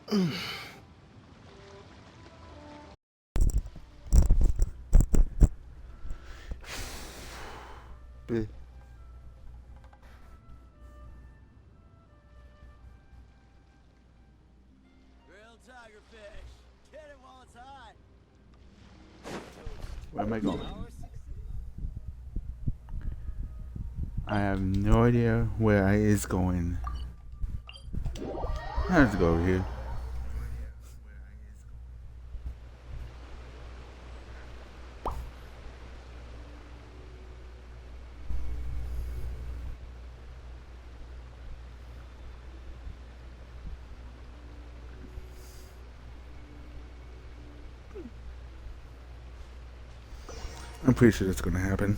B. Where am I going? I have no idea where I is going. I have to go over here. I'm pretty sure that's gonna happen.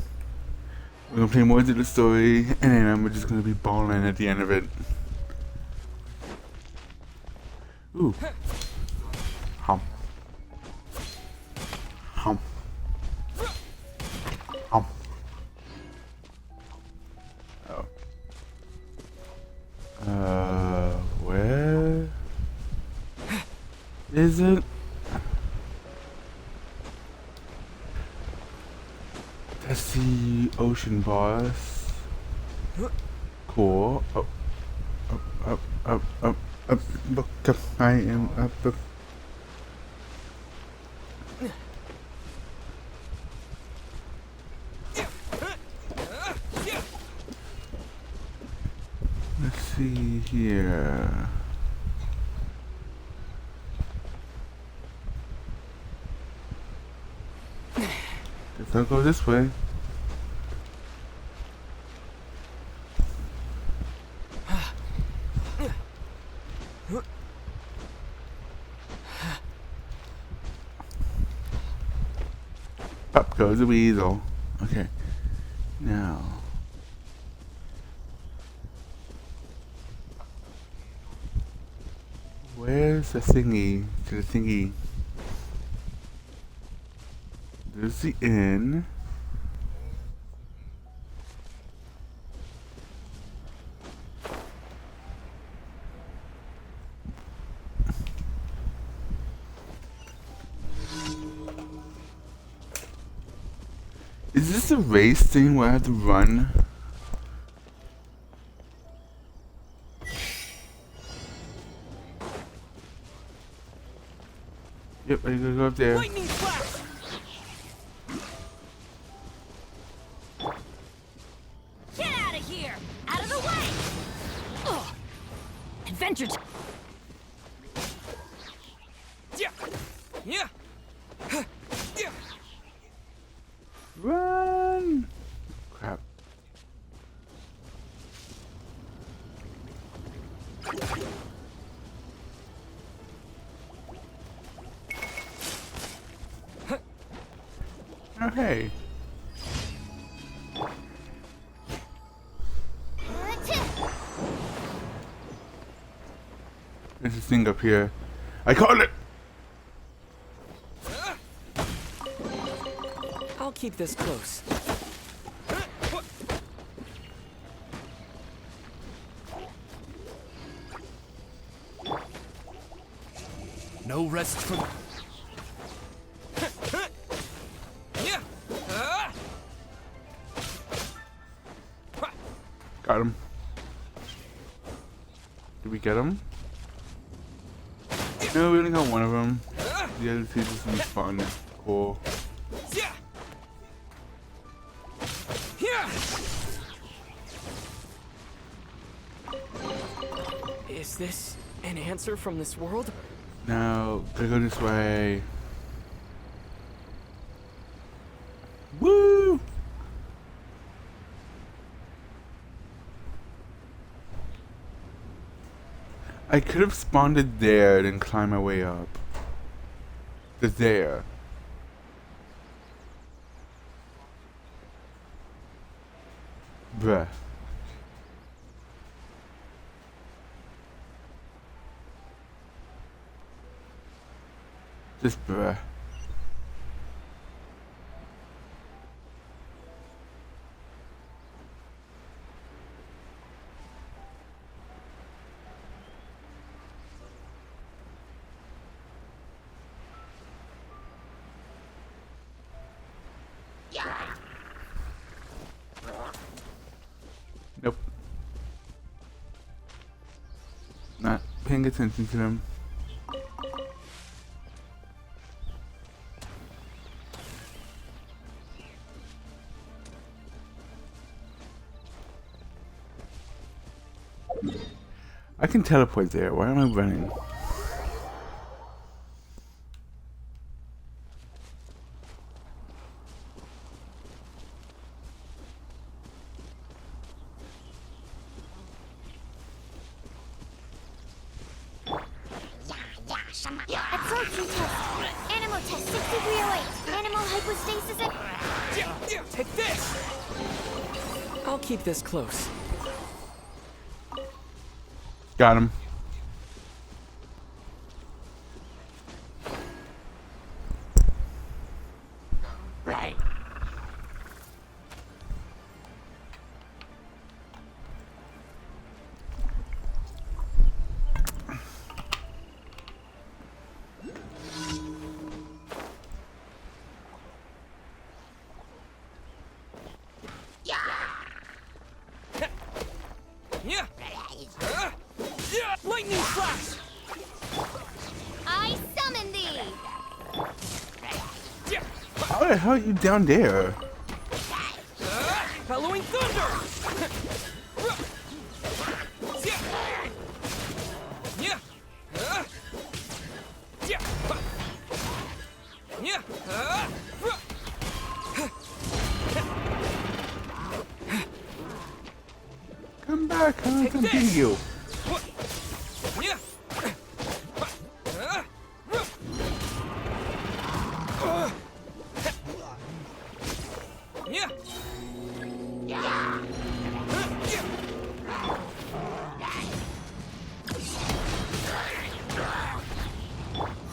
We're gonna play more into the story, and then I'm just gonna be balling at the end of it. Ooh. Hum. Hum. Hum. Oh. Where is it? That's the ocean boss. Cool. Up, up, up, up, up, up. I am up. Let's see here. Guess I'll go this way. Up goes the weasel. Okay. Now. Where's the thingy? To the thingy. There's the inn. Is this a race thing where I have to run? Yep, I gotta go up there. Lightning flash! Get out of here! Out of the way! Ugh. Adventure time! Yeah! Yeah! Yeah! Run! Crap. Oh, hey. There's this thing up here. I call it! I'll keep this close. No rest for the... Got him. Did we get him? No, we only got one of them. The other two just be fun. Cool. Is this an answer from this world? Now, gotta go this way. Woo! I could have spawned it there and then climb my way up. To there. Bruh. Just bruh. Nope. Not paying attention to them. I can teleport there. Why am I running? Absorption test. Animal test 6308. Animal hypostasis and... Take this! I'll keep this close. Got him. Right. Lightning flash! I summon thee! How the hell are you down there? Bellowing thunder! Come back, I can beat you.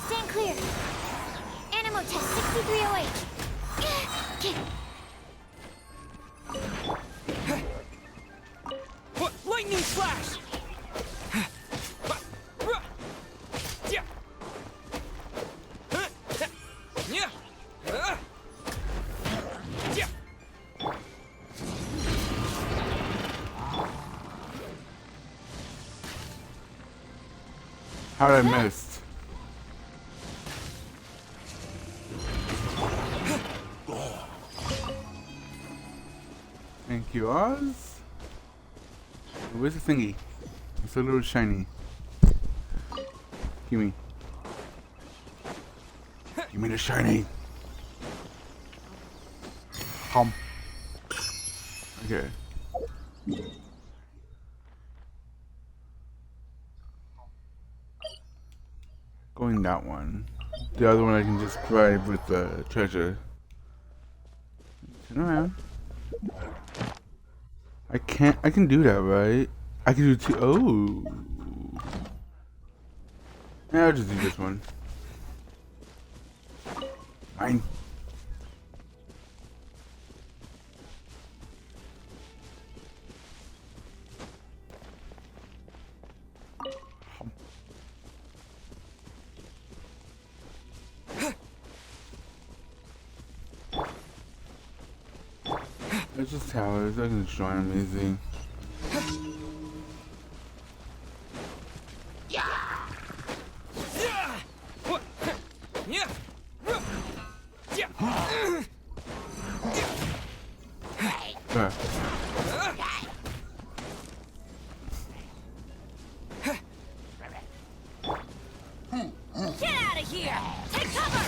Stand clear. Animal test 6308. Lightning flash! How did I miss? Thank you, Oz. Where's the thingy? It's a little shiny. Gimme. Give me the shiny. Hum. Okay. Going that one. The other one I can just bribe with the treasure. Turn around. I can do that, right? I can do two. Oh. Yeah, I'll just do this one. Fine. There's just towers. I can destroy them easy. There. Get out of here! Take cover!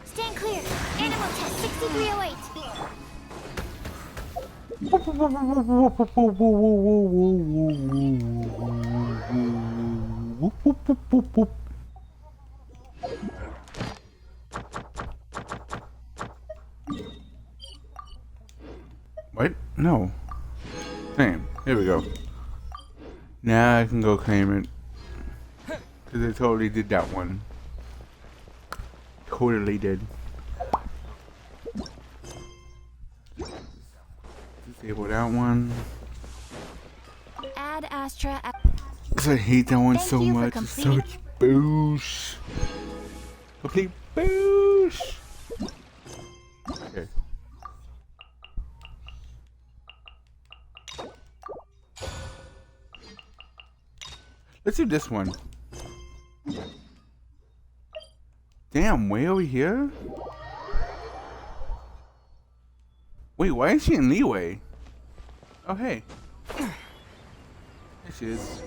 Stand clear. Animal test 6308. What? No. Same. Here we go. Now I can go claim it. Because I totally did that one. Totally did. Disable that one. Add Astra. I hate that one Thank so you for much. It's so completing- boosh. Complete boosh. Okay. Let's do this one. Damn, way over here? Wait, why is she in leeway? Oh, hey. There she is.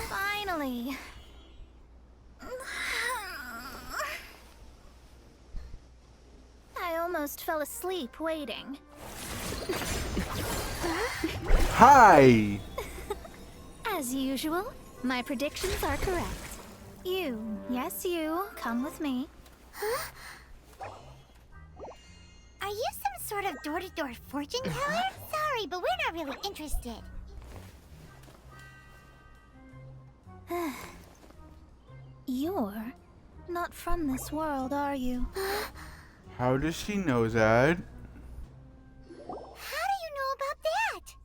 Finally. I almost fell asleep waiting. Hi! As usual, my predictions are correct. You, yes you, come with me. Are you some sort of door-to-door fortune teller? Sorry, but we're not really interested. You're not from this world, are you? How does she know that? How do you know about that?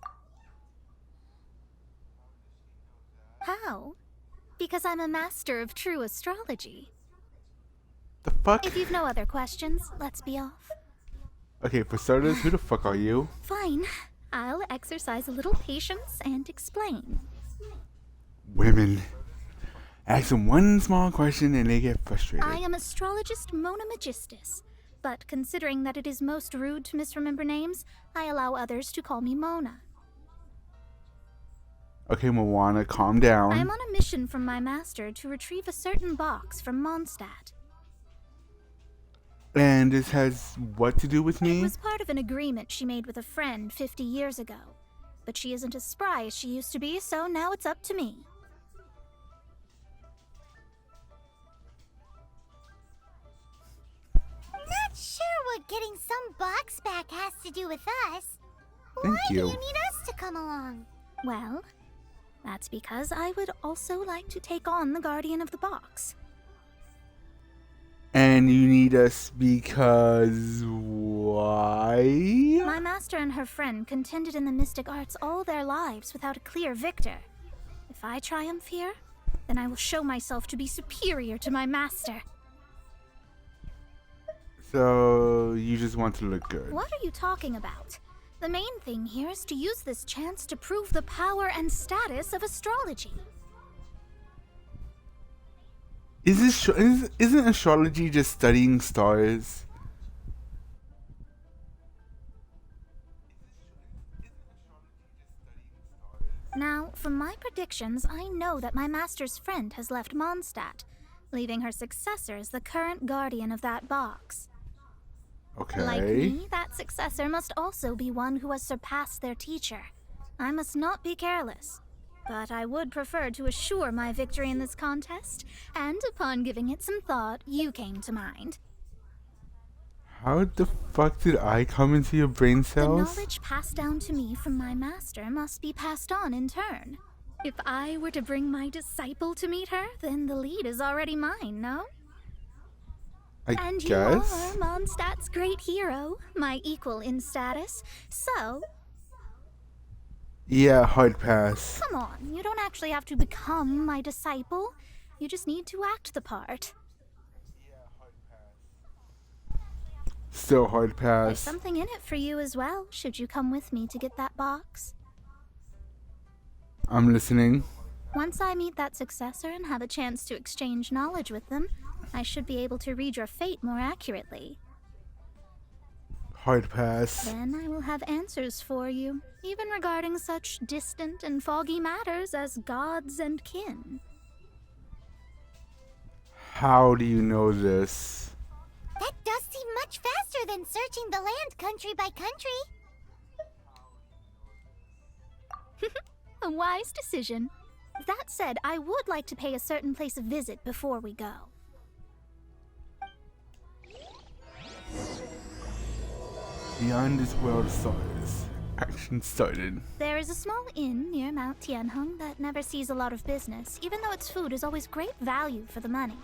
How? Because I'm a master of true astrology. The fuck? If you've no other questions, let's be off. Okay, for starters, who the fuck are you? Fine. I'll exercise a little patience and explain. Women. Ask them one small question and they get frustrated. I am astrologist Mona Magistus, but considering that it is most rude to misremember names, I allow others to call me Mona. Okay, Moana, calm down. I am on a mission from my master to retrieve a certain box from Mondstadt. And this has what to do with It me? was part of an agreement she made with a friend 50 years ago. But she isn't as spry as she used to be, so now it's up to me. Not sure what getting some box back has to do with us. Thank Why do you. you need us to come along? Well, that's because I would also like to take on the Guardian of the Box. And you need us because why? My master and her friend contended in the mystic arts all their lives without a clear victor. If I triumph here, then I will show myself to be superior to my master. So you just want to look good. What are you talking about? The main thing here is to use this chance to prove the power and status of astrology. Isn't astrology just studying stars? Now, from my predictions, I know that my master's friend has left Mondstadt, leaving her successor as the current guardian of that box. Okay. Like me, that successor must also be one who has surpassed their teacher. I must not be careless. But I would prefer to assure my victory in this contest, and upon giving it some thought, you came to mind. How the fuck did I come into your brain The cells? knowledge passed down to me from my master must be passed on in turn. If I were to bring my disciple to meet her, then the lead is already mine, no? I And guess. you are Mondstadt's great hero, my equal in status, so Yeah, hard pass. come on, you don't actually have to become my disciple. You just need to act the part. Still hard There's pass. something in it for you as well, should you come with me to get that box. I'm listening. Once I meet that successor and have a chance to exchange knowledge with them, I should be able to read your fate more accurately. Hard pass. Then I will have answers for you, even regarding such distant and foggy matters as gods and kin. How do you know this? That does seem much faster than searching the land country by country. A wise decision. That said, I would like to pay a certain place a visit before we go. Beyond this world of stars, action started. There is a small inn near Mount Tianheng that never sees a lot of business, even though its food is always great value for the money.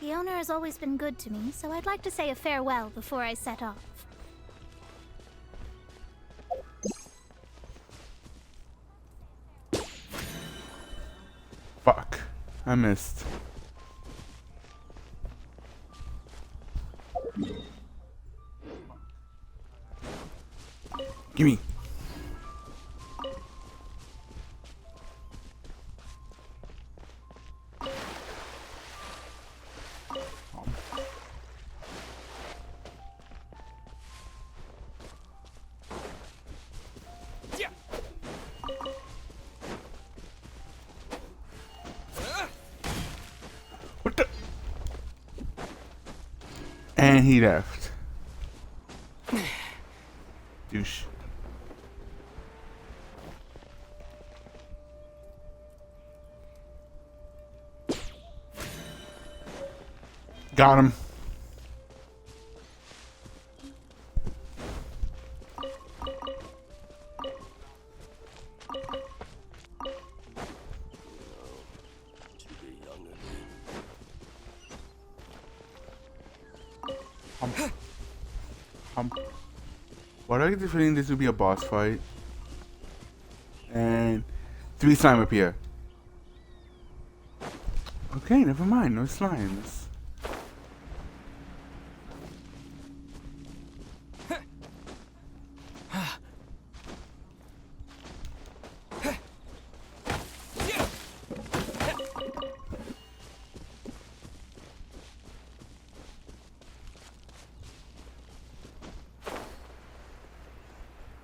The owner has always been good to me, so I'd like to say a farewell before I set off. I missed. Gimme. Yeah. What the? And he left. Douche. Got him. Why do I get the feeling this would be a boss fight? And 3 slime appear. Okay, never mind. No slimes.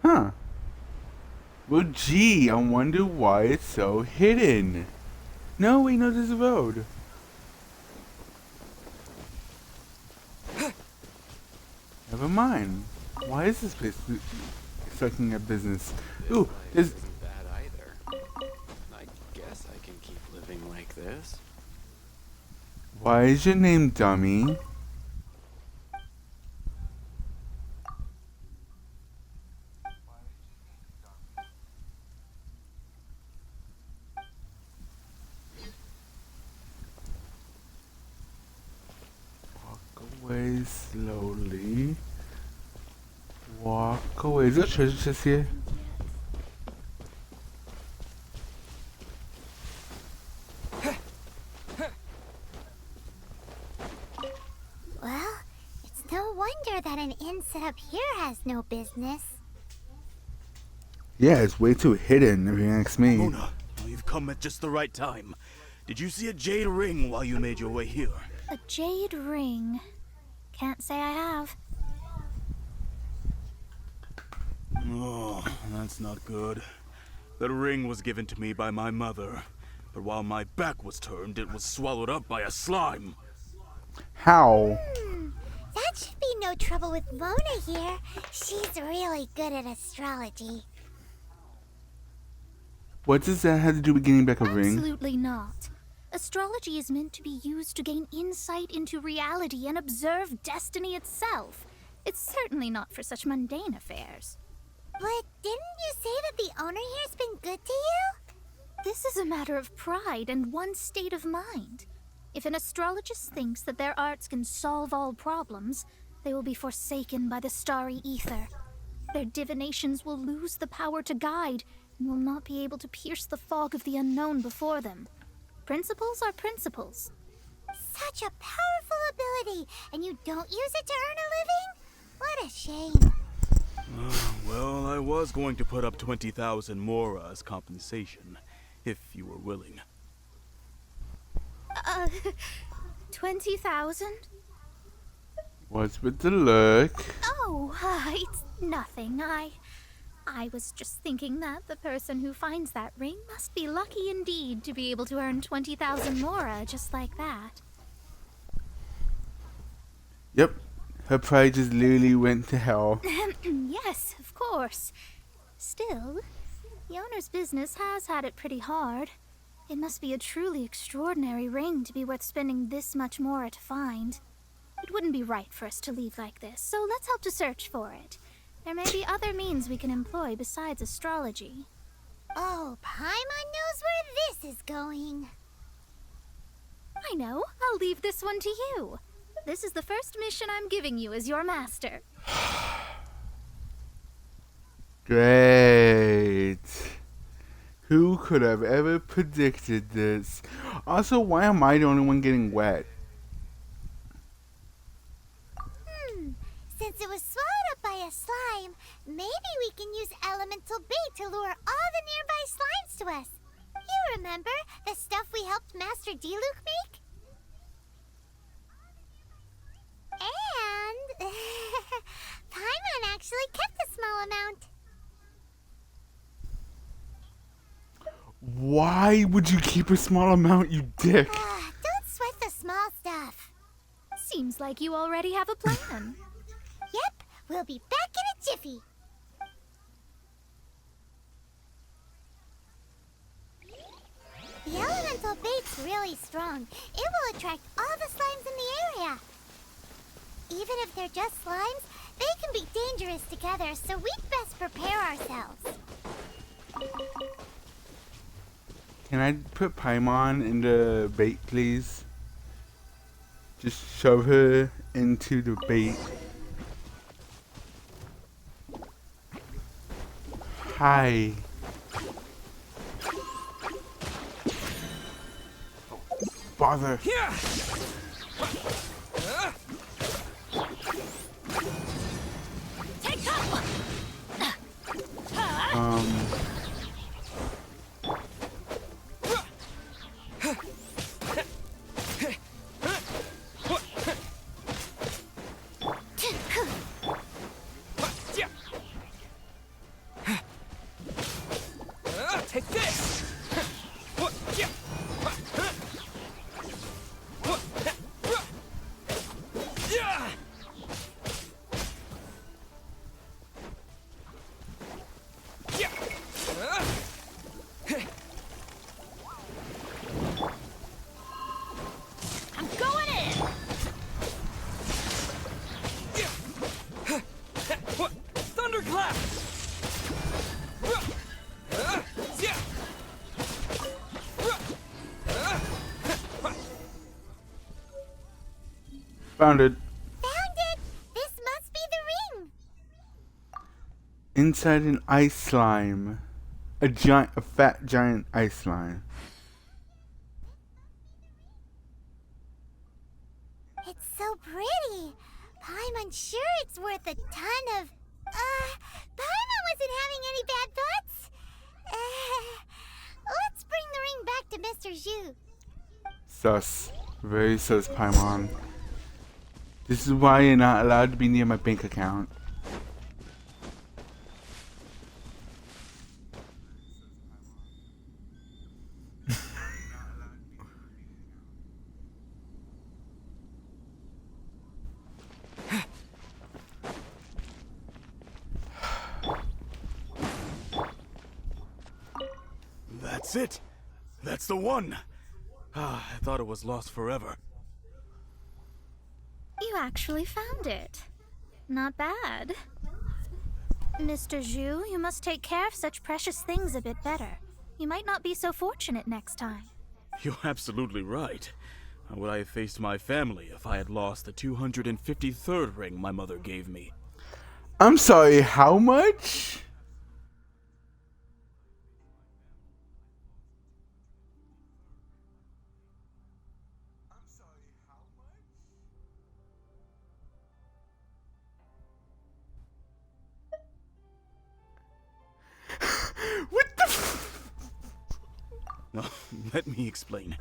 Huh. Well, gee, I wonder why it's so hidden. No, wait, no, there's a road. Never mind. Why is this place sucking at business? Ooh, there's... Isn't bad either. I guess I can keep living like this. Why is your name Dummy? Walk away slowly. Walk away. Is there a treasure chest here? Well, it's no wonder that an inn set up here has no business. Yeah, it's way too hidden if you ask me. Mona, you've come at just the right time. Did you see a jade ring while you made your way here? A jade ring. Can't say I have. Oh, that's not good. That ring was given to me by my mother, but while my back was turned, it was swallowed up by a slime. How? That should be no trouble with Mona here. She's really good at astrology. What does that have to do with getting back a ring? Absolutely not. Astrology is meant to be used to gain insight into reality and observe destiny itself. It's certainly not for such mundane affairs. But didn't you say that the owner here's been good to you? This is a matter of pride and one's state of mind. If an astrologist thinks that their arts can solve all problems, they will be forsaken by the starry ether. Their divinations will lose the power to guide and will not be able to pierce the fog of the unknown before them. Principles are principles. Such a powerful ability, and you don't use it to earn a living? What a shame. Well, I was going to put up 20,000 more as compensation, if you were willing. 20,000? What's with the look? Oh, it's nothing. I was just thinking that the person who finds that ring must be lucky indeed to be able to earn 20,000 mora just like that. Yep. Her pride just literally went to hell. Yes, of course. Still, the owner's business has had it pretty hard. It must be a truly extraordinary ring to be worth spending this much mora to find. It wouldn't be right for us to leave like this, so let's help to search for it. There may be other means we can employ besides astrology. Oh, Paimon knows where this is going. I know. I'll leave this one to you. This is the first mission I'm giving you as your master. Great. Who could have ever predicted this? Also, why am I the only one getting wet? Since it was swallowed up by a slime, maybe we can use elemental bait to lure all the nearby slimes to us. You remember the stuff we helped Master Diluc make? And Paimon actually kept a small amount. Why would you keep a small amount, you dick? Don't sweat the small stuff. Seems like you already have a plan. Yep, we'll be back in a jiffy. The elemental bait's really strong. It will attract all the slimes in the area. Even if they're just slimes, they can be dangerous together, so we'd best prepare ourselves. Can I put Paimon in the bait, please? Just shove her into the bait. Hi. Bother. Take that! Take this! I'm going in! Thunderclap! Found it. Found it! This must be the ring! Inside an ice slime. A fat giant ice slime. It's so pretty. Paimon's sure it's worth a ton of... Paimon wasn't having any bad thoughts? Let's bring the ring back to Mr. Zhu. Sus. Very sus, Paimon. This is why you're not allowed to be near my bank account. That's it. That's the one. I thought it was lost forever. You actually found it. Not bad. Mr. Zhu, you must take care of such precious things a bit better. You might not be so fortunate next time. You're absolutely right. How would I have faced my family if I had lost the 253rd ring my mother gave me? I'm sorry, how much? What the No, let me explain.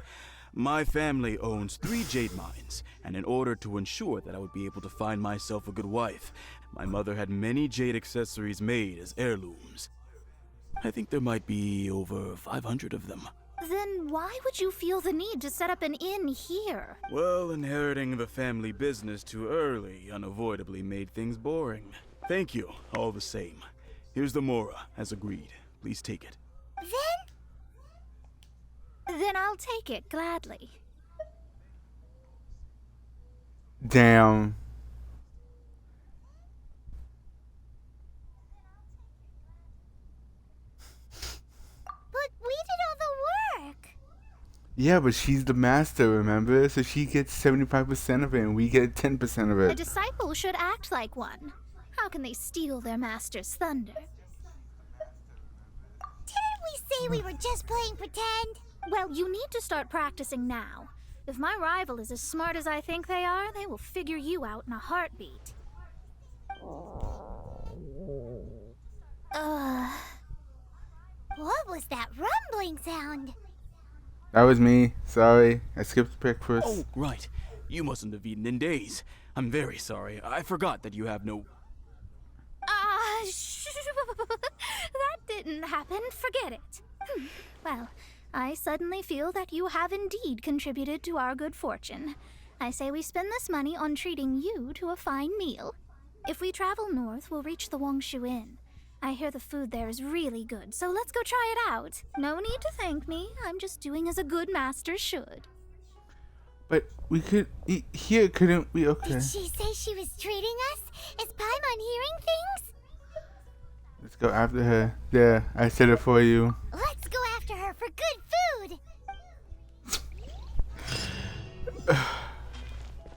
My family owns 3 jade mines, and in order to ensure that I would be able to find myself a good wife, my mother had many jade accessories made as heirlooms. I think there might be over 500 of them. Then why would you feel the need to set up an inn here? Well, inheriting the family business too early unavoidably made things boring. Thank you, all the same. Here's the Mora, as agreed. Please take it. Then I'll take it gladly. Damn. But we did all the work. Yeah, but she's the master, remember? So she gets 75% of it and we get 10% of A it. disciple should act like one. How can they steal their master's thunder? Didn't we say we were just playing pretend? Well, you need to start practicing now. If my rival is as smart as I think they are, they will figure you out in a heartbeat. What was that rumbling sound? That was me. Sorry, I skipped breakfast. Oh, right. You mustn't have eaten in days. I'm very sorry. I forgot that you have no... That didn't happen. Forget it. Well, I suddenly feel that you have indeed contributed to our good fortune. I say we spend this money on treating you to a fine meal. If we travel north, we'll reach the Wongshu Inn. I hear the food there is really good, so let's go try it out. No need to thank me. I'm just doing as a good master should. But we could eat here, couldn't we? Okay. Did she say she was treating us? Is Paimon hearing things? Let's go after her. There, I said it for you. Let's go after her for good food!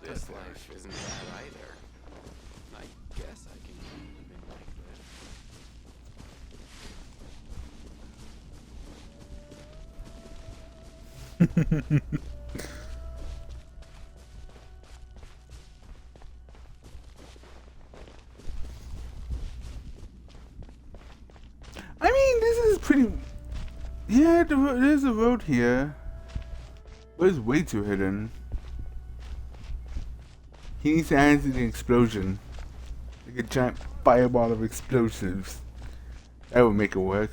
This life isn't bad either. I guess I can keep living like I mean, this is pretty. Yeah, there's a road here, but it's way too hidden. He needs to answer the explosion, like a giant fireball of explosives. That would make it work,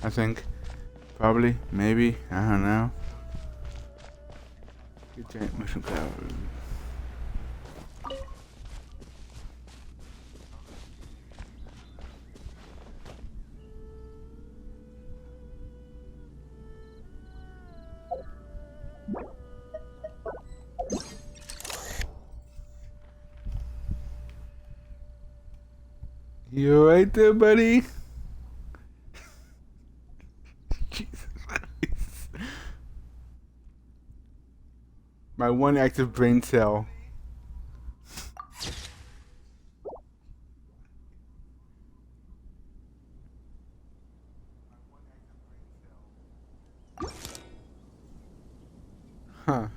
I think. Probably, maybe, I don't know. A giant mushroom cloud. You right there, buddy? Jesus Christ. My one active brain cell. Huh.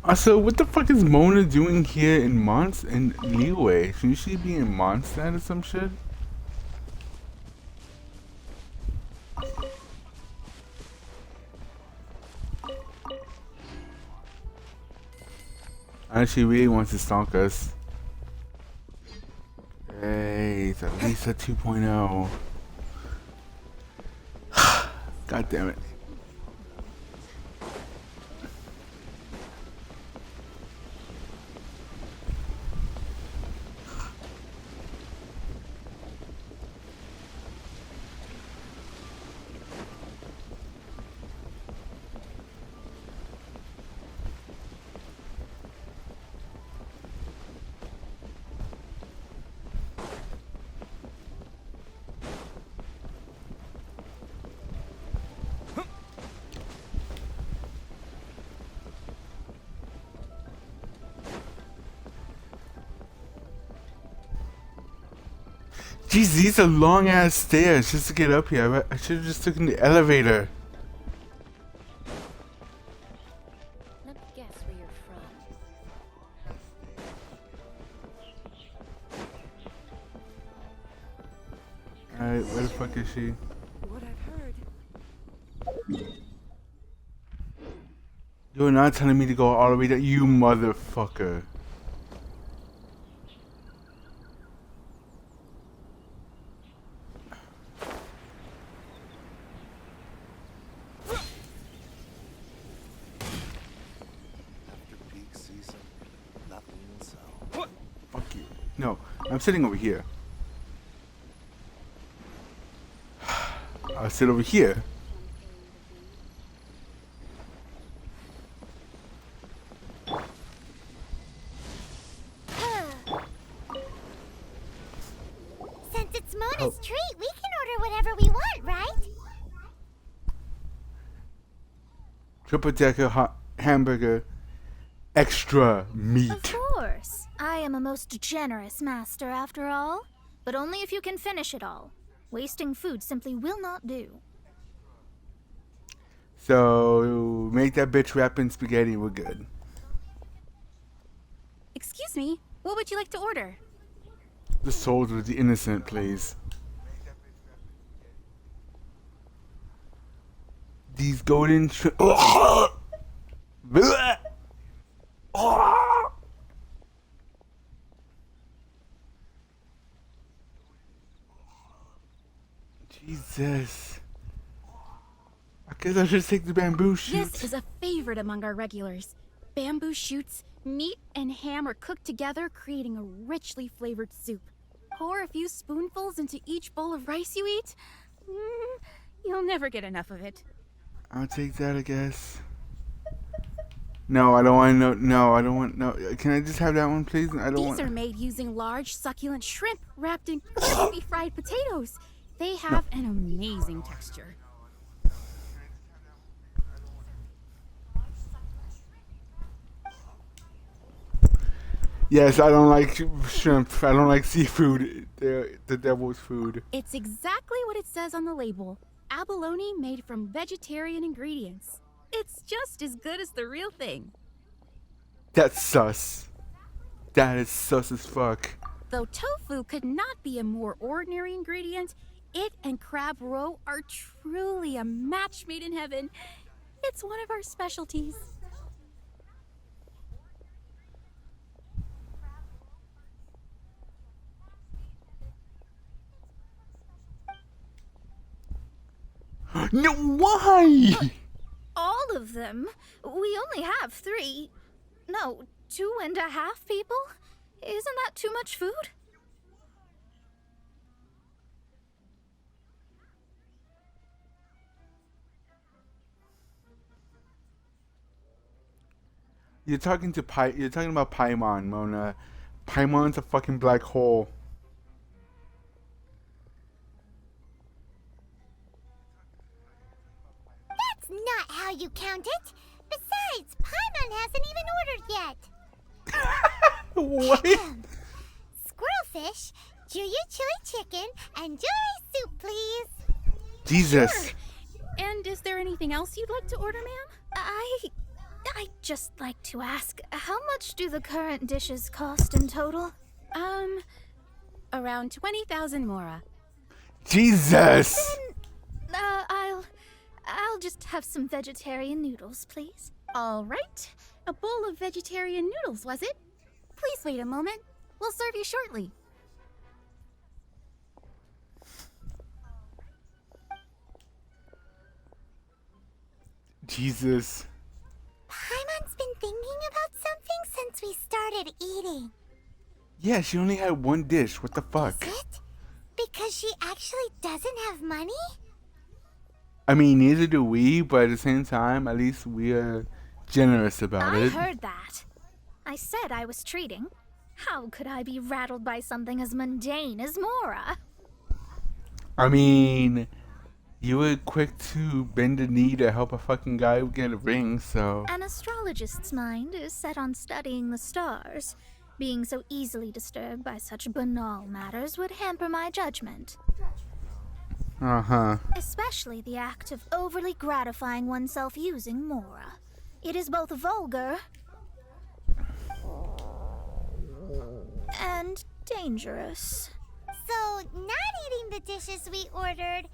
Also, what the fuck is Mona doing here in Liyue? Shouldn't she be in Mondstadt or some shit? And she really wants to stalk us. Hey, it's at least a 2.0. God damn it. Jeez, these are long ass stairs just to get up here. I should have just taken the elevator. Let me guess where you're from. Alright, where the fuck is she? What I've heard. You're not telling me to go all the way down, you motherfucker. Fuck you. No, I'm sitting over here. I'll sit over here. Since it's Mona's treat, we can order whatever we want, right? Triple decker hamburger, extra meat. Of course. I am a most generous master after all. But only if you can finish it all. Wasting food simply will not do. So make that bitch wrap in spaghetti. We're good. Excuse me, what would you like to order? The souls of the innocent, please. These golden Jesus. I guess I should take the bamboo shoots. This is a favorite among our regulars. Bamboo shoots, meat, and ham are cooked together, creating a richly flavored soup. Pour a few spoonfuls into each bowl of rice you eat. You'll never get enough of it. I'll take that, I guess. No, I don't want no, I don't want no. Can I just have that one, please? I don't These want. are made using large, succulent shrimp wrapped in crispy fried potatoes. They have an amazing texture. Yes, I don't like shrimp. I don't like seafood. They're the devil's food. It's exactly what it says on the label. Abalone made from vegetarian ingredients. It's just as good as the real thing. That's sus. That is sus as fuck. Though tofu could not be a more ordinary ingredient, it and crab roe are truly a match made in heaven. It's one of our specialties. No, why? All of them? We only have 3. No, 2.5 people? Isn't that too much food? You're talking about Paimon, Mona. Paimon's a fucking black hole. That's not how you count it. Besides, Paimon hasn't even ordered yet. What? Squirrelfish, Juya chili chicken, and Jury soup, please. Jesus. And is there anything else you'd like to order, ma'am? I'd just like to ask, how much do the current dishes cost in total? Around 20,000 mora. Jesus. I'll just have some vegetarian noodles, please. All right. A bowl of vegetarian noodles, was it? Please wait a moment. We'll serve you shortly. Jesus. Paimon's been thinking about something since we started eating. Yeah, she only had one dish. What the fuck? Is it? Because she actually doesn't have money? I mean, neither do we, but at the same time, at least we are generous about I it. heard that. I said I was treating. How could I be rattled by something as mundane as Mora? I mean, you were quick to bend the knee to help a fucking guy get a ring, so... An astrologist's mind is set on studying the stars. Being so easily disturbed by such banal matters would hamper my judgment. Uh-huh. Especially the act of overly gratifying oneself using Mora. It is both vulgar and dangerous. So, not eating the dishes we ordered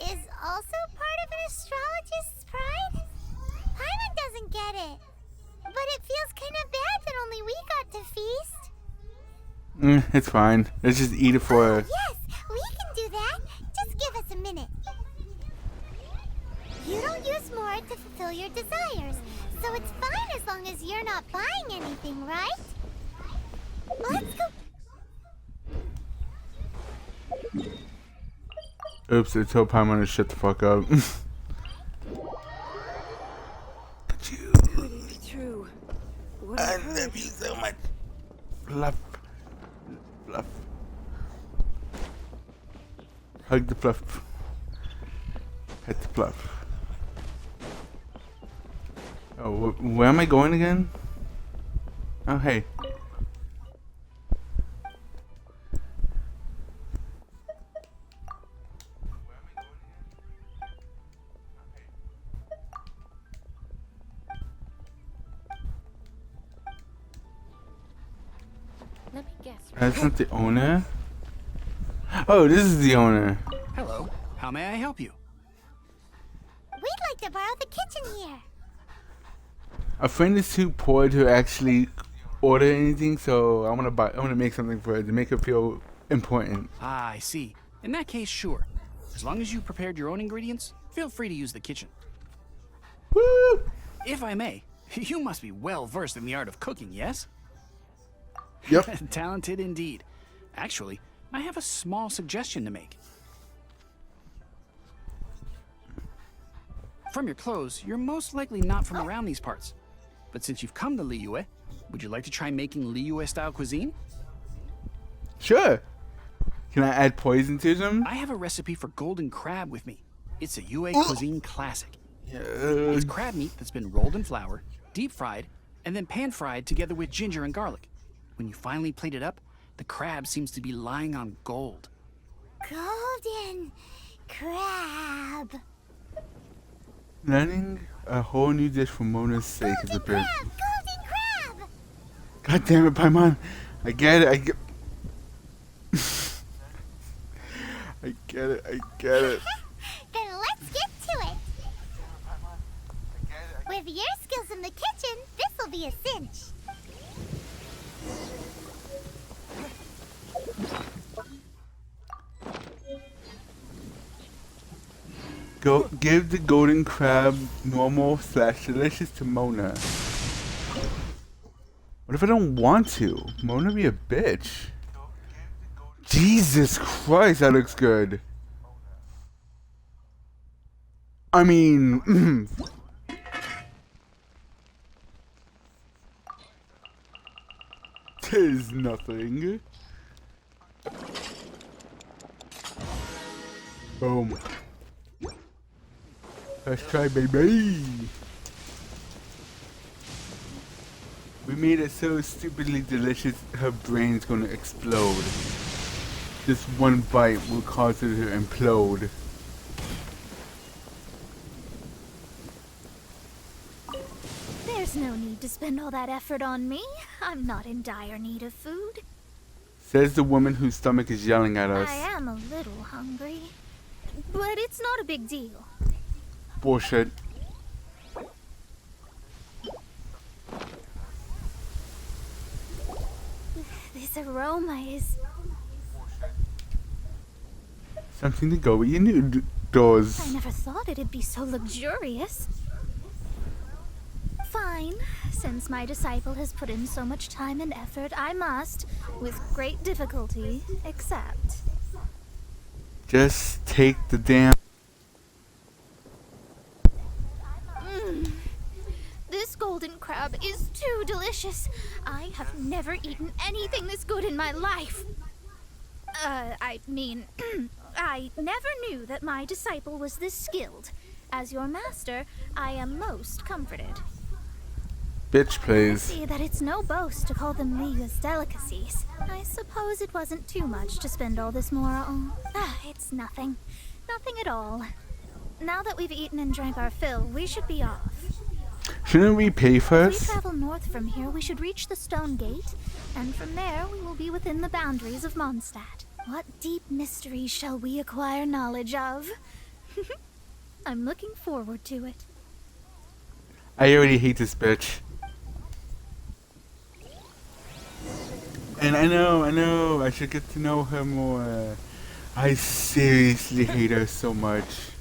is also part of an astrologist's pride? Paimon doesn't get it. But it feels kind of bad that only we got to feast. It's fine. Let's just eat it for... Yes, we can do that. Just give us a minute. You don't use more to fulfill your desires, so it's fine as long as you're not buying anything, right? Let's go. Oops, I told Paimon to shut the fuck up. Could it be true? What I heard? you so much. Fluff. Fluff. Hug the fluff. Hit the fluff. Oh, where am I going again? Oh, hey. Let me guess. That's not the owner? Oh, this is the owner. Hello. How may I help you? We'd like to borrow the kitchen here. A friend is too poor to actually order anything, so I want to make something for her to make her feel important. Ah, I see. In that case, sure. As long as you prepared your own ingredients, feel free to use the kitchen. Woo! If I may, you must be well versed in the art of cooking, yes? Yep. Talented indeed. Actually, I have a small suggestion to make. From your clothes, you're most likely not from around these parts. But since you've come to Liyue, would you like to try making Liyue-style cuisine? Sure. Can I add poison to them? I have a recipe for golden crab with me. It's a Yue cuisine classic. Yeah. It's crab meat that's been rolled in flour, deep fried, and then pan fried together with ginger and garlic. When you finally plate it up, the crab seems to be lying on gold. Golden crab. Learning a whole new dish for Mona's sake is a bit. Golden crab. God damn it, Paimon. I get it. I get it. I get it. Then let's get to it. With your skills in the kitchen, this'll be a cinch. Go give the golden crab normal / delicious to Mona. What if I don't want to? Mona be a bitch. Jesus Christ, that looks good. I mean, tis nothing. Boom. Let's try, baby. We made it so stupidly delicious, her brain's gonna explode. This one bite will cause her to implode. There's no need to spend all that effort on me. I'm not in dire need of food. Says the woman whose stomach is yelling at us. I am a little hungry, but it's not a big deal. Bullshit. This aroma is... Something to go with your new I doors. never thought it'd be so luxurious. Fine. Since my disciple has put in so much time and effort, I must, with great difficulty, accept. Just take the damn. This golden crab is too delicious. I have never eaten anything this good in my life. I mean, I never knew that my disciple was this skilled. As your master, I am most comforted. Bitch, I please. see that it's no boast to call them Lea's delicacies. I suppose it wasn't too much to spend all this more on. It's nothing. Nothing at all. Now that we've eaten and drank our fill, we should be off. Shouldn't we pay If we first? travel north from here, we should reach the Stone Gate, and from there we will be within the boundaries of Mondstadt. What deep mysteries shall we acquire knowledge of? I'm looking forward to it. I already hate this bitch. And I know, I should get to know her more. I seriously hate her so much.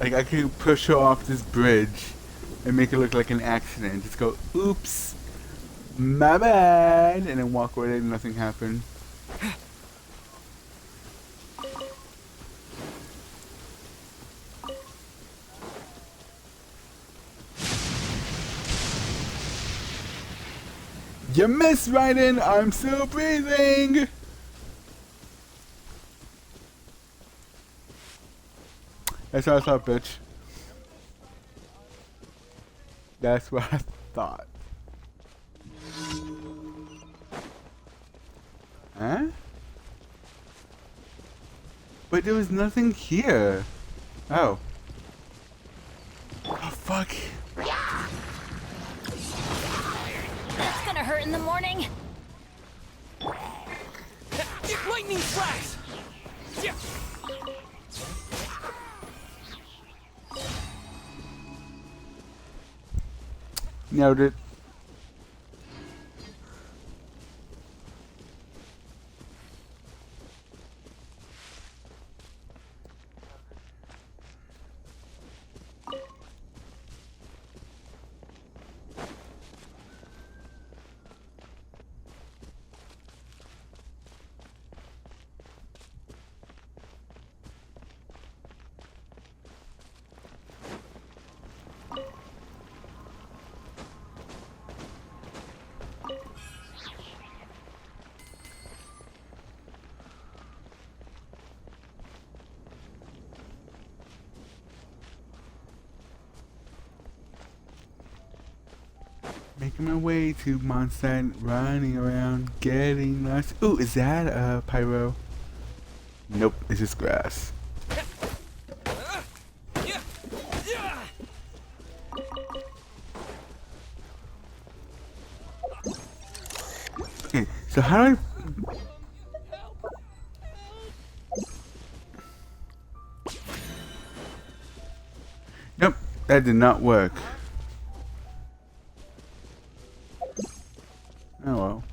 Like, I could push her off this bridge and make it look like an accident. Just go, oops, my bad, and then walk away and nothing happened. You missed, Raiden! I'm still breathing! That's what I thought, bitch. That's what I thought. Huh? But there was nothing here. Oh. Oh, fuck. That's gonna hurt in the morning. Lightning flash! Nailed it. Making my way to Mondstadt, running around, getting lost. Ooh, is that a pyro? Nope, it's just grass. Okay, so how do I... Nope, that did not work. Oh well.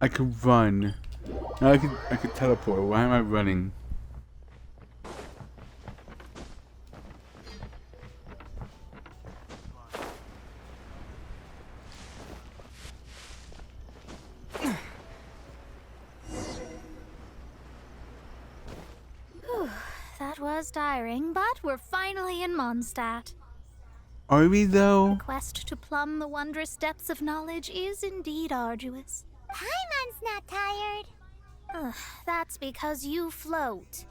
I could run. No, I could teleport. Why am I running? That was tiring, but we're finally in Mondstadt. Are we though? Quest to plumb the wondrous depths of knowledge is indeed arduous. Paimon's not tired. That's because you float.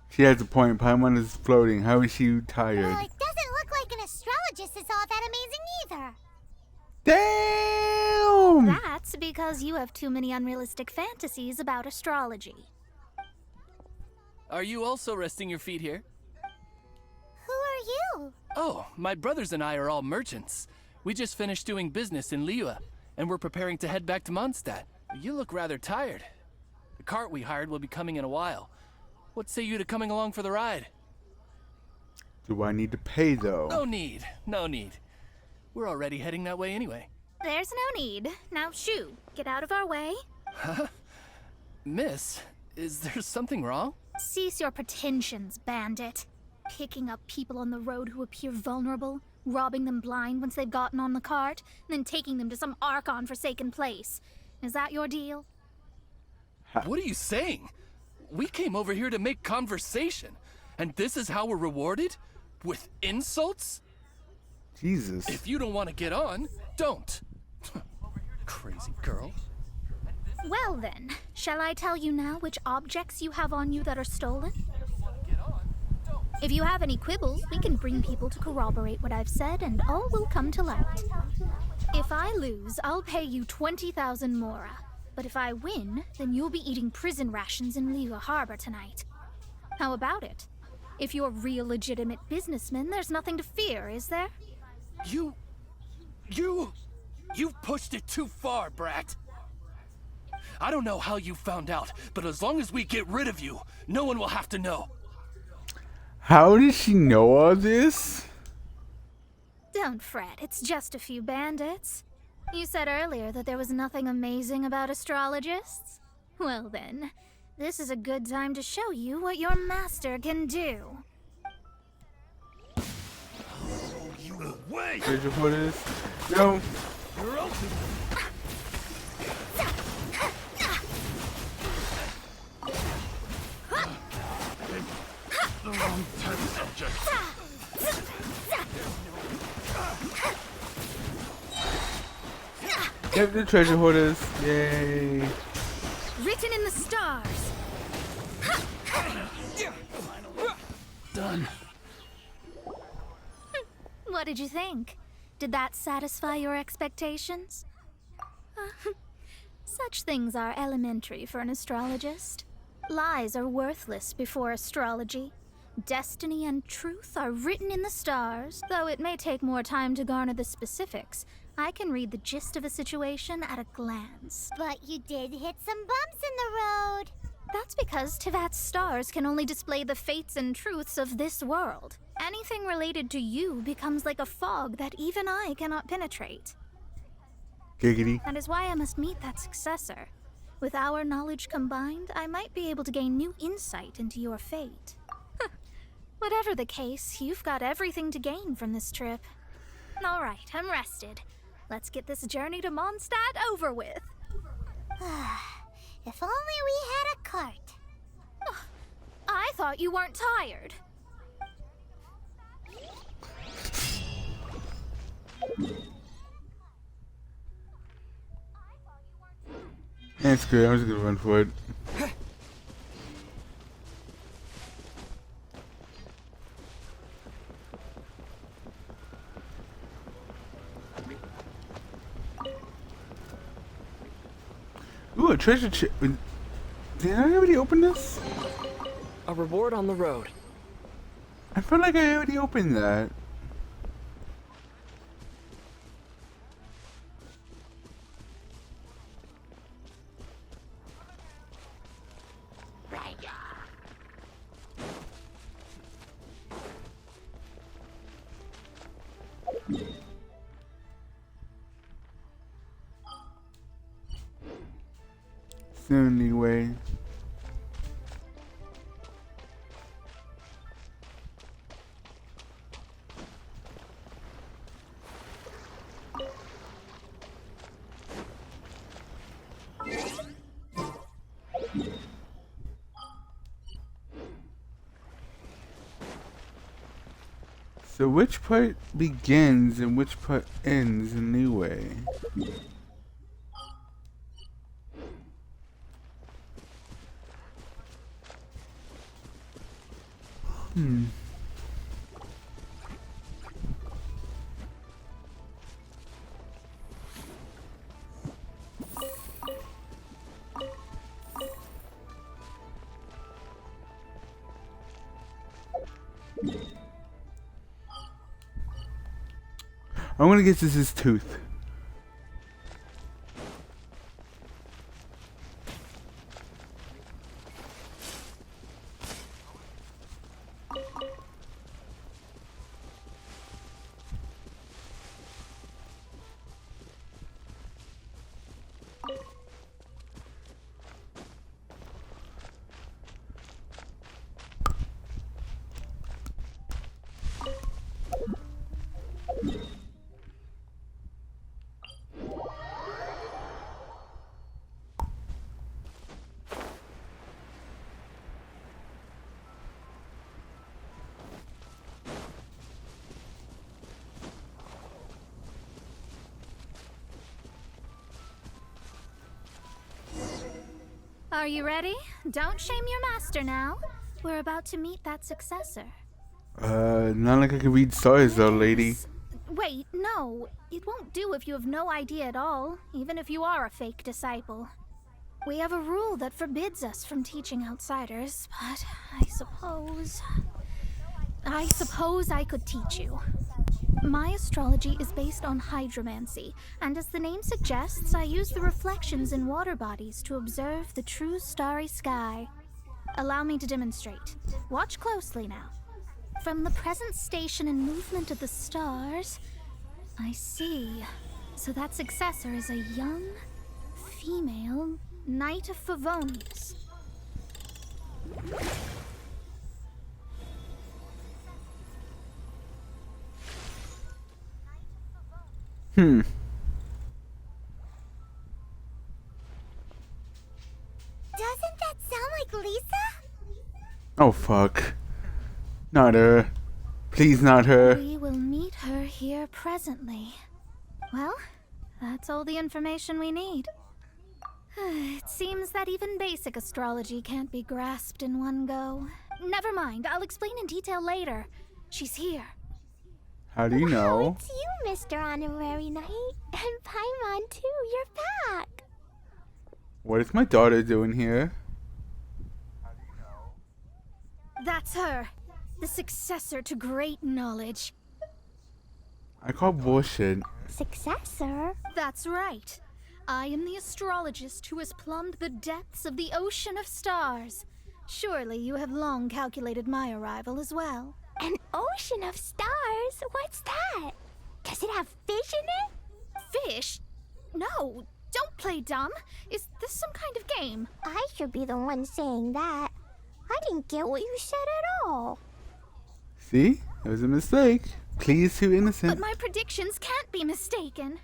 She has a point. Paimon is floating. How is she tired? Well, it doesn't look like an astrologist is all that because you have too many unrealistic fantasies about astrology. Are you also resting your feet here? Who are you? Oh, my brothers and I are all merchants. We just finished doing business in Liyue, and we're preparing to head back to Mondstadt. You look rather tired. The cart we hired will be coming in a while. What say you to coming along for the ride? Do I need to pay though? No need, no need. We're already heading that way anyway. There's no need. Now shoo, get out of our way. Miss, is there something wrong? Cease your pretensions, bandit. Picking up people on the road who appear vulnerable, robbing them blind once they've gotten on the cart, and then taking them to some Archon-forsaken place. Is that your deal? What are you saying? We came over here to make conversation, and this is how we're rewarded? With insults? Jesus. If you don't want to get on, don't. Crazy girl. Well then, shall I tell you now which objects you have on you that are stolen? If you have any quibbles, we can bring people to corroborate what I've said, and all will come to light. If I lose, I'll pay you 20,000 mora. But if I win, then you'll be eating prison rations in Liyue Harbor tonight. How about it? If you're real legitimate businessmen, there's nothing to fear, is there? You've pushed it too far, brat. I don't know how you found out, but as long as we get rid of you, no one will have to know. How did she know all this? Don't fret, it's just a few bandits. You said earlier that there was nothing amazing about astrologists? Well then, this is a good time to show you what your master can do. Treasure hoarders? No. Get the treasure hoarders. Yay. Written in the stars. Done. What did you think? Did that satisfy your expectations? Such things are elementary for an astrologist. Lies are worthless before astrology. Destiny and truth are written in the stars. Though it may take more time to garner the specifics, I can read the gist of a situation at a glance. But you did hit some bumps in the road. That's because Tivat's stars can only display the fates and truths of this world. Anything related to you becomes like a fog that even I cannot penetrate. Giggity. That is why I must meet that successor. With our knowledge combined, I might be able to gain new insight into your fate. Whatever the case, you've got everything to gain from this trip. All right, I'm rested. Let's get this journey to Mondstadt over with. If only we had a cart. I thought you weren't tired. That's good. I was gonna run for it. Ooh, a treasure chest. Did I already open this? A reward on the road. I feel like I already opened that. Anyway. So which part begins and which part ends anyway? I'm gonna guess this is Tooth. Are you ready? Don't shame your master now. We're about to meet that successor. Not like I can read stars though, lady. Wait, no. It won't do if you have no idea at all, even if you are a fake disciple. We have a rule that forbids us from teaching outsiders, but I suppose I could teach you. My astrology is based on hydromancy, and as the name suggests, I use the reflections in water bodies to observe the true starry sky. Allow me to demonstrate. Watch closely now. From the present station and movement of the stars, I see. So that successor is a young, female Knight of Favonius. Hmm. Doesn't that sound like Lisa? Oh fuck. Not her. Please, not her. We will meet her here presently. Well, that's all the information we need. It seems that even basic astrology can't be grasped in one go. Never mind, I'll explain in detail later. She's here. How do you know? It's you, Mr. Honorary Knight. And Paimon, too. You're back. What is my daughter doing here? That's her. The successor to great knowledge. I call bullshit. Successor? That's right. I am the astrologist who has plumbed the depths of the ocean of stars. Surely you have long calculated my arrival as well. An ocean of stars? What's that? Does it have fish in it? Fish? No, don't play dumb. Is this some kind of game? I should be the one saying that. I didn't get what you said at all. See? It was a mistake. Please, too innocent. But my predictions can't be mistaken.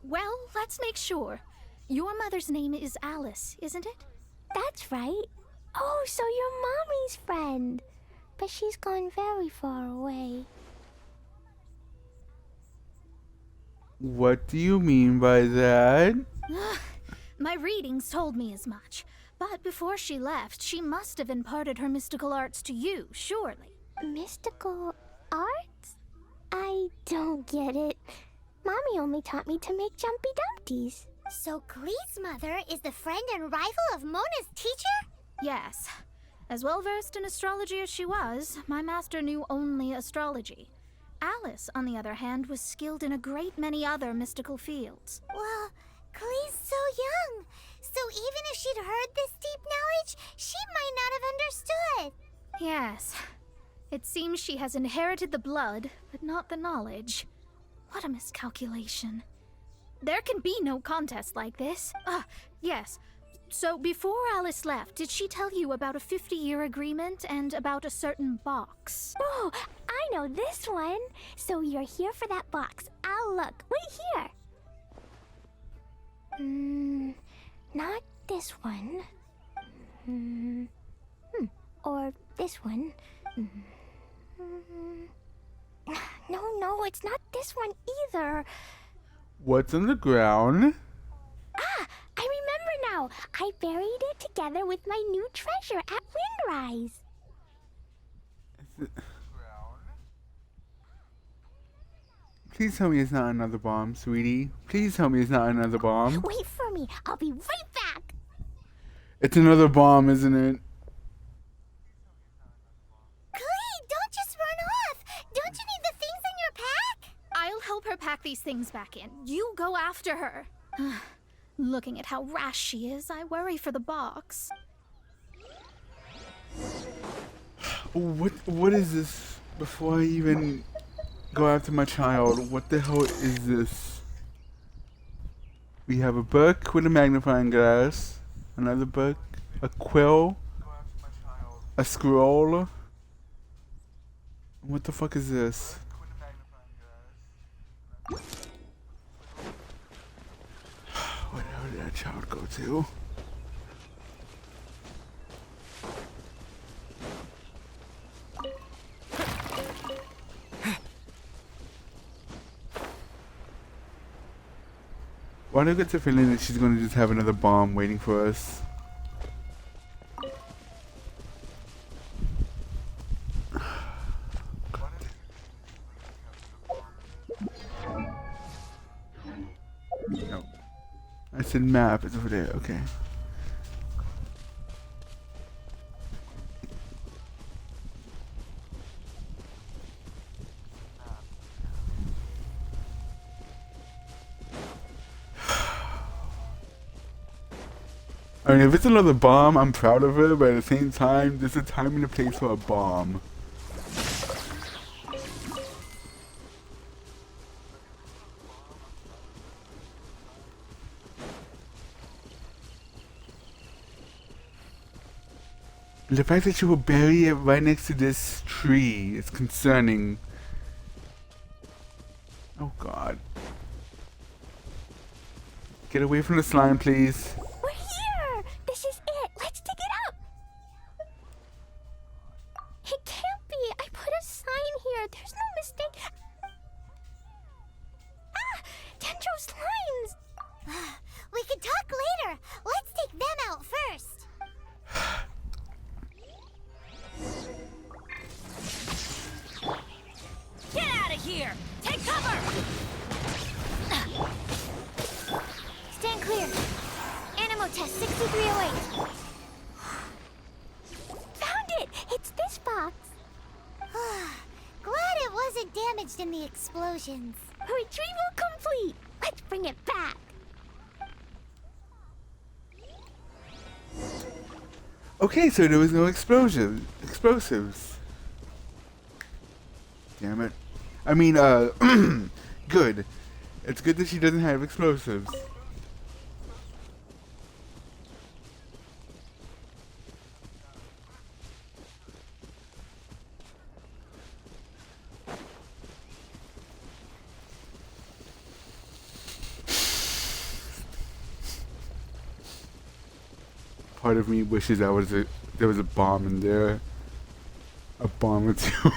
Well, let's make sure. Your mother's name is Alice, isn't it? That's right. Oh, so you're Mommy's friend. But she's gone very far away. What do you mean by that? My readings told me as much. But before she left, she must have imparted her mystical arts to you, surely. Mystical arts? I don't get it. Mommy only taught me to make jumpy dumpties. So Klee's mother is the friend and rival of Mona's teacher? Yes. As well versed in astrology as she was, my master knew only astrology. Alice, on the other hand, was skilled in a great many other mystical fields. Well, Klee's so young. So even if she'd heard this deep knowledge, she might not have understood. Yes. It seems she has inherited the blood, but not the knowledge. What a miscalculation. There can be no contest like this. Yes. So before Alice left, did she tell you about a 50-year agreement and about a certain box? Oh, I know this one. So you're here for that box. I'll look. Wait here. Not this one. Or this one. No, it's not this one either. What's on the ground? I remember now. I buried it together with my new treasure at Windrise. Please tell me it's not another bomb, sweetie. Please tell me it's not another bomb. Wait for me. I'll be right back. It's another bomb, isn't it? Klee! pack these things back in. You go after her. Looking at how rash she is, I worry for the box. What is this? Before I even go after my child, what the hell is this? We have a book with a magnifying glass, another book, a quill, a scroll. What the fuck is this? Where the hell did that child go to? Why do I get the feeling that she's gonna just have another bomb waiting for us? No. I said map, it's over there, okay. I mean, if it's another bomb, I'm proud of her, but at the same time, there's a time and a place for a bomb. The fact that you will bury it right next to this tree is concerning. Oh god. Get away from the slime, please. We're here! This is it! Let's dig it up! It can't be! I put a sign here! There's no mistake! Ah! Dendro slimes! We can talk later! Let's take them out first! Get out of here! Take cover! Stand clear. Animal test 6308. Found it! It's this box. Glad it wasn't damaged in the explosions. Retrieval complete. Let's bring it back. Okay, so there was no explosives. Damn it. I mean, good. It's good that she doesn't have explosives. Part of me wishes there was a bomb in there. A bomb or two.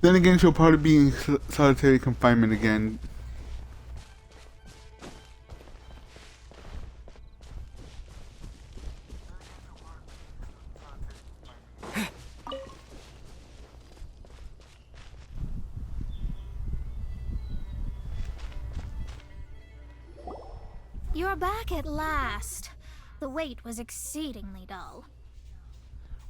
Then again, she'll probably be in solitary confinement again. You're back at last. The wait was exceedingly dull.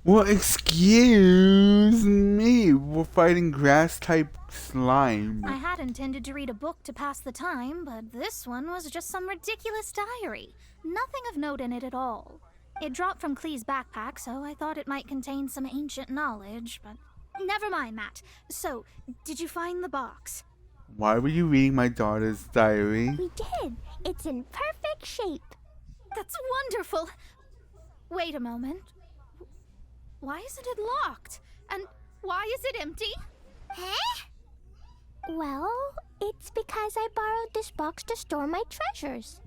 Well, excuse me. We're fighting grass-type slime. I had intended to read a book to pass the time, but this one was just some ridiculous diary. Nothing of note in it at all. It dropped from Klee's backpack, so I thought it might contain some ancient knowledge, but never mind that. So, did you find the box? Why were you reading my daughter's diary? We did. It's in perfect shape. That's wonderful. Wait a moment. Why isn't it locked? And why is it empty? Huh? Well, it's because I borrowed this box to store my treasures.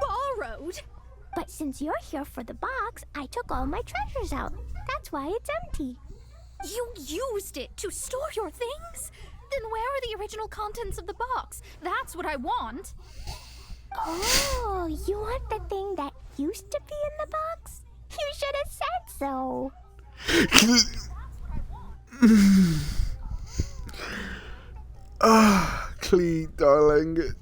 Borrowed? But since you're here for the box, I took all my treasures out. That's why it's empty. You used it to store your things? Then where are the original contents of the box? That's what I want. Oh, you want the thing that used to be in the box? You should have said so. Ah, Clee, darling.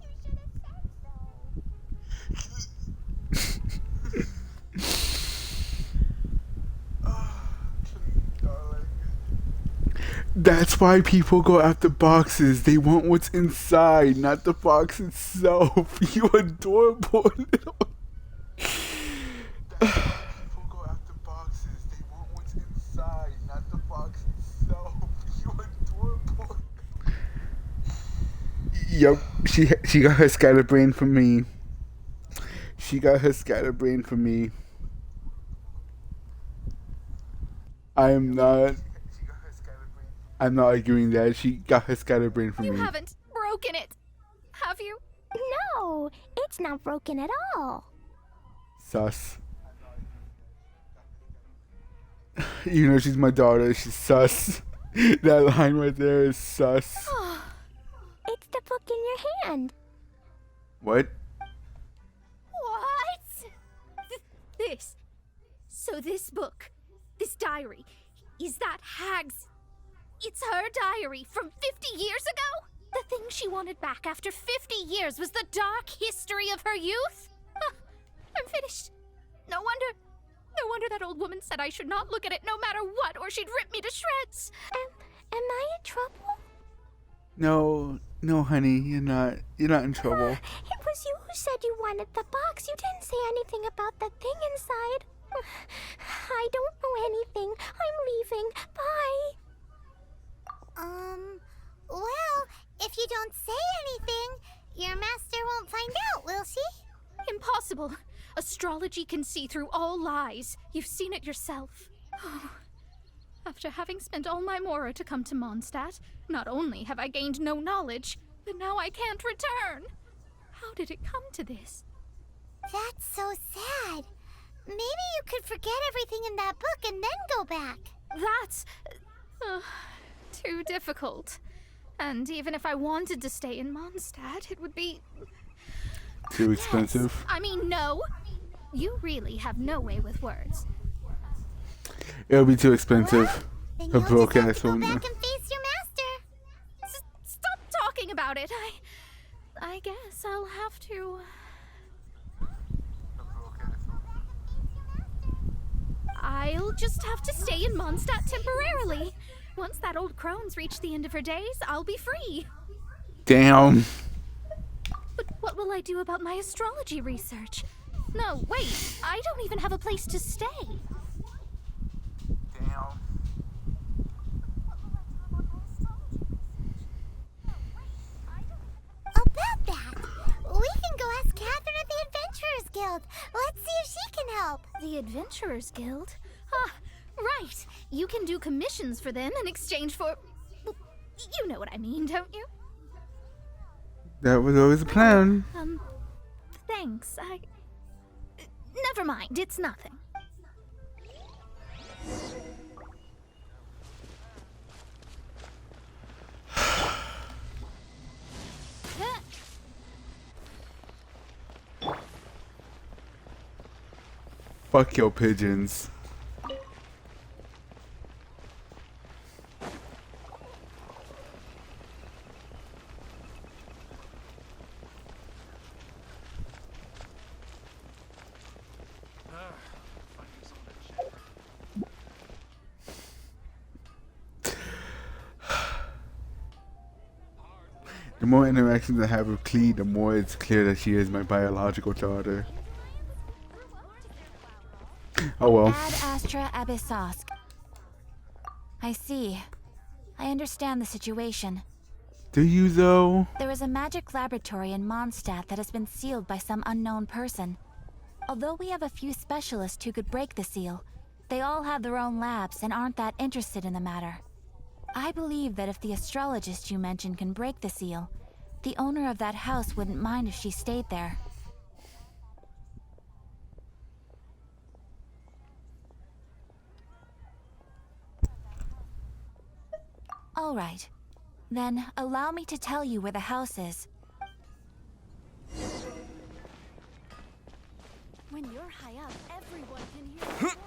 That's why people go after boxes. They want what's inside, not the box itself. You adorable little. People go after boxes. They want what's inside, not the box itself. You adorable. Yep, she got her scatterbrain from me. She got her scatterbrain from me. I'm not arguing that. She got her scatterbrain from You me. haven't broken it, have you? No, it's not broken at all. Sus. You know she's my daughter. She's sus. That line right there is sus. It's the book in your hand. What? What? This. So this book, this diary, is that Hag's? It's her diary from 50 years ago? The thing she wanted back after 50 years was the dark history of her youth? I'm finished. No wonder that old woman said I should not look at it no matter what, or she'd rip me to shreds. Am I in trouble? No, honey, you're not in trouble. It was you who said you wanted the box. You didn't say anything about the thing inside. I don't know anything. I'm leaving. Bye. Well, if you don't say anything, your master won't find out, will she? Impossible. Astrology can see through all lies. You've seen it yourself. After having spent all my mora to come to Mondstadt, not only have I gained no knowledge, but now I can't return. How did it come to this? That's so sad. Maybe you could forget everything in that book and then go back. That's too difficult. And even if I wanted to stay in Mondstadt, it would be Too expensive. Yes. I mean, no. You really have no way with words. It'll be too expensive. Then Her you'll broke just have ass to go woman. back and face your master. Stop talking about it. I guess I'll have to. I'll just have to stay in Mondstadt temporarily. Once that old crone's reached the end of her days, I'll be free. Damn. But what will I do about my astrology research? No, wait. I don't even have a place to stay. Damn. About that, we can go ask Catherine at the Adventurers Guild. Let's see if she can help. The Adventurers Guild? Ah, right. You can do commissions for them in exchange for. Well, you know what I mean, don't you? That was always the plan. Thanks. Never mind. It's nothing. Fuck your pigeons. The more interactions I have with Clee, the more it's clear that she is my biological daughter. Oh well. Ad Astra Abyssosk. I see. I understand the situation. Do you though? There is a magic laboratory in Mondstadt that has been sealed by some unknown person. Although we have a few specialists who could break the seal, they all have their own labs and aren't that interested in the matter. I believe that if the astrologist you mentioned can break the seal, the owner of that house wouldn't mind if she stayed there. All right. Then allow me to tell you where the house is. When you're high up, everyone can hear your voice.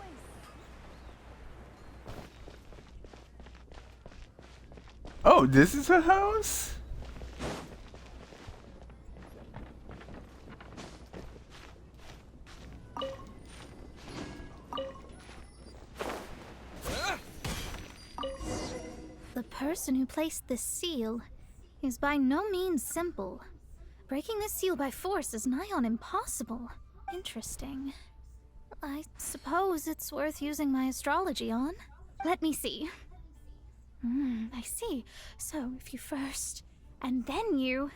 Oh, this is her house? The person who placed this seal is by no means simple. Breaking this seal by force is nigh on impossible. Interesting. I suppose it's worth using my astrology on. Let me see. I see. So if you first, and then you...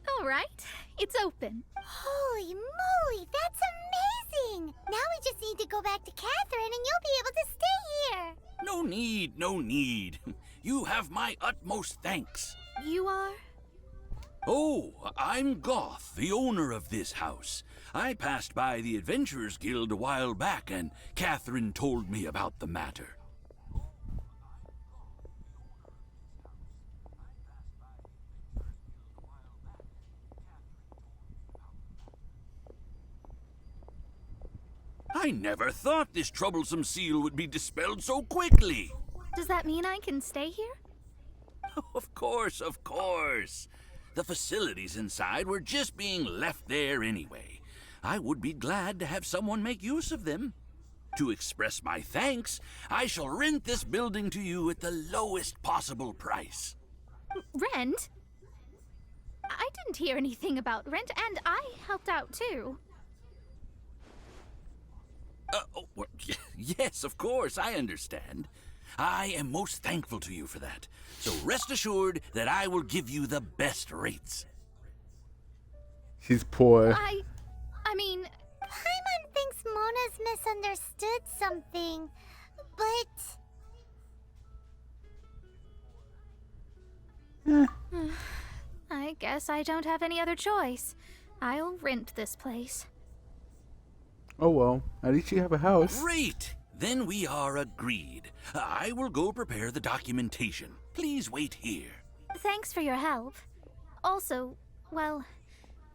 All right, it's open. Holy moly, that's amazing! Now we just need to go back to Catherine and you'll be able to stay here. No need, no need. You have my utmost thanks. You are? Oh, I'm Goth, the owner of this house. I passed by the Adventurers Guild a while back, and Catherine told me about the matter. I never thought this troublesome seal would be dispelled so quickly. Does that mean I can stay here? Of course, of course. The facilities inside were just being left there anyway. I would be glad to have someone make use of them. To express my thanks, I shall rent this building to you at the lowest possible price. Rent? I didn't hear anything about rent, and I helped out too. Well, yes, of course, I understand. I am most thankful to you for that. So rest assured that I will give you the best rates. She's poor. I mean... Paimon thinks Mona's misunderstood something, but... I guess I don't have any other choice. I'll rent this place. Oh well, at least you have a house. Great! Then we are agreed. I will go prepare the documentation. Please wait here. Thanks for your help. Also, well,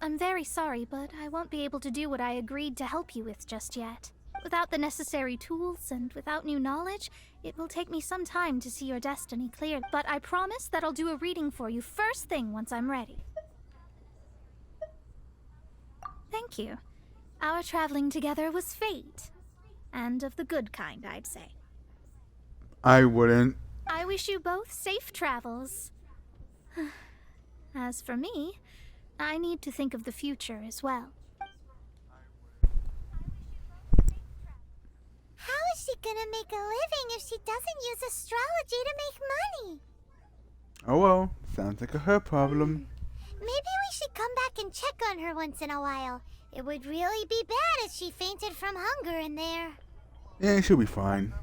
I'm very sorry, but I won't be able to do what I agreed to help you with just yet. Without the necessary tools and without new knowledge, it will take me some time to see your destiny cleared, but I promise that I'll do a reading for you first thing once I'm ready. Thank you. Our traveling together was fate. And of the good kind, I'd say. I wouldn't. I wish you both safe travels. As for me, I need to think of the future as well. How is she gonna make a living if she doesn't use astrology to make money? Oh well, sounds like a her problem. Maybe we should come back and check on her once in a while. It would really be bad if she fainted from hunger in there. Yeah, she'll be fine.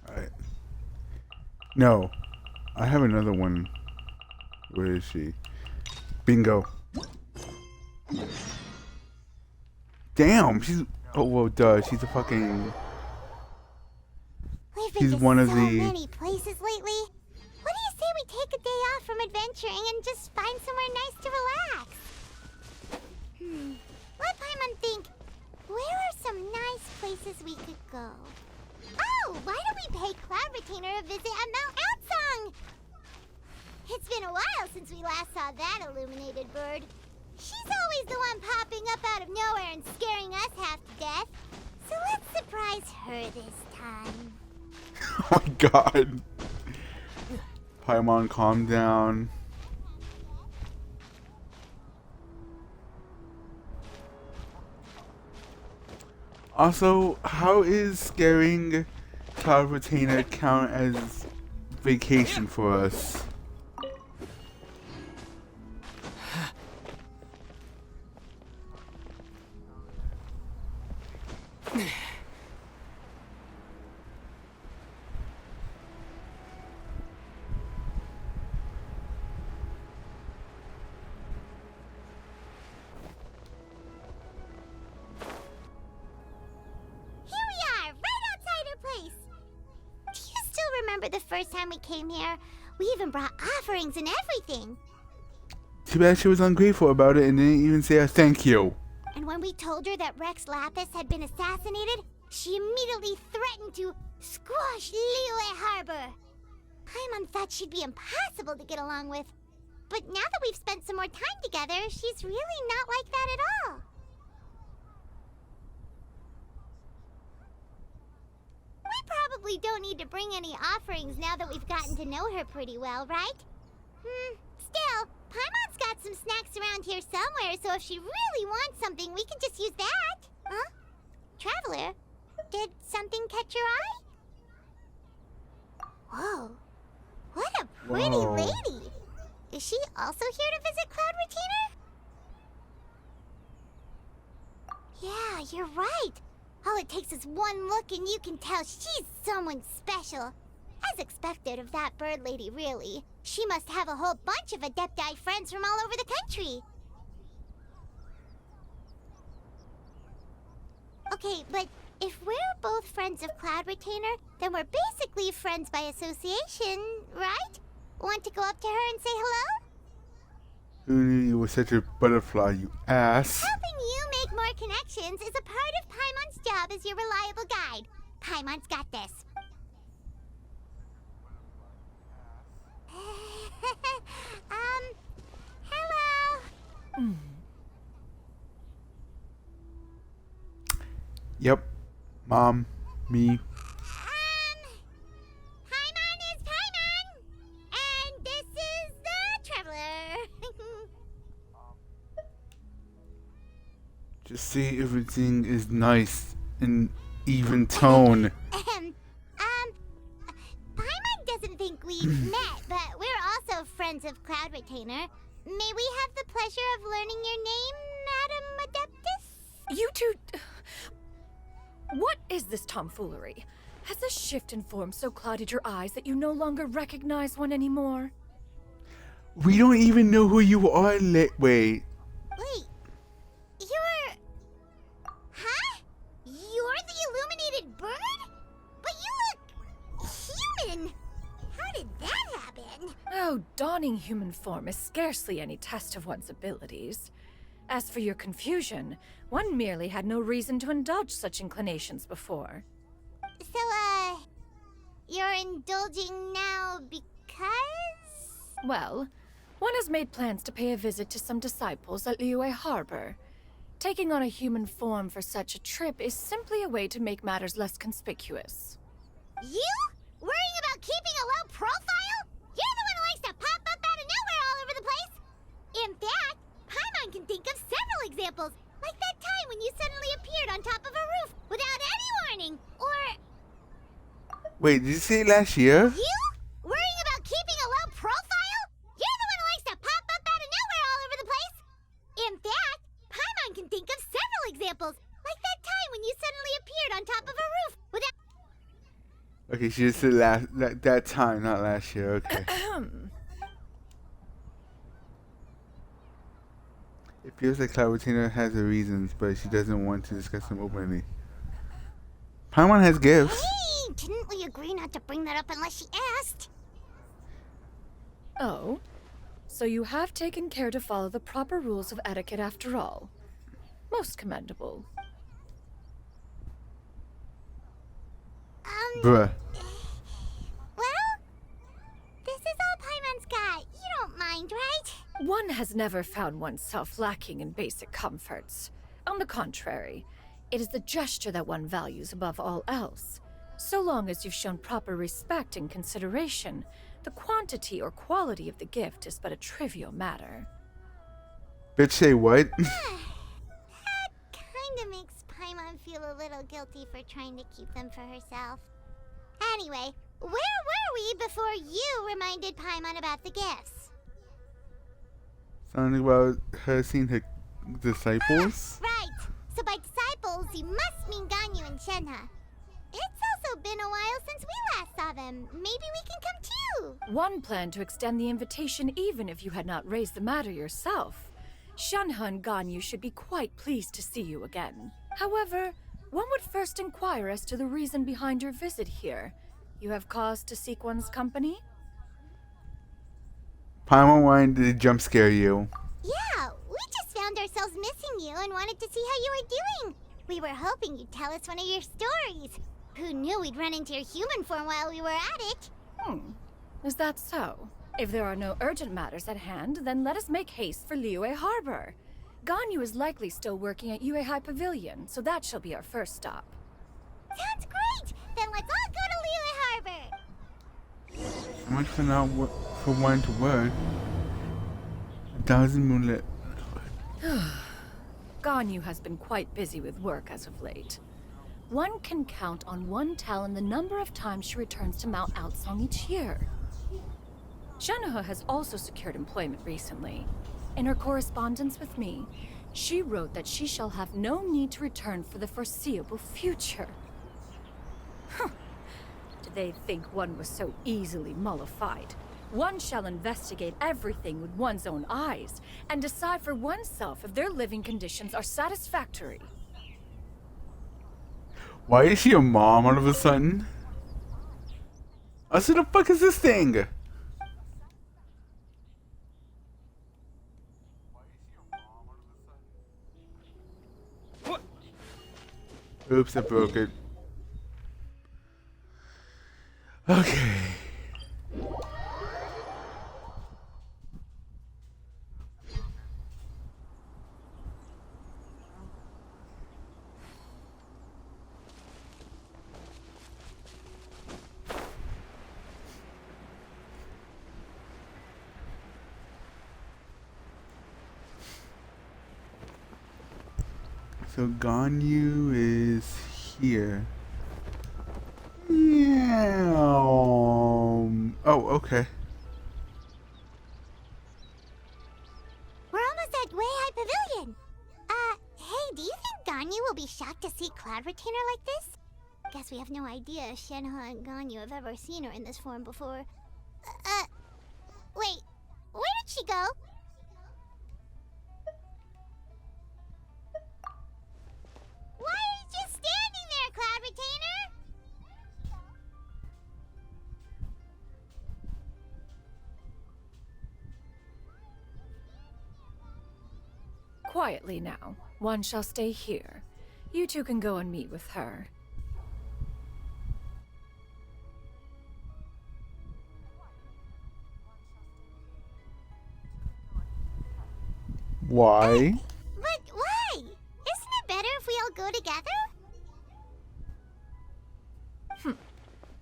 Alright. No. I have another one. Where is she? Bingo. Damn, she's... Oh, well, duh. She's a fucking... We've been She's to one of so the... many places lately. What do you say we take a day off from adventuring and just find somewhere nice to relax? Let Paimon think. Where are some nice places we could go? Oh, why don't we pay Cloud Retainer a visit at Mount Outsong? It's been a while since we last saw that illuminated bird. She's always the one popping up out of nowhere and scaring us half to death. So let's surprise her this time. Oh my god. Paimon, calm down. Also, how is scaring Cloud Retainer count as vacation for us? remember the first time we came here? We even brought offerings and everything. Too bad she was ungrateful about it and didn't even say a thank you. And when we told her that Rex Lapis had been assassinated, she immediately threatened to squash Liyue Harbor. Paimon thought she'd be impossible to get along with. But now that we've spent some more time together, she's really not like that at all. We probably don't need to bring any offerings now that we've gotten to know her pretty well, right? Still, Paimon's got some snacks around here somewhere, so if she really wants something, we can just use that. Huh? Traveler, did something catch your eye? Whoa. What a pretty Whoa. lady. Is she also here to visit Cloud Retainer? Yeah, you're right. All it takes is one look and you can tell she's someone special. As expected of that bird lady, really. She must have a whole bunch of Adepti friends from all over the country. Okay, but if we're both friends of Cloud Retainer, then we're basically friends by association, right? Want to go up to her and say hello? Who knew you were such a butterfly, you ass? Helping you make more connections is a part of Paimon's job as your reliable guide. Paimon's got this. Hello. Yep. Mom. Me. Paimon is Paimon, and this is the Traveler. Just say everything is nice and even tone. Paimon doesn't think we've met, but we're also friends of Cloud Retainer. May we have the pleasure of learning your name, Madam Adeptus? You two... What is this tomfoolery? Has this shift in form so clouded your eyes that you no longer recognize one anymore? We don't even know who you are, wait. You're... Huh? You're the illuminated bird? But you look... human! How did that happen? Oh, donning human form is scarcely any test of one's abilities. As for your confusion, one merely had no reason to indulge such inclinations before. So, you're indulging now because? Well, one has made plans to pay a visit to some disciples at Liyue Harbor. Taking on a human form for such a trip is simply a way to make matters less conspicuous. You? Worrying about keeping a low profile? You're the one who likes to pop up out of nowhere all over the place! In fact, Paimon can think of several examples, like that time when you suddenly appeared on top of a roof without any warning, or... Wait, did you say it last year? You? Worrying about keeping a low profile? You're the one who likes to pop up out of nowhere all over the place! In fact, Paimon can think of several examples, like that time when you suddenly appeared on top of a roof without... Okay, she just said that time, not last year, okay. It feels like Cloud Retainer has her reasons, but she doesn't want to discuss them openly. Paimon has gifts. Hey, didn't we agree not to bring that up unless she asked? Oh? So you have taken care to follow the proper rules of etiquette after all. Most commendable. Bruh. Well, this is all Paimon's got. You don't mind, right? One has never found oneself lacking in basic comforts. On the contrary, it is the gesture that one values above all else. So long as you've shown proper respect and consideration, the quantity or quality of the gift is but a trivial matter. Bitch, say what? That kinda makes Paimon feel a little guilty for trying to keep them for herself. Anyway, where were we before you reminded Paimon about the gifts? Something about her seeing her disciples? Right. So by disciples, you must mean Ganyu and Shenhe. It's also been a while since we last saw them. Maybe we can come too. One planned to extend the invitation even if you had not raised the matter yourself. Shenhe and Ganyu should be quite pleased to see you again. However, one would first inquire as to the reason behind your visit here. You have cause to seek one's company? Paimon wanted to jump scare you. Yeah, we just found ourselves missing you and wanted to see how you were doing. We were hoping you'd tell us one of your stories. Who knew we'd run into your human form while we were at it? Is that so? If there are no urgent matters at hand, then let us make haste for Liyue Harbor. Ganyu is likely still working at Yuehai Pavilion, so that shall be our first stop. Sounds great! Then let's all go to Liyue Harbor! So much for not for wanting to work. 1,000 moonlit. Ganyu has been quite busy with work as of late. One can count on one talon the number of times she returns to Mount Outsong each year. Shenoha has also secured employment recently. In her correspondence with me, she wrote that she shall have no need to return for the foreseeable future. Did they think one was so easily mollified? One shall investigate everything with one's own eyes and decide for oneself if their living conditions are satisfactory. Why is she a mom all of a sudden? Also, the fuck is this thing? Oops, I broke it. Okay. So Ganyu is here. Yeah. Oh, okay. We're almost at Weihai Pavilion. Hey, do you think Ganyu will be shocked to see Cloud Retainer like this? Guess we have no idea if Shenoha and Ganyu have ever seen her in this form before. Wait, where did she go? Why are you just standing there, Cloud Retainer? Quietly now. One shall stay here. You two can go and meet with her. Why? But why? Isn't it better if we all go together?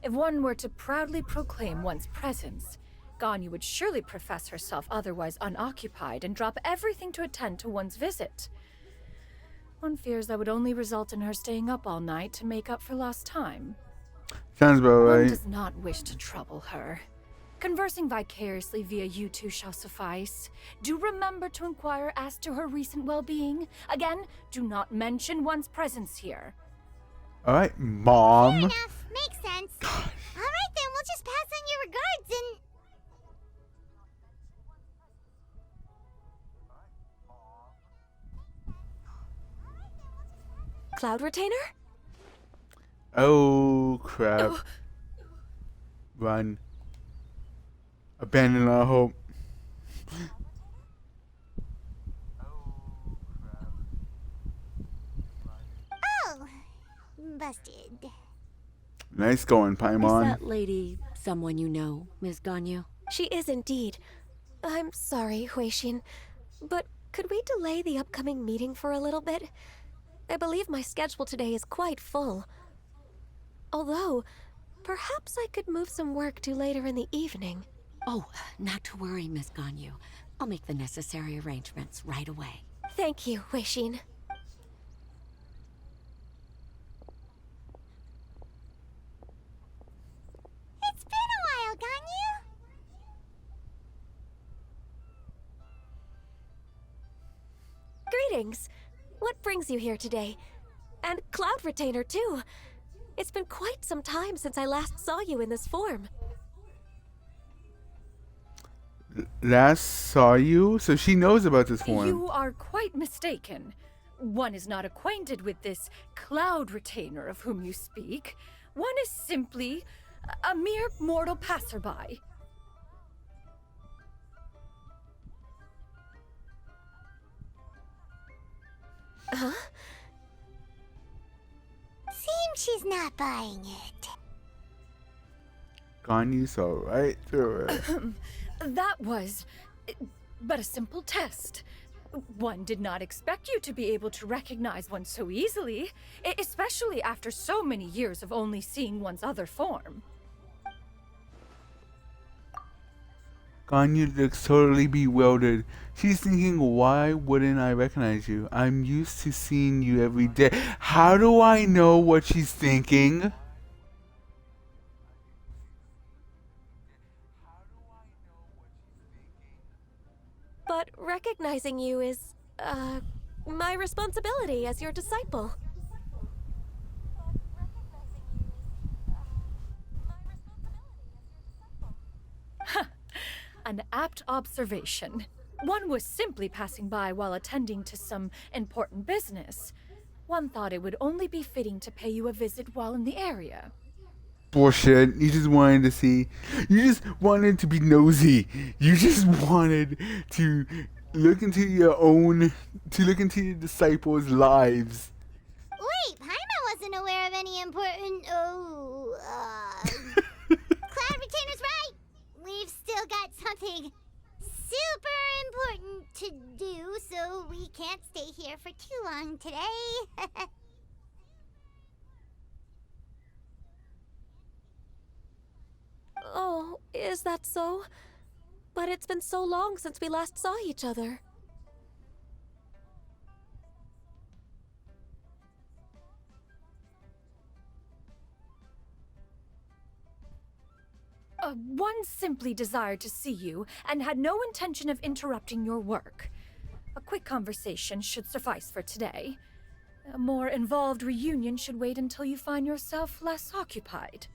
If one were to proudly proclaim one's presence, Ganyu would surely profess herself otherwise unoccupied and drop everything to attend to one's visit. One fears that would only result in her staying up all night to make up for lost time. Sounds about One right. does not wish to trouble her. Conversing vicariously via you two shall suffice. Do remember to inquire as to her recent well-being. Again, do not mention one's presence here. Alright, Mom. Fair enough. Makes sense. Alright then, we'll just pass on your regards and... Cloud Retainer? Oh, crap. Run. Abandon our hope. Oh, busted. Nice going, Is Paimon. that lady someone you know, Miss Ganyu? She is indeed. I'm sorry, Huixin, but could we delay the upcoming meeting for a little bit? I believe my schedule today is quite full. Although, perhaps I could move some work to later in the evening. Oh, not to worry, Miss Ganyu. I'll make the necessary arrangements right away. Thank you, Huixin. It's been a while, Ganyu. Greetings. What brings you here today? And Cloud Retainer, too. It's been quite some time since I last saw you in this form. Last saw you? So she knows about this form. You are quite mistaken. One is not acquainted with this Cloud Retainer of whom you speak. One is simply A mere mortal passerby. Huh? Seems she's not buying it. Ganyu saw right through it. That was but a simple test. One did not expect you to be able to recognize one so easily, especially after so many years of only seeing one's other form. Ganyu looks totally bewildered. She's thinking, why wouldn't I recognize you? I'm used to seeing you every day. How do I know what she's thinking? But recognizing you is, my responsibility as your disciple. An apt observation. One was simply passing by while attending to some important business. One thought it would only be fitting to pay you a visit while in the area. Bullshit. You just wanted to see. You just wanted to be nosy. You just wanted to look into your own. To look into your disciples' lives. Wait, Paimon wasn't aware of any important. Cloud Retainer's right. We've still got something super important to do, so we can't stay here for too long today. Oh, is that so? But it's been so long since we last saw each other. One simply desired to see you and had no intention of interrupting your work. A quick conversation should suffice for today. A more involved reunion should wait until you find yourself less occupied.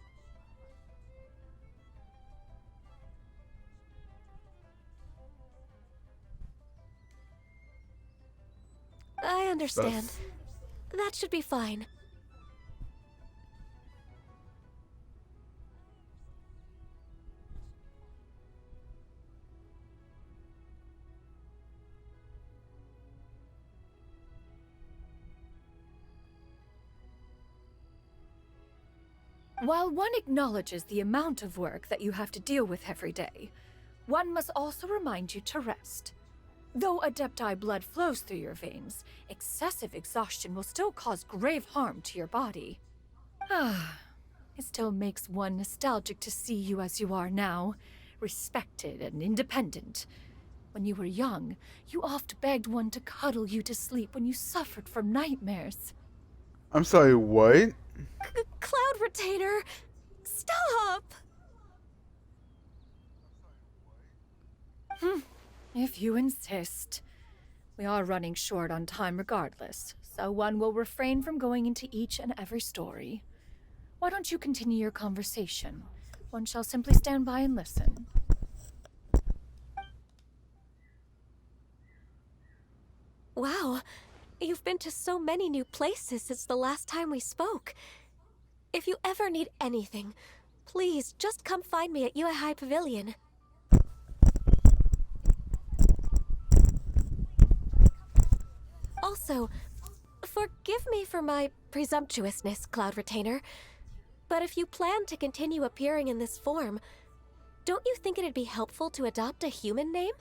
I understand. That should be fine. While one acknowledges the amount of work that you have to deal with every day, one must also remind you to rest. Though Adepti blood flows through your veins, excessive exhaustion will still cause grave harm to your body. It still makes one nostalgic to see you as you are now, respected and independent. When you were young, you oft begged one to cuddle you to sleep when you suffered from nightmares. I'm sorry, what? Cloud Retainer! Stop! If you insist. We are running short on time regardless, so one will refrain from going into each and every story. Why don't you continue your conversation? One shall simply stand by and listen. Wow, you've been to so many new places since the last time we spoke. If you ever need anything, please just come find me at Uehai Pavilion. Also, forgive me for my presumptuousness, Cloud Retainer, but if you plan to continue appearing in this form, don't you think it'd be helpful to adopt a human name?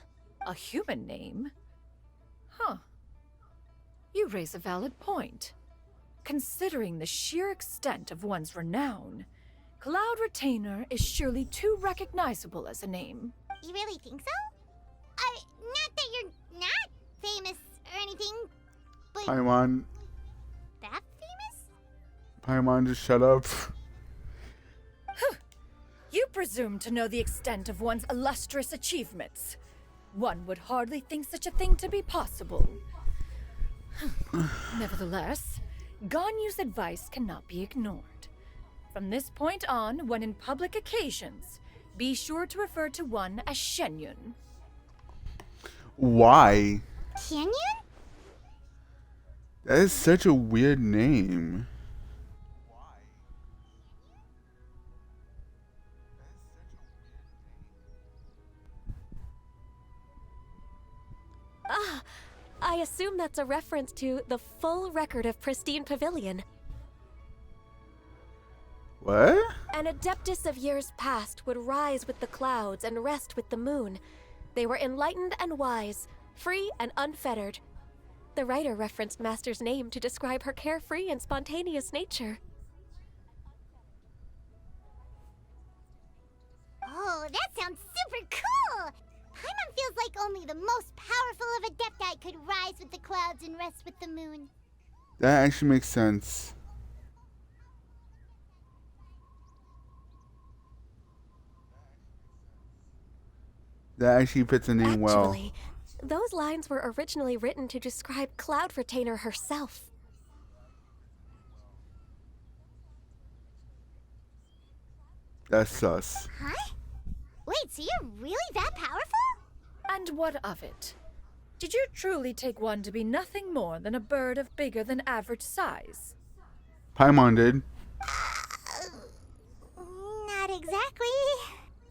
A human name? Huh. You raise a valid point. Considering the sheer extent of one's renown, Cloud Retainer is surely too recognizable as a name. You really think so? Not that you're not famous or anything, but Paimon. that famous? Paimon, just shut up. You presume to know the extent of one's illustrious achievements. One would hardly think such a thing to be possible. Nevertheless, Ganyu's advice cannot be ignored. From this point on, when in public occasions, be sure to refer to one as Shenyun. Why? Shenyun? That is such a weird name. I assume that's a reference to the full record of Pristine Pavilion. What? An Adeptus of years past would rise with the clouds and rest with the moon. They were enlightened and wise, free and unfettered. The writer referenced Master's name to describe her carefree and spontaneous nature. Oh, that sounds super cool! Paimon feels like only the most powerful of Adepti could rise with the clouds and rest with the moon. That actually makes sense. That actually fits the name well. Actually, those lines were originally written to describe Cloud Retainer herself. That's sus. Huh? Wait, so you're really that powerful? And what of it? Did you truly take one to be nothing more than a bird of bigger than average size? Paimon did. Not exactly.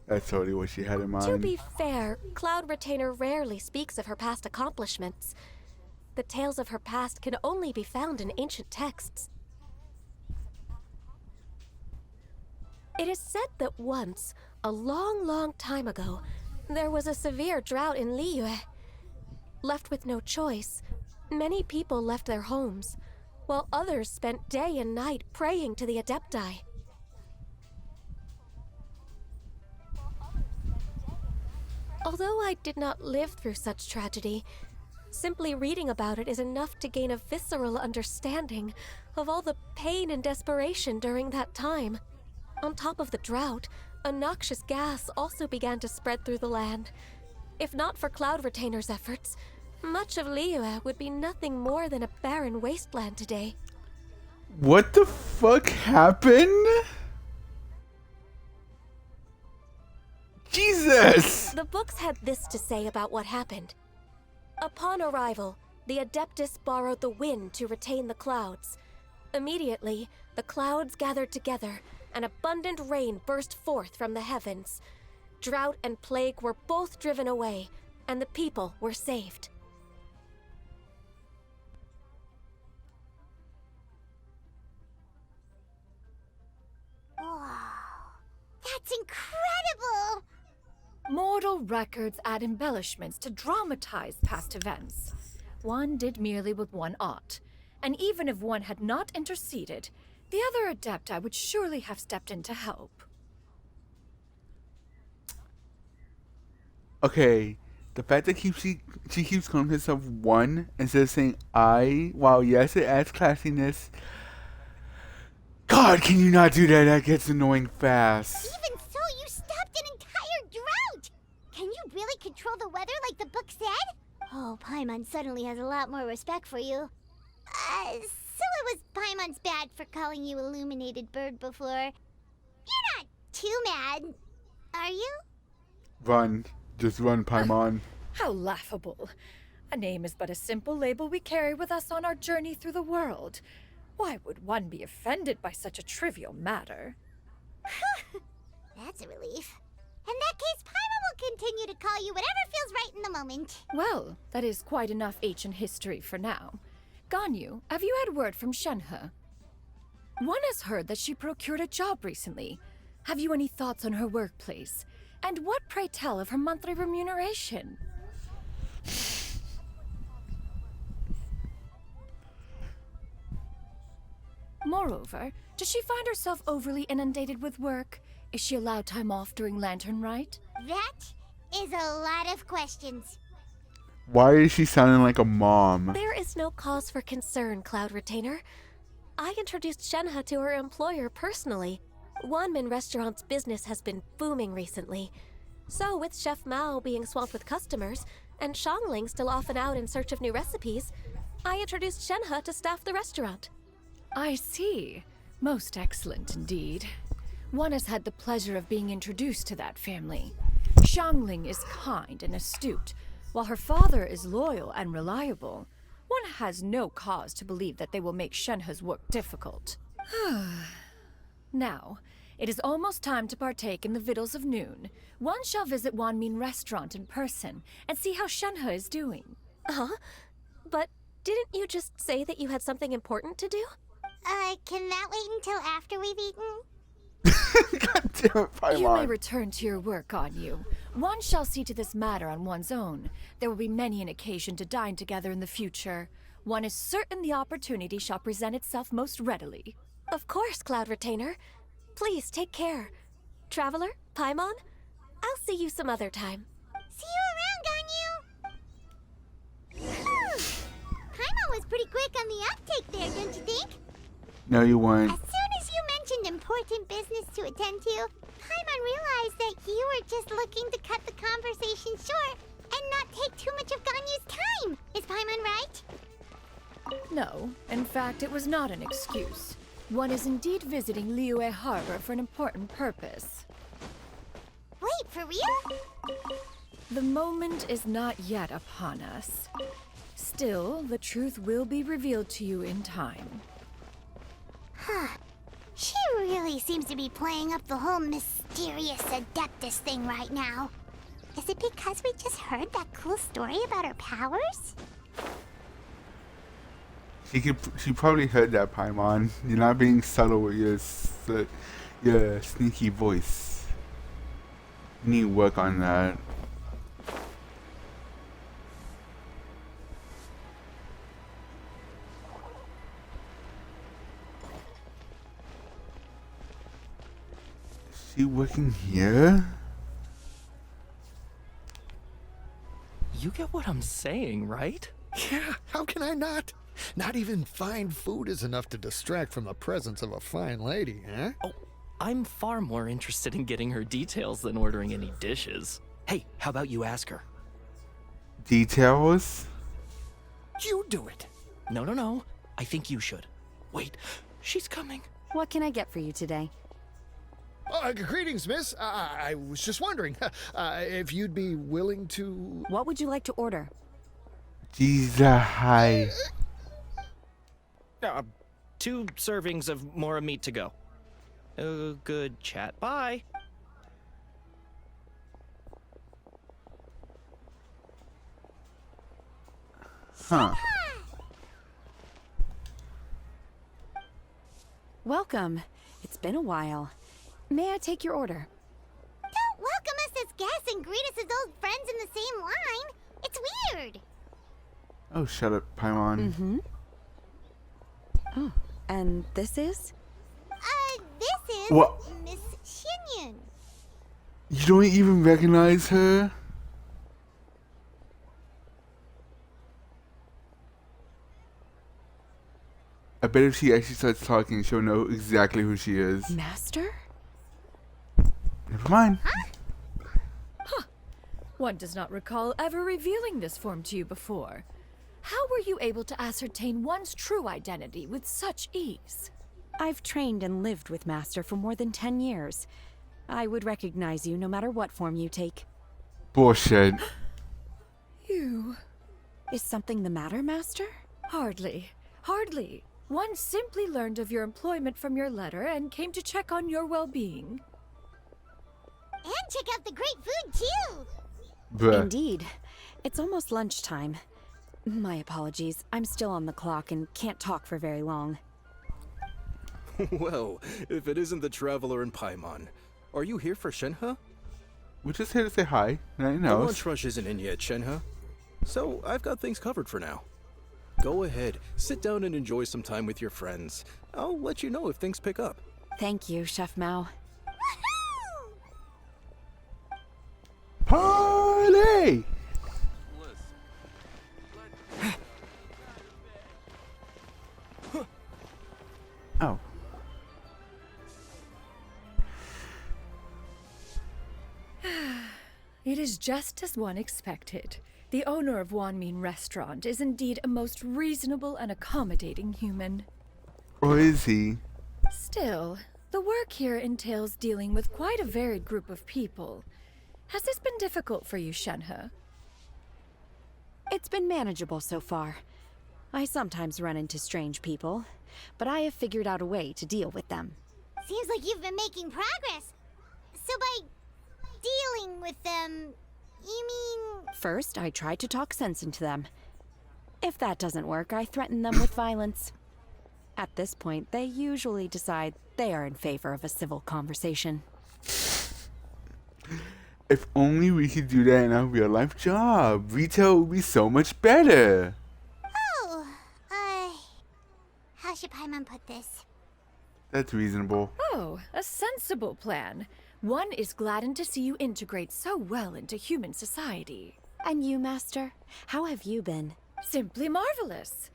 That's totally what she had in mind. To be fair, Cloud Retainer rarely speaks of her past accomplishments. The tales of her past can only be found in ancient texts. It is said that once, a long, long time ago, there was a severe drought in Liyue. Left with no choice, many people left their homes, while others spent day and night praying to the Adepti. Although I did not live through such tragedy, simply reading about it is enough to gain a visceral understanding of all the pain and desperation during that time. On top of the drought, a noxious gas also began to spread through the land. If not for Cloud Retainer's efforts, much of Liyue would be nothing more than a barren wasteland today. What the fuck happened? Jesus! The books had this to say about what happened. Upon arrival, the Adeptus borrowed the wind to retain the clouds. Immediately, the clouds gathered together, and abundant rain burst forth from the heavens. Drought and plague were both driven away, and the people were saved. Wow. That's incredible! Mortal records add embellishments to dramatize past events. One did merely with one ought, and even if one had not interceded, the other Adepti would surely have stepped in to help. Okay, the fact that she keeps calling herself one instead of saying I, while yes, it adds classiness. God, can you not do that? That gets annoying fast. Even so, you stopped an entire drought! Can you really control the weather like the book said? Oh, Paimon suddenly has a lot more respect for you. So it was Paimon's bad for calling you Illuminated Bird before. You're not too mad, are you? Run. Just run, Paimon. How laughable. A name is but a simple label we carry with us on our journey through the world. Why would one be offended by such a trivial matter? That's a relief. In that case, Paimon will continue to call you whatever feels right in the moment. Well, that is quite enough ancient history for now. Ganyu, have you had word from Shenhe? One has heard that she procured a job recently. Have you any thoughts on her workplace? And what, pray tell, of her monthly remuneration? Moreover, does she find herself overly inundated with work? Is she allowed time off during Lantern Rite? That is a lot of questions. Why is she sounding like a mom? There is no cause for concern, Cloud Retainer. I introduced Shenhe to her employer personally. Wanmin Restaurant's business has been booming recently. So with Chef Mao being swamped with customers, and Shangling still off and out in search of new recipes, I introduced Shenhe to staff the restaurant. I see. Most excellent indeed. One has had the pleasure of being introduced to that family. Shangling is kind and astute, while her father is loyal and reliable. One has no cause to believe that they will make Shenhe's work difficult. Now, it is almost time to partake in the victuals of noon. One shall visit Wanmin Restaurant in person and see how Shenhe is doing. Huh? But didn't you just say that you had something important to do? Can that wait until after we've eaten? God damn it, Paimon. You may return to your work, Ganyu. One shall see to this matter on one's own. There will be many an occasion to dine together in the future. One is certain the opportunity shall present itself most readily. Of course, Cloud Retainer. Please take care. Traveler, Paimon, I'll see you some other time. See you around, Ganyu! Paimon was pretty quick on the uptake there, don't you think? No, you weren't. As soon as you mentioned important business to attend to, Paimon realized that you were just looking to cut the conversation short and not take too much of Ganyu's time. Is Paimon right? No, in fact, it was not an excuse. One is indeed visiting Liyue Harbor for an important purpose. Wait, for real? The moment is not yet upon us. Still, the truth will be revealed to you in time. Huh. She really seems to be playing up the whole mysterious Adeptus thing right now. Is it because we just heard that cool story about her powers? She probably heard that, Paimon. You're not being subtle with your sneaky voice. You need to work on that. Is she working here? You get what I'm saying, right? Yeah, how can I not? Not even fine food is enough to distract from the presence of a fine lady, huh? Oh, I'm far more interested in getting her details than ordering any dishes. Hey, how about you ask her? Details? You do it. No. I think you should. Wait, she's coming. What can I get for you today? Greetings, miss. I was just wondering if you'd be willing to... What would you like to order? Jesus, hi. 2 servings of more meat to go. Good chat. Bye. Huh. Welcome. It's been a while. May I take your order? Don't welcome us as guests and greet us as old friends in the same line. It's weird. Oh, shut up, Paimon. Mm-hmm. Oh, and this is? This is What? Miss Xinyun. You don't even recognize her? I bet if she actually starts talking, she'll know exactly who she is. Master? Never mind. Huh. One does not recall ever revealing this form to you before. How were you able to ascertain one's true identity with such ease? I've trained and lived with Master for more than 10 years. I would recognize you no matter what form you take. Bullshit. You... Is something the matter, Master? Hardly. Hardly. One simply learned of your employment from your letter and came to check on your well-being. And check out the great food, too. Bruh. Indeed. It's almost lunchtime. My apologies. I'm still on the clock and can't talk for very long. Well, if it isn't the Traveler and Paimon. Are you here for Shenhe? We're just here to say hi. Nothing The else. lunch rush isn't in yet, Shenhe. So, I've got things covered for now. Go ahead, sit down and enjoy some time with your friends. I'll let you know if things pick up. Thank you, Chef Mao. Party! Oh. It is just as one expected. The owner of Wanmin Restaurant is indeed a most reasonable and accommodating human. Or is he? Still, the work here entails dealing with quite a varied group of people. Has this been difficult for you, Shenhe? It's been manageable so far. I sometimes run into strange people, but I have figured out a way to deal with them. Seems like you've been making progress. So by dealing with them, you mean... First, I tried to talk sense into them. If that doesn't work, I threaten them with violence. At this point, they usually decide they are in favor of a civil conversation. If only we could do that in our real life job. Retail would be so much better. Oh, how should Paimon put this? That's reasonable. Oh, a sensible plan. One is gladdened to see you integrate so well into human society. And you, Master? How have you been? Simply marvelous.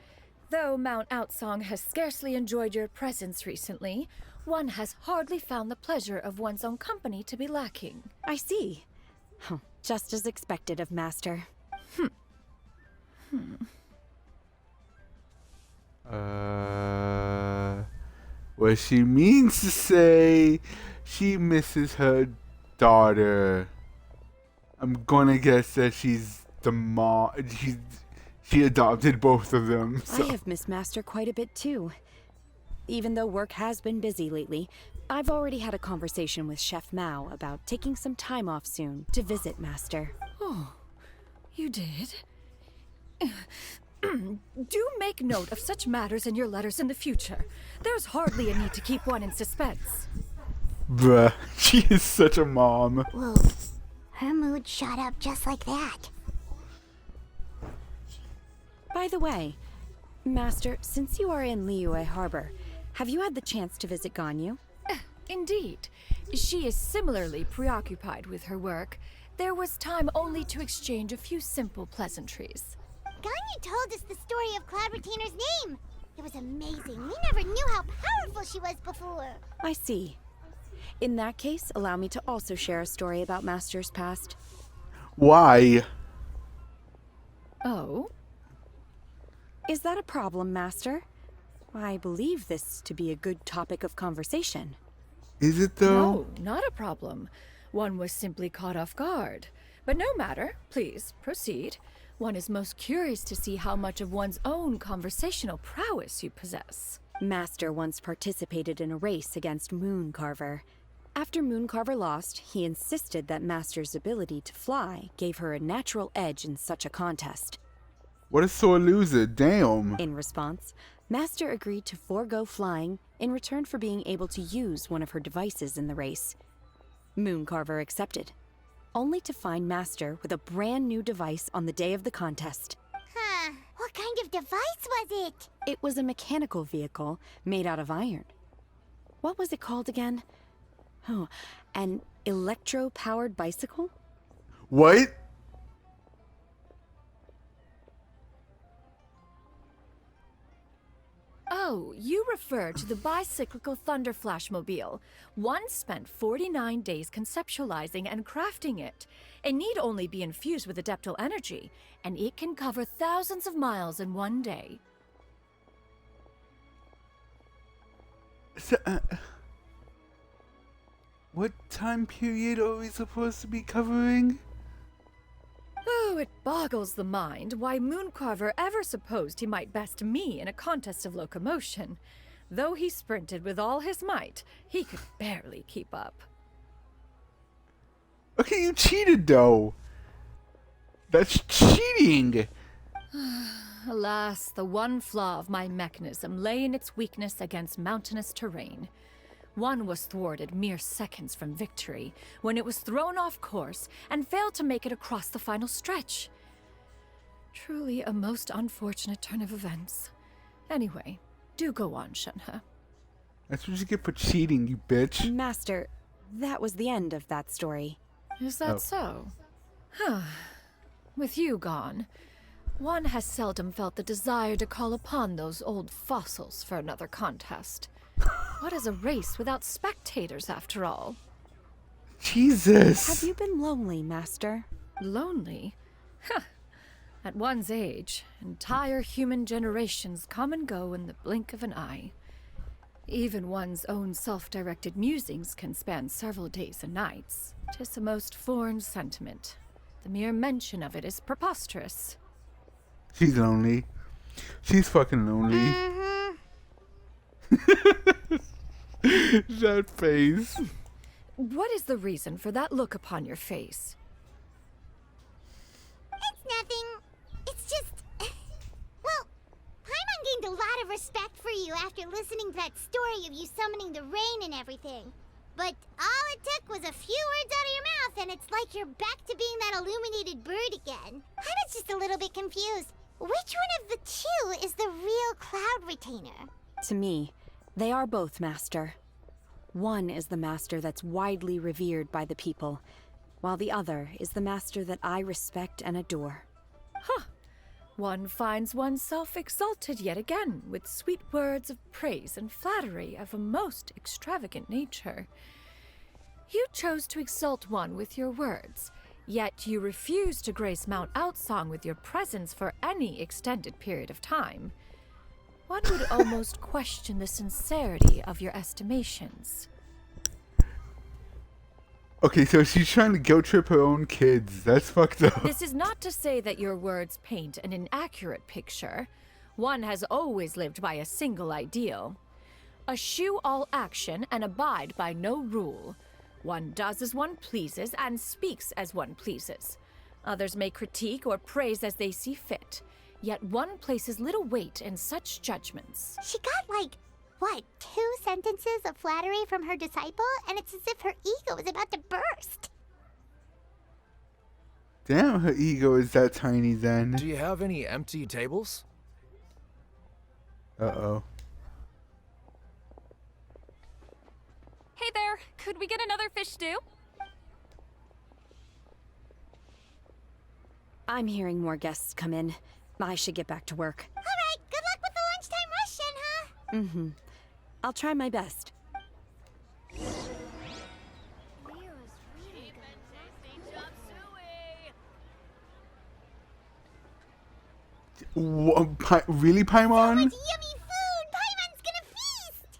Though Mount Outsong has scarcely enjoyed your presence recently, one has hardly found the pleasure of one's own company to be lacking. I see. Just as expected of Master. What she means to say, she misses her daughter. I'm gonna guess that she's the mom. She adopted both of them. So. I have missed Master quite a bit too. Even though work has been busy lately, I've already had a conversation with Chef Mao about taking some time off soon to visit Master. Oh, you did? Do make note of such matters in your letters in the future. There's hardly a need to keep one in suspense. Bruh, she is such a mom. Whoa, her mood shot up just like that. By the way, Master, since you are in Liyue Harbor, have you had the chance to visit Ganyu? Indeed. She is similarly preoccupied with her work. There was time only to exchange a few simple pleasantries. Ganyu told us the story of Cloud Retainer's name. It was amazing. We never knew how powerful she was before. I see. In that case, allow me to also share a story about Master's past. Why? Oh? Is that a problem, Master? I believe this to be a good topic of conversation. Is it though? No, not a problem. One was simply caught off guard. But no matter. Please, proceed. One is most curious to see how much of one's own conversational prowess you possess. Master once participated in a race against Mooncarver. After Mooncarver lost, he insisted that Master's ability to fly gave her a natural edge in such a contest. What a sore loser, damn. In response, Master agreed to forego flying in return for being able to use one of her devices in the race. Mooncarver accepted, only to find Master with a brand new device on the day of the contest. Huh, what kind of device was it? It was a mechanical vehicle made out of iron. What was it called again? Oh, an electro-powered bicycle? What? Oh, you refer to the bicyclical Thunder Flashmobile. One spent 49 days conceptualizing and crafting it. It need only be infused with adeptal energy, and it can cover thousands of miles in one day. So, what time period are we supposed to be covering? Oh, it boggles the mind why Mooncarver ever supposed he might best me in a contest of locomotion. Though he sprinted with all his might, he could barely keep up. Okay, you cheated though. That's cheating. Alas, the one flaw of my mechanism lay in its weakness against mountainous terrain. One was thwarted mere seconds from victory, when it was thrown off course and failed to make it across the final stretch. Truly a most unfortunate turn of events. Anyway, do go on, Shenhe. That's what you get for cheating, you bitch. Master, that was the end of that story. Is that so? Huh. With you gone, one has seldom felt the desire to call upon those old fossils for another contest. What is a race without spectators, after all? Jesus! Have you been lonely, Master? Lonely? Huh. At one's age, entire human generations come and go in the blink of an eye. Even one's own self-directed musings can span several days and nights. 'Tis a most foreign sentiment. The mere mention of it is preposterous. She's lonely. She's fucking lonely. That face. What is the reason for that look upon your face? It's nothing. It's just... respect for you after listening to that story of you summoning the rain and everything. But all it took was a few words out of your mouth, and it's like you're back to being that illuminated bird again. I was just a little bit confused. Which one of the two is the real Cloud Retainer? To me, they are both, Master. One is the Master that's widely revered by the people, while the other is the Master that I respect and adore. Huh. One finds oneself exalted yet again with sweet words of praise and flattery of a most extravagant nature. You chose to exalt one with your words, yet you refuse to grace Mount Outsong with your presence for any extended period of time. One would almost question the sincerity of your estimations. Okay, so she's trying to guilt trip her own kids. That's fucked up. This is not to say that your words paint an inaccurate picture. One has always lived by a single ideal. Eschew all action and abide by no rule. One does as one pleases and speaks as one pleases. Others may critique or praise as they see fit, yet one places little weight in such judgments. She got like, what, 2 sentences of flattery from her disciple, and it's as if her ego is about to burst. Damn, her ego is that tiny then. Do you have any empty tables? Uh-oh. Hey there, could we get another fish stew? I'm hearing more guests come in. I should get back to work. All right, good luck with the lunchtime rush, Shenhe. Mm-hmm. I'll try my best. Really, Paimon? Yummy food! Paimon's gonna feast!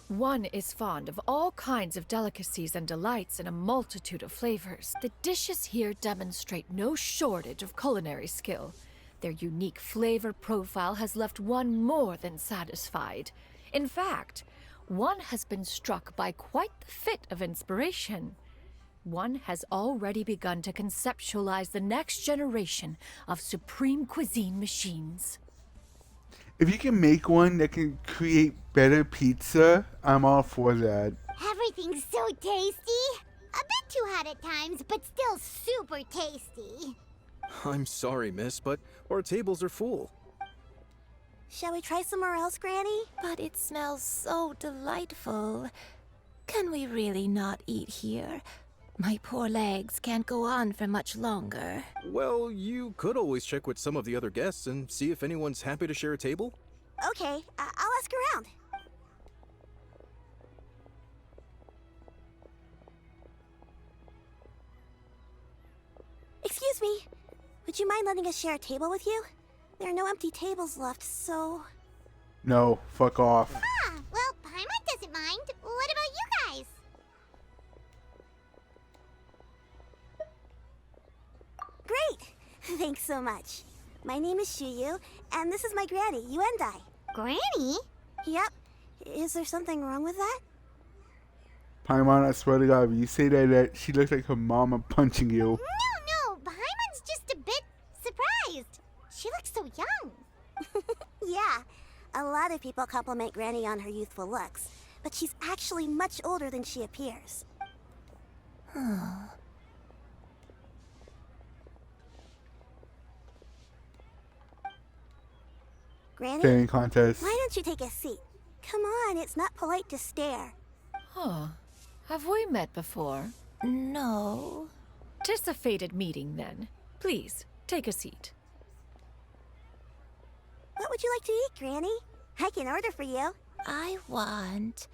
One is fond of all kinds of delicacies and delights in a multitude of flavors. The dishes here demonstrate no shortage of culinary skill. Their unique flavor profile has left one more than satisfied. In fact, one has been struck by quite the fit of inspiration. One has already begun to conceptualize the next generation of supreme cuisine machines. If you can make one that can create better pizza, I'm all for that. Everything's so tasty. A bit too hot at times, but still super tasty. I'm sorry, miss, but our tables are full. Shall we try somewhere else, Granny? But it smells so delightful. Can we really not eat here? My poor legs can't go on for much longer. Well, you could always check with some of the other guests and see if anyone's happy to share a table. Okay, I'll ask around. Excuse me. Would you mind letting us share a table with you? There are no empty tables left, so... No, fuck off. Ah, well, Paimon doesn't mind. What about you guys? Great! Thanks so much. My name is Shuyu, and this is my granny, Yuendai. Granny? Yep. Is there something wrong with that? Paimon, I swear to God, if you say that she looks like her mama punching you. No, Paimon's just a bit surprised. She looks so young. Yeah, a lot of people compliment Granny on her youthful looks, but she's actually much older than she appears. Granny? Staring contest. Why don't you take a seat? Come on, it's not polite to stare. Huh. Have we met before? No. Tis a fated meeting, then. Please, take a seat. What would you like to eat, Granny? I can order for you. I want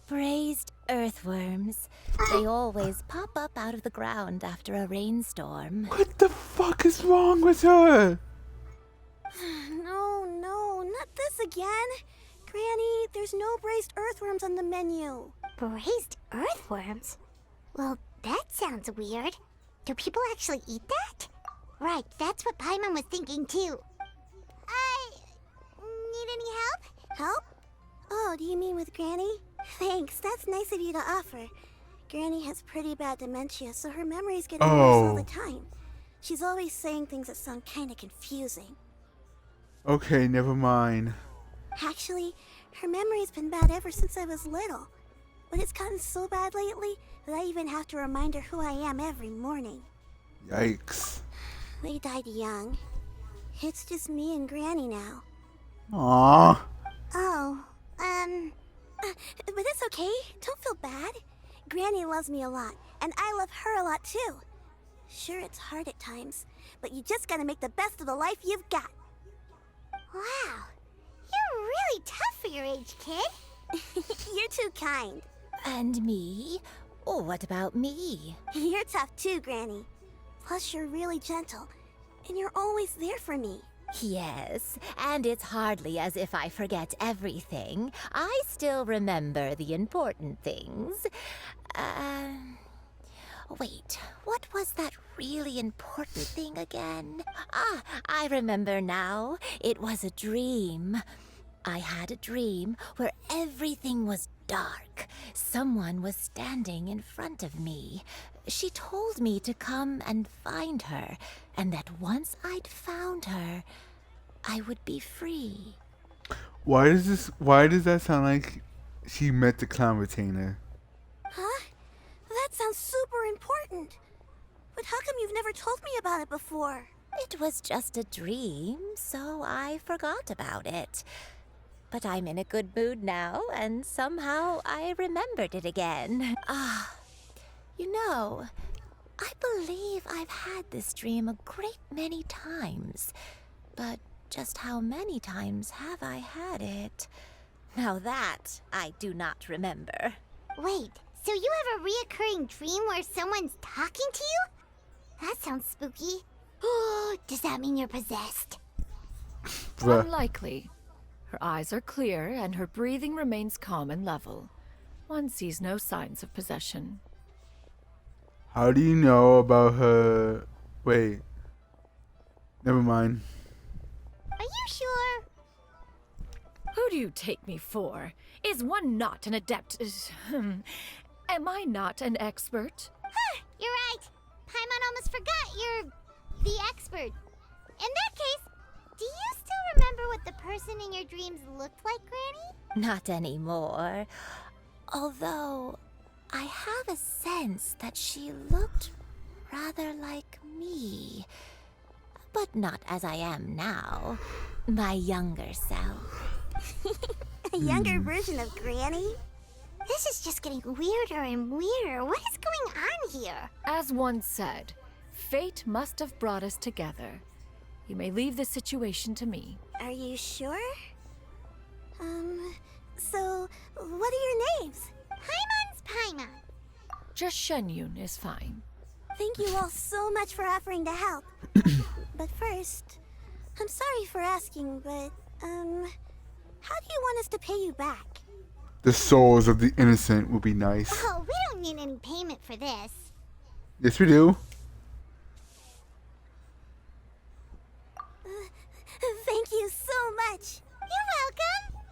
braised earthworms. They always pop up out of the ground after a rainstorm. What the fuck is wrong with her? No, not this again. Granny, there's no braised earthworms on the menu. Braised earthworms? Well, that sounds weird. Do people actually eat that? Right, that's what Paimon was thinking too. Need any help? Help? Oh, do you mean with Granny? Thanks, that's nice of you to offer. Granny has pretty bad dementia, so her memories get worse all the time. She's always saying things that sound kinda confusing. Okay, never mind. Actually, her memory's been bad ever since I was little. But it's gotten so bad lately that I even have to remind her who I am every morning. Yikes. They died young. It's just me and Granny now. Aww. Oh, but it's okay. Don't feel bad. Granny loves me a lot, and I love her a lot too. Sure, it's hard at times, but you just gotta make the best of the life you've got. Wow, you're really tough for your age, kid. You're too kind. And me? Oh, what about me? You're tough too, Granny. Plus, you're really gentle, and you're always there for me. Yes, and it's hardly as if I forget everything. I still remember the important things. Wait, what was that really important thing again? Ah, I remember now. It was a dream. I had a dream where everything was dark. Someone was standing in front of me. She told me to come and find her, and that once I'd found her, I would be free. Why does that sound like she met the clown retainer? Huh? That sounds super important. But how come you've never told me about it before? It was just a dream, so I forgot about it. But I'm in a good mood now, and somehow I remembered it again. You know, I believe I've had this dream a great many times. But just how many times have I had it? Now that I do not remember. Wait, so you have a reoccurring dream where someone's talking to you? That sounds spooky. Oh, does that mean you're possessed? Unlikely. Her eyes are clear and her breathing remains calm and level. One sees no signs of possession. How do you know about her? Wait. Never mind. Are you sure? Who do you take me for? Is one not an adept? Am I not an expert? Huh, you're right. Paimon almost forgot you're the expert. In that case, do you still remember what the person in your dreams looked like, Granny? Not anymore. Although, I have a sense that she looked rather like me. But not as I am now. My younger self. A younger version of Granny? This is just getting weirder and weirder. What is going on here? As one said, fate must have brought us together. You may leave the situation to me. Are you sure? So, what are your names? Paimon's Paimon. Just Shenyun is fine. Thank you all so much for offering to help. But first, I'm sorry for asking, but, how do you want us to pay you back? The souls of the innocent would be nice. Oh, we don't need any payment for this. Yes, we do. Thank you so much. You're welcome.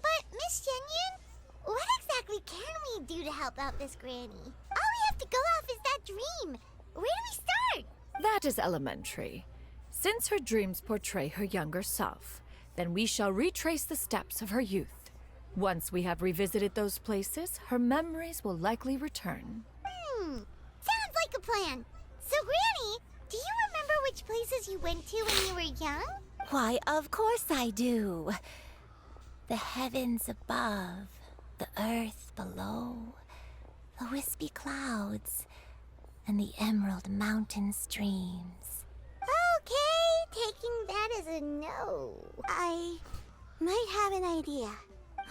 But Miss Shenyun, what exactly can we do to help out this Granny? All we have to go off is that dream. Where do we start? That is elementary. Since her dreams portray her younger self, then we shall retrace the steps of her youth. Once we have revisited those places, her memories will likely return. Sounds like a plan. So, Granny, do you remember which places you went to when you were young? Why, of course I do. The heavens above, the earth below, the wispy clouds, and the emerald mountain streams. Okay, taking that as a no. I might have an idea.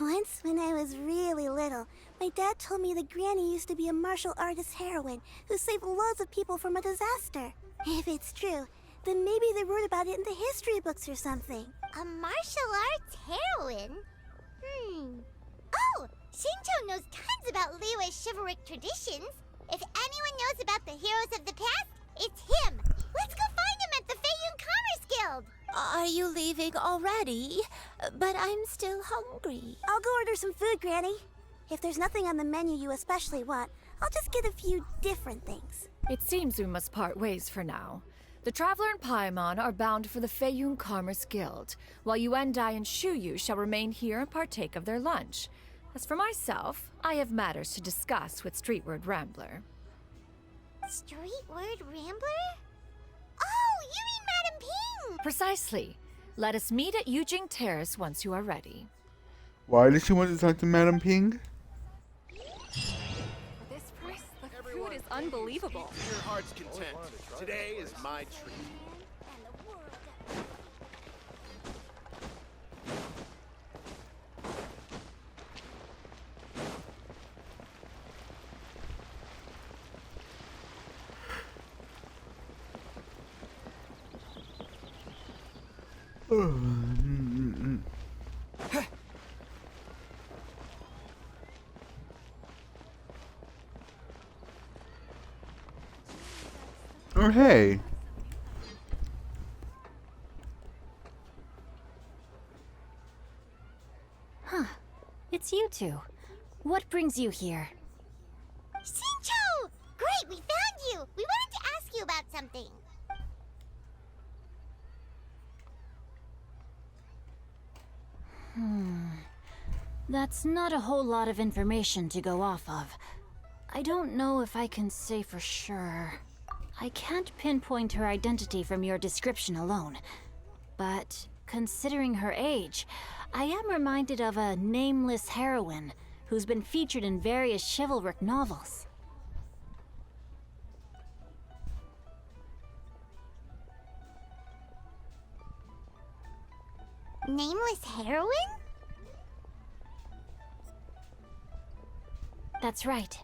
Once, when I was really little, my dad told me that Granny used to be a martial artist heroine who saved loads of people from a disaster. If it's true, then maybe they wrote about it in the history books or something. A martial arts heroine? Oh, Shinto knows tons about Liyue's chivalric traditions. If anyone knows about the heroes of the past, it's him. Let's go find him at the Feiyun Commerce Guild. Are you leaving already? But I'm still hungry. I'll go order some food, Granny. If there's nothing on the menu you especially want, I'll just get a few different things. It seems we must part ways for now. The Traveler and Paimon are bound for the Feiyun Commerce Guild, while Yuendai and Shuyu shall remain here and partake of their lunch. As for myself, I have matters to discuss with Streetward Rambler. Streetward Rambler? Oh, you mean Madam Ping! Precisely. Let us meet at Yujing Terrace once you are ready. Why does she want to talk to Madam Ping? For this price, the food is unbelievable. To your heart's content. Today is my treat. Oh, hey. Huh. It's you two. What brings you here? Shincho! Great, we found you! We wanted to ask you about something. That's not a whole lot of information to go off of. I don't know if I can say for sure. I can't pinpoint her identity from your description alone. But considering her age, I am reminded of a nameless heroine who's been featured in various chivalric novels. Nameless heroine? That's right.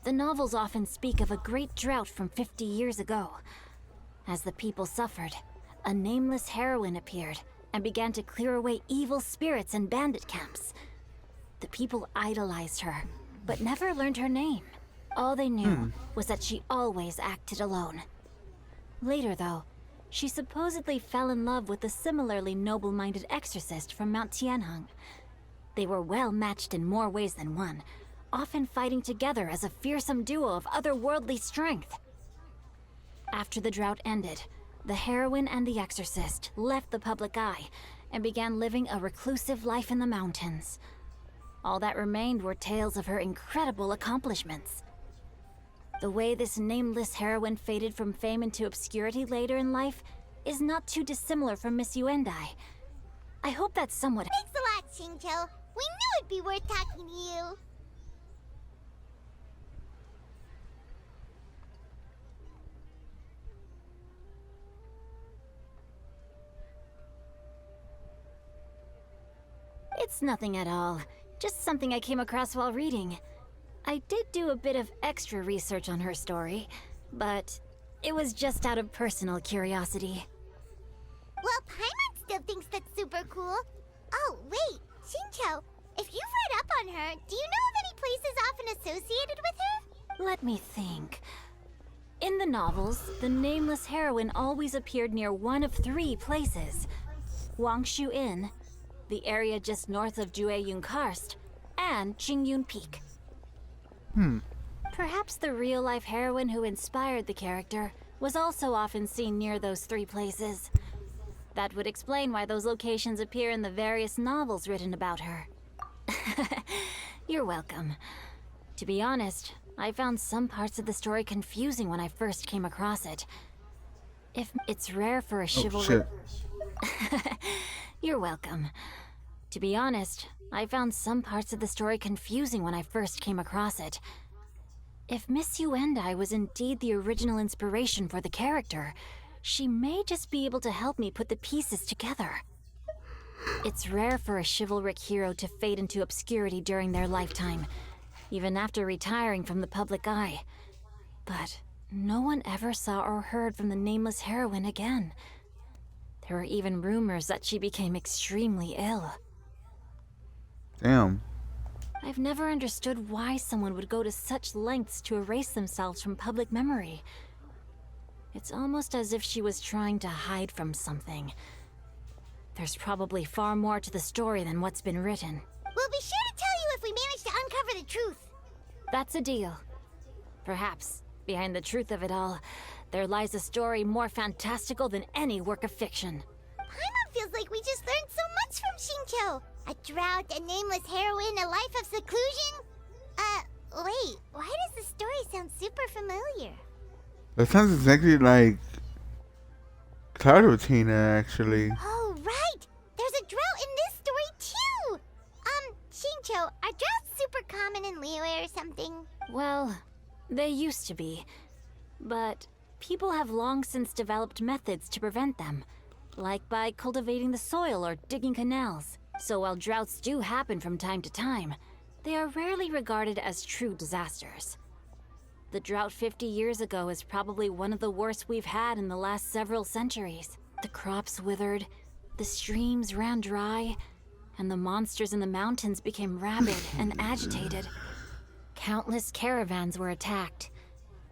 The novels often speak of a great drought from 50 years ago. As the people suffered, a nameless heroine appeared and began to clear away evil spirits and bandit camps. The people idolized her, but never learned her name. All they knew was that she always acted alone. Later, though, she supposedly fell in love with a similarly noble-minded exorcist from Mount Tianheng. They were well matched in more ways than one, often fighting together as a fearsome duo of otherworldly strength. After the drought ended, the heroine and the exorcist left the public eye and began living a reclusive life in the mountains. All that remained were tales of her incredible accomplishments. The way this nameless heroine faded from fame into obscurity later in life is not too dissimilar from Miss Yuendai. I hope that's somewhat— Thanks a lot, Shincho. We knew it'd be worth talking to you. It's nothing at all. Just something I came across while reading. I did do a bit of extra research on her story, but it was just out of personal curiosity. Well, Paimon still thinks that's super cool. Oh, wait, Shincho, if you've read up on her, do you know of any places often associated with her? Let me think. In the novels, the nameless heroine always appeared near one of 3 places. Wangshu Inn, the area just north of Jueyun Karst, and Qingyun Peak. Perhaps the real-life heroine who inspired the character was also often seen near those 3 places. That would explain why those locations appear in the various novels written about her. You're welcome. To be honest, I found some parts of the story confusing when I first came across it. If it's rare for a chivalry— You're welcome. To be honest, I found some parts of the story confusing when I first came across it. If Miss Yuendai was indeed the original inspiration for the character, she may just be able to help me put the pieces together. It's rare for a chivalric hero to fade into obscurity during their lifetime, even after retiring from the public eye. But no one ever saw or heard from the nameless heroine again. There were even rumors that she became extremely ill. Damn. I've never understood why someone would go to such lengths to erase themselves from public memory. It's almost as if she was trying to hide from something. There's probably far more to the story than what's been written. We'll be sure to tell you if we manage to uncover the truth. That's a deal. Perhaps, behind the truth of it all, there lies a story more fantastical than any work of fiction. Paimon feels like we just learned so much from Shincho. A drought, a nameless heroine, a life of seclusion. Wait, why does the story sound super familiar? That sounds exactly like Cloud Rotina, actually. Oh, right! There's a drought in this story, too! Shincho, are droughts super common in Liyue or something? Well, they used to be. But people have long since developed methods to prevent them, like by cultivating the soil or digging canals. So while droughts do happen from time to time, they are rarely regarded as true disasters. The drought 50 years ago is probably one of the worst we've had in the last several centuries. The crops withered, the streams ran dry, and the monsters in the mountains became rabid and agitated. Countless caravans were attacked,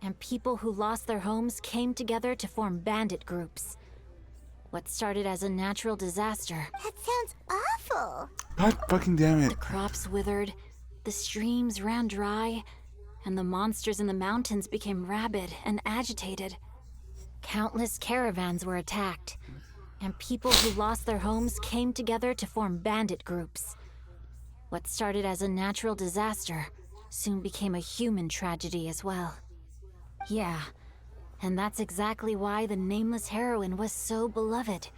and people who lost their homes came together to form bandit groups. What started as a natural disaster. That sounds awful. God fucking damn it. The crops withered, the streams ran dry, and the monsters in the mountains became rabid and agitated. Countless caravans were attacked, and people who lost their homes came together to form bandit groups. What started as a natural disaster soon became a human tragedy as well. Yeah, and that's exactly why the nameless heroine was so beloved.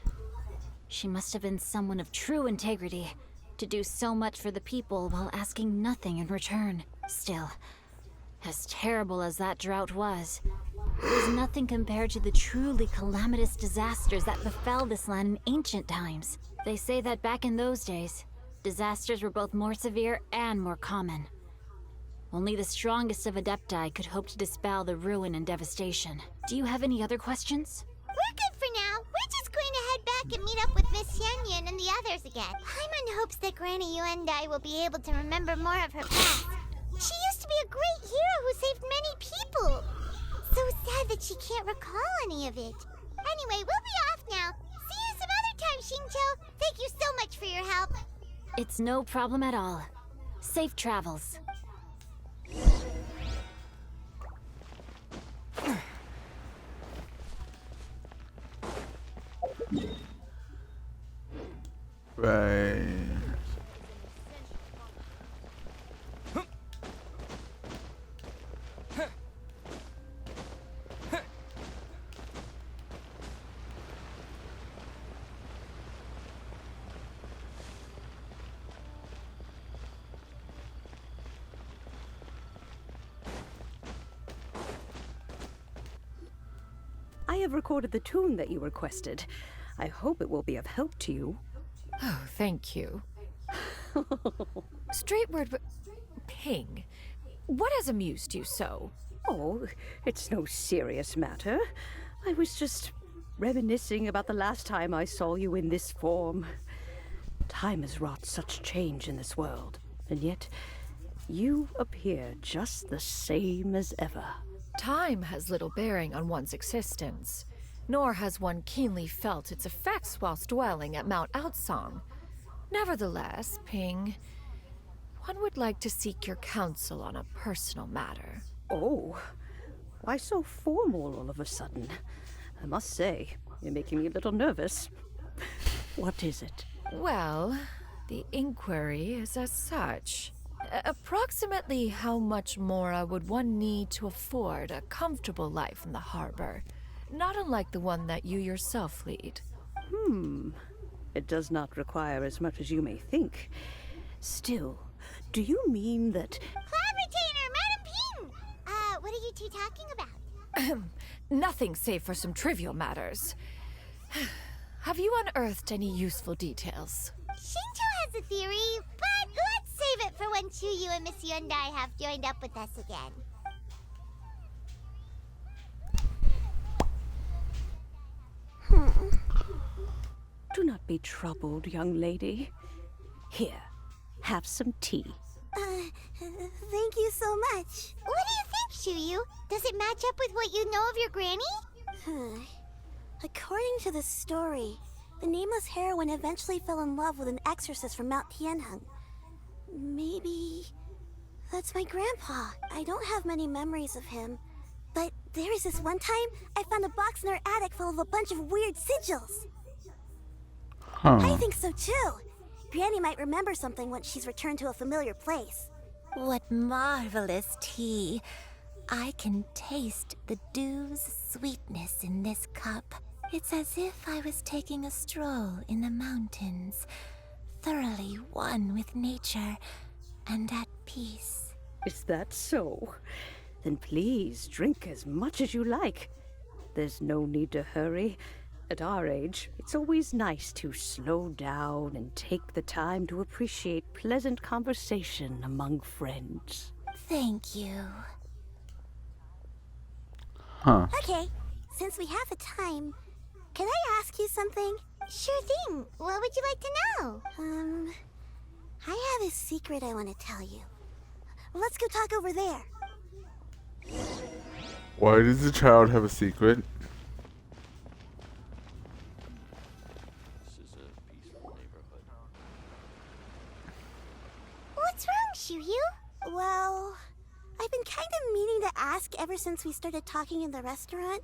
She must have been someone of true integrity, to do so much for the people while asking nothing in return. Still, as terrible as that drought was, it was nothing compared to the truly calamitous disasters that befell this land in ancient times. They say that back in those days, disasters were both more severe and more common. Only the strongest of Adepti could hope to dispel the ruin and devastation. Do you have any other questions? We're good for now. We're just going to head back and meet up with Miss Xianyun and the others again. Paimon hopes that Granny Yuendai will be able to remember more of her past. She used to be a great hero who saved many people. So sad that she can't recall any of it. Anyway, we'll be off now. See you some other time, Shincho. Thank you so much for your help. It's no problem at all. Safe travels. Right. I have recorded the tune that you requested. I hope it will be of help to you. Oh, thank you. Straight word, but Ping, what has amused you so? Oh, it's no serious matter. I was just reminiscing about the last time I saw you in this form. Time has wrought such change in this world, and yet you appear just the same as ever. Time has little bearing on one's existence, nor has one keenly felt its effects whilst dwelling at Mount Outsong. Nevertheless, Ping, one would like to seek your counsel on a personal matter. Oh, why so formal all of a sudden? I must say, you're making me a little nervous. What is it? Well, the inquiry is as such. Approximately how much more would one need to afford a comfortable life in the harbor, not unlike the one that you yourself lead? It does not require as much as you may think. Still, do you mean that... Cloud Retainer, Madam Ping! What are you two talking about? Nothing save for some trivial matters. Have you unearthed any useful details? Shinto has a theory, but let's save it for when Chuyu and Miss Yuendai have joined up with us again. Do not be troubled, young lady. Here, have some tea. Thank you so much. What do you think, Chuyu? Does it match up with what you know of your granny? According to the story, the nameless heroine eventually fell in love with an exorcist from Mount Tianheng. Maybe that's my grandpa. I don't have many memories of him, But there was this one time I found a box in our attic full of a bunch of weird sigils. I think so too. Granny might remember something once she's returned to a familiar place. What marvelous tea. I can taste the dew's sweetness in this cup. It's as if I was taking a stroll in the mountains, thoroughly one with nature and at peace. Is that so? Then please drink as much as you like. There's no need to hurry. At our age, it's always nice to slow down and take the time to appreciate pleasant conversation among friends. Thank you. Huh. Okay, since we have the time, can I ask you something? Sure thing. What would you like to know? I have a secret I want to tell you. Let's go talk over there. Why does the child have a secret? This is a peaceful neighborhood. What's wrong, Shiryu? Well, I've been kind of meaning to ask ever since we started talking in the restaurant,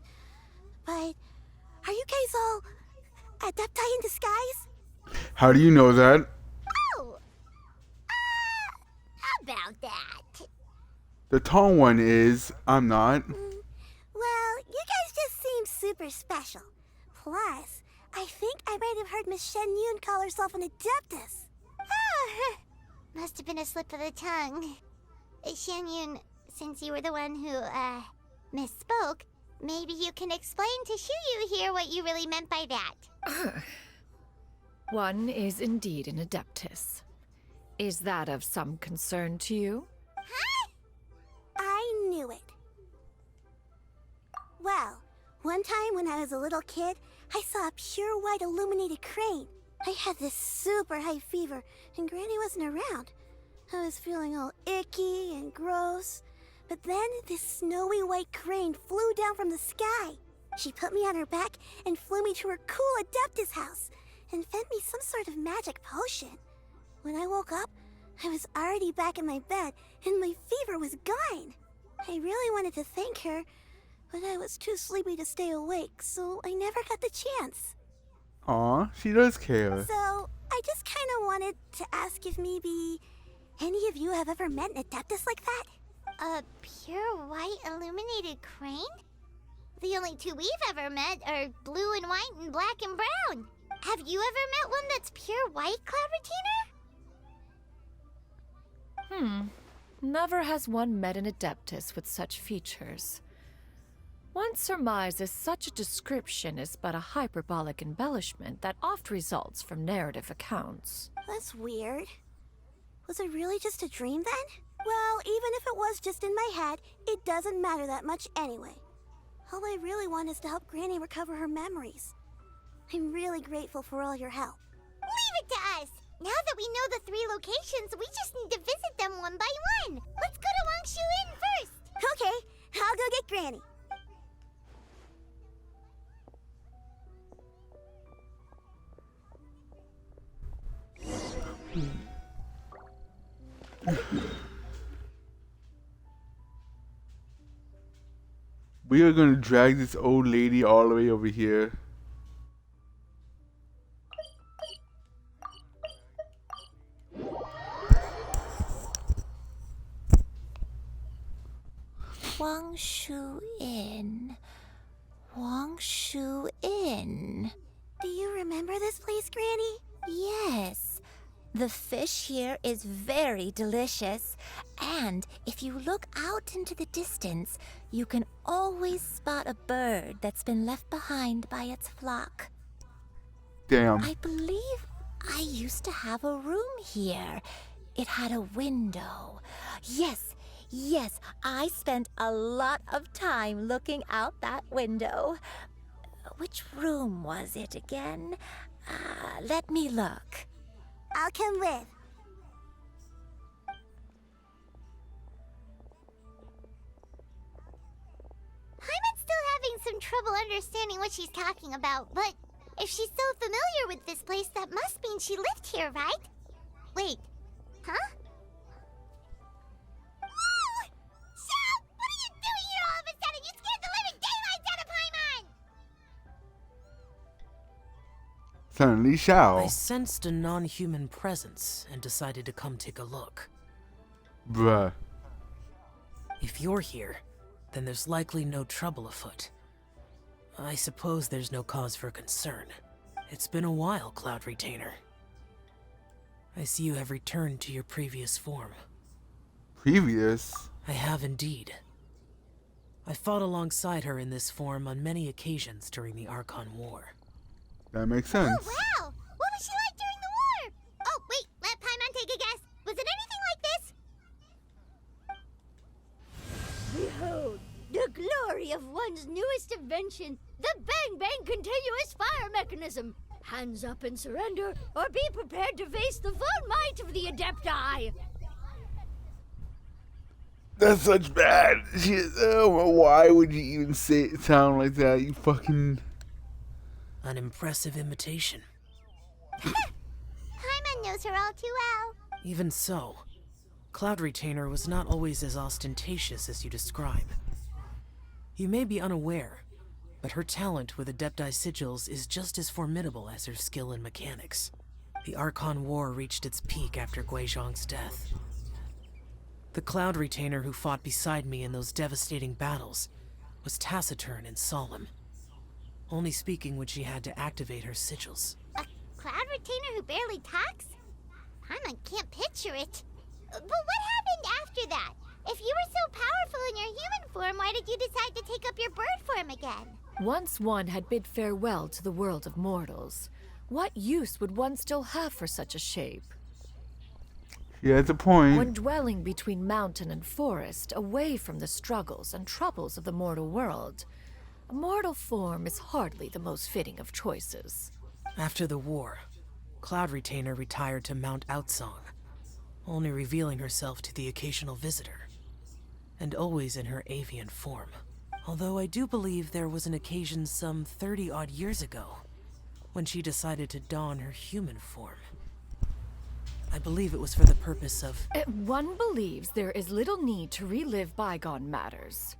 but are you guys all adepti in disguise? How do you know that? Oh! About that. The tall one is. I'm not. Well, you guys just seem super special. Plus, I think I might have heard Miss Shen Yun call herself an adeptus. Oh, must have been a slip of the tongue. Shen Yun, since you were the one who, misspoke, maybe you can explain to Shiryu here what you really meant by that. One is indeed an adeptus. Is that of some concern to you? Huh? I knew it. Well, one time when I was a little kid, I saw a pure white illuminated crane. I had this super high fever, and Granny wasn't around. I was feeling all icky and gross. But then this snowy white crane flew down from the sky. She put me on her back and flew me to her cool Adeptus house and fed me some sort of magic potion. When I woke up, I was already back in my bed and my fever was gone. I really wanted to thank her, but I was too sleepy to stay awake, so I never got the chance. Aw, she does care. So, I just kind of wanted to ask if maybe any of you have ever met an Adeptus like that? A pure white illuminated crane? The only two we've ever met are blue and white and black and brown. Have you ever met one that's pure white, Cloud Never has one met an adeptus with such features. One surmises such a description is but a hyperbolic embellishment that oft results from narrative accounts. That's weird. Was it really just a dream then? Well, even if it was just in my head, it doesn't matter that much anyway. All I really want is to help Granny recover her memories. I'm really grateful for all your help. Leave it to us! Now that we know the 3 locations, we just need to visit them one by one. Let's go to Wangshu Inn first. Okay, I'll go get Granny. We are gonna drag this old lady all the way over here. Wangshu Inn. Wangshu Inn. Do you remember this place, Granny? Yes. The fish here is very delicious. And if you look out into the distance, you can always spot a bird that's been left behind by its flock. Damn. I believe I used to have a room here. It had a window. Yes, I spent a lot of time looking out that window. Which room was it again? Let me look. I'll come with. Paimon's still having some trouble understanding what she's talking about, but if she's so familiar with this place, that must mean she lived here, right? Wait, huh? Whoa! Shao, what are you doing here all of a sudden? You scared Certainly shall. I sensed a non-human presence and decided to come take a look. Bruh. If you're here, then there's likely no trouble afoot. I suppose there's no cause for concern. It's been a while, Cloud Retainer. I see you have returned to your previous form. Previous? I have indeed. I fought alongside her in this form on many occasions during the Archon War. That makes sense. Oh, wow! What was she like during the war? Oh, wait, let Paimon take a guess. Was it anything like this? Behold, the glory of one's newest invention, the Bang Bang Continuous Fire Mechanism. Hands up and surrender, or be prepared to face the full might of the Adepti. That's such bad shit. Oh, why would you even sound like that? You fucking... An impressive imitation. Paimon knows her all too well. Even so, Cloud Retainer was not always as ostentatious as you describe. You may be unaware, but her talent with Adepti sigils is just as formidable as her skill in mechanics. The Archon War reached its peak after Guizhong's death. The Cloud Retainer who fought beside me in those devastating battles was taciturn and solemn, only speaking when she had to activate her sigils. A Cloud Retainer who barely talks? Paimon can't picture it. But what happened after that? If you were so powerful in your human form, why did you decide to take up your bird form again? Once one had bid farewell to the world of mortals, what use would one still have for such a shape? Yeah, that's a point. When dwelling between mountain and forest, away from the struggles and troubles of the mortal world, a mortal form is hardly the most fitting of choices. After the war, Cloud Retainer retired to Mount Outsong, only revealing herself to the occasional visitor, and always in her avian form. Although I do believe there was an occasion some 30-odd years ago, when she decided to don her human form. I believe it was for the purpose of... One believes there is little need to relive bygone matters.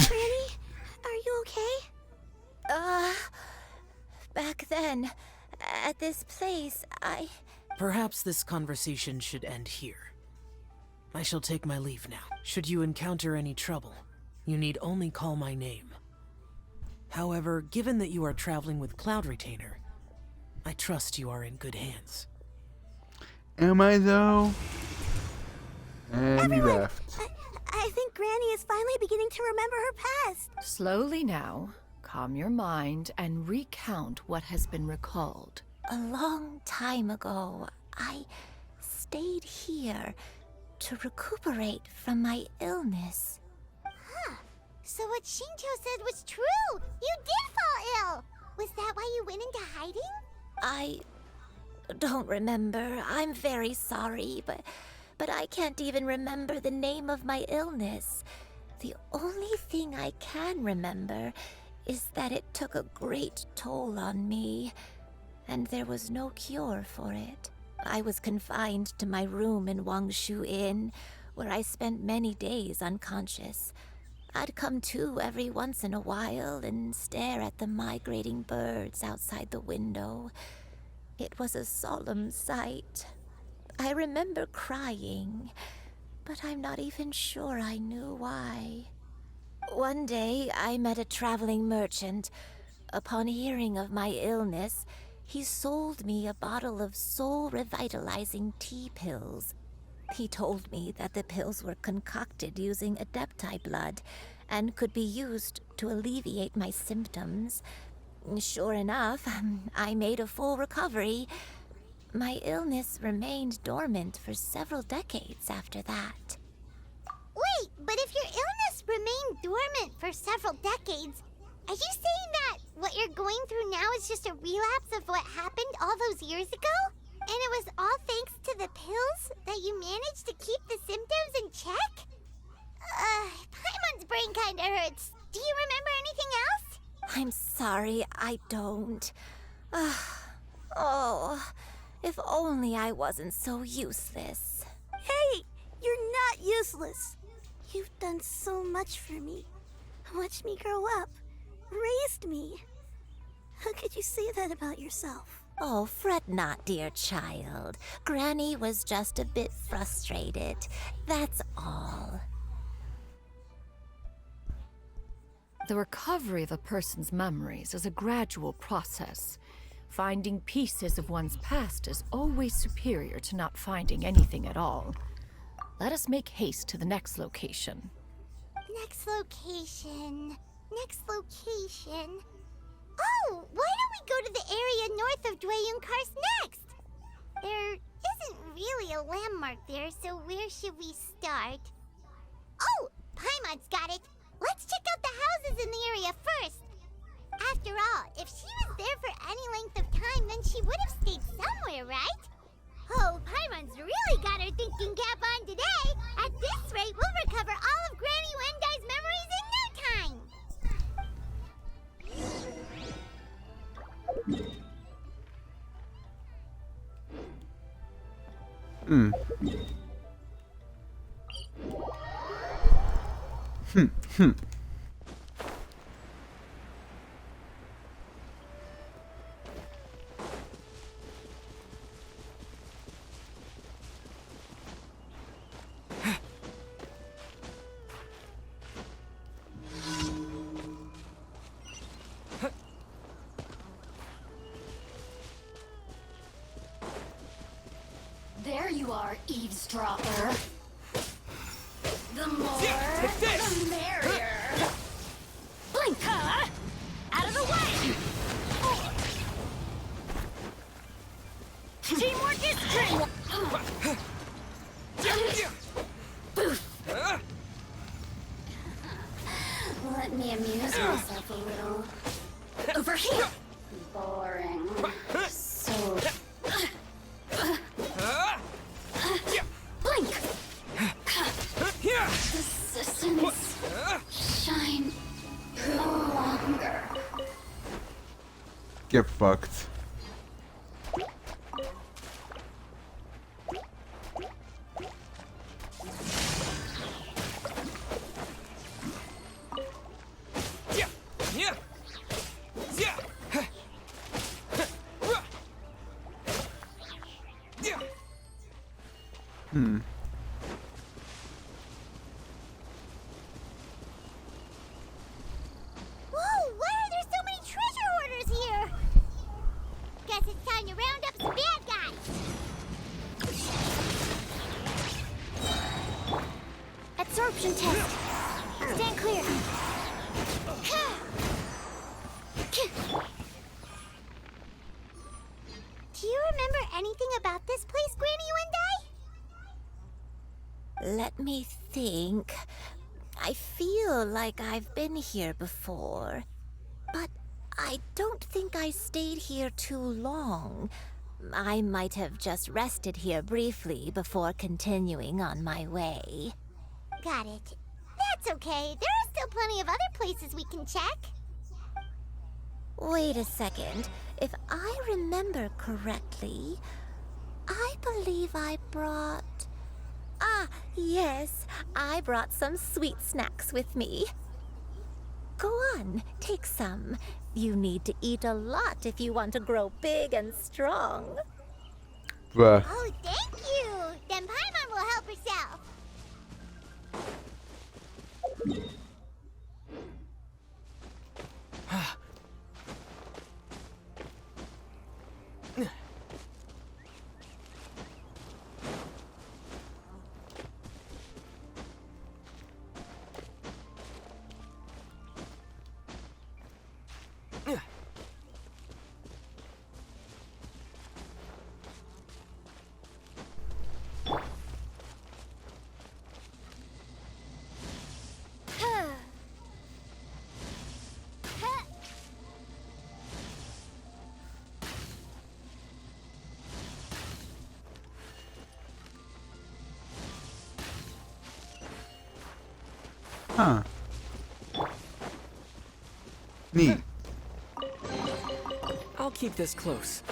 Granny, are you okay? Back then, at this place, Perhaps this conversation should end here. I shall take my leave now. Should you encounter any trouble, you need only call my name. However, given that you are traveling with Cloud Retainer, I trust you are in good hands. Am I though? And he Everyone, left. I think Granny is finally beginning to remember her past. Slowly now, calm your mind and recount what has been recalled. A long time ago, I stayed here to recuperate from my illness. Huh. So what Shinto said was true. You did fall ill. Was that why you went into hiding? I don't remember. I'm very sorry, but I can't even remember the name of my illness. The only thing I can remember is that it took a great toll on me, and there was no cure for it. I was confined to my room in Wangshu Inn, where I spent many days unconscious. I'd come to every once in a while and stare at the migrating birds outside the window. It was a solemn sight. I remember crying, but I'm not even sure I knew why. One day, I met a traveling merchant. Upon hearing of my illness, he sold me a bottle of soul-revitalizing tea pills. He told me that the pills were concocted using Adepti blood and could be used to alleviate my symptoms. Sure enough, I made a full recovery. My illness remained dormant for several decades after that. Wait, but if your illness remained dormant for several decades, are you saying that what you're going through now is just a relapse of what happened all those years ago? And it was all thanks to the pills that you managed to keep the symptoms in check? Paimon's brain kinda hurts. Do you remember anything else? I'm sorry, I don't. Oh, if only I wasn't so useless. Hey, you're not useless. You've done so much for me. Watched me grow up. Raised me. How could you say that about yourself? Oh, fret not, dear child. Granny was just a bit frustrated. That's all. The recovery of a person's memories is a gradual process. Finding pieces of one's past is always superior to not finding anything at all. Let us make haste to the next location. Next location. Next location. Oh, why don't we go to the area north of Dwayunkars next? There isn't really a landmark there, so where should we start? Oh, Paimon's got it. Let's check out the houses in the area first. After all, if she was there for any length of time, then she would have stayed somewhere, right? Oh, Paimon's really got her thinking cap on today. At this rate, we'll recover all of Granny Wendai's memories in no time. There you are, eavesdropper. The more, take this! the merrier. Blink, huh? Out of the way! Teamwork is great! Let me amuse myself a little. Over here! Boring. So... Blink! Resistance. Shine no longer. Get fucked. Whoa, why are there so many treasure hoarders here? Guess it's time to round up some bad guys. Absorption test. Stand clear. Do you remember anything about this place, Granny Wendai? Let me think. I feel like I've been here before, but I don't think I stayed here too long. I might have just rested here briefly before continuing on my way. Got it. That's okay. There are still plenty of other places we can check. Wait a second. If I remember correctly, I believe I brought... Ah, yes, I brought some sweet snacks with me. Go on, take some. You need to eat a lot if you want to grow big and strong. Bruh. Oh, thank you. Then Paimon will help herself. Huh. Neat. I'll keep this close.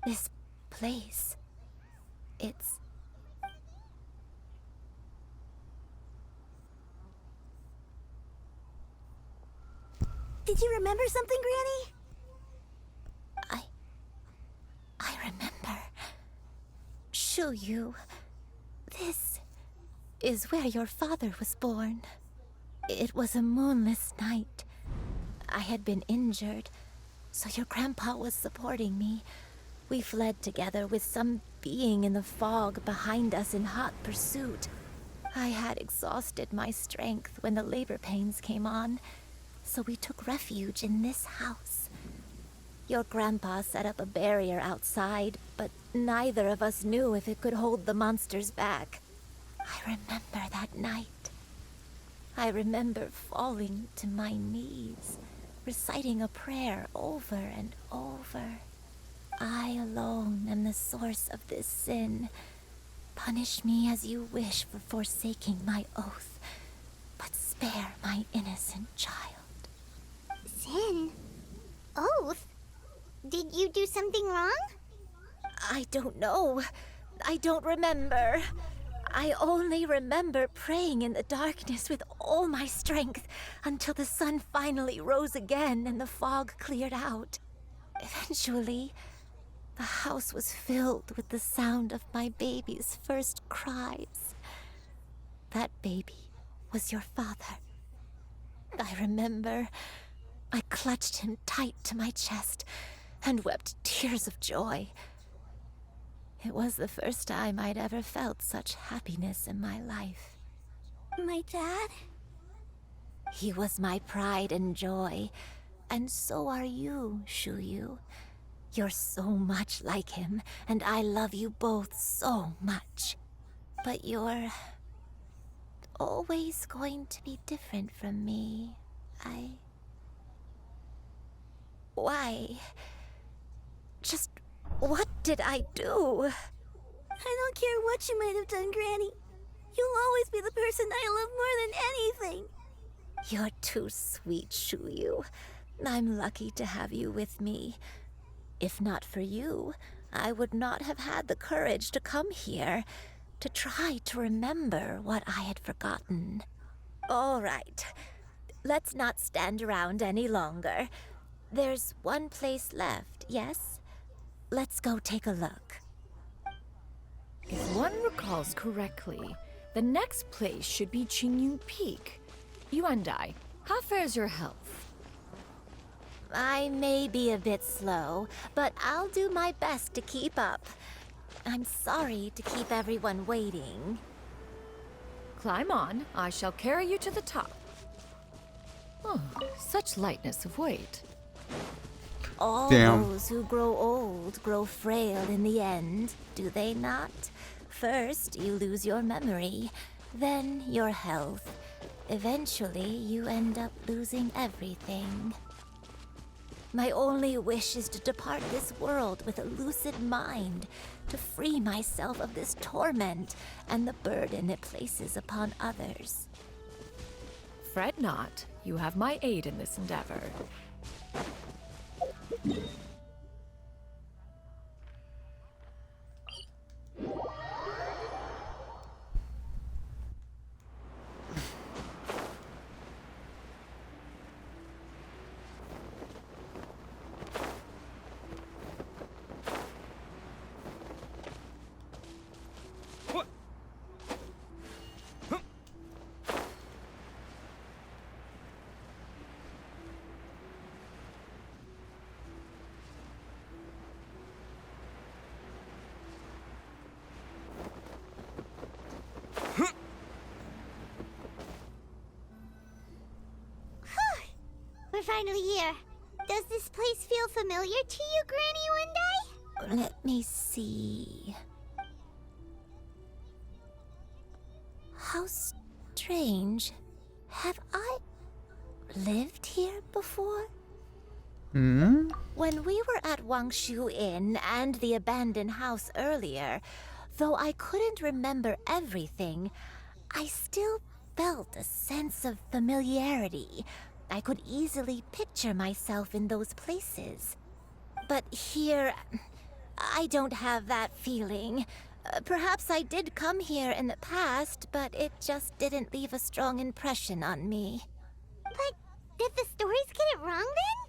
This place. It's... Did you remember something, Granny? I remember. Shuyu. This is where your father was born. It was a moonless night. I had been injured, so your grandpa was supporting me. We fled together with some being in the fog behind us in hot pursuit. I had exhausted my strength when the labor pains came on, so we took refuge in this house. Your grandpa set up a barrier outside, but neither of us knew if it could hold the monsters back. I remember that night. I remember falling to my knees, reciting a prayer over and over. I alone am the source of this sin. Punish me as you wish for forsaking my oath, but spare my innocent child. Sin? Oath? Did you do something wrong? I don't know. I don't remember. I only remember praying in the darkness with all my strength until the sun finally rose again and the fog cleared out. Eventually, the house was filled with the sound of my baby's first cries. That baby was your father. I remember I clutched him tight to my chest and wept tears of joy. It was the first time I'd ever felt such happiness in my life. My dad? He was my pride and joy, and so are you, Shuyu. You're so much like him, and I love you both so much. But you're always going to be different from me. Why? Just what did I do? I don't care what you might have done, Granny. You'll always be the person I love more than anything. You're too sweet, Shuyu. I'm lucky to have you with me. If not for you, I would not have had the courage to come here, to try to remember what I had forgotten. All right, let's not stand around any longer. There's one place left, yes? Let's go take a look. If one recalls correctly, the next place should be Qingyun Peak. Yuandai, how fares your health? I may be a bit slow, but I'll do my best to keep up. I'm sorry to keep everyone waiting. Climb on. I shall carry you to the top. Oh, such lightness of weight. All Damn. those who grow old grow frail in the end, do they not? First, you lose your memory, then your health. Eventually, you end up losing everything. My only wish is to depart this world with a lucid mind, to free myself of this torment and the burden it places upon others. Fret not. You have my aid in this endeavor. We're finally here. Does this place feel familiar to you, Granny One Day? Let me see. How strange. Have I lived here before? Hmm? When we were at Wangshu Inn and the abandoned house earlier, though I couldn't remember everything, I still felt a sense of familiarity. I could easily picture myself in those places. But here, I don't have that feeling. Perhaps I did come here in the past, but it just didn't leave a strong impression on me. But did the stories get it wrong then?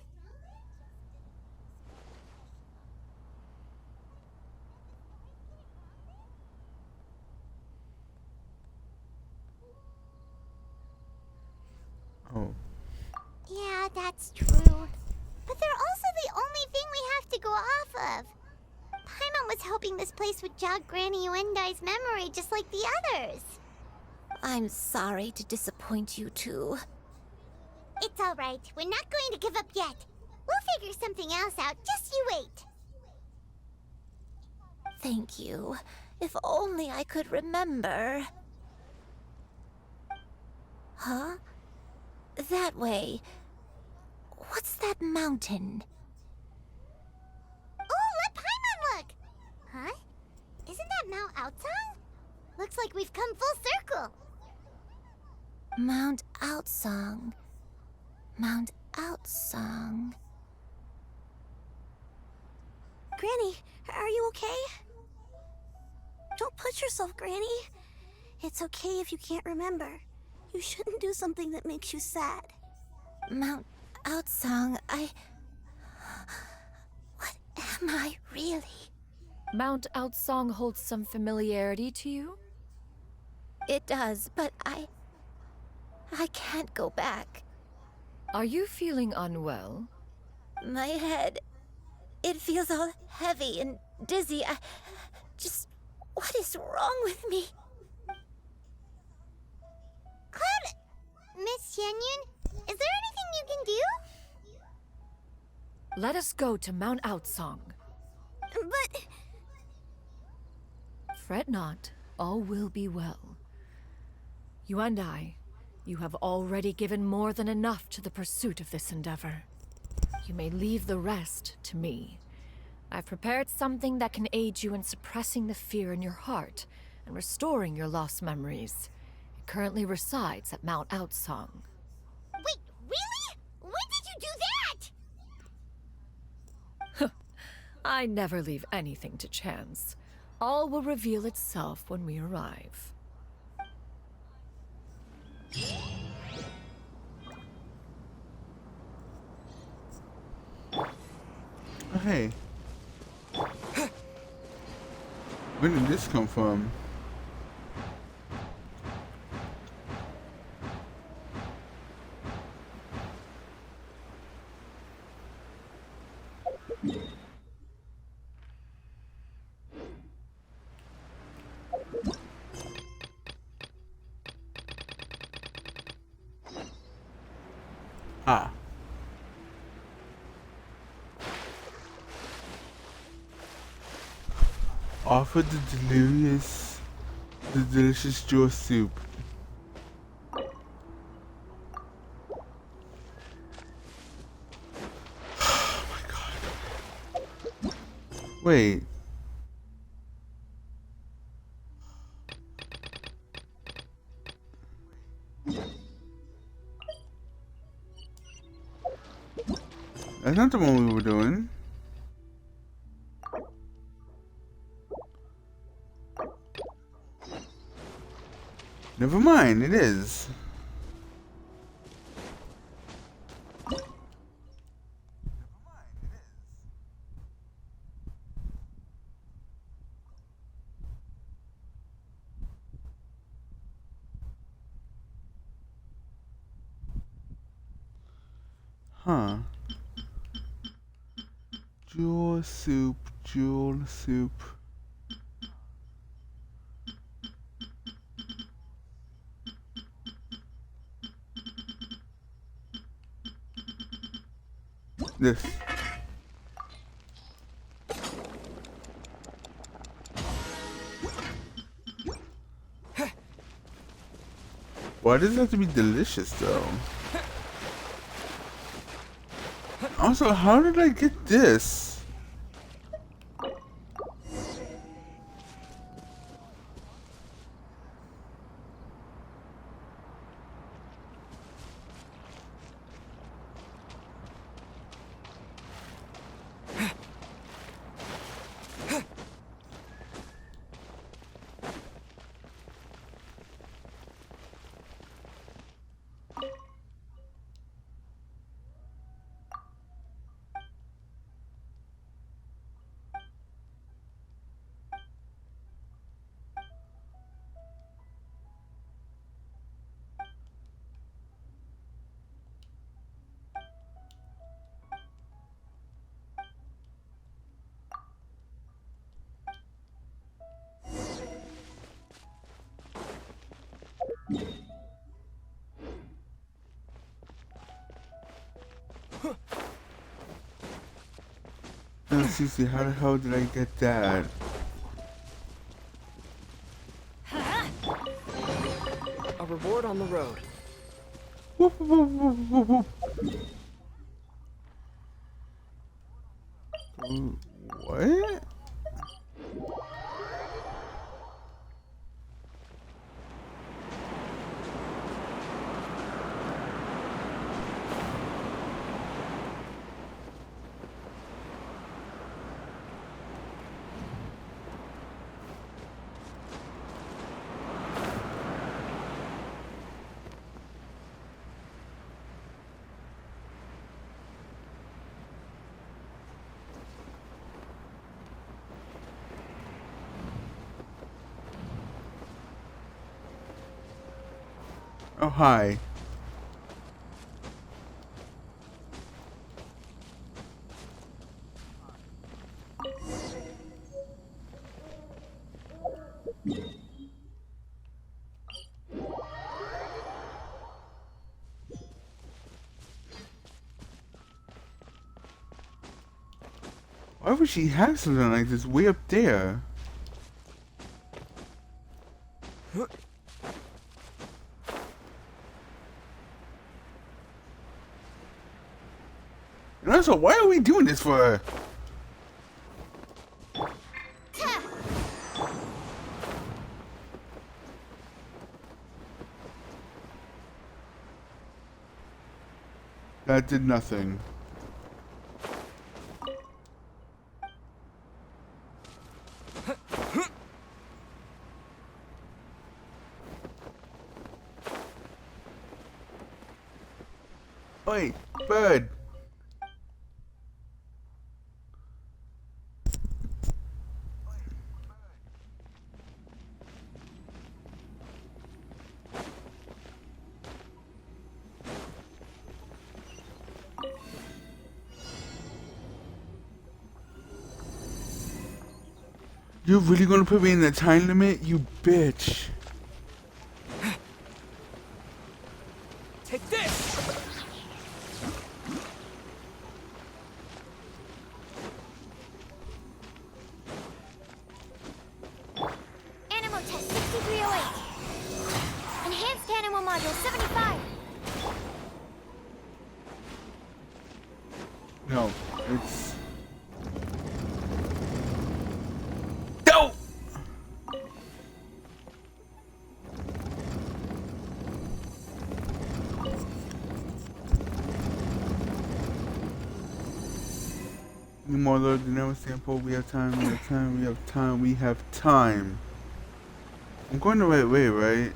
Oh. Yeah, that's true. But they're also the only thing we have to go off of. Paimon was hoping this place would jog Granny Uendai's memory just like the others. I'm sorry to disappoint you too. It's alright. We're not going to give up yet. We'll figure something else out. Just you wait. Thank you. If only I could remember. Huh? That way. What's that mountain? Oh, let Paimon look! Huh? Isn't that Mount Outsong? Looks like we've come full circle. Mount Outsong. Mount Outsong. Granny, are you okay? Don't push yourself, Granny. It's okay if you can't remember. You shouldn't do something that makes you sad. Mount Outsong, What am I really? Mount Outsong holds some familiarity to you? It does, but I can't go back. Are you feeling unwell? My head, it feels all heavy and dizzy. What is wrong with me? Cloud... Miss Xianyun, is there anything you can do? Let us go to Mount Outsong. But... Fret not, all will be well. You and I, you have already given more than enough to the pursuit of this endeavor. You may leave the rest to me. I've prepared something that can aid you in suppressing the fear in your heart and restoring your lost memories. It currently resides at Mount Outsong. Wait, really? When did you do that? I never leave anything to chance. All will reveal itself when we arrive. Oh, hey. Where did this come from? Ah. Offer the delicious jaw soup. Oh my god. Wait. That's not the one we were doing. Never mind, it is. Huh. Jewel soup, jewel soup. This. Why does it have to be delicious though? Also, how did I get this? Seriously, how the hell did I get that? A reward on the road. Whoop, whoop, whoop, whoop, whoop. What? Oh, hi. Why would she have something like this way up there? And also, why are we doing this for her? That did nothing. Wait, bird. You're really gonna put me in the time limit, you bitch? Take this! Animal test 6308. Enhanced animal module 75. No, it's... No! Any more load than ever sample? We have time, we have time, we have time, we have time. I'm going the right way, right?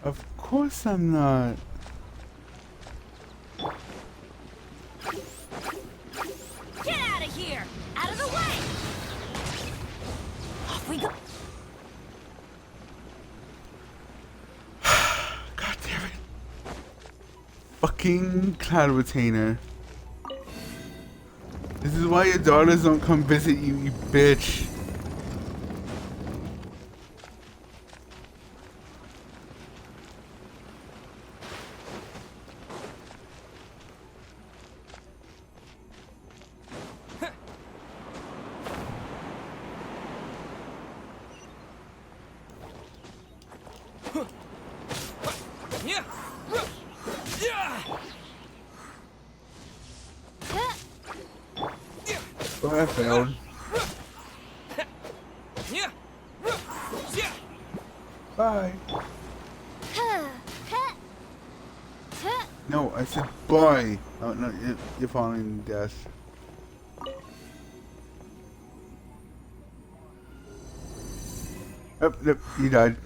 Of course I'm not. Get out of here! Out of the way! Off we go. God damn it. Fucking cloud retainer. This is why your daughters don't come visit you, you bitch. Oh, I failed. Bye. No, I said bye. Oh, no, you're falling death. Oh, nope, you died.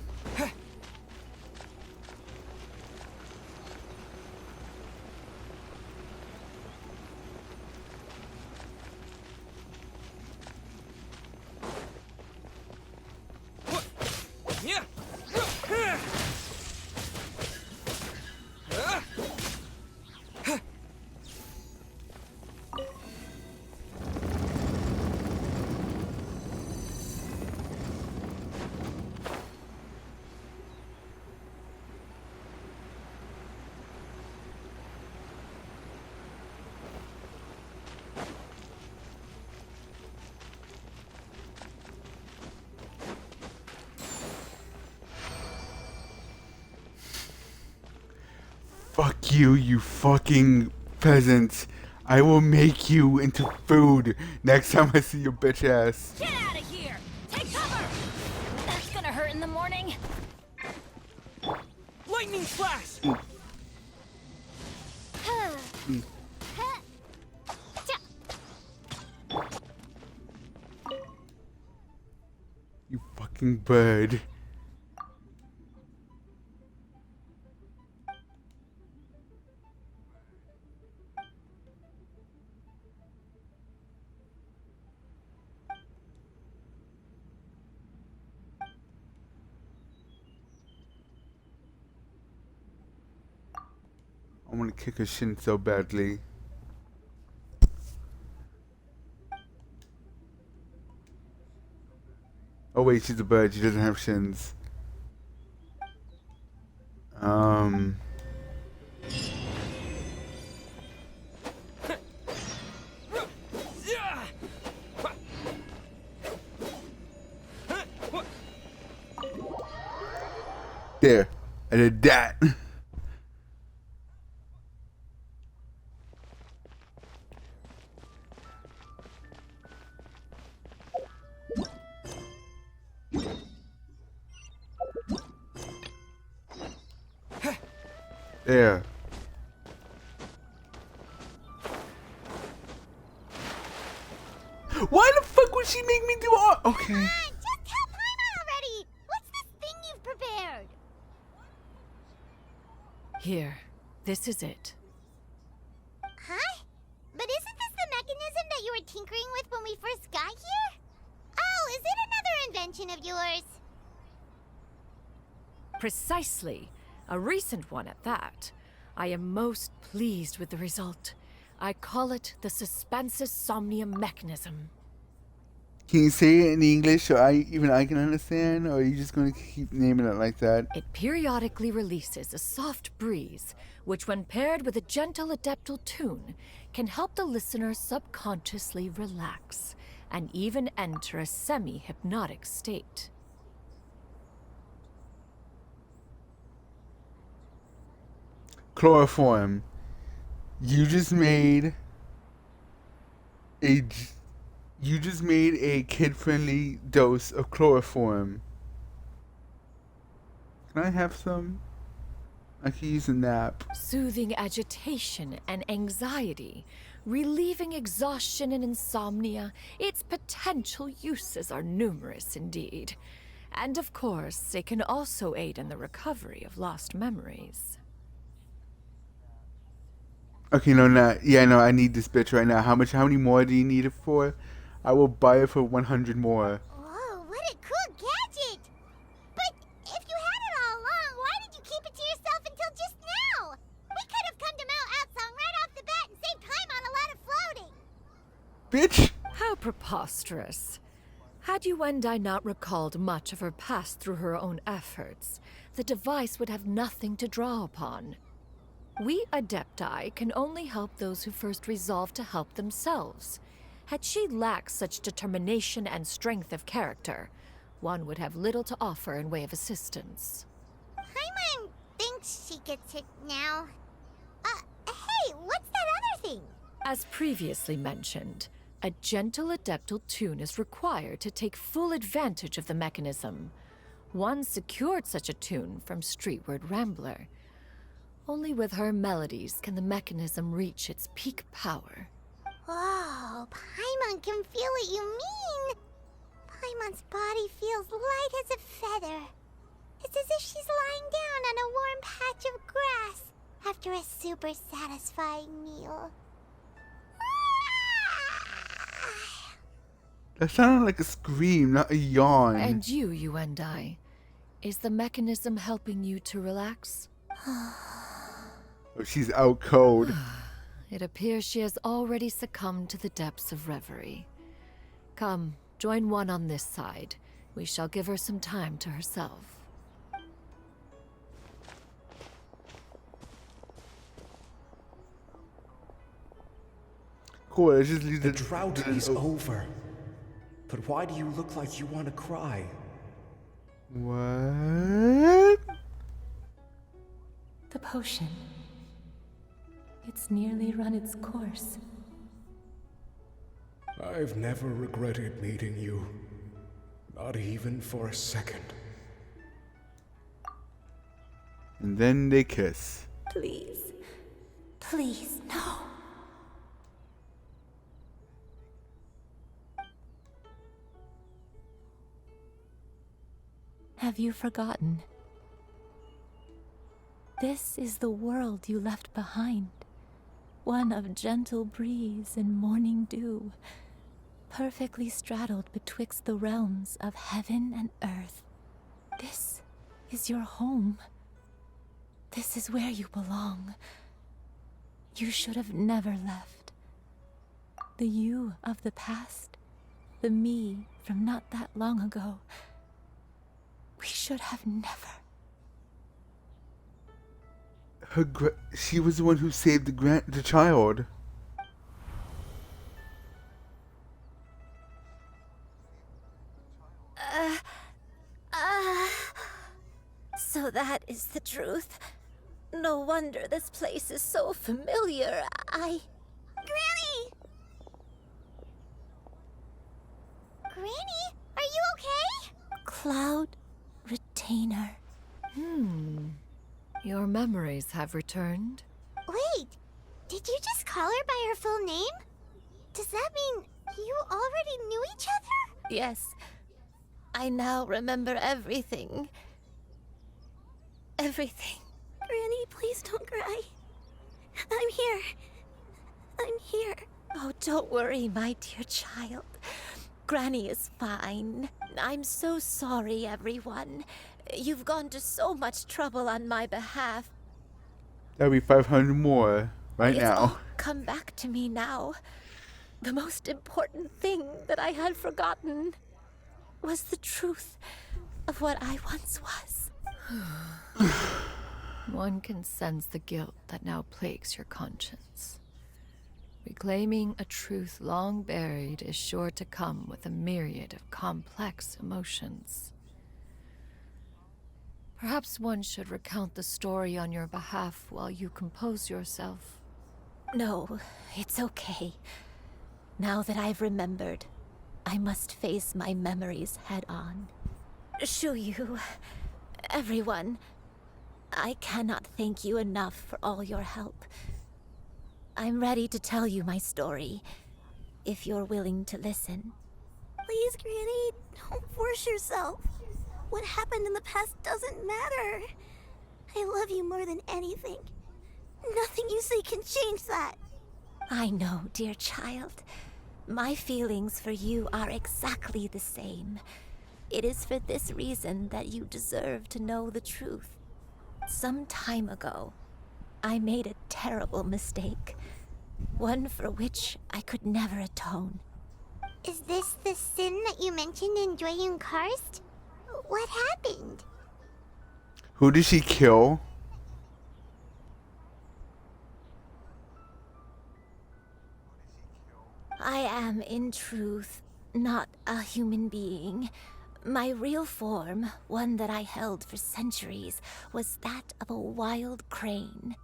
Fuck you, you fucking peasant. I will make you into food next time I see your bitch ass. Get out of here! Take cover! That's gonna hurt in the morning. Lightning flash! You fucking bird. I want to kick her shin so badly. Oh wait, she's a bird. She doesn't have shins. There, I did that. There. Why the fuck would she make me do all? Okay. Just tell Paimon already! What's this thing you've prepared? Here, this is it. Huh? But isn't this the mechanism that you were tinkering with when we first got here? Oh, is it another invention of yours? Precisely. A recent one at that. I am most pleased with the result. I call it the Suspensus Somnium mechanism. Can you say it in English so I can understand, or are you just going to keep naming it like that? It periodically releases a soft breeze, which when paired with a gentle adeptal tune, can help the listener subconsciously relax, and even enter a semi-hypnotic state. Chloroform. You just made a kid-friendly dose of chloroform. Can I have some? I can use a nap. Soothing agitation and anxiety, relieving exhaustion and insomnia, its potential uses are numerous indeed. And of course, it can also aid in the recovery of lost memories. Okay, no, not. Yeah, no, I need this bitch right now. How many more do you need it for? I will buy it for 100 more. Whoa, what a cool gadget! But if you had it all along, why did you keep it to yourself until just now? We could have come to Mount Outsong right off the bat and saved time on a lot of floating. Bitch! How preposterous. Had Yuendai not recalled much of her past through her own efforts, the device would have nothing to draw upon. We Adepti can only help those who first resolve to help themselves. Had she lacked such determination and strength of character, one would have little to offer in way of assistance. Paimon thinks she gets it now. Hey, what's that other thing? As previously mentioned, a gentle adeptal tune is required to take full advantage of the mechanism. One secured such a tune from Streetward Rambler. Only with her melodies can the mechanism reach its peak power. Whoa, Paimon can feel what you mean. Paimon's body feels light as a feather. It's as if she's lying down on a warm patch of grass after a super satisfying meal. That sounded like a scream, not a yawn. And you, Yuendai, is the mechanism helping you to relax? Oh, she's out cold. It appears she has already succumbed to the depths of reverie. Come, join one on this side. We shall give her some time to herself. Cool, let's just leave the drought is over. But why do you look like you want to cry? What? The potion. It's nearly run its course. I've never regretted meeting you. Not even for a second. And then they kiss. Please. Please, no. Have you forgotten? This is the world you left behind. One of gentle breeze and morning dew, perfectly straddled betwixt the realms of heaven and earth. This is your home. This is where you belong. You should have never left. The you of the past, the me from not that long ago. We should have never. She was the one who saved the child. So that is the truth. No wonder this place is so familiar. Granny! Granny, are you okay? Cloud Retainer. Your memories have returned. Wait, did you just call her by her full name? Does that mean you already knew each other? Yes. I now remember everything. Everything. Granny, please don't cry. I'm here. I'm here. Oh, don't worry, my dear child. Granny is fine. I'm so sorry, everyone. You've gone to so much trouble on my behalf. That'll be 500 more right It's now. all come back to me now. The most important thing that I had forgotten was the truth of what I once was. One can sense the guilt that now plagues your conscience. Reclaiming a truth long buried is sure to come with a myriad of complex emotions. Perhaps one should recount the story on your behalf while you compose yourself. No, it's okay. Now that I've remembered, I must face my memories head on. Shuyu, everyone, I cannot thank you enough for all your help. I'm ready to tell you my story, if you're willing to listen. Please, Granny, don't force yourself. What happened in the past doesn't matter. I love you more than anything. Nothing you say can change that. I know, dear child. My feelings for you are exactly the same. It is for this reason that you deserve to know the truth. Some time ago, I made a terrible mistake. One for which I could never atone. Is this the sin that you mentioned in Joyun Karst? What happened? Who did she kill? I am, in truth, not a human being. My real form, one that I held for centuries, was that of a wild crane.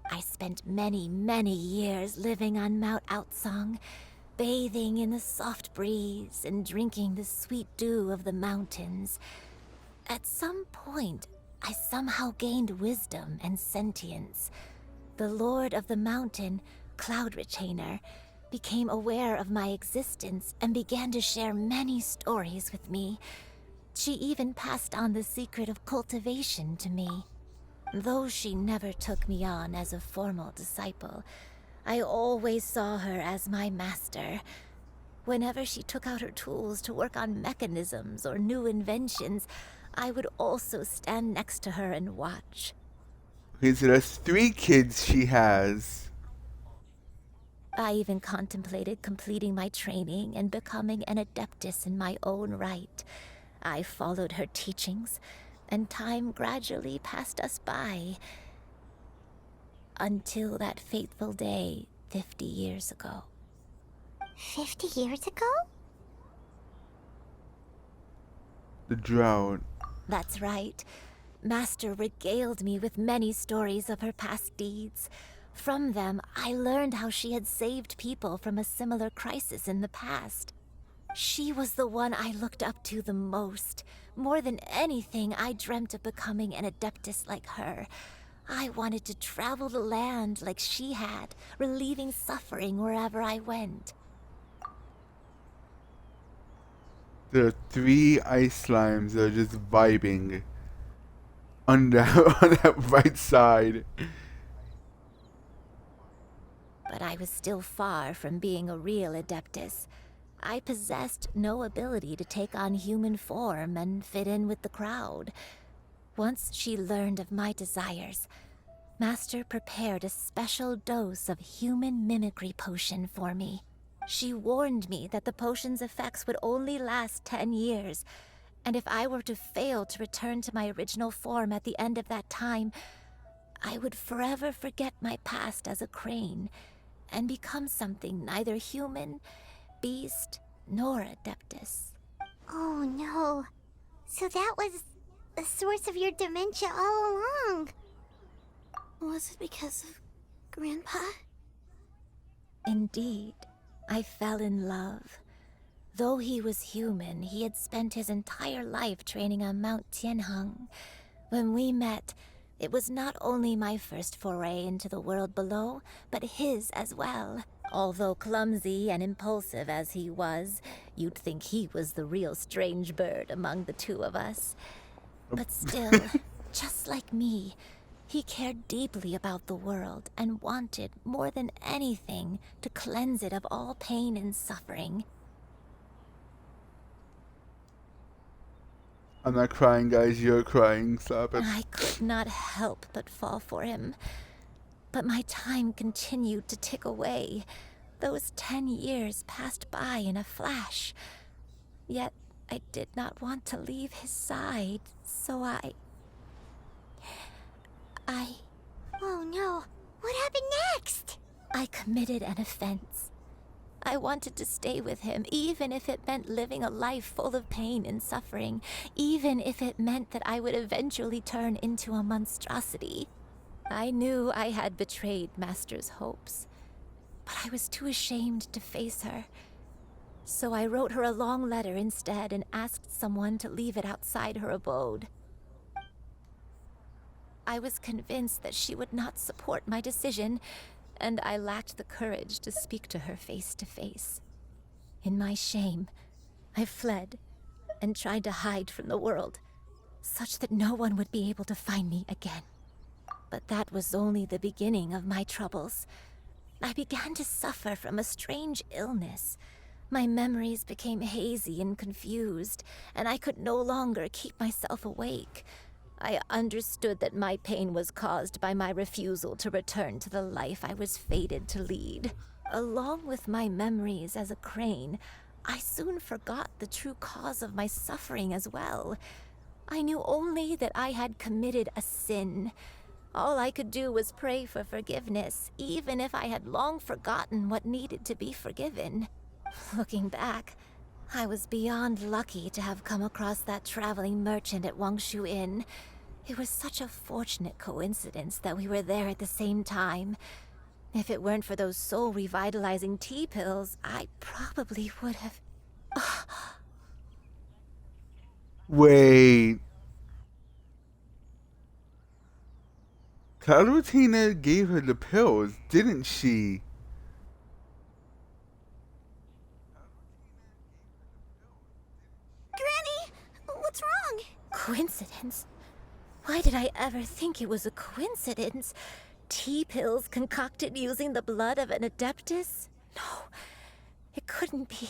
I spent many, many years living on Mount Outsong, bathing in the soft breeze and drinking the sweet dew of the mountains. At some point, I somehow gained wisdom and sentience. The Lord of the Mountain, Cloud Retainer, became aware of my existence and began to share many stories with me. She even passed on the secret of cultivation to me. Though she never took me on as a formal disciple, I always saw her as my master. Whenever she took out her tools to work on mechanisms or new inventions, I would also stand next to her and watch. Okay, so that's 3 kids she has. I even contemplated completing my training and becoming an adeptus in my own right. I followed her teachings, and time gradually passed us by. Until that fateful day 50 years ago. 50 years ago? The drought. That's right. Master regaled me with many stories of her past deeds. From them, I learned how she had saved people from a similar crisis in the past. She was the one I looked up to the most. More than anything, I dreamt of becoming an Adeptus like her. I wanted to travel the land like she had, relieving suffering wherever I went. The three ice slimes are just vibing on that, on that right side. But I was still far from being a real Adeptus. I possessed no ability to take on human form and fit in with the crowd. Once she learned of my desires, Master prepared a special dose of human mimicry potion for me. She warned me that the potion's effects would only last 10 years, and if I were to fail to return to my original form at the end of that time, I would forever forget my past as a crane and become something neither human, beast, nor Adeptus. Oh no. So that was the source of your dementia all along. Was it because of Grandpa? Indeed, I fell in love. Though he was human, he had spent his entire life training on Mount Tianheng. When we met, it was not only my first foray into the world below, but his as well. Although clumsy and impulsive as he was, you'd think he was the real strange bird among the two of us. But still, just like me, he cared deeply about the world and wanted, more than anything, to cleanse it of all pain and suffering. I'm not crying, guys. You're crying. Stop it. I could not help but fall for him. But my time continued to tick away. Those 10 years passed by in a flash. Yet I did not want to leave his side, so I... Oh no. What happened next? I committed an offense. I wanted to stay with him, even if it meant living a life full of pain and suffering, even if it meant that I would eventually turn into a monstrosity. I knew I had betrayed Master's hopes, but I was too ashamed to face her. So I wrote her a long letter instead and asked someone to leave it outside her abode. I was convinced that she would not support my decision, and I lacked the courage to speak to her face to face. In my shame, I fled and tried to hide from the world, such that no one would be able to find me again. But that was only the beginning of my troubles. I began to suffer from a strange illness. My memories became hazy and confused, and I could no longer keep myself awake. I understood that my pain was caused by my refusal to return to the life I was fated to lead. Along with my memories as a crane, I soon forgot the true cause of my suffering as well. I knew only that I had committed a sin. All I could do was pray for forgiveness, even if I had long forgotten what needed to be forgiven. Looking back, I was beyond lucky to have come across that traveling merchant at Wangshu Inn. It was such a fortunate coincidence that we were there at the same time. If it weren't for those soul-revitalizing tea pills, I probably would have... Wait. Claudia gave her the pills, didn't she? Granny, what's wrong? Coincidence? Why did I ever think it was a coincidence? Tea pills concocted using the blood of an Adeptus? No, it couldn't be.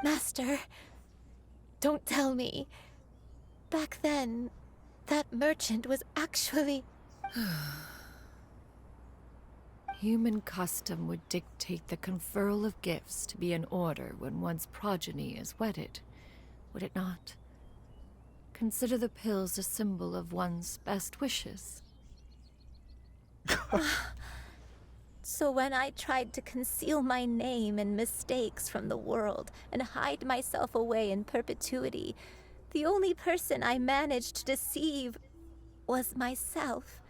Master, don't tell me. Back then, that merchant was actually... Human custom would dictate the conferral of gifts to be in order when one's progeny is wedded, would it not? Consider the pills a symbol of one's best wishes. So when I tried to conceal my name and mistakes from the world and hide myself away in perpetuity, the only person I managed to deceive was myself.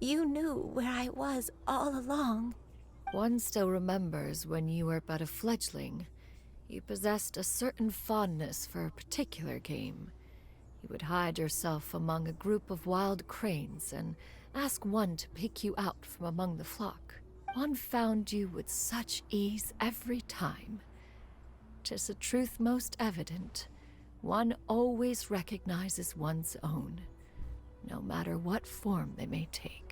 You knew where I was all along. One still remembers when you were but a fledgling. You possessed a certain fondness for a particular game. You would hide yourself among a group of wild cranes and ask one to pick you out from among the flock. One found you with such ease every time. 'Tis a truth most evident. One always recognizes one's own, no matter what form they may take.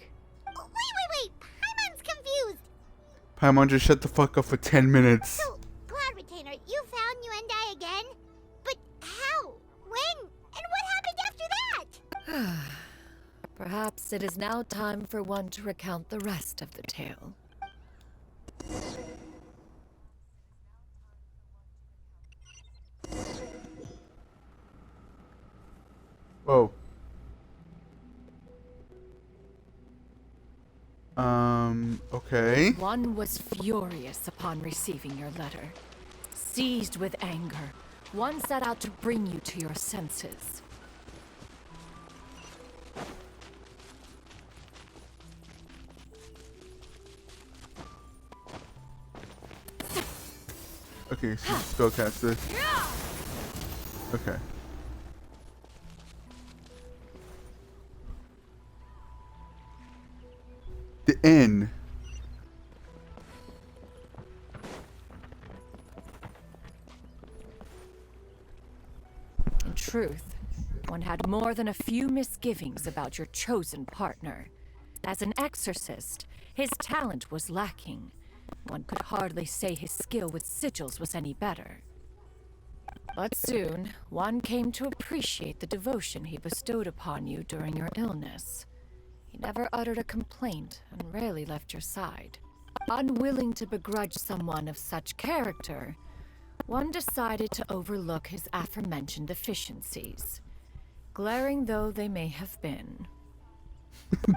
Oh, wait! Paimon's confused! Paimon, just shut the fuck up for 10 minutes. So, Cloud Retainer, you found Yuendai again? But how? When? And what happened after that? Perhaps it is now time for one to recount the rest of the tale. Whoa. Okay. One was furious upon receiving your letter. Seized with anger, one set out to bring you to your senses. Okay, so spellcast this. Okay. The inn. In truth, one had more than a few misgivings about your chosen partner. As an exorcist, his talent was lacking. One could hardly say his skill with sigils was any better. But soon, one came to appreciate the devotion he bestowed upon you during your illness. He never uttered a complaint and rarely left your side. Unwilling to begrudge someone of such character, one decided to overlook his aforementioned deficiencies, glaring though they may have been.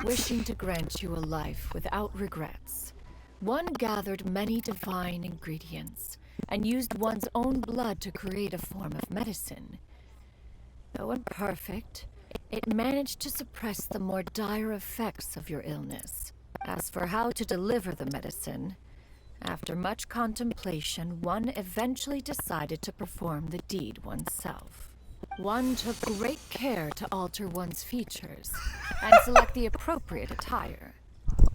Wishing to grant you a life without regrets, one gathered many divine ingredients and used one's own blood to create a form of medicine. Though imperfect, it managed to suppress the more dire effects of your illness. As for how to deliver the medicine, after much contemplation, one eventually decided to perform the deed oneself. One took great care to alter one's features and select the appropriate attire.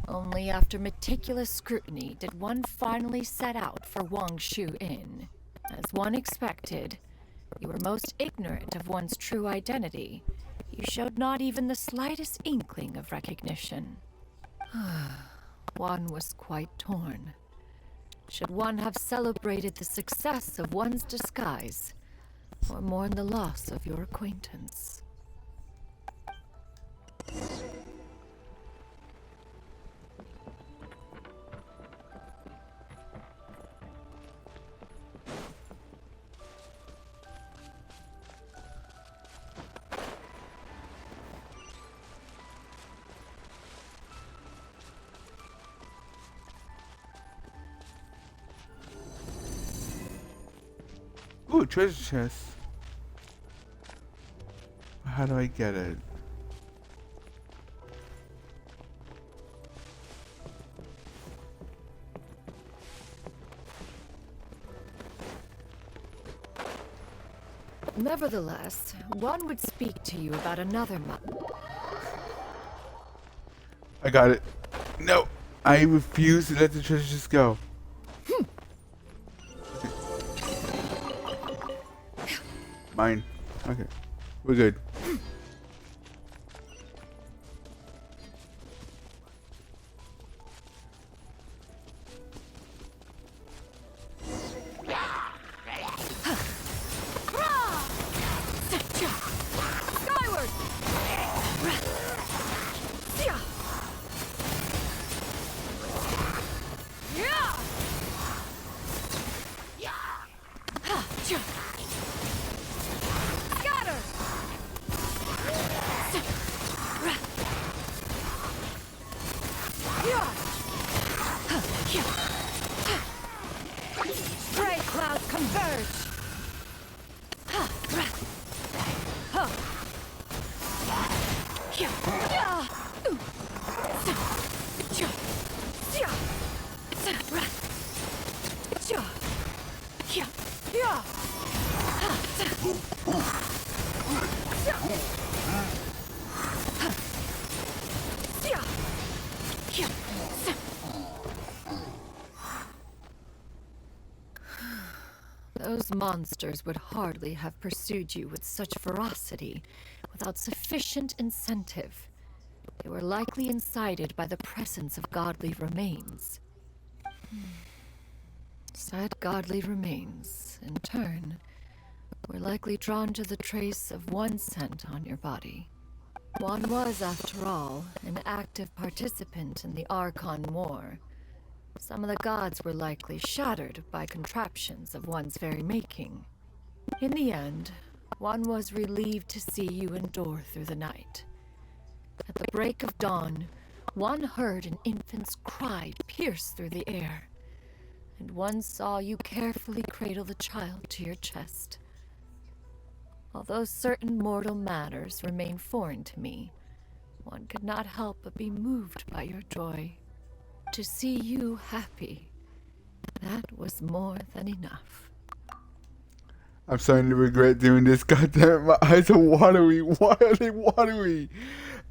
Only after meticulous scrutiny did one finally set out for Wangshu Inn. As one expected, you were most ignorant of one's true identity. You showed not even the slightest inkling of recognition. One was quite torn. Should one have celebrated the success of one's disguise, or mourn the loss of your acquaintance? Ooh, treasure chest. How do I get it? Nevertheless, one would speak to you about another I got it. No, I refuse to let the treasure chest go. Mine. Okay. We're good. Skyward! Scatter! Gray clouds converge! Those monsters would hardly have pursued you with such ferocity without sufficient incentive. They were likely incited by the presence of godly remains. Said godly remains, in turn, were likely drawn to the trace of one scent on your body. One was, after all, an active participant in the Archon War. Some of the gods were likely shattered by contraptions of one's very making. In the end, one was relieved to see you endure through the night. At the break of dawn, one heard an infant's cry pierce through the air, and one saw you carefully cradle the child to your chest. Although certain mortal matters remain foreign to me, one could not help but be moved by your joy. To see you happy, that was more than enough. I'm starting to regret doing this. Goddamn, my eyes are watery. Why are they watery?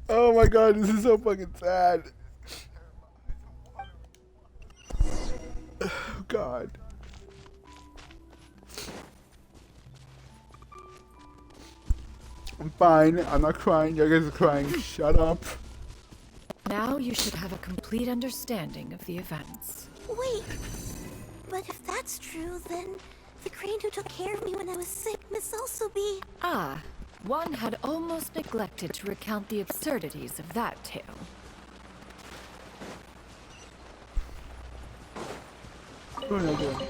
Oh my god, this is so fucking sad. Oh god. I'm fine. I'm not crying. You guys are crying. Shut up. Now you should have a complete understanding of the events. Wait, but if that's true, then the crane who took care of me when I was sick must also be... Ah, one had almost neglected to recount the absurdities of that tale. What am I doing?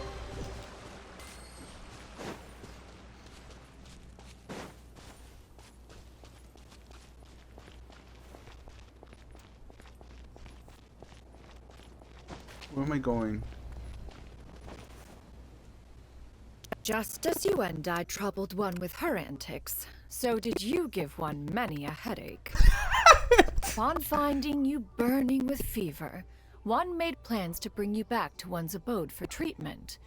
Where am I going? Just as you and I troubled one with her antics, so did you give one many a headache. Upon finding you burning with fever, one made plans to bring you back to one's abode for treatment.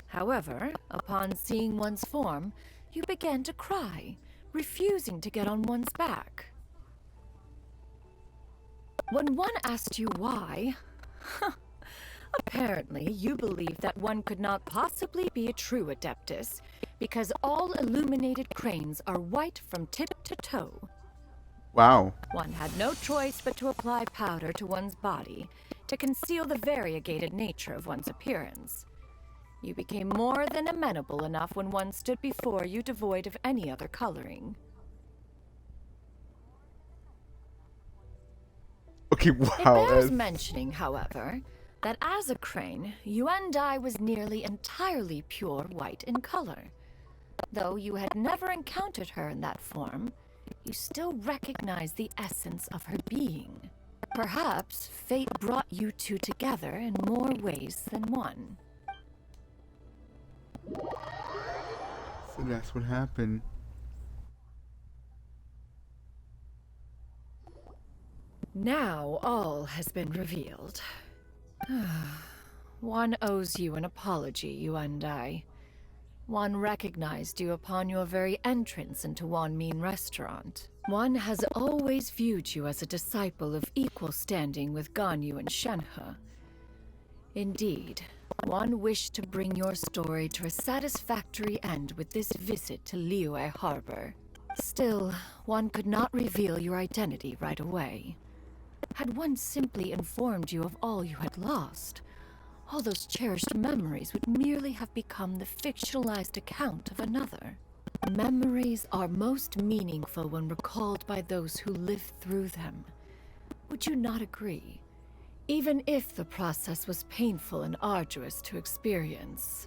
However, upon seeing one's form, you began to cry, refusing to get on one's back. When one asked you why, apparently you believed that one could not possibly be a true Adeptus, because all illuminated cranes are white from tip to toe. Wow. One had no choice but to apply powder to one's body to conceal the variegated nature of one's appearance. You became more than amenable enough when one stood before you devoid of any other coloring. Okay, wow. It bears mentioning, however, that as a crane, you and I was nearly entirely pure white in color. Though you had never encountered her in that form, you still recognized the essence of her being. Perhaps fate brought you two together in more ways than one. So that's what happened. Now all has been revealed. One owes you an apology, you and I. One recognized you upon your very entrance into Wanmin Restaurant. One has always viewed you as a disciple of equal standing with Ganyu and Shenhe. Indeed, one wished to bring your story to a satisfactory end with this visit to Liyue Harbor. Still, one could not reveal your identity right away. Had one simply informed you of all you had lost, all those cherished memories would merely have become the fictionalized account of another. Memories are most meaningful when recalled by those who lived through them. Would you not agree? Even if the process was painful and arduous to experience.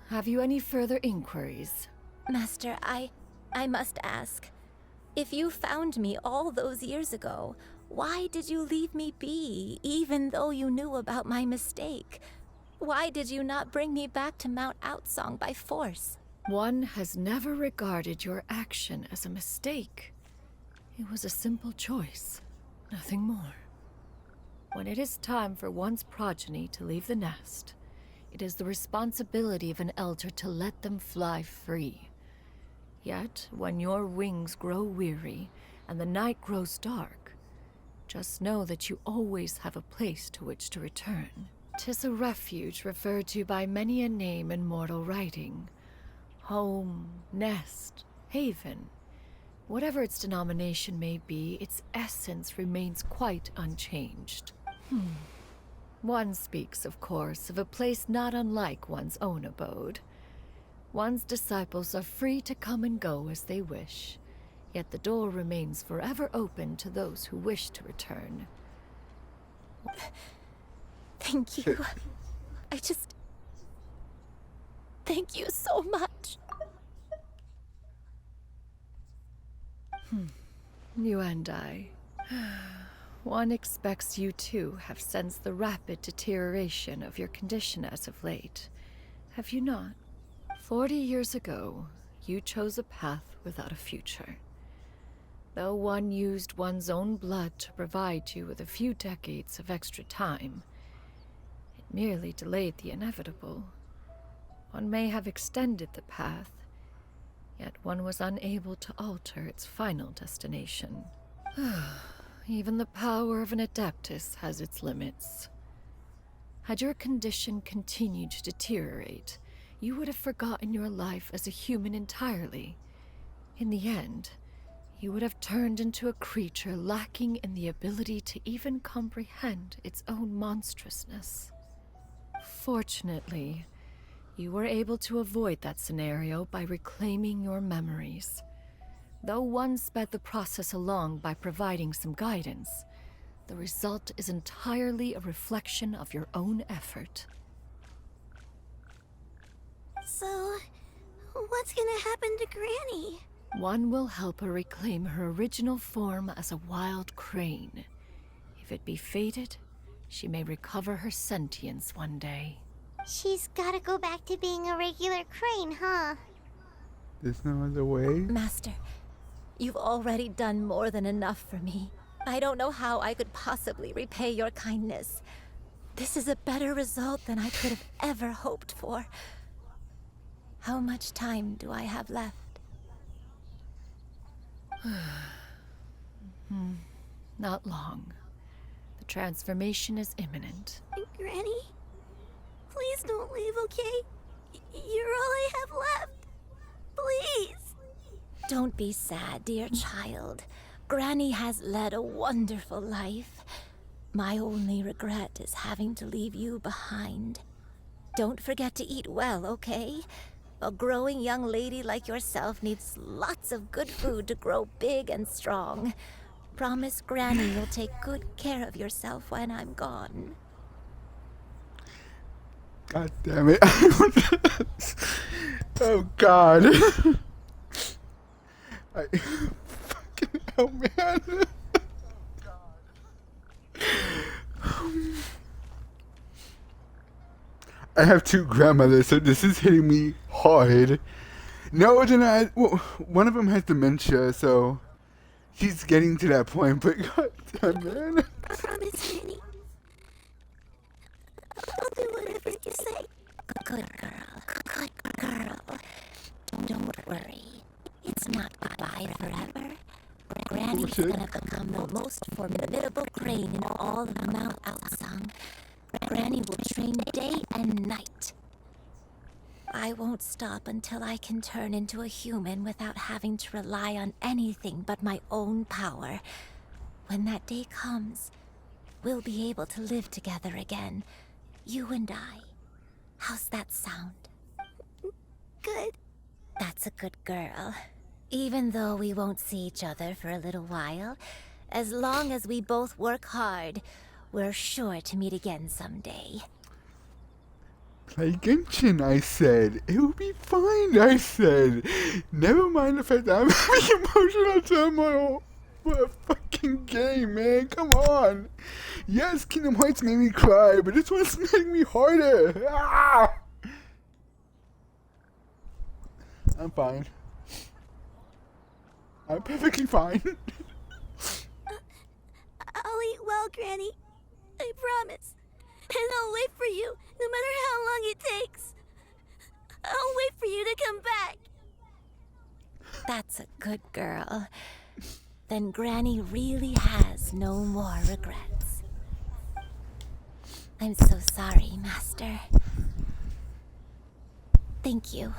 Have you any inquiries? Inquiries? Master, I must ask. If you found me all those years ago, why did you leave me be, even though you knew about my mistake? Why did you not bring me back to Mount Outsong by force? One has never regarded your action as a mistake. It was a simple choice, nothing more. When it is time for one's progeny to leave the nest, It is the responsibility of an elder to let them fly free. Yet, when your wings grow weary and the night grows dark, just know that you always have a place to which to return. 'Tis a refuge referred to by many a name in mortal writing. Home, nest, haven. Whatever its denomination may be, its essence remains quite unchanged. One speaks, of course, of a place not unlike one's own abode. One's disciples are free to come and go as they wish, yet the door remains forever open to those who wish to return. Thank you. Thank you so much. You and I. One expects you too have sensed the rapid deterioration of your condition as of late. Have you not? 40 years ago, you chose a path without a future. Though one used one's own blood to provide you with a few decades of extra time, it merely delayed the inevitable. One may have extended the path, yet one was unable to alter its final destination. Even the power of an Adeptus has its limits. Had your condition continued to deteriorate, you would have forgotten your life as a human entirely. In the end, you would have turned into a creature lacking in the ability to even comprehend its own monstrousness. Fortunately, you were able to avoid that scenario by reclaiming your memories. Though one sped the process along by providing some guidance, the result is entirely a reflection of your own effort. So, what's gonna happen to Granny? One will help her reclaim her original form as a wild crane. If it be fated, she may recover her sentience one day. She's gotta go back to being a regular crane, huh? There's no other way? Master, you've already done more than enough for me. I don't know how I could possibly repay your kindness. This is a better result than I could have ever hoped for. How much time do I have left? Not long. The transformation is imminent. Granny? Please don't leave, okay? You're all I have left. Please. Don't be sad, dear child. Granny has led a wonderful life. My only regret is having to leave you behind. Don't forget to eat well, okay? A growing young lady like yourself needs lots of good food to grow big and strong. Promise Granny you'll take good care of yourself when I'm gone. God damn it. Oh God. Fucking hell, man. I have two grandmothers, so this is hitting me hard. No, then one of them has dementia, so she's getting to that point, but God damn, man. I promise, Granny. I'll do whatever you say. Good girl. Good girl. Don't worry. It's not goodbye forever. Granny's gonna become the most formidable crane in all of Mount Outsung. Granny will train day and night. I won't stop until I can turn into a human without having to rely on anything but my own power. When that day comes, we'll be able to live together again. You and I. How's that sound? Good. That's a good girl. Even though we won't see each other for a little while, as long as we both work hard, we're sure to meet again someday. Play Genshin, I said. It will be fine, I said. Never mind the fact that I'm having emotional turmoil for a fucking game, man. Come on. Yes, Kingdom Hearts made me cry, but this one's making me harder. Ah! I'm fine. I'm perfectly fine. I'll eat well, Granny. I promise. And I'll wait for you, no matter how long it takes. I'll wait for you to come back. That's a good girl. Then Granny really has no more regrets. I'm so sorry, Master. Thank you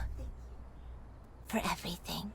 for everything.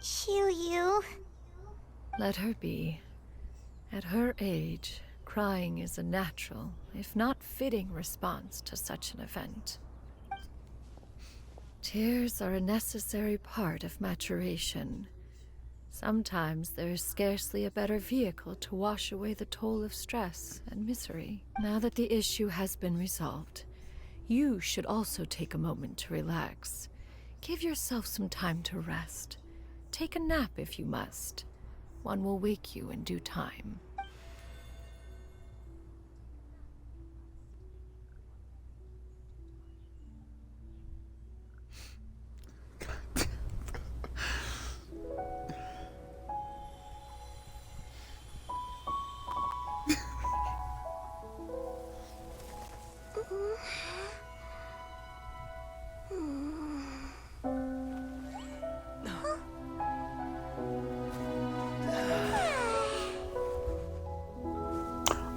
Shiryu. Let her be. At her age, crying is a natural, if not fitting, response to such an event. Tears are a necessary part of maturation. Sometimes there is scarcely a better vehicle to wash away the toll of stress and misery. Now that the issue has been resolved, you should also take a moment to relax. Give yourself some time to rest. Take a nap if you must. One will wake you in due time.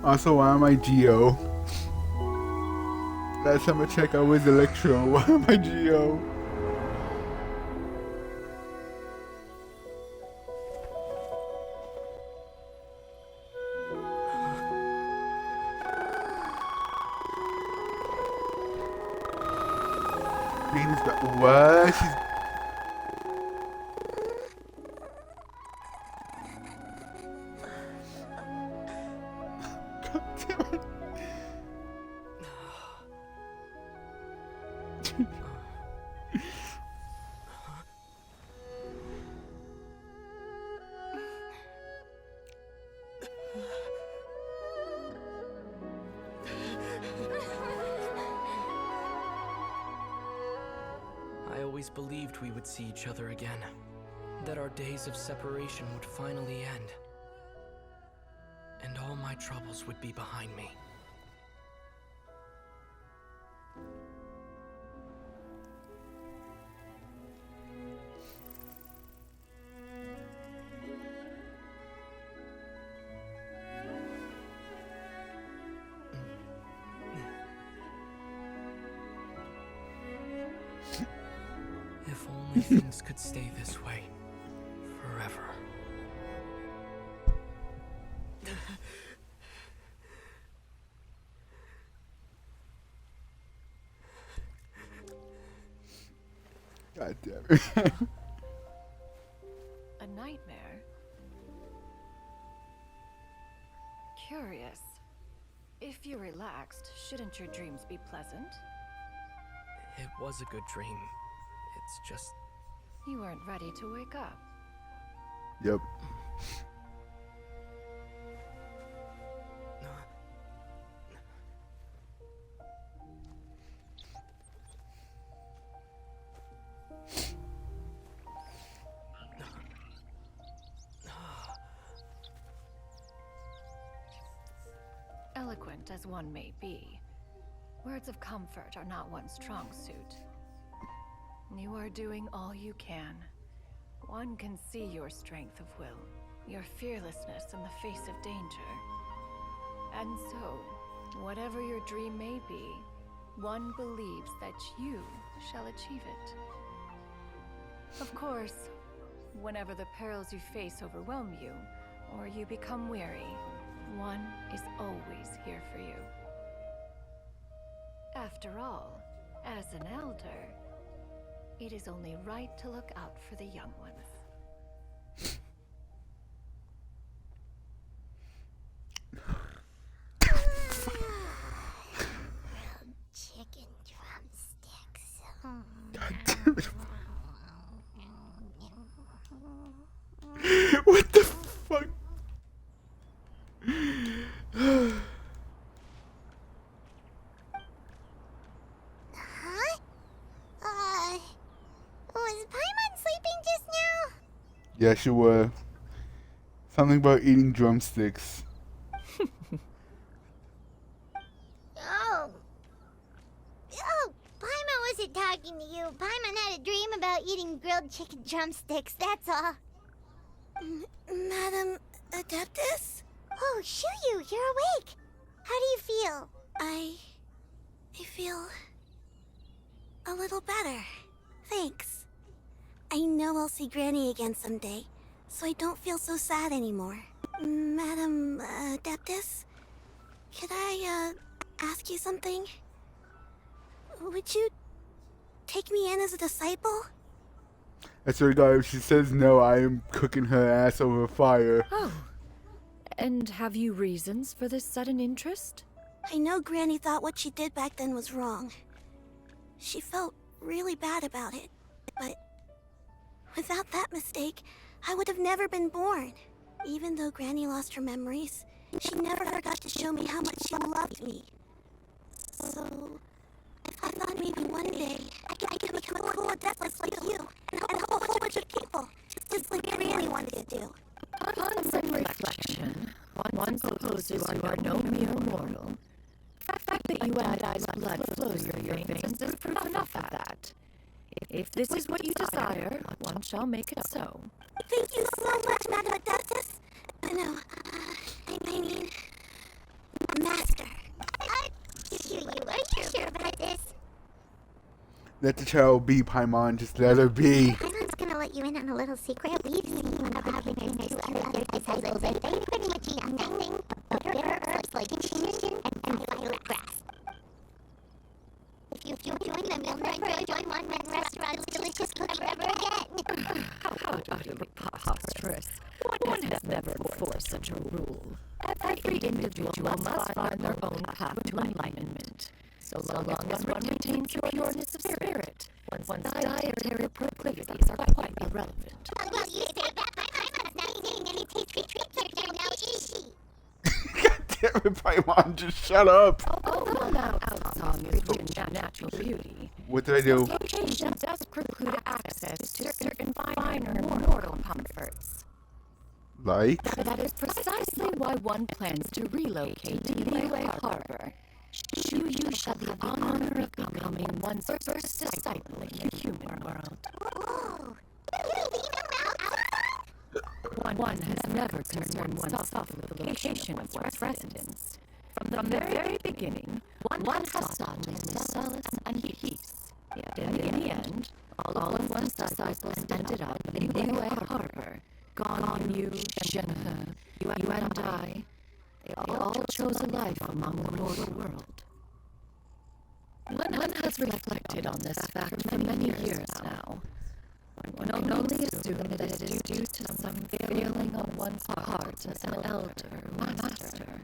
Also, why am I Geo? Last time I checked, I was Electro. Why am I Geo? What? She's... God damn it. I always believed we would see each other again. That our days of separation would finally end. And all my troubles would be behind me. If only things could stay this way forever. God damn it. A nightmare? Curious. If you're relaxed, shouldn't your dreams be pleasant? It was a good dream. It's just... You weren't ready to wake up. Yep. Eloquent as one may be, words of comfort are not one's strong suit. You are doing all you can. One can see your strength of will, your fearlessness in the face of danger. And so, whatever your dream may be, one believes that you shall achieve it. Of course, whenever the perils you face overwhelm you, or you become weary, one is always here for you. After all, as an elder, it is only right to look out for the young ones. Yes, you were. Something about eating drumsticks. Oh. Oh, Paimon wasn't talking to you. Paimon had a dream about eating grilled chicken drumsticks, that's all. Madam Adeptus? Oh, Shuyu, you're awake. How do you feel? I feel a little better. Thanks. I know I'll see Granny again someday, so I don't feel so sad anymore. Madam Adeptus? Could I, ask you something? Would you take me in as a disciple? I swear to God, if she says no, I am cooking her ass over fire. Oh. And have you reasons for this sudden interest? I know Granny thought what she did back then was wrong. She felt really bad about it, but without that mistake, I would have never been born. Even though Granny lost her memories, she never forgot to show me how much she loved me. So, I thought maybe one day I could become a cool adeptus like you, and help a whole bunch of people, just like Granny wanted to do. Upon some reflection, one supposes you are no mere mortal. The fact that you and I's blood flows through your veins is proof enough of that. If this is what you desire, one shall make it so. Thank you so much, Madam Adeptus. No, I mean, Master. Shuyu, are you sure about this? Let the child be, Paimon. Just let her be. Paimon's gonna let you in on a little secret. We've seen one of her beginners to other disciples, and they pretty much eat nothing but bitter herbs like ginseng and violet grass. If you join them, you'll never enjoy one restaurant's delicious cooking ever again. How preposterous. One has never enforced such a rule. Every individual must find their own path to enlightenment. So long as one retains the pureness of spirit, one's dietary proclivities are quite irrelevant. Well, you say that, but Paimon's not eating any tasty treats right now, is she? God damn it, Paimon. Just shut up. Although now outsong is rich in natural beauty, What did I do? location does preclude access to certain finer mortal comforts. Like? That is precisely why one plans to relocate to Liyue Harbor. You shall have the honor of becoming one's first disciple in the human world. Whoa! One has never concerned oneself with the location of one's residence. From the very beginning, one has sought only solace and peace. Yet in the end, all of one's disciples ended up in Liyue Harbor. Gone you, Shenhe, you and I. They all chose a life among the mortal world. One has reflected on this fact for many years now. One can only assume that it is due to some failing on one's part as an elder or master.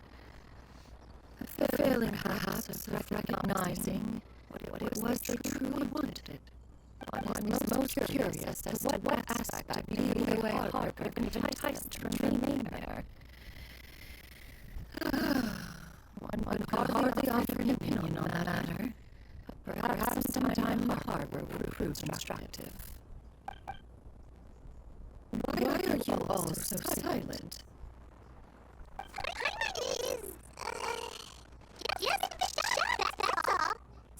A failing perhaps of recognizing what it was they truly wanted. One is most curious as to what aspect of Liyue Harbor could entice to remain there. One could hardly offer an opinion on that matter, but perhaps sometime the harbor would prove instructive. Why are you all so silent? Just a shot, that's all.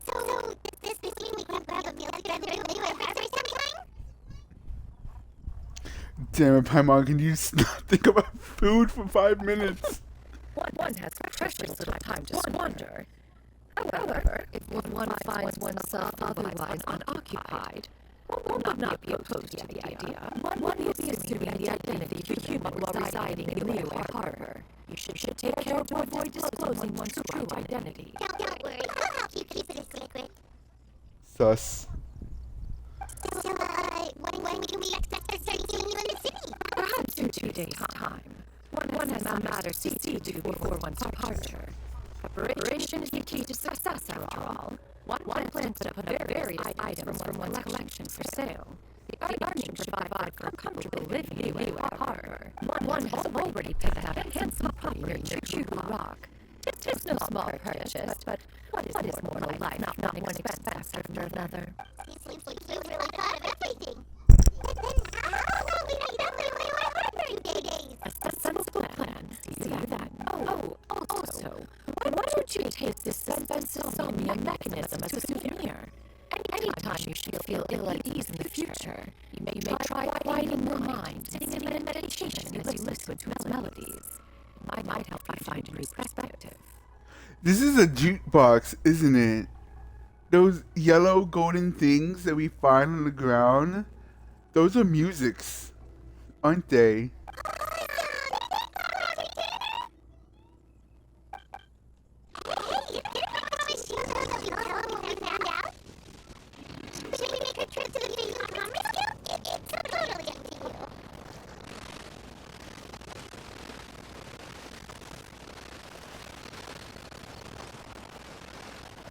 So, does this mean we can grab a meal together in Liyue Harbor sometime? Damn it, Paimon. Can you just not think about food for 5 minutes? One has precious little time to squander. However, if one finds oneself otherwise unoccupied, one would not be opposed to the idea. One would be assuming the identity of a human while residing in Liyue Harbor. You should take care to avoid disclosing one's true identity. Don't worry, I'll help you keep it a secret. Sus. So, when can we expect to start seeing you in the city? Perhaps in 2 days' time. One has some matters to see to before one's departure. Preparation is the key to success, after all. One plans to put up various items from one's collection for sale. The earnings provide for comfortable living in Liyue Harbor. One has already picked out a handsome property near Chugu Rock. Tis no small purchase, but what is mortal life not one expense after another? It seems like you really thought of everything. Then how about we meet up A sensible plan. See that. Oh, also, why don't you take this insomnia mechanism as a souvenir? Anytime you should feel ill at ease in the future, you may try quieting your mind, sitting in meditation as you listen to its melodies. It might help you find new perspective. This is a jukebox, isn't it? Those yellow golden things that we find on the ground, those are musics, aren't they?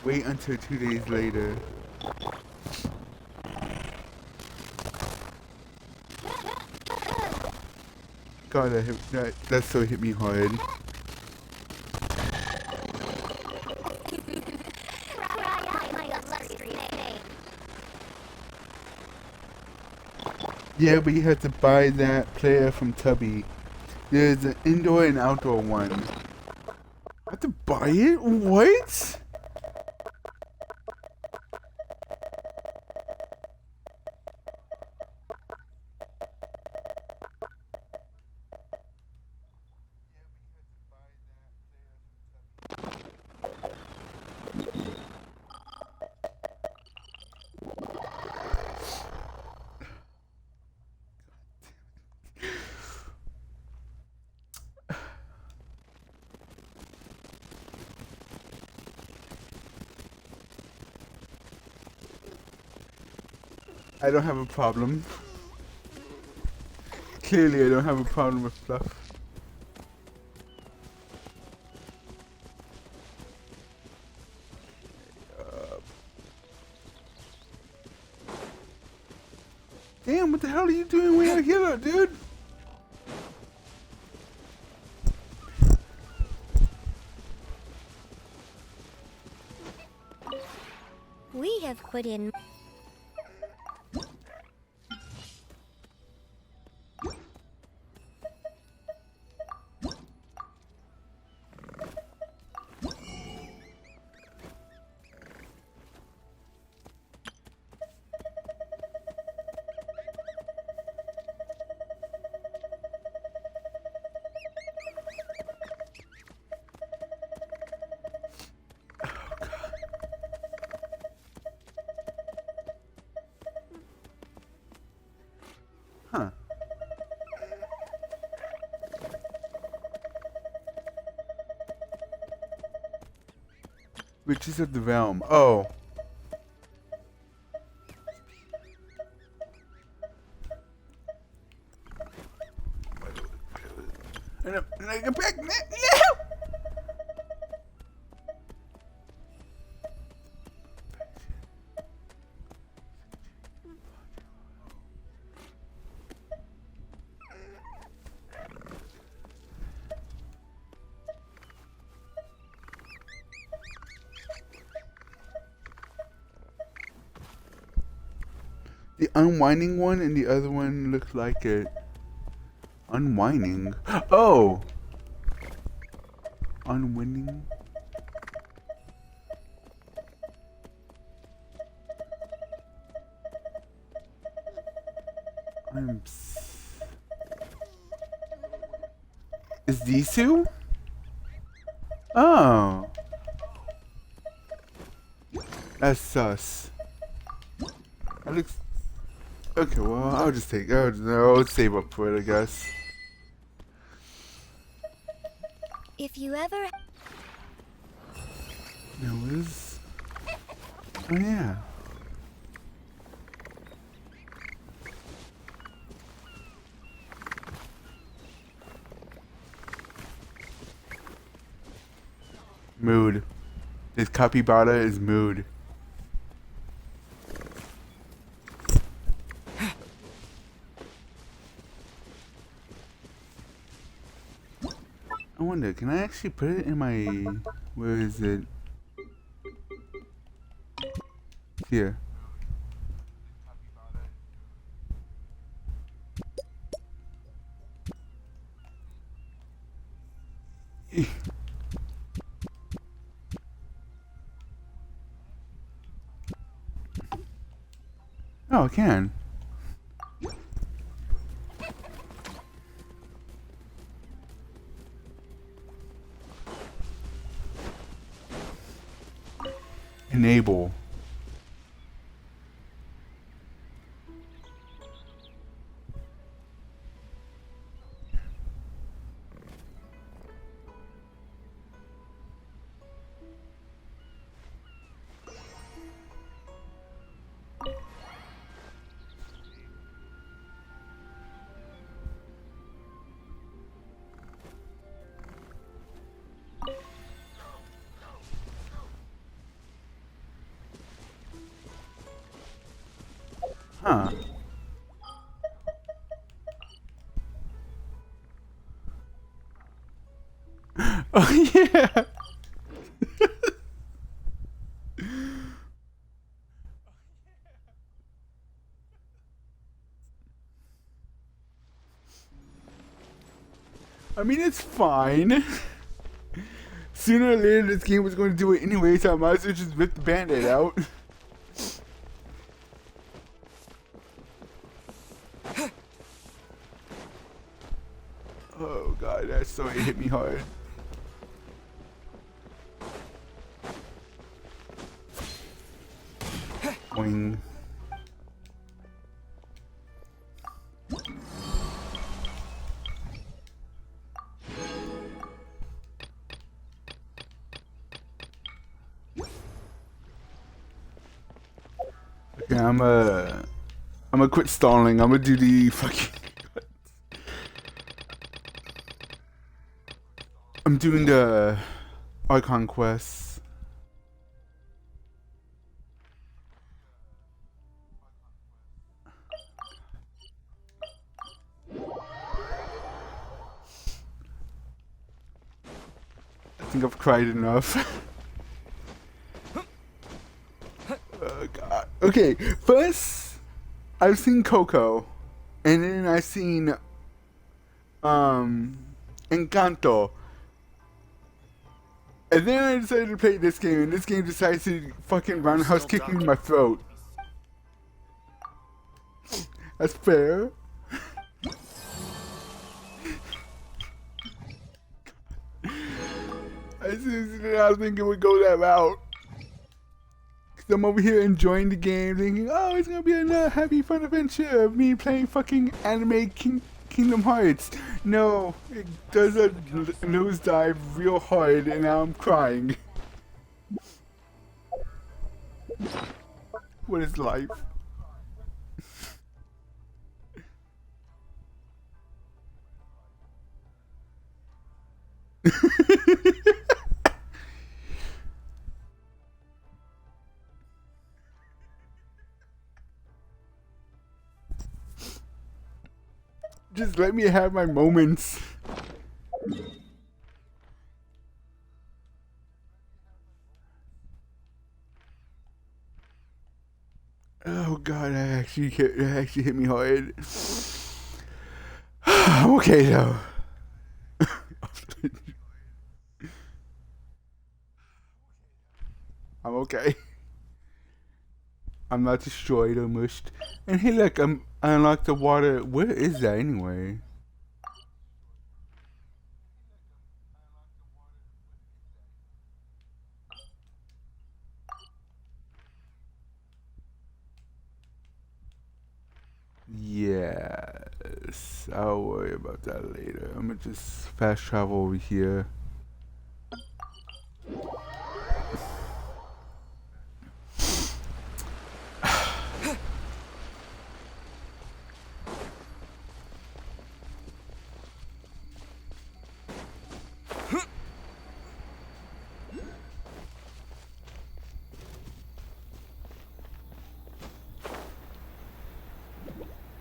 Wait until 2 days later. God, that so hit me hard. Yeah, but you have to buy that player from Tubby. There's an indoor and outdoor one. I have to buy it? What? I don't have a problem. Clearly, I don't have a problem with fluff. Damn, what the hell are you doing way out here, dude? We have put in... Huh. Riches of the Realm. Oh. No, get back! No! The unwinding one and the other one looks like it. Unwinding? Oh! Unwinding? Is these two? Oh. That's sus. That looks... Okay, well, I'll just take... I'll save up for it, I guess. If you ever... There was... Oh, yeah. Mood. This capybara is mood. I wonder, can I actually put it in my... Where is it? Here. Oh, I can. Enable. Huh. Oh yeah. I mean, it's fine. Sooner or later, this game was going to do it anyway, so I might as well just rip the band-aid out. Oh god, that story hit me hard. Boing. Okay, I'm gonna quit stalling. I'm gonna do the fucking. I'm doing the Icon quest. I think I've cried enough. Oh god. Okay, first I've seen Coco, and then I've seen Encanto. And then I decided to play this game, and this game decides to fucking roundhouse kick me in my throat. That's fair. I seriously did not think it would go that route. Cause I'm over here enjoying the game, thinking, oh, it's gonna be a happy, fun adventure of me playing fucking anime Kingdom Hearts. No, it does a nosedive real hard, and now I'm crying. What is life? Just let me have my moments. Oh god, that actually hit me hard. I'm okay though. I'm okay. I'm not destroyed or mushed. And hey look, I unlocked the water. Where is that anyway? Yes, I'll worry about that later. I'm gonna just fast travel over here.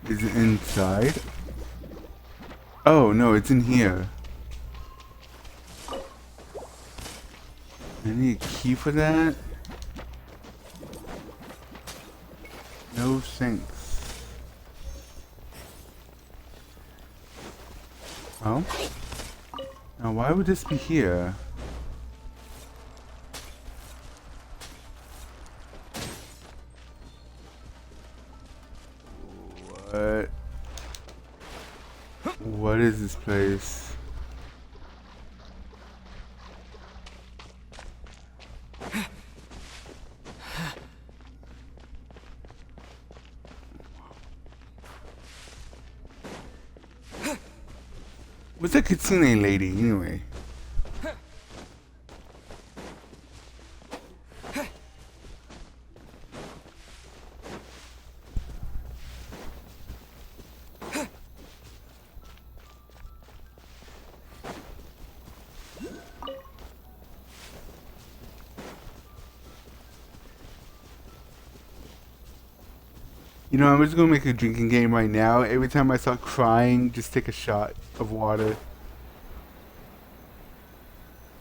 Is it inside? Oh no, it's in here. I need a key for that? No thanks. Oh? Now, why would this be here? What? What is this place? What's that Kitsune lady anyway? You know, I'm just gonna make a drinking game right now. Every time I start crying, just take a shot of water.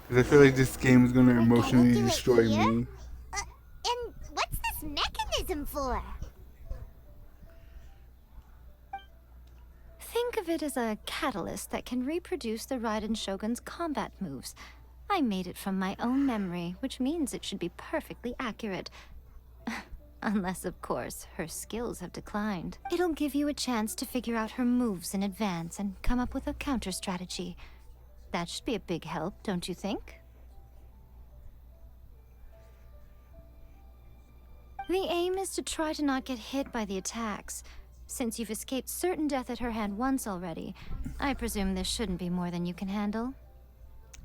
Because I feel like this game is gonna emotionally destroy me. And what's this mechanism for? Think of it as a catalyst that can reproduce the Raiden Shogun's combat moves. I made it from my own memory, which means it should be perfectly accurate. Unless, of course, her skills have declined. It'll give you a chance to figure out her moves in advance and come up with a counter strategy. That should be a big help, don't you think? The aim is to try to not get hit by the attacks. Since you've escaped certain death at her hand once already, I presume this shouldn't be more than you can handle.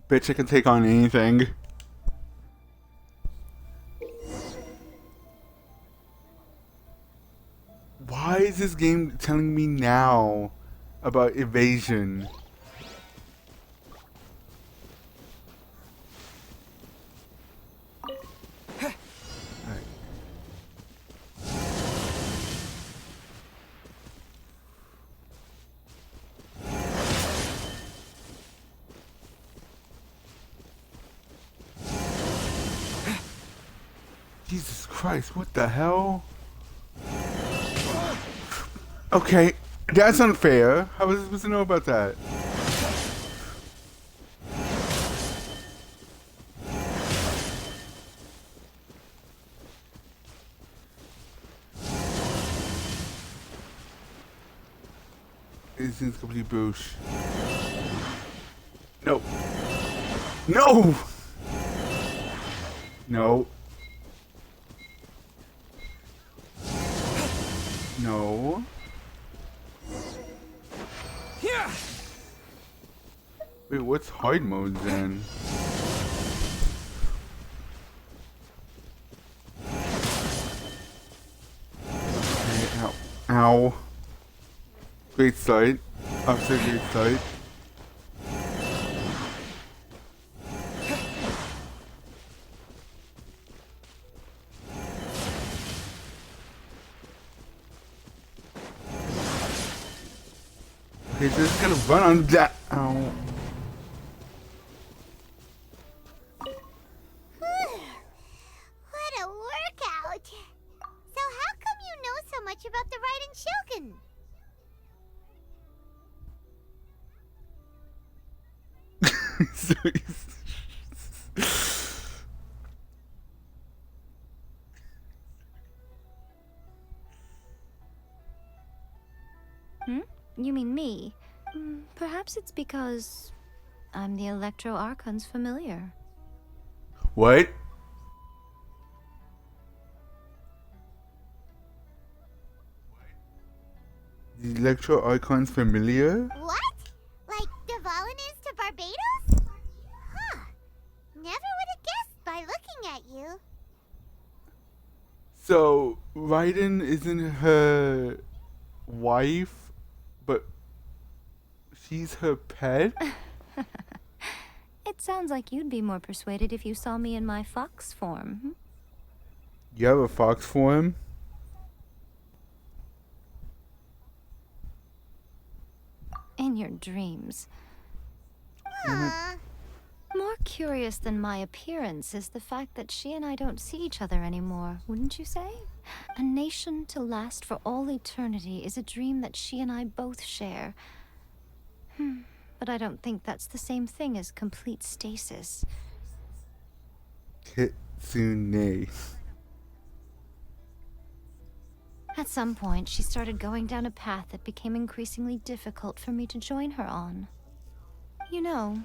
Bitch, I can take on anything. Why is this game telling me now about evasion? Jesus Christ, what the hell? Okay, that's unfair. How was I supposed to know about that? It seems complete bullshit. No. No! No. No. Wait, what's hard mode then? Okay, ow. Ow. Great sight. After great sight. Okay, just gonna run on that. Ow. What a workout! So how come you know so much about the Raiden Shogun? You mean me? Perhaps it's because I'm the Electro Archon's familiar. What? The Electro Archon's familiar? What? Like Dvalin is to Barbados? Huh. Never would have guessed by looking at you. So, Raiden isn't her wife, but she's her pet? It sounds like you'd be more persuaded if you saw me in my fox form. You have a fox form? In your dreams. More curious than my appearance is the fact that she and I don't see each other anymore, wouldn't you say? A nation to last for all eternity is a dream that she and I both share. but I don't think that's the same thing as complete stasis. Kitsune. At some point, she started going down a path that became increasingly difficult for me to join her on. You know,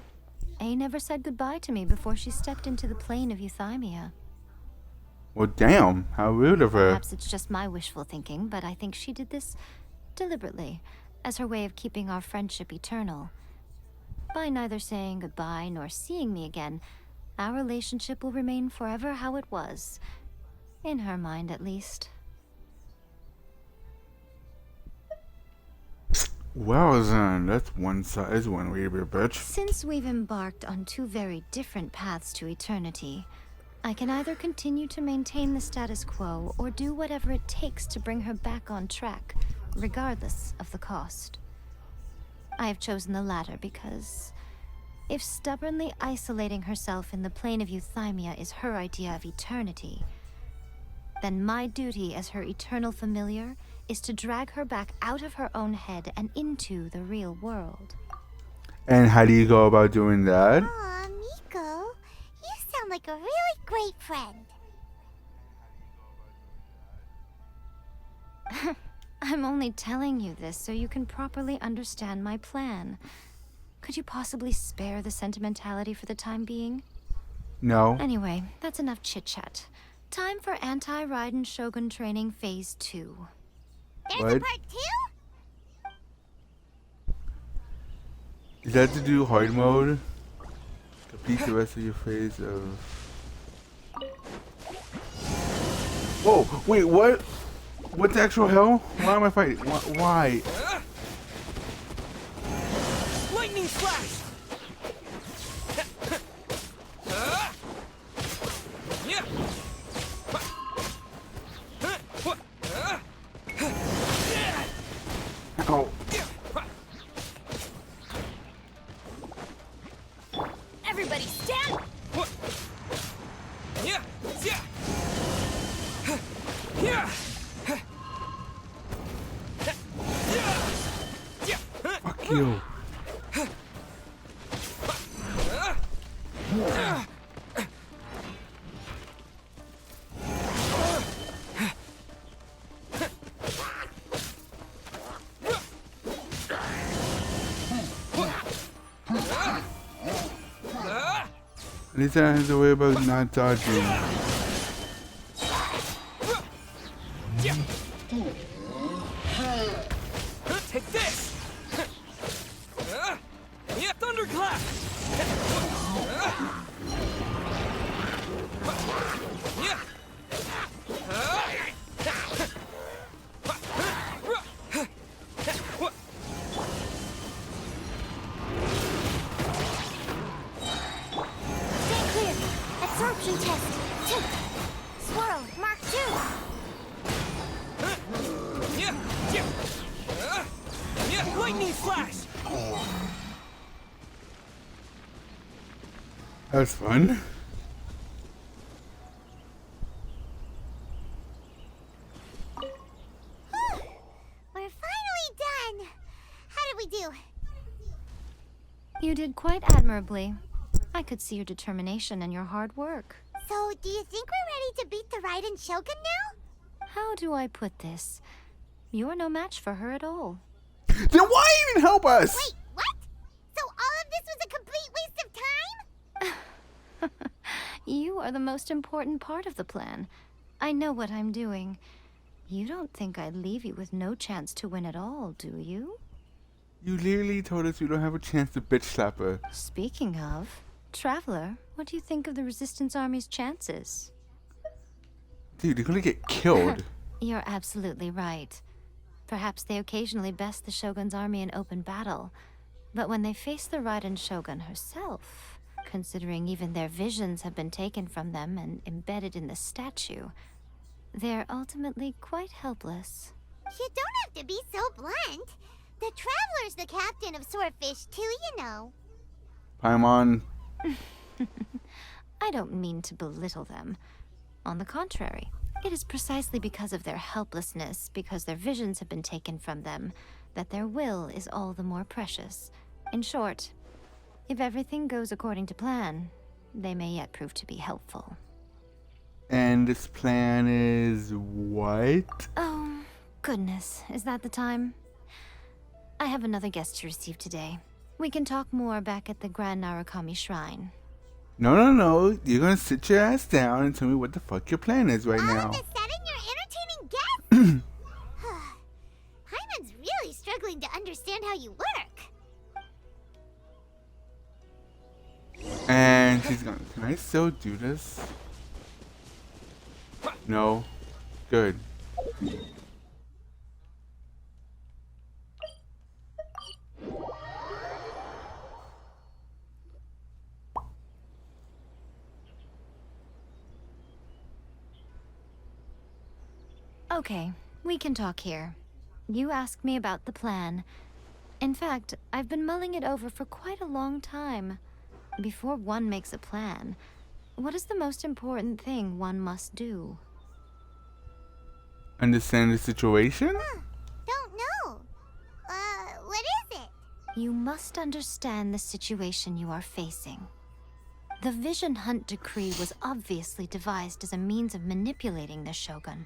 A never said goodbye to me before she stepped into the plane of Euthymia. Well, damn, how rude of her. Perhaps it's just my wishful thinking, but I think she did this deliberately, as her way of keeping our friendship eternal. By neither saying goodbye nor seeing me again, our relationship will remain forever how it was. In her mind, at least. Well then, that's one way to be a bitch. Since we've embarked on two very different paths to eternity, I can either continue to maintain the status quo or do whatever it takes to bring her back on track, regardless of the cost. I have chosen the latter because if stubbornly isolating herself in the plane of Euthymia is her idea of eternity, then my duty as her eternal familiar is to drag her back out of her own head and into the real world. And how do you go about doing that? Aw, Miko, you sound like a really great friend. I'm only telling you this so you can properly understand my plan. Could you possibly spare the sentimentality for the time being? No. Anyway, that's enough chit-chat. Time for Anti-Raiden Shogun Training Phase 2. There's a part 2? Is that to do hard mode? Complete the rest of your phase of... Whoa, wait, what? What the actual hell? Why am I fighting? Why? Lightning flash! Oh. Everybody stand! Fuck you. At least I don't have to worry about not dodging. Take this! Thunderclap! Absorption test. 2. Swirl, Mark 2. Lightning flash! That's fun. We're finally done. How did we do? You did quite admirably. I could see your determination and your hard work. So, do you think we're ready to beat the Raiden Shogun now? How do I put this? You're no match for her at all. Then why even help us? Wait, what? So all of this was a complete waste of time? You are the most important part of the plan. I know what I'm doing. You don't think I'd leave you with no chance to win at all, do you? You literally told us we don't have a chance to bitch slap her. Speaking of, Traveler, what do you think of the Resistance Army's chances? Dude, you're gonna get killed. You're absolutely right. Perhaps they occasionally best the Shogun's army in open battle, but when they face the Raiden Shogun herself, considering even their visions have been taken from them and embedded in the statue, they're ultimately quite helpless. You don't have to be so blunt. The Traveler's the captain of Swordfish too, you know. Paimon. I don't mean to belittle them. On the contrary, it is precisely because of their helplessness, because their visions have been taken from them, that their will is all the more precious. In short, if everything goes according to plan, they may yet prove to be helpful. And this plan is what? Oh, goodness. Is that the time? I have another guest to receive today. We can talk more back at the Grand Narukami Shrine. No. You're gonna sit your ass down and tell me what the fuck your plan is right now. All of a sudden, you're entertaining guests? Paimon's really struggling to understand how you work. And she's going, can I still do this? No. Good. Okay, we can talk here. You asked me about the plan. In fact, I've been mulling it over for quite a long time. Before one makes a plan, what is the most important thing one must do? Understand the situation? Don't know. What is it? You must understand the situation you are facing. The Vision Hunt Decree was obviously devised as a means of manipulating the Shogun.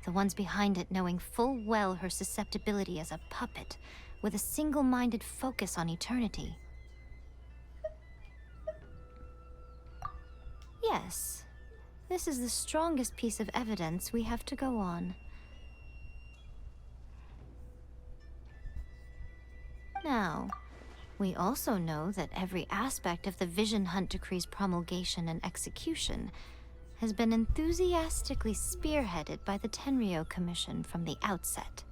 The ones behind it knowing full well her susceptibility as a puppet, with a single-minded focus on eternity. Yes, this is the strongest piece of evidence we have to go on. Now, we also know that every aspect of the Vision Hunt Decree's promulgation and execution has been enthusiastically spearheaded by the Tenryou Commission from the outset.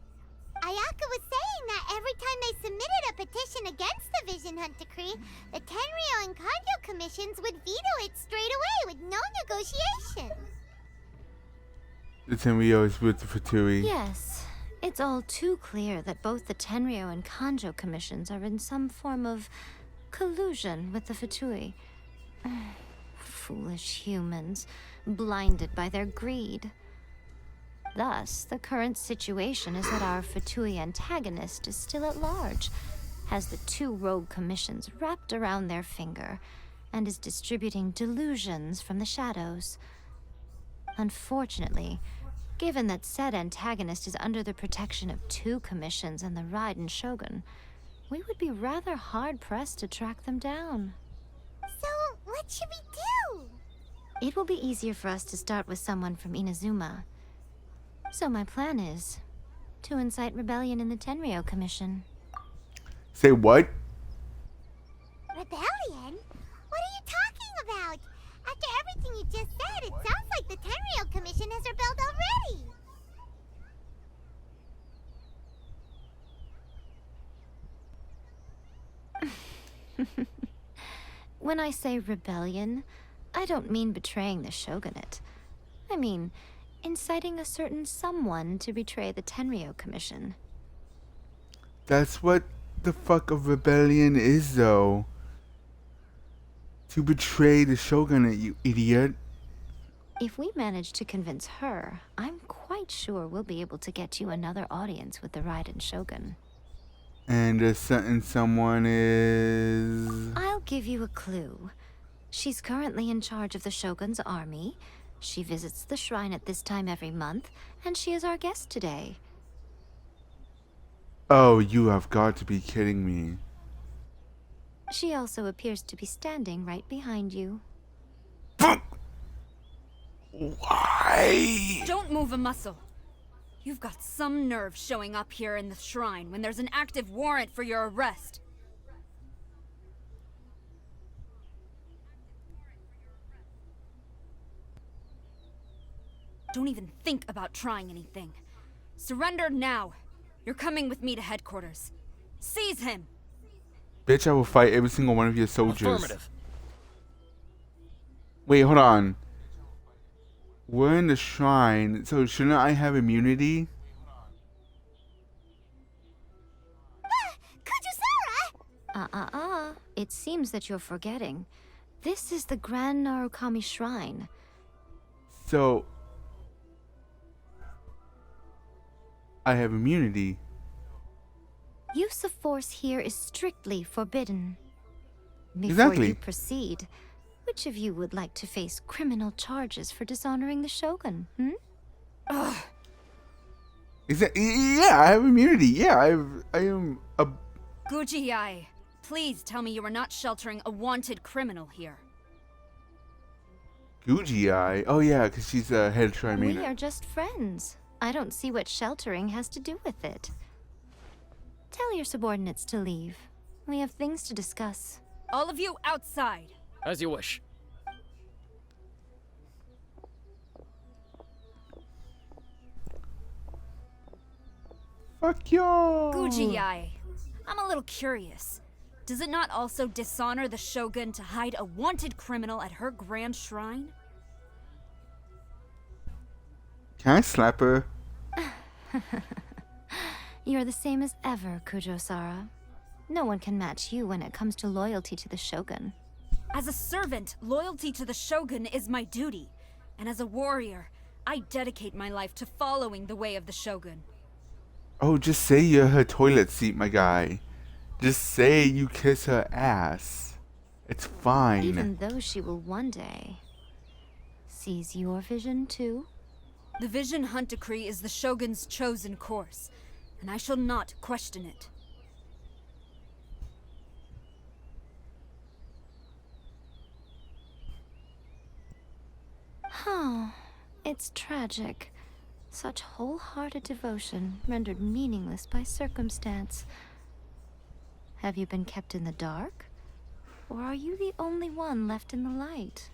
Ayaka was saying that every time they submitted a petition against the Vision Hunt Decree, the Tenryou and Kanjo commissions would veto it straight away with no negotiation. The Tenryou is with the Fatui. Yes, it's all too clear that both the Tenryou and Kanjo commissions are in some form of collusion with the Fatui. Foolish humans, blinded by their greed. Thus, the current situation is that our Fatui antagonist is still at large, has the two rogue commissions wrapped around their finger, and is distributing delusions from the shadows. Unfortunately, given that said antagonist is under the protection of two commissions and the Raiden Shogun, we would be rather hard-pressed to track them down. So, what should we do? It will be easier for us to start with someone from Inazuma. So my plan is to incite rebellion in the Tenryou Commission. Say what? Rebellion? What are you talking about? After everything you just said, it sounds like the Tenryou Commission has rebelled already. When I say rebellion, I don't mean betraying the shogunate. I mean inciting a certain someone to betray the Tenryou Commission. That's what the fuck of rebellion is, though. To betray the shogunate, you idiot. If we manage to convince her, I'm quite sure we'll be able to get you another audience with the Raiden Shogun. And a certain someone is... I'll give you a clue. She's currently in charge of the Shogun's army. She visits the shrine at this time every month, and she is our guest today. Oh, you have got to be kidding me. She also appears to be standing right behind you. Why? Don't move a muscle. You've got some nerve showing up here in the shrine when there's an active warrant for your arrest. Don't even think about trying anything. Surrender now. You're coming with me to headquarters. Seize him! Bitch, I will fight every single one of your soldiers. Affirmative. Wait, hold on. We're in the shrine, so shouldn't I have immunity? It seems that you're forgetting. This is the Grand Narukami Shrine. So... I have immunity. Use of force here is strictly forbidden. Before Exactly. you proceed, which of you would like to face criminal charges for dishonoring the Shogun, Yeah, I have immunity. Yeah, I am a... Guji-ai, please tell me you are not sheltering a wanted criminal here. Guji-ai? Oh yeah, because she's a head shrine We maiden. are just friends. I don't see what sheltering has to do with it. Tell your subordinates to leave. We have things to discuss. All of you outside. As you wish. Fuck y'all. Guji-ai, I'm a little curious. Does it not also dishonor the Shogun to hide a wanted criminal at her grand shrine? Can I slap her? You're the same as ever, Kujo-Sara. No one can match you when it comes to loyalty to the Shogun. As a servant, loyalty to the Shogun is my duty. And as a warrior, I dedicate my life to following the way of the Shogun. Oh, just say you're her toilet seat, my guy. Just say you kiss her ass. It's fine. Even though she will one day seize your vision too. The Vision Hunt Decree is the Shogun's chosen course, and I shall not question it. Oh, it's tragic. Such wholehearted devotion rendered meaningless by circumstance. Have you been kept in the dark? Or are you the only one left in the light?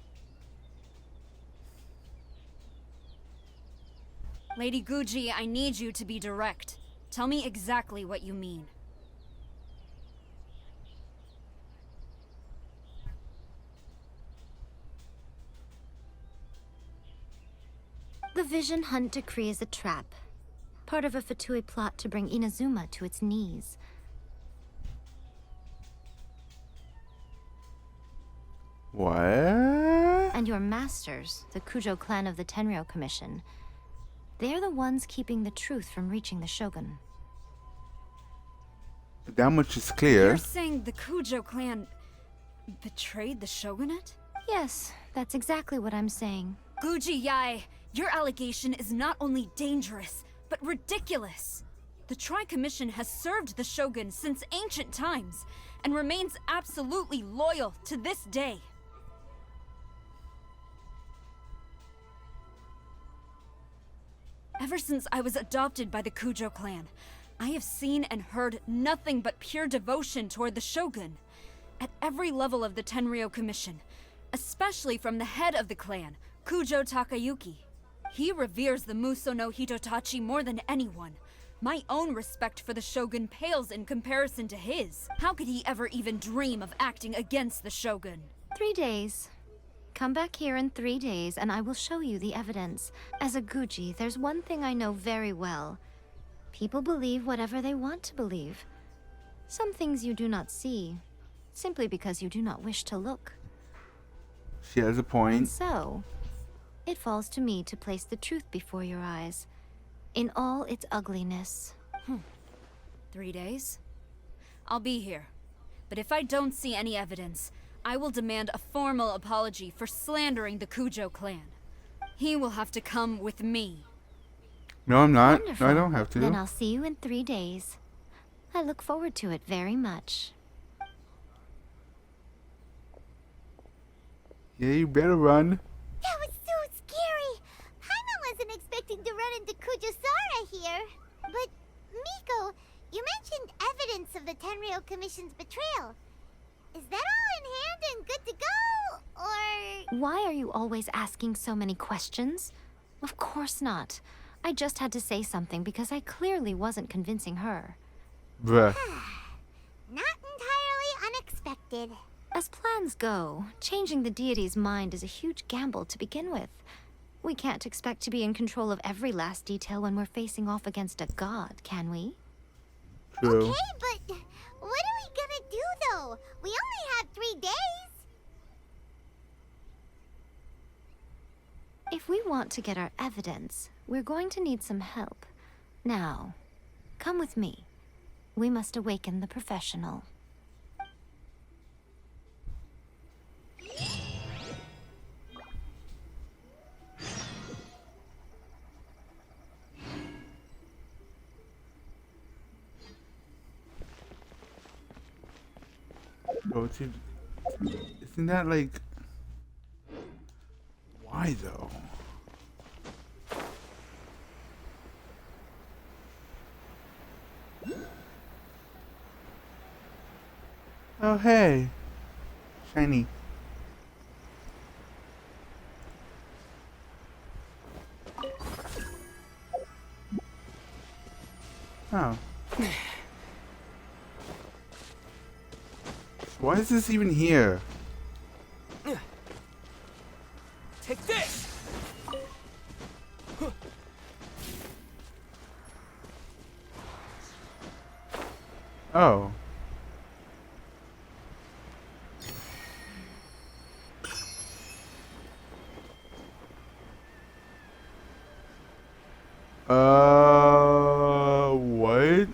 Lady Guji, I need you to be direct. Tell me exactly what you mean. The Vision Hunt Decree is a trap. Part of a Fatui plot to bring Inazuma to its knees. What? And your masters, the Kujo clan of the Tenryou Commission, they're the ones keeping the truth from reaching the Shogun. That much is clear. You're saying the Kujo clan betrayed the Shogunate? Yes, that's exactly what I'm saying. Guji-ai, your allegation is not only dangerous, but ridiculous. The Tri-Commission has served the Shogun since ancient times, and remains absolutely loyal to this day. Ever since I was adopted by the Kujo clan, I have seen and heard nothing but pure devotion toward the Shogun. At every level of the Tenryou Commission, especially from the head of the clan, Kujo Takayuki. He reveres the Muso no Hitotachi more than anyone. My own respect for the Shogun pales in comparison to his. How could he ever even dream of acting against the Shogun? 3 days. Come back here in 3 days and I will show you the evidence. As a Guji, there's one thing I know very well. People believe whatever they want to believe. Some things you do not see, simply because you do not wish to look. She has a point. And so, it falls to me to place the truth before your eyes, in all its ugliness. 3 days? I'll be here. But if I don't see any evidence, I will demand a formal apology for slandering the Kujo clan. He will have to come with me. No, I'm not. Wonderful. No, I don't have to. Then I'll see you in 3 days. I look forward to it very much. Yeah, you better run. That was so scary. Paimon wasn't expecting to run into Kujo-Sara here. But, Miko, you mentioned evidence of the Tenryou Commission's betrayal. Is that all in hand and good to go, or...? Why are you always asking so many questions? Of course not. I just had to say something because I clearly wasn't convincing her. Bruh. Not entirely unexpected. As plans go, changing the deity's mind is a huge gamble to begin with. We can't expect to be in control of every last detail when we're facing off against a god, can we? True. Okay, but what are we gonna do, though? We only have 3 days. If we want to get our evidence, we're going to need some help. Now, come with me. we must awaken the professional. Go to. Isn't that like? Why though? Oh hey, shiny. Oh. Why is this even here? Take this! Oh. What?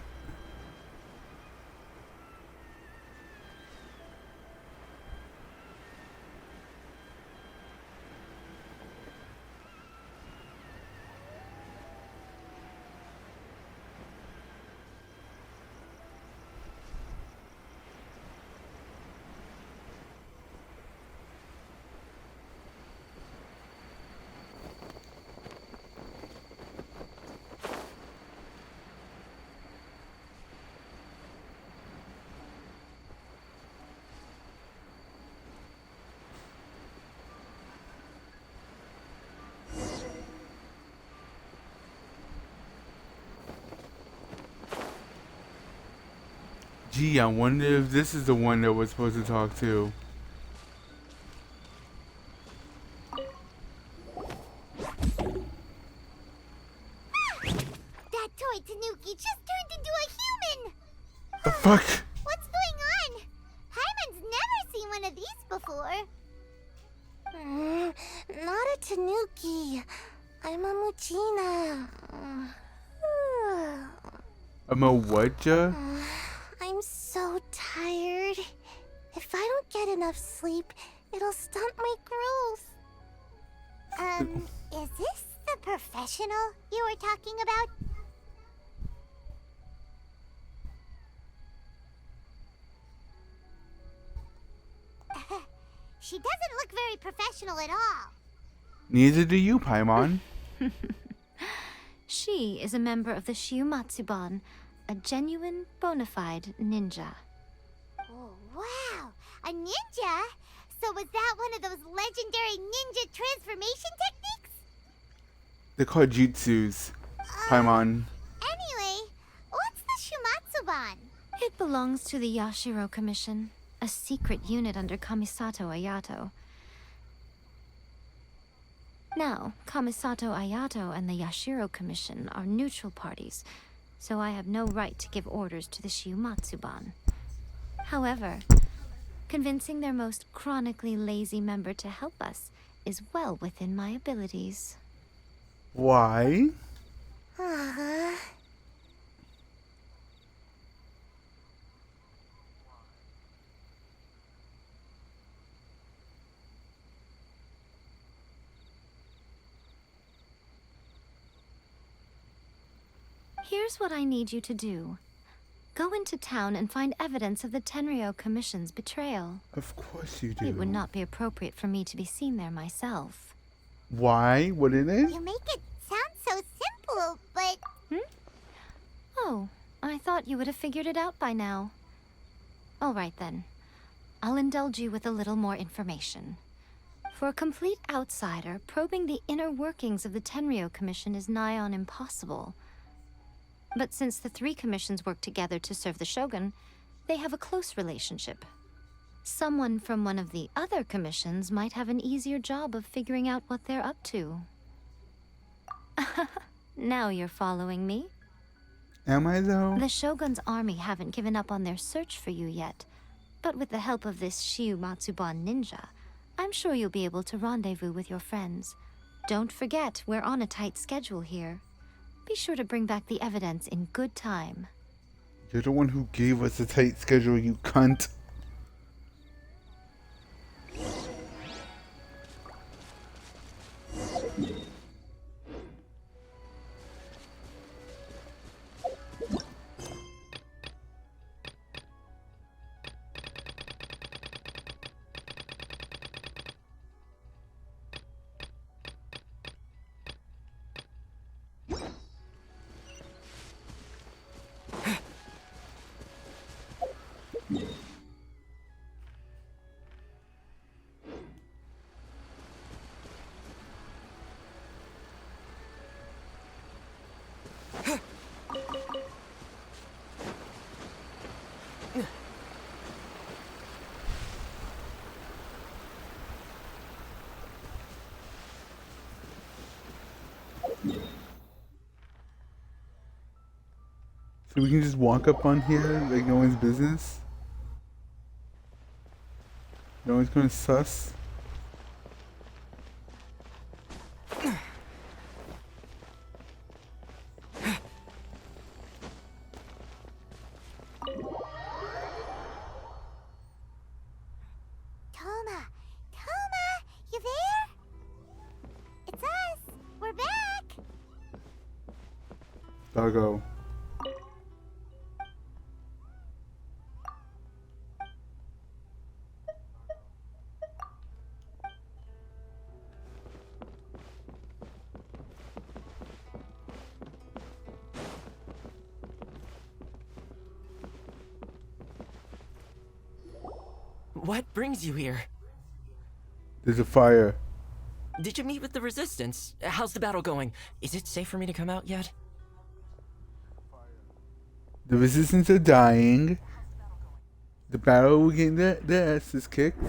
Gee, I wonder if this is the one that we're supposed to talk to. That toy Tanuki just turned into a human! The fuck? What's going on? Hyman's never seen one of these before. Not a Tanuki. I'm a Muchina. I'm a whatja? I'm so tired. If I don't get enough sleep, it'll stunt my growth. Is this the professional you were talking about? She doesn't look very professional at all. Neither do you, Paimon. She is a member of the Shiumatsuban, a genuine, bona fide ninja. Oh, wow! A ninja? So was that one of those legendary ninja transformation techniques? They're called jutsus, Paimon. Anyway, what's the Shumatsuban? It belongs to the Yashiro Commission, a secret unit under Kamisato Ayato. Now, Kamisato Ayato and the Yashiro Commission are neutral parties, so I have no right to give orders to the Shiumatsuban. However, convincing their most chronically lazy member to help us is well within my abilities. Why? Here's what I need you to do. Go into town and find evidence of the Tenryo Commission's betrayal. Of course you do. It would not be appropriate for me to be seen there myself. Why? What it is? You make it sound so simple, but... Oh, I thought you would have figured it out by now. All right then. I'll indulge you with a little more information. For a complete outsider, probing the inner workings of the Tenryo Commission is nigh on impossible. But since the three commissions work together to serve the Shogun, they have a close relationship. Someone from one of the other commissions might have an easier job of figuring out what they're up to. Now you're following me? Am I though? The Shogun's army haven't given up on their search for you yet, but with the help of this Shiumatsuban ninja, I'm sure you'll be able to rendezvous with your friends. Don't forget, we're on a tight schedule here. Be sure to bring back the evidence in good time. You're the one who gave us a tight schedule, you cunt. So we can just walk up on here like no one's business? No one's gonna sus? Toma! Toma! You there? It's us! We're back! Doggo. What brings you here? There's a fire. Did you meet with the Resistance? How's the battle going? Is it safe for me to come out yet? The Resistance are dying. The battle will get their asses kicked.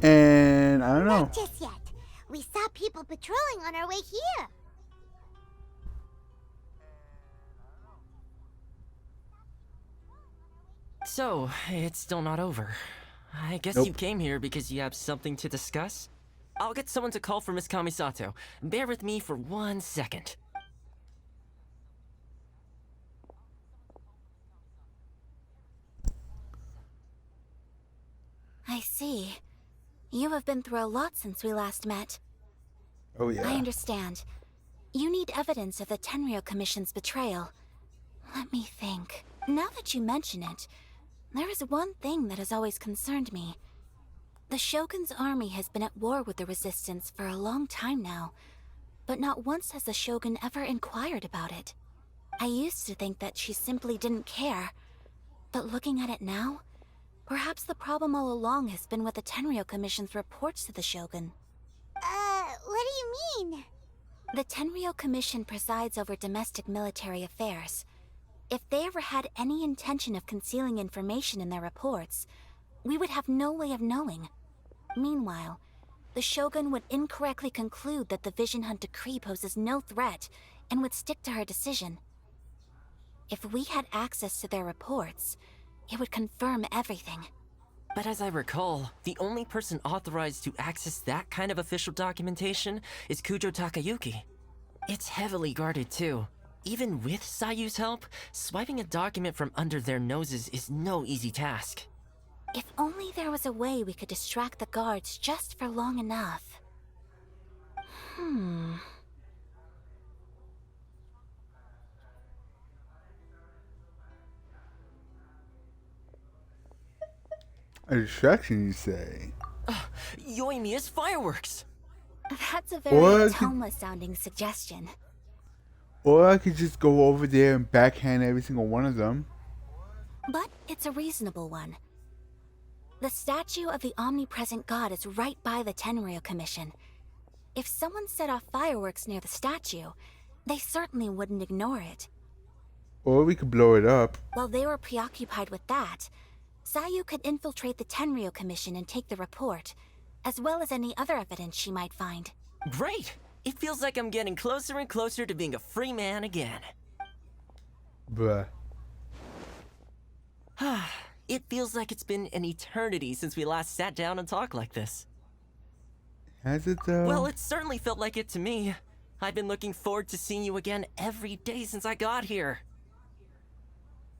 And I don't know. Not just yet. We saw people patrolling on our way here. So, it's still not over. I guess Nope. you came here because you have something to discuss? I'll get someone to call for Miss Kamisato. Bear with me for 1 second. I see. You have been through a lot since we last met. Oh yeah. I understand. You need evidence of the Tenryou Commission's betrayal. Let me think. Now that you mention it, there is one thing that has always concerned me. The Shogun's army has been at war with the Resistance for a long time now, but not once has the Shogun ever inquired about it. I used to think that she simply didn't care, but looking at it now, perhaps the problem all along has been with the Tenryou Commission's reports to the Shogun. What do you mean? The Tenryou Commission presides over domestic military affairs. If they ever had any intention of concealing information in their reports, we would have no way of knowing. Meanwhile, the Shogun would incorrectly conclude that the Vision Hunt decree poses no threat and would stick to her decision. If we had access to their reports, it would confirm everything. But as I recall, the only person authorized to access that kind of official documentation is Kujo Takayuki. It's heavily guarded too. Even with Sayu's help, swiping a document from under their noses is no easy task. If only there was a way we could distract the guards just for long enough. A distraction, you say? Yoimiya's fireworks! That's a Or I very could- Toma-sounding suggestion. Or I could just go over there and backhand every single one of them. But it's a reasonable one. The statue of the omnipresent god is right by the Tenryou Commission. If someone set off fireworks near the statue, they certainly wouldn't ignore it. Or we could blow it up. While they were preoccupied with that, Sayu could infiltrate the Tenryou Commission and take the report, as well as any other evidence she might find. Great! It feels like I'm getting closer and closer to being a free man again. Bruh. It feels like it's been an eternity since we last sat down and talked like this. Has it though? Well, it certainly felt like it to me. I've been looking forward to seeing you again every day since I got here.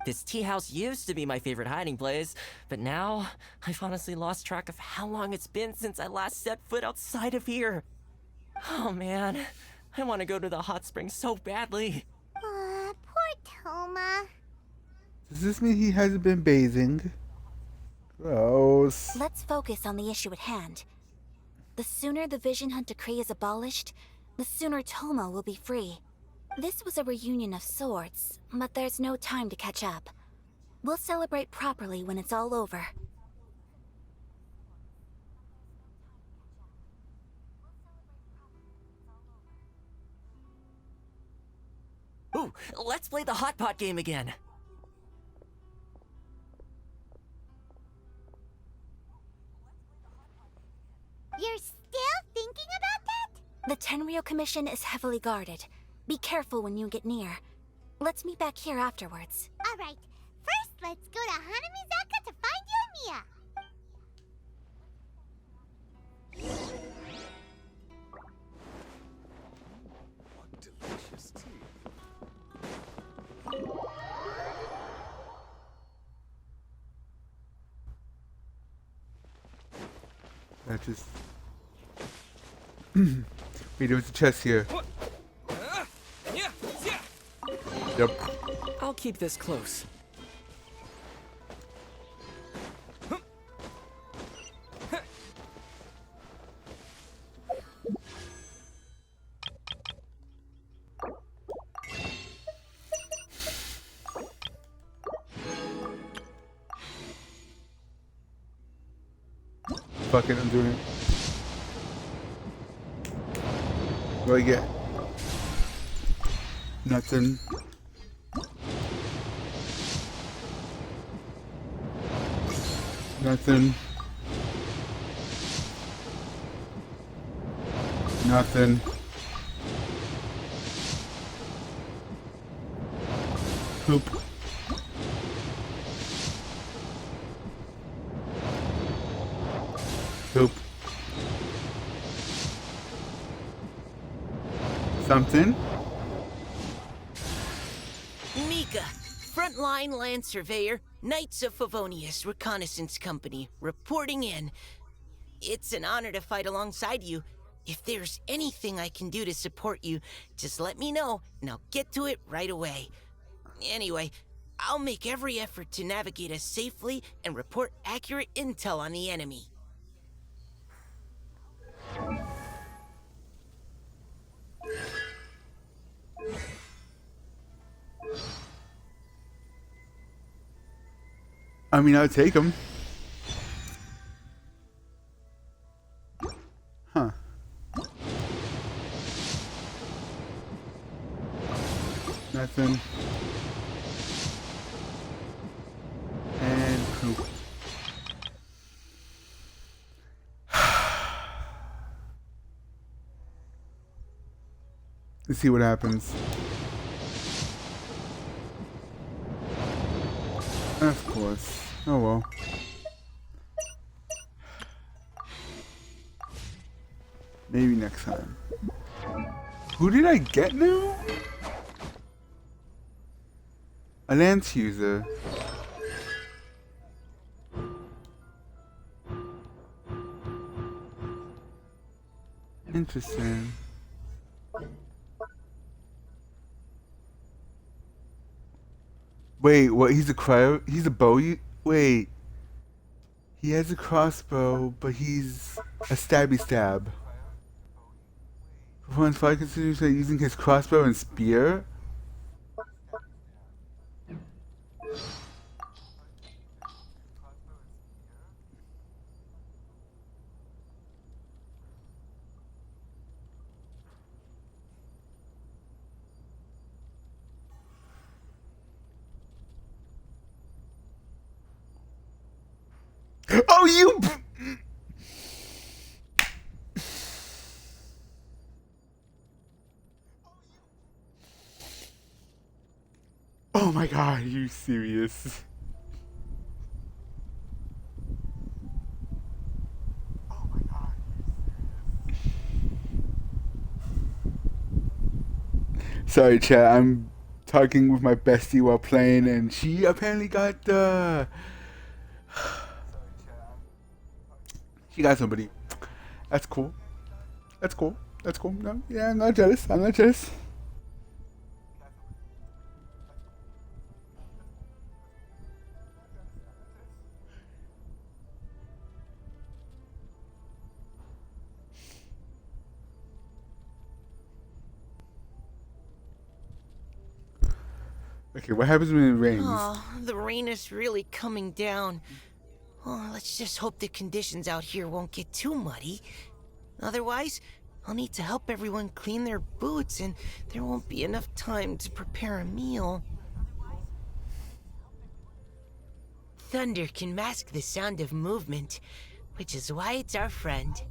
This tea house used to be my favorite hiding place, but now I've honestly lost track of how long it's been since I last set foot outside of here. Oh man, I want to go to the hot springs so badly. Poor Toma. Does this mean he hasn't been bathing? Gross. Let's focus on the issue at hand. The sooner the Vision Hunt decree is abolished, the sooner Toma will be free. This was a reunion of sorts, but there's no time to catch up. We'll celebrate properly when it's all over. Ooh, let's play the hot pot game again. You're still thinking about that? The Tenryo Commission is heavily guarded. Be careful when you get near. Let's meet back here afterwards. Alright, first let's go to Hanamizaka to find you and Mia. Delicious tea. That just... Wait, there was a chest here. Yep. I'll keep this close. Fuck it, I'm doing it. What do I get? Nothing. Nothing. Nothing. Poop. Poop. Something. Mika, Frontline Land Surveyor, Knights of Favonius Reconnaissance Company, reporting in. It's an honor to fight alongside you. If there's anything I can do to support you, just let me know, and I'll get to it right away. Anyway, I'll make every effort to navigate us safely and report accurate intel on the enemy. I mean, I'll take them. Huh. Nothing. And poop. Let's see what happens. Of course. Oh well. Maybe next time. Who did I get now? A lance user. Interesting. Wait, what? He's a cryo? He's a bow? Wait. He has a crossbow, but he's a stabby stab. Performance 5 considers using his crossbow and spear? Oh, you! Oh my god, are you serious? Oh my god, are you serious? Sorry, chat, I'm talking with my bestie while playing, and she apparently got she got somebody. That's cool. That's cool. That's cool. No, yeah, I'm not jealous. I'm not jealous. Okay, what happens when it rains? Oh, the rain is really coming down. Oh, let's just hope the conditions out here won't get too muddy. Otherwise, I'll need to help everyone clean their boots, and there won't be enough time to prepare a meal. Thunder can mask the sound of movement, which is why it's our friend.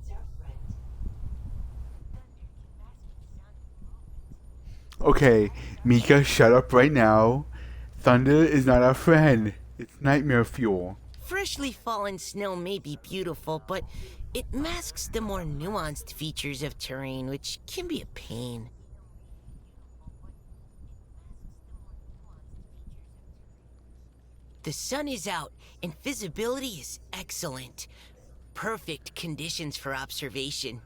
Okay, Mika, shut up right now. Thunder is not our friend. It's nightmare fuel. Freshly fallen snow may be beautiful, but it masks the more nuanced features of terrain, which can be a pain. The sun is out, and visibility is excellent. Perfect conditions for observation.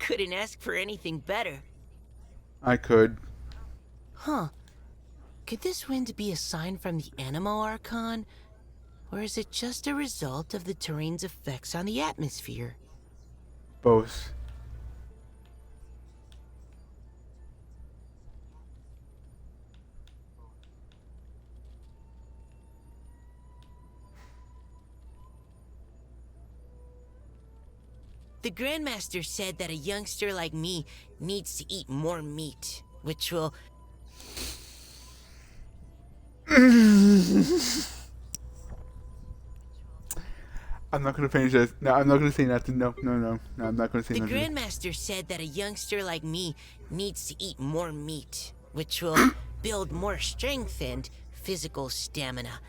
Couldn't ask for anything better. I could. Huh. Could this wind be a sign from the Animo Archon? Or is it just a result of the terrain's effects on the atmosphere? Both. The Grandmaster said that a youngster like me needs to eat more meat, which will... I'm not gonna finish this. No, I'm not gonna say nothing. No, I'm not gonna say The nothing. Grandmaster said that a youngster like me needs to eat more meat, which will build more strength and physical stamina.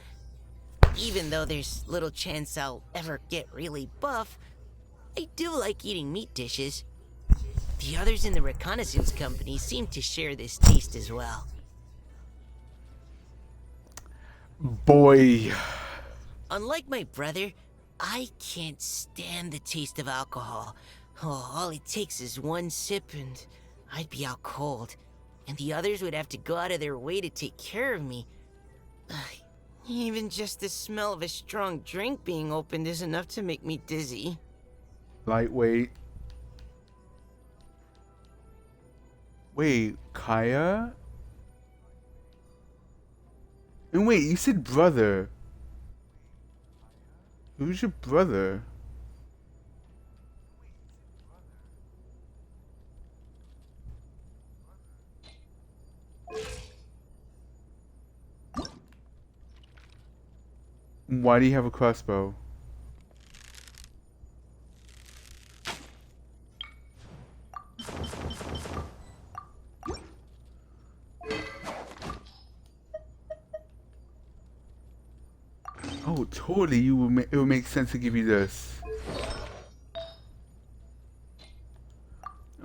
Even though there's little chance I'll ever get really buff, I do like eating meat dishes. The others in the reconnaissance company seem to share this taste as well. Boy. Unlike my brother, I can't stand the taste of alcohol. Oh, all it takes is one sip and I'd be out cold. And the others would have to go out of their way to take care of me. Even just the smell of a strong drink being opened is enough to make me dizzy. Lightweight. Wait, Kaya? And wait, you said brother. Who's your brother? Why do you have a crossbow? Oh, totally. It would make sense to give you this.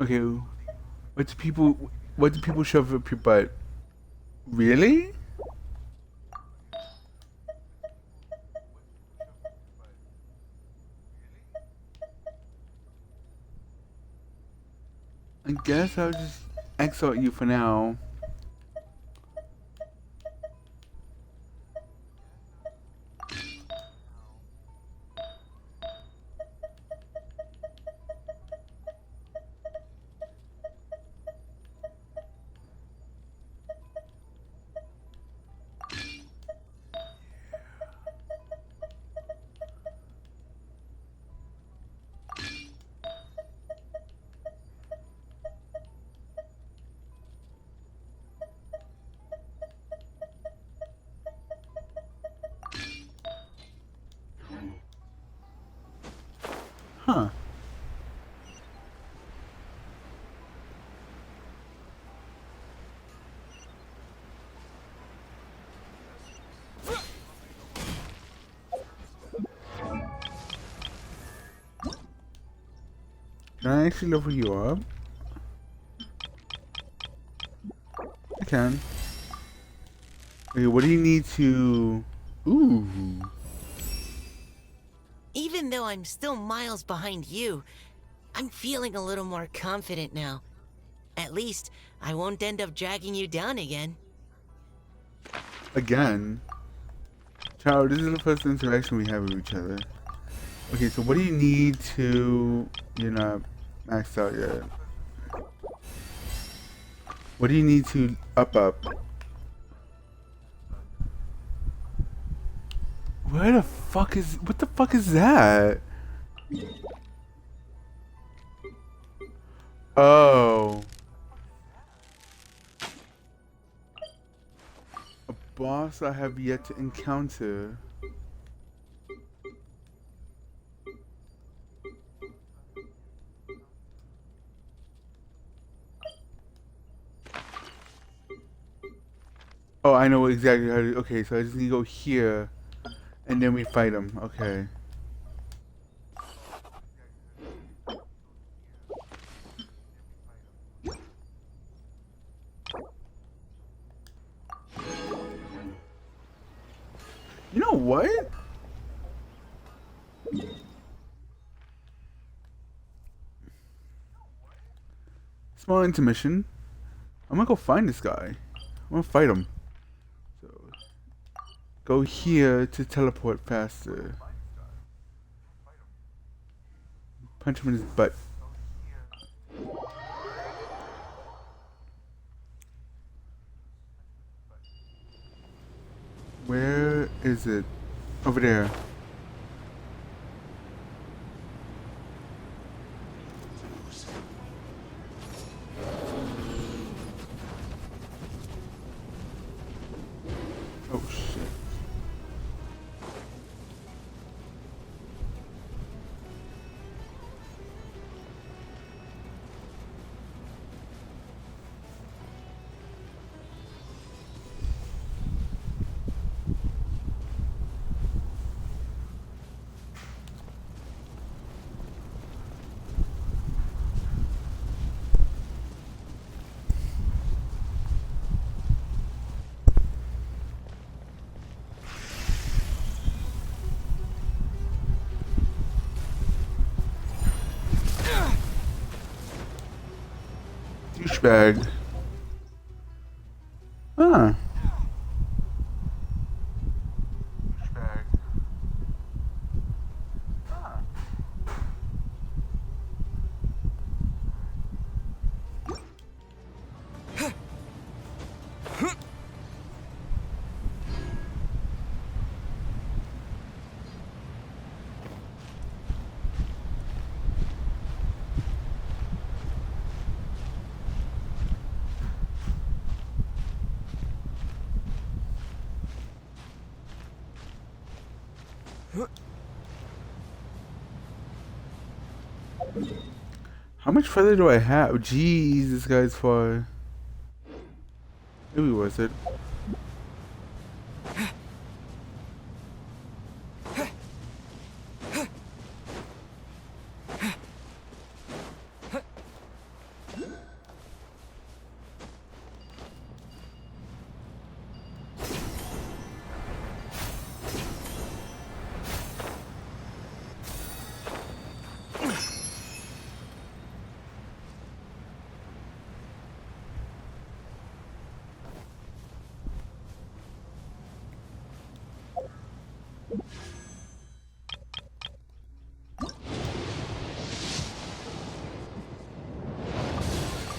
Okay. What do people shove up your butt? Really? I guess I'll just exalt you for now. Huh. Can I actually level you up? I can. Okay, what do you need to... Ooh. Even though I'm still miles behind you, I'm feeling a little more confident now. At least, I won't end up dragging you down again. Again? Child, this is the first interaction we have with each other. Okay, so what do you need to... You're not maxed out yet. What do you need to up? Where the fuck is... What the fuck is that? Oh. A boss I have yet to encounter. Oh, I know exactly how to... Okay, so I just need to go here, and then we fight him. Okay. You know what? Small intermission. I'm gonna go find this guy. I'm gonna fight him. So, go here to teleport faster. Punch him in his butt. Where is it? Over there. Oh shit. Douchebag. Huh. How much further do I have? Jeez, this guy's far. Maybe was it?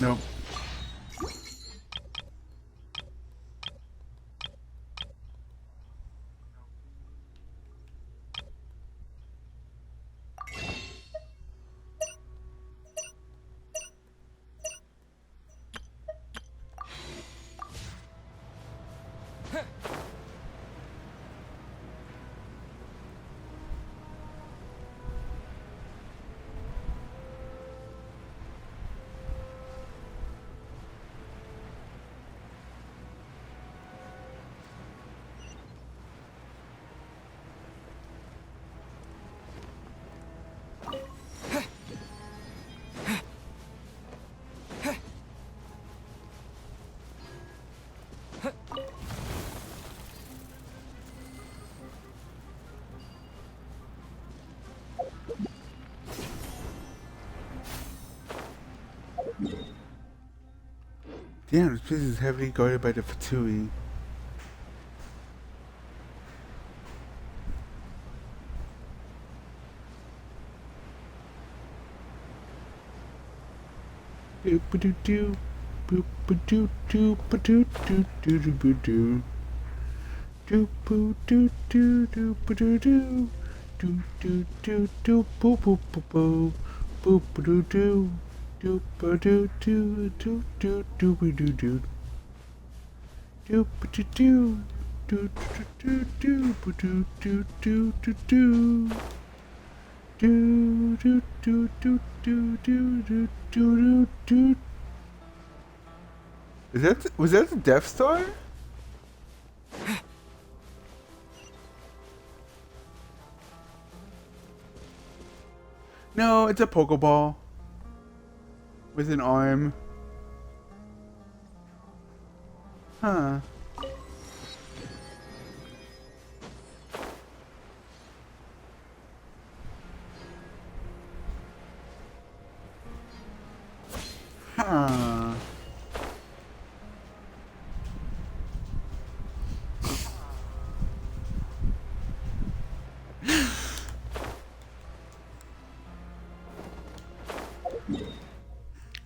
Nope. Damn, this place is heavily guarded by the Fatui. Boop ba doo doo, boop ba doo doo ba doo doo doo doo boo doo. Doo boo doo doo doo ba doo doo. Doo doo doo doo boo boo boo boo. Boop ba doo doo. Doo ba doo doo doo doo doo ba doo doo. Doo ba doo doo. Doo doo doo ba doo doo doo doo doo. Do do do do do do do do do. Was that the Death Star? No, it's a Pokeball with an arm. Huh. Huh.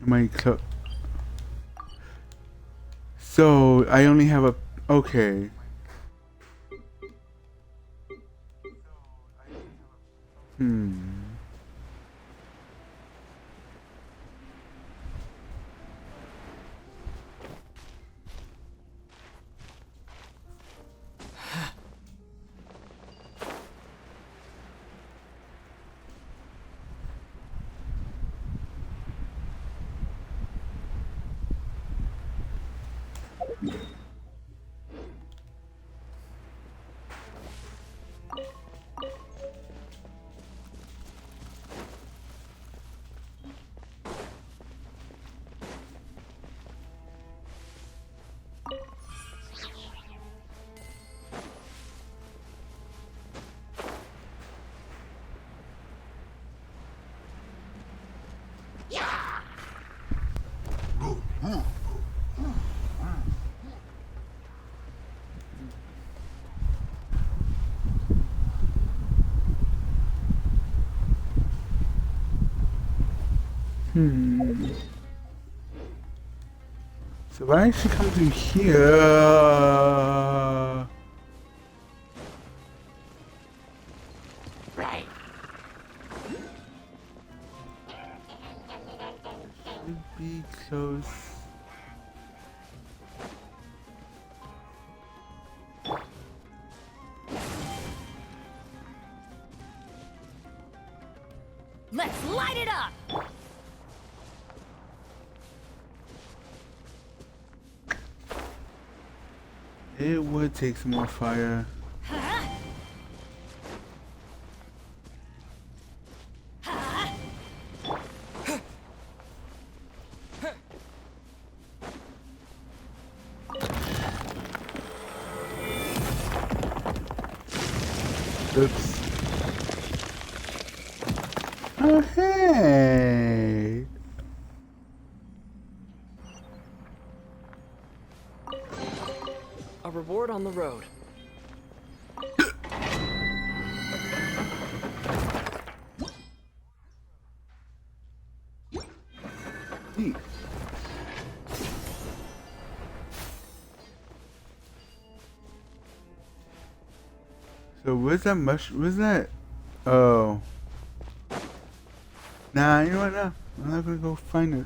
Am I close? So I only have a okay. So if I actually come through here, Right. should be close. Let's light it up! It would take some more fire. Oops. Oh, hey! A reward on the road. Neat. So where's that where's that? Oh. Nah, you know what? No, I'm not gonna go find it.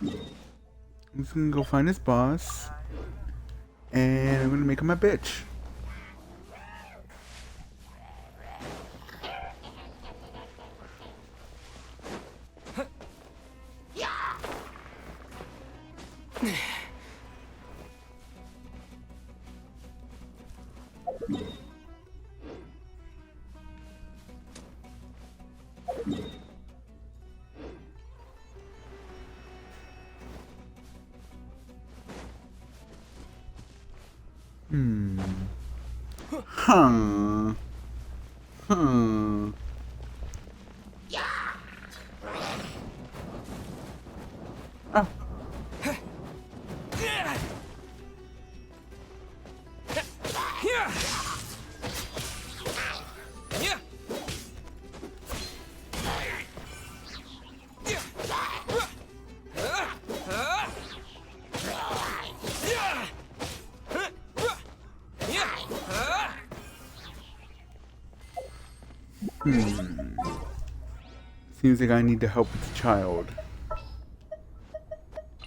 I'm just gonna go find this boss. And I'm gonna make him my bitch. Huh. Huh. Oh. Seems like I need to help with the child.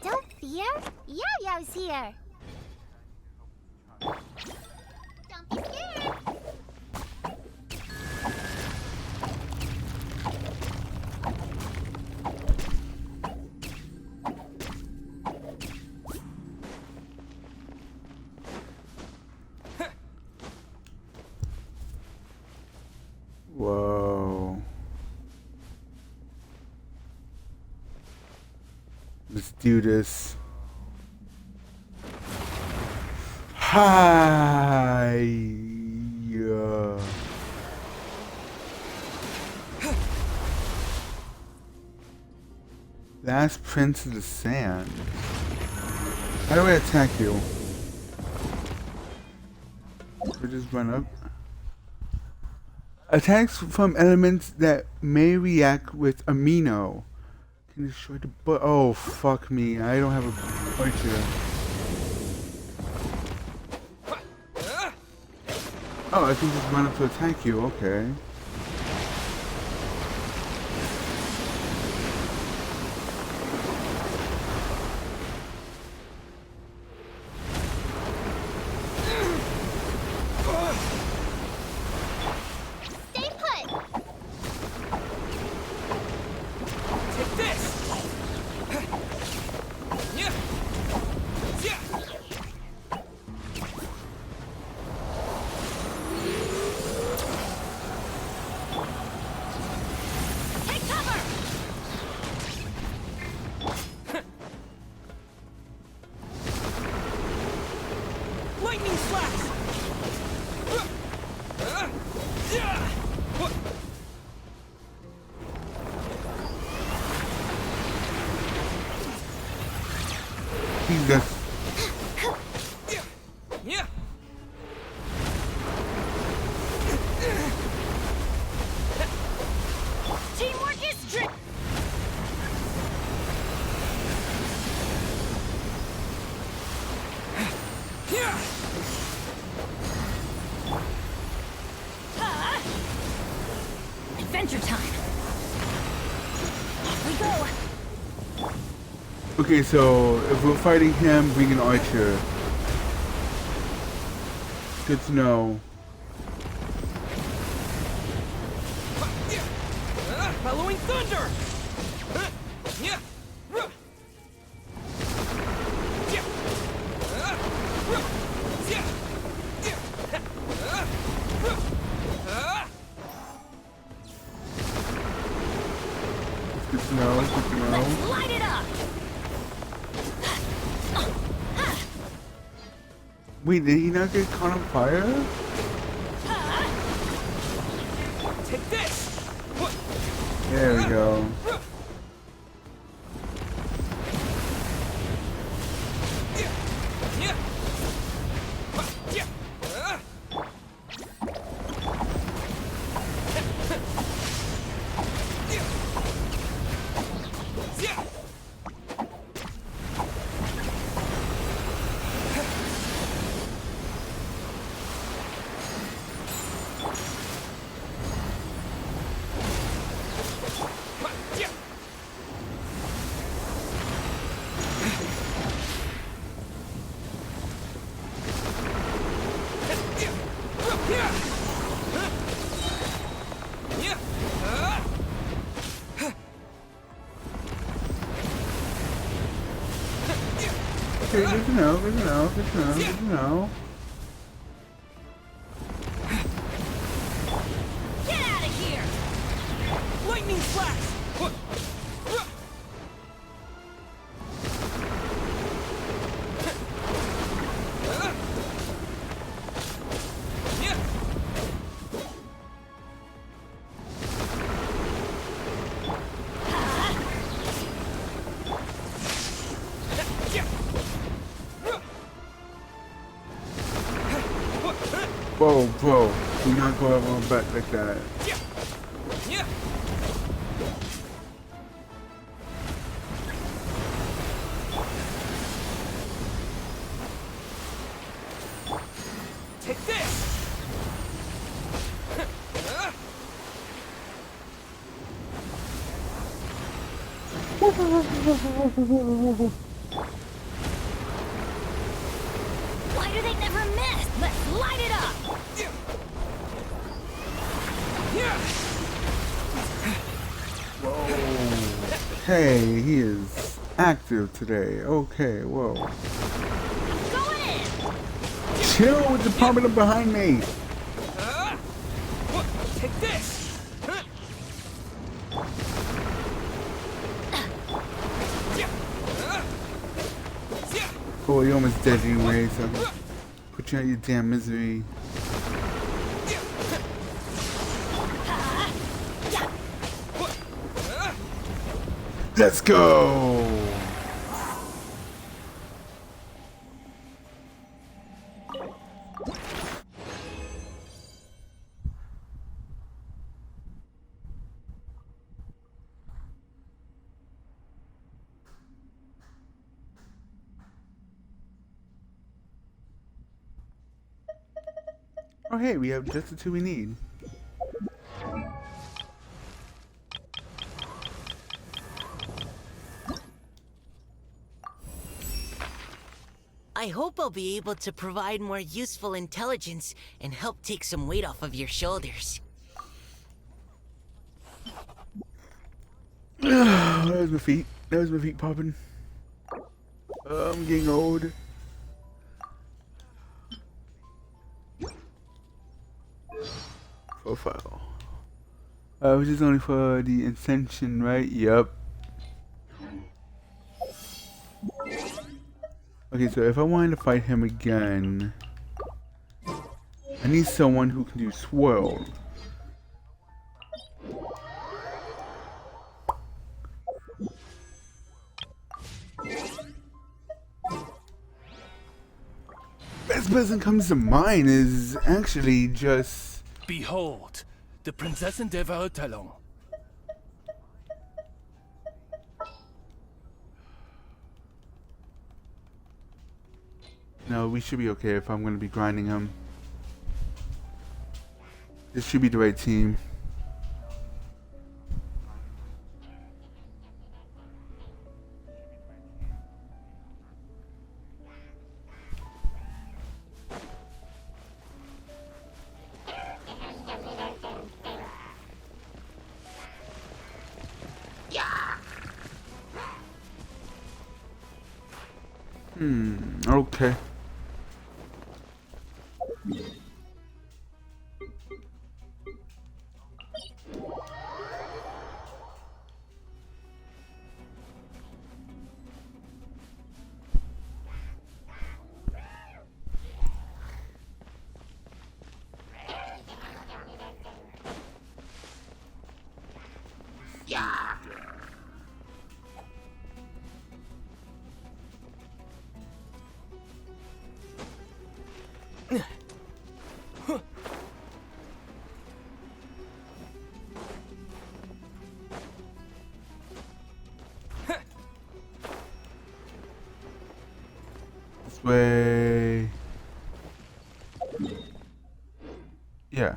Don't fear. Yo-Yo's here. Don't be scared. Whoa. Let's do this. Hi. Last Prince of the Sand. How do I attack you? We just run up. Attacks from elements that may react with amino. Can destroy the oh fuck me. I don't have a archer. Oh, I can just run up to attack you, okay. Adventure time. Off we go. Okay, so if we're fighting him, bring an archer. Good to know. Bellowing thunder! Good to know, good to know. Let's light it up. Wait, did he not get caught on fire? Take this! There we go. Okay, good to know, good to know, good to know, good to know. Get out of here! Lightning flash! Whoa, bro. Do not go over my back like that. Yeah. Take this. Why do they never miss? Let's light it up! Whoa. Hey, he is active today. Okay, whoa. Chill with the pummeler behind me. Take this. Oh, you're almost dead anyway, so put you out of your damn misery. Let's go! Oh hey, we have just the two we need. I hope I'll be able to provide more useful intelligence and help take some weight off of your shoulders. There's my feet. There's my feet popping. I'm getting old. Profile. Which is only for the ascension, right? Yep. Okay, so if I wanted to fight him again, I need someone who can do swirl. Best person comes to mind is actually just... Behold, the Prinzessin der Verurteilung. No, we should be okay if I'm going to be grinding him. This should be the right team. Okay. This way. Yeah.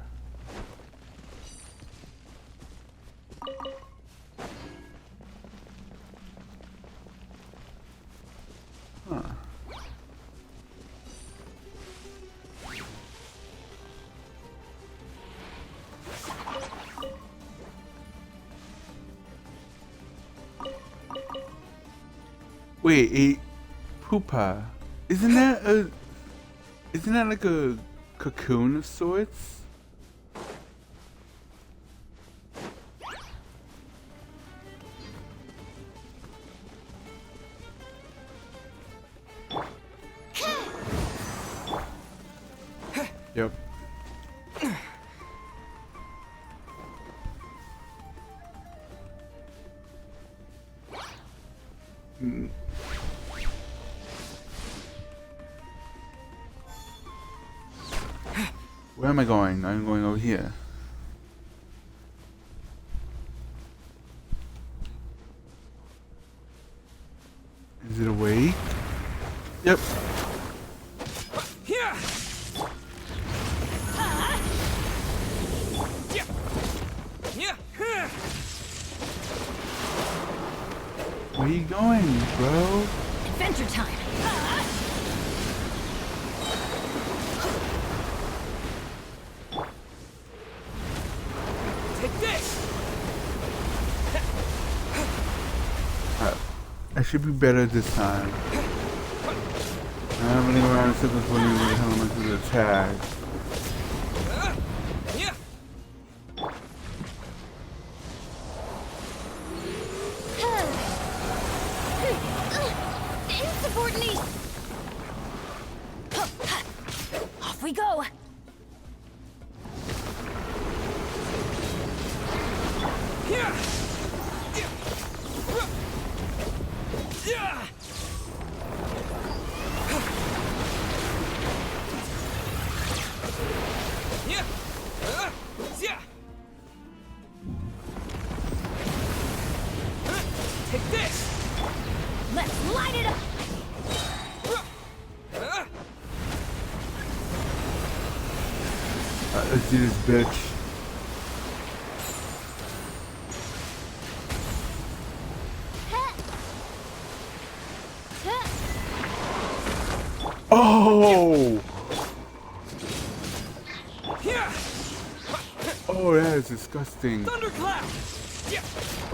Huh. Wait, a pupa. Isn't that like a cocoon of sorts? Yep. Where am I going? I'm going over here. Is it awake? Yep. Here. Where are you going, bro? Adventure time. Take this. I should be better this time. I'm running around in circles wondering where the hell am I supposed to attack. Insubordinate. Off we go. Take this. Let's light it up. Let's do this, bitch. Oh! Oh, that is disgusting. Thunderclap.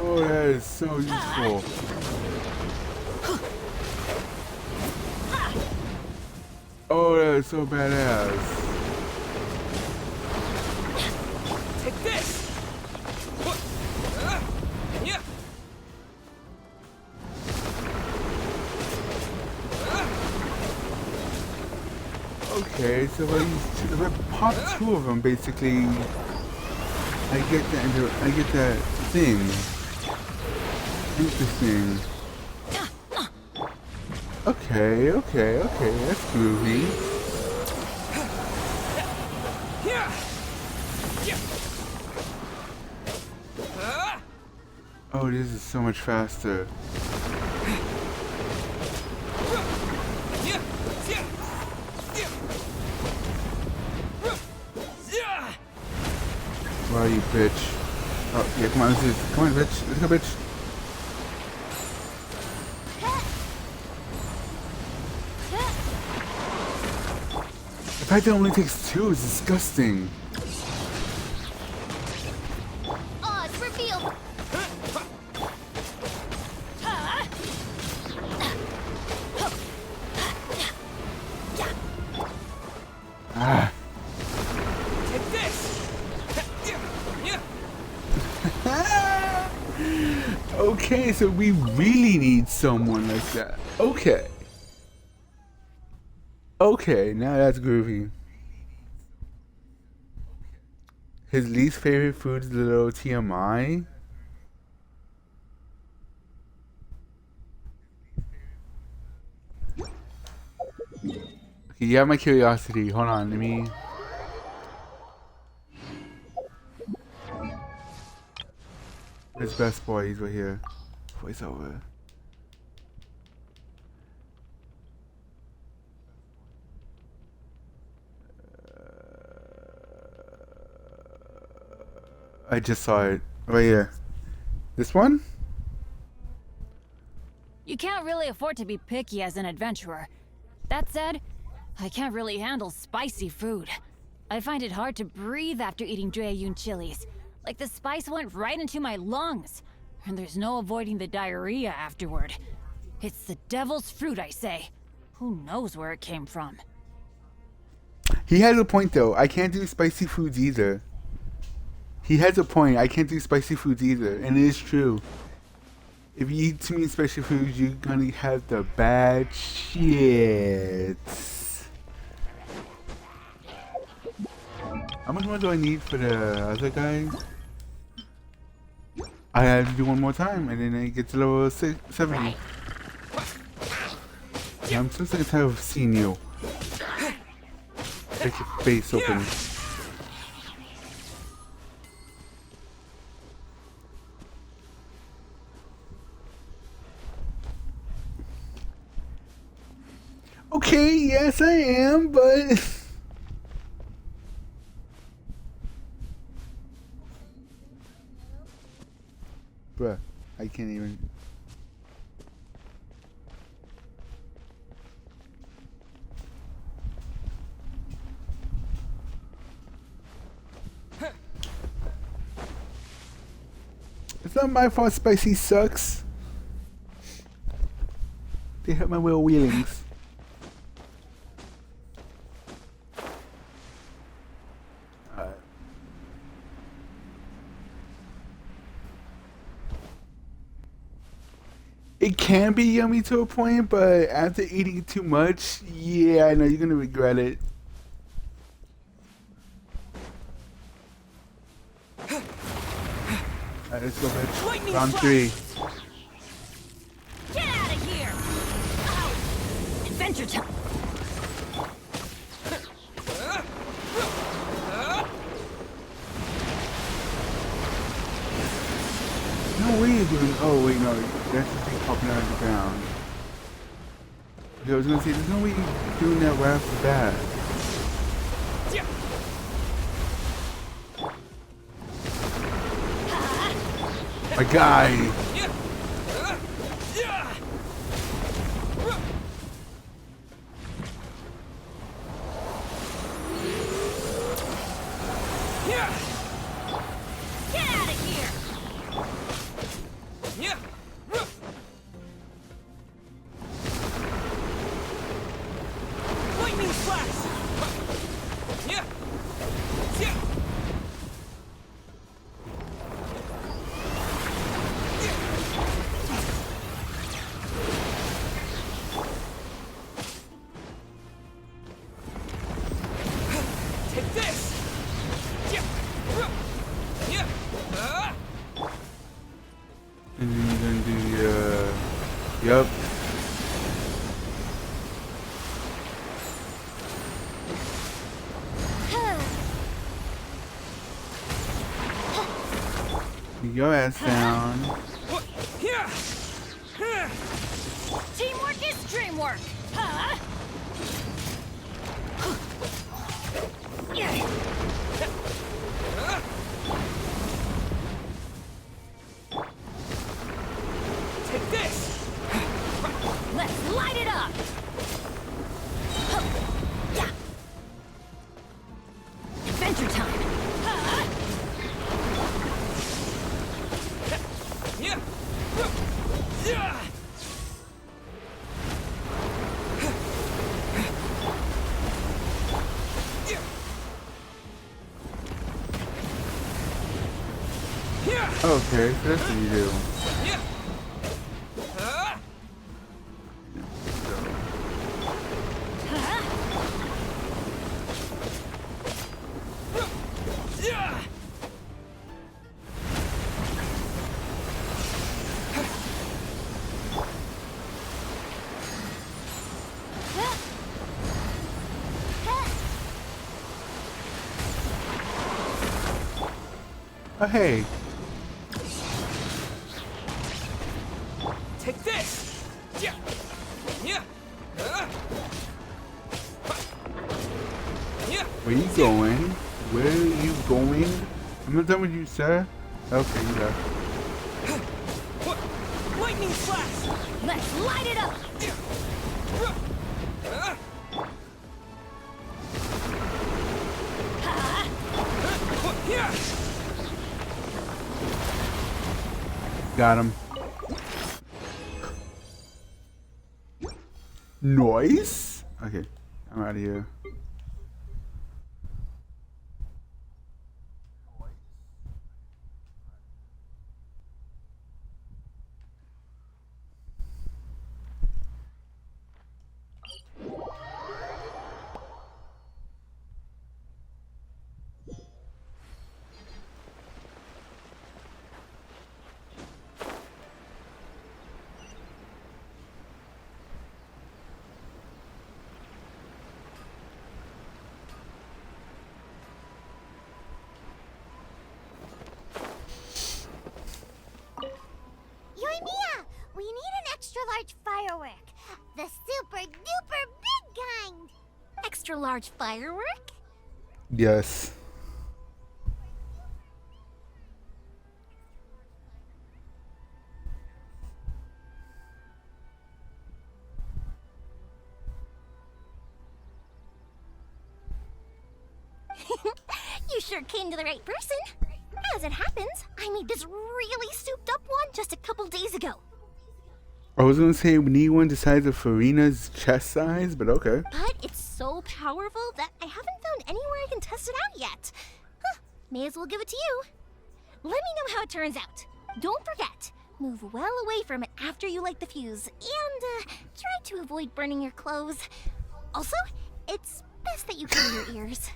Oh, that is so useful. Oh, that is so badass. Take this. Okay, so if I pop two of them, basically, I get that thing. Interesting. Okay, that's groovy. Oh, this is so much faster. Where are you, bitch? Oh, yeah, come on, come on, bitch. Let's go, bitch. The fact that it only takes two is disgusting. Oz revealed. Ah. Take this. Okay, so we really need someone like that. Okay. Okay, now that's groovy. His least favorite food is a little TMI. Okay, you have my curiosity. Hold on, let me... His best boy, he's right here. Voiceover. I just saw it. Right here. This one? You can't really afford to be picky as an adventurer. That said, I can't really handle spicy food. I find it hard to breathe after eating Dreyun chilies. Like the spice went right into my lungs. And there's no avoiding the diarrhea afterward. It's the devil's fruit, I say. Who knows where it came from? He has a point though. I can't do spicy foods either. He has a point. I can't do spicy foods either. And it is true. If you eat too many spicy foods, you're gonna have the bad shit. How much more do I need for the other guy? I have to do one more time and then I get to level 70. Yeah, I'm so sick and tired of seeing you. Break your face open. Okay, yes I am, but bruh, I can't even. It's not my fault Spicy sucks. They hurt my little wheelings. It can be yummy to a point, but after eating too much, yeah, I know you're gonna regret it. Alright, let's go back. Round 3. Get out of here! Adventure time! No way you're doing. Oh wait, no, that's the thing popping out of the ground. Okay, I was gonna say, there's no way you're doing that right off the bat. My guy. And then you're gonna do the, yup. Your ass down. Teamwork is dreamwork! Huh? Take this! Let's light it up! Adventure time! Okay, so that's what you do. Oh, hey. Take this! Where you going? Where are you going? I'm not done with you, sir. Okay, you left. Lightning flash! Let's light it up! Got him. Nice. Okay, I'm out of here. Yoimiya, we need an extra large firework. The super duper big kind. Extra large firework? Yes. You sure came to the right person. As it happens, I made this really souped up one just a couple days ago. I was gonna say we need one the size of Farina's chest size, but okay. But it's so powerful that I haven't found anywhere I can test it out yet. Huh, may as well give it to you. Let me know how it turns out. Don't forget, move well away from it after you light the fuse, and try to avoid burning your clothes. Also, it's best that you cover your ears.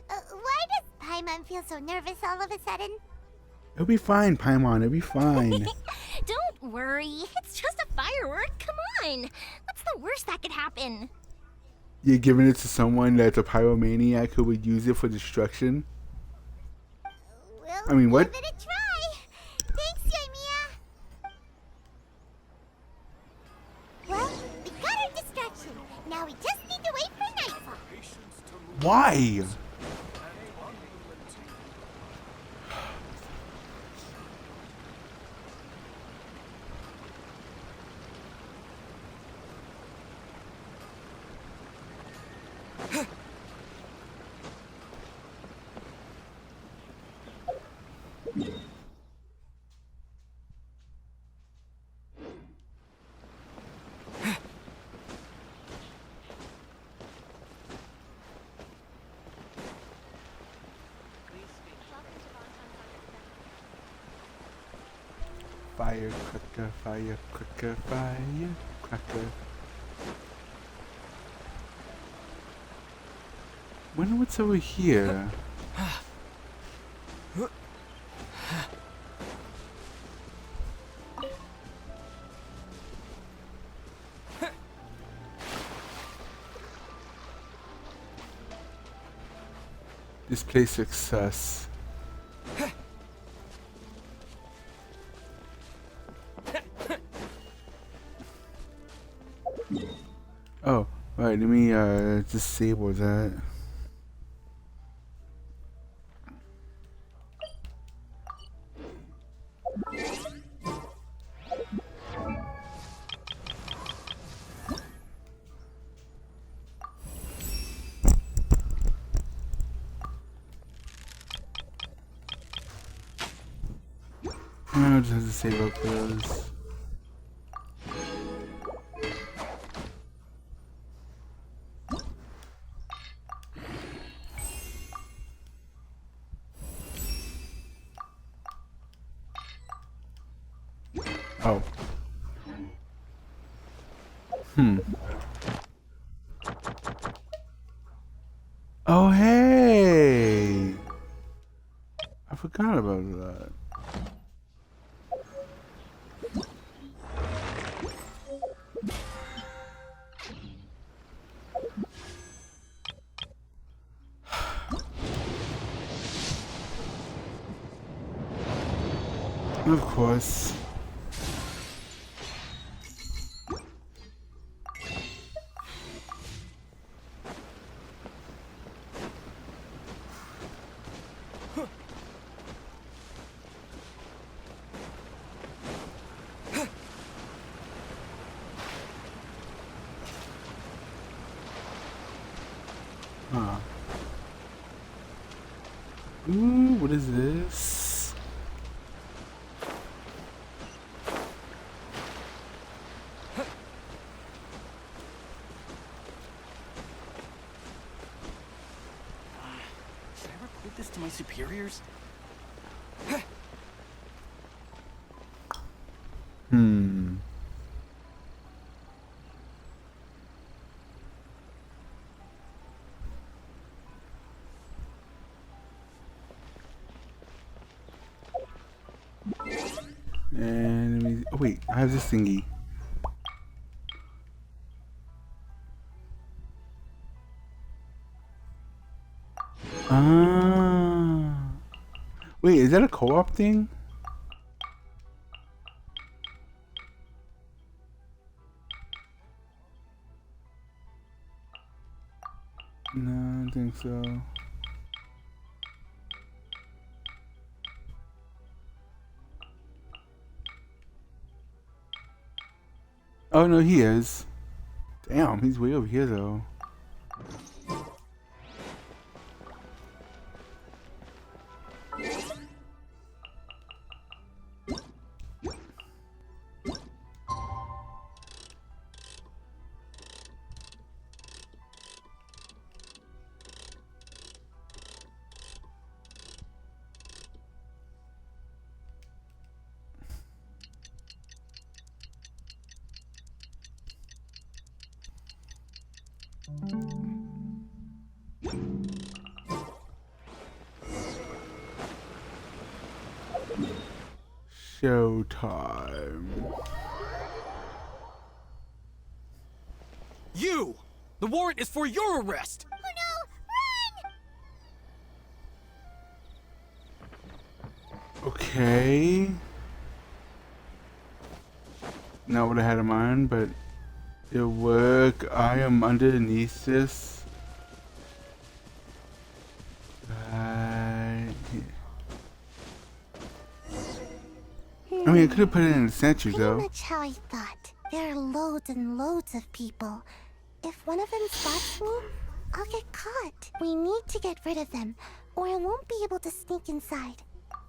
Why does Paimon feel so nervous all of a sudden? It'll be fine, Paimon. It'll be fine. Don't worry, it's just a firework. Come on, what's the worst that could happen? You're giving it to someone that's a pyromaniac who would use it for destruction? I mean, what? Give it a try. Thanks, Yoimiya. Well, we got our distraction. Now we just need to wait for nightfall. Why? Firecracker, firecracker, firecracker. Wonder what's over here. Display success. Oh, right, let me disable that. I'll just have to save up those. Oh. Oh, hey! I forgot about that. Of course. Huh. Ooh, what is this? Should I report this to my superiors? And let me, oh wait, I have this thingy. Ah. Wait, is that a co-op thing? don't think so. Oh no, he is. Damn, he's way over here though. Showtime. You! The warrant is for your arrest! Oh no! Run! Okay. Not what I had in mind, but it'll work. I am underneath this. Right here. I mean, I could have put it in the statue Pretty though. much how I thought. There are loads and loads of people. If one of them spots me, I'll get caught. We need to get rid of them, or I won't be able to sneak inside.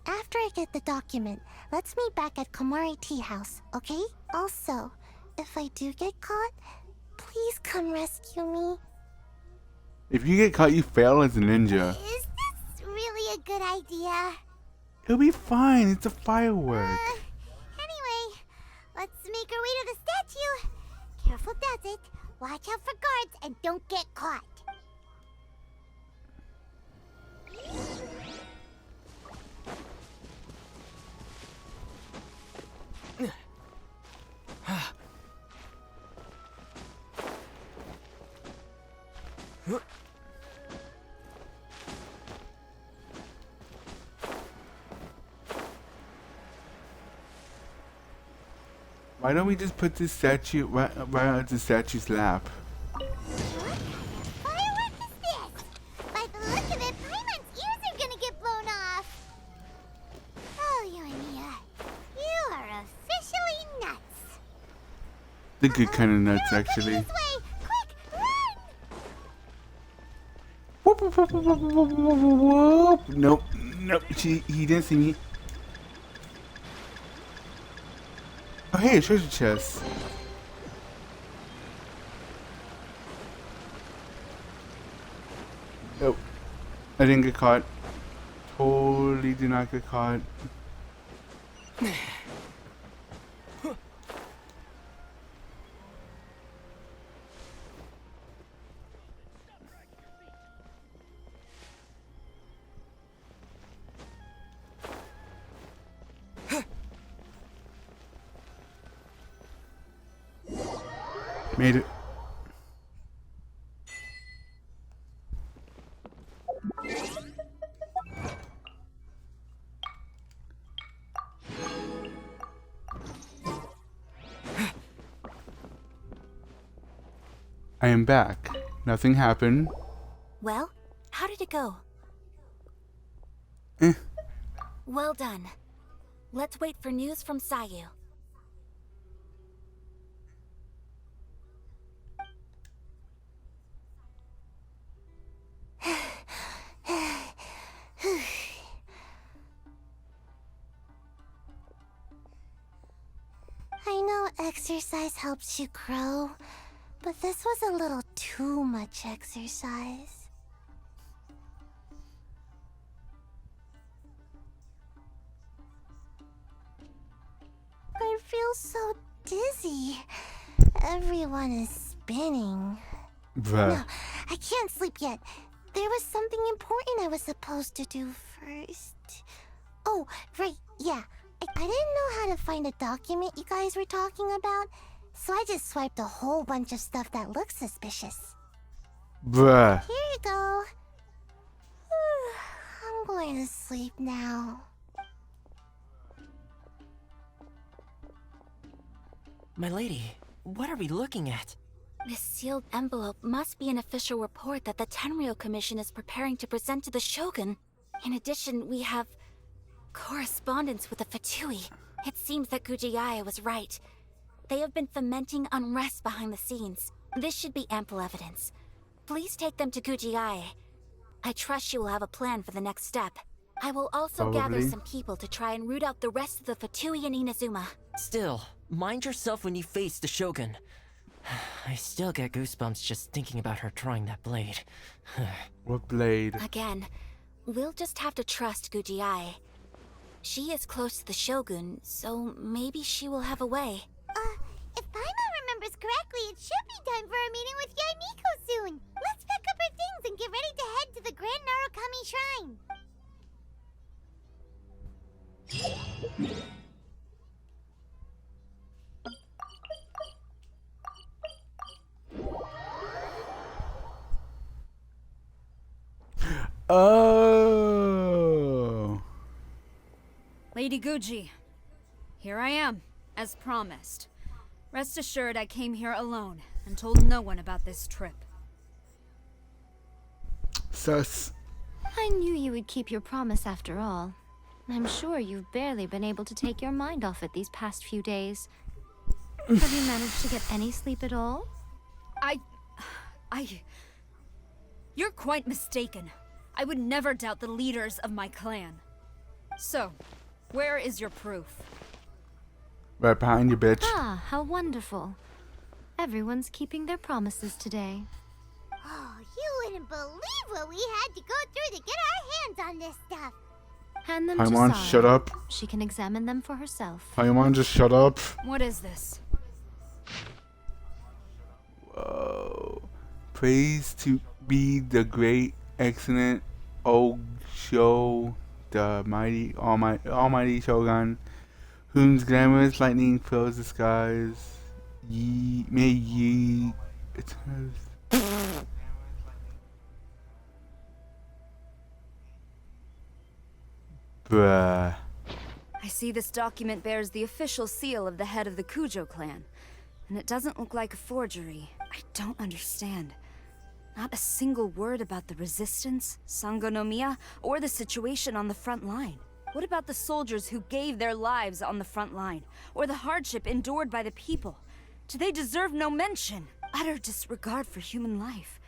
After I get the document, let's meet back at Komari Tea House, okay? Also, if I do get caught, please come rescue me. If you get caught, you fail as a ninja. Is this really a good idea? It'll be fine. It's a firework. Anyway, let's make our way to the statue. Careful does it. Watch out for guards and don't get caught. Why don't we just put this statue right on the statue's lap? Firework is this? By the look of it, Paimon's ears are gonna get blown off. Oh, Yoimiya, you are officially nuts. The good kind of nuts, actually. This way, quick, run! Whoop, whoop, whoop, whoop, whoop, whoop, whoop. Nope, nope. He didn't see me. Oh, hey, a treasure chest. Nope. I didn't get caught. Totally did not get caught. Made it. I am back. Nothing happened. Well, how did it go? Eh. Well done. Let's wait for news from Sayu. I know exercise helps you grow, but this was a little too much exercise. I feel so dizzy. Everyone is spinning. Bruh. No, I can't sleep yet. There was something important I was supposed to do first. Oh, right, yeah. I didn't know how to find a document you guys were talking about, so I just swiped a whole bunch of stuff that looks suspicious. Bruh. Here you go. I'm going to sleep now. My lady, what are we looking at? This sealed envelope must be an official report that the Tenryou Commission is preparing to present to the Shogun. In addition, we have correspondence with the Fatui. It seems that Gujiaya was right. They have been fomenting unrest behind the scenes. This should be ample evidence. Please take them to Gujiaya. I trust you will have a plan for the next step. I will also gather some people to try and root out the rest of the Fatui in Inazuma. Still, mind yourself when you face the Shogun. I still get goosebumps just thinking about her trying that blade. What blade? Again, we'll just have to trust Gujiai. She is close to the Shogun, so maybe she will have a way. If Paimon remembers correctly, it should be time for a meeting with Yaimiko soon. Let's pack up our things and get ready to head to the Grand Narukami Shrine. Oh. Lady Guji, here I am, as promised. Rest assured I came here alone and told no one about this trip. Sus. I knew you would keep your promise after all. I'm sure you've barely been able to take your mind off it these past few days. Have you managed to get any sleep at all? You're quite mistaken. I would never doubt the leaders of my clan. So, where is your proof? Right behind you, bitch. Ah, how wonderful. Everyone's keeping their promises today. Oh, you wouldn't believe what we had to go through to get our hands on this stuff. Hand them Paimon, to Sai. shut up. She can examine them for herself. Paimon, just shut up. What is this? Whoa. Praise to be the great, excellent Osho, the mighty, almighty Shogun, whose glamorous lightning fills the skies. May ye... It's Bruh. I see this document bears the official seal of the head of the Kujo clan, and it doesn't look like a forgery. I don't understand. Not a single word about the resistance, Sangonomiya, or the situation on the front line. What about the soldiers who gave their lives on the front line, or the hardship endured by the people? Do they deserve no mention? Utter disregard for human life.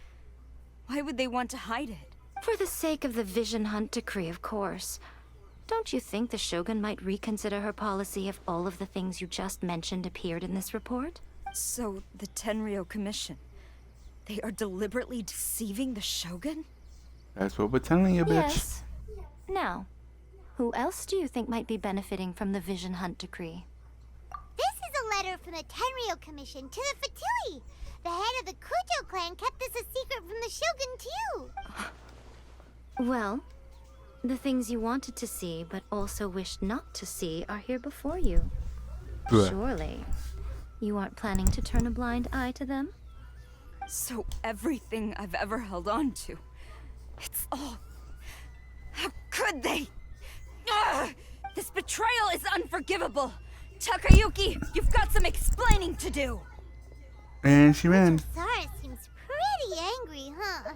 Why would they want to hide it? For the sake of the Vision Hunt decree, of course. Don't you think the Shogun might reconsider her policy if all of the things you just mentioned appeared in this report? So, the Tenryou Commission, they are deliberately deceiving the Shogun? That's what we're telling you, bitch. Yes. Now, who else do you think might be benefiting from the Vision Hunt decree? This is a letter from the Tenryou Commission to the Fatui. The head of the Kujo clan kept this a secret from the Shogun, too. Well, the things you wanted to see but also wished not to see are here before you. Bruh. Surely, you aren't planning to turn a blind eye to them? So everything I've ever held on to, it's all... How could they? Ugh! This betrayal is unforgivable! Takayuki, you've got some explaining to do! And she ran. Sara seems pretty angry, huh?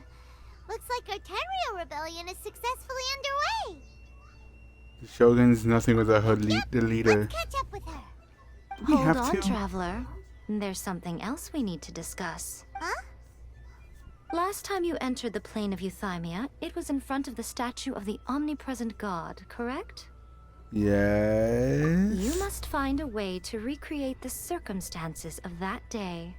Looks like our Tenryou rebellion is successfully underway. The Shogun's nothing without her the leader. Let's catch up with her. We Hold have on, to. Traveler. There's something else we need to discuss. Huh? Last time you entered the plane of Euthymia, it was in front of the statue of the omnipresent god, correct? Yes. You must find a way to recreate the circumstances of that day.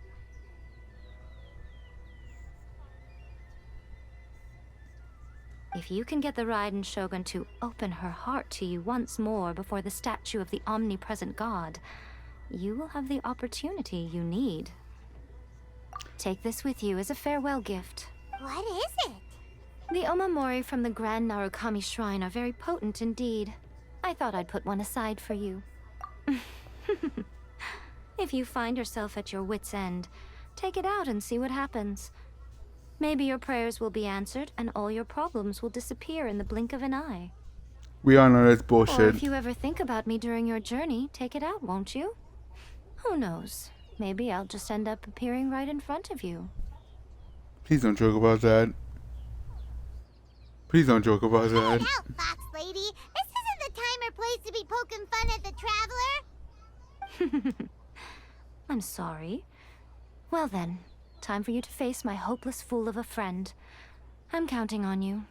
If you can get the Raiden Shogun to open her heart to you once more before the statue of the omnipresent god, you will have the opportunity you need. Take this with you as a farewell gift. What is it? The omamori from the Grand Narukami Shrine are very potent indeed. I thought I'd put one aside for you. If you find yourself at your wit's end, take it out and see what happens. Maybe your prayers will be answered and all your problems will disappear in the blink of an eye. We all know that's Or bullshit. if you ever think about me during your journey, take it out, won't you? Who knows? maybe I'll just end up appearing right in front of you. Please don't joke about that. Please don't joke about that. Out, Fox Lady. This isn't the time or place to be poking fun at the Traveler. I'm sorry. Well then, time for you to face my hopeless fool of a friend. I'm counting on you.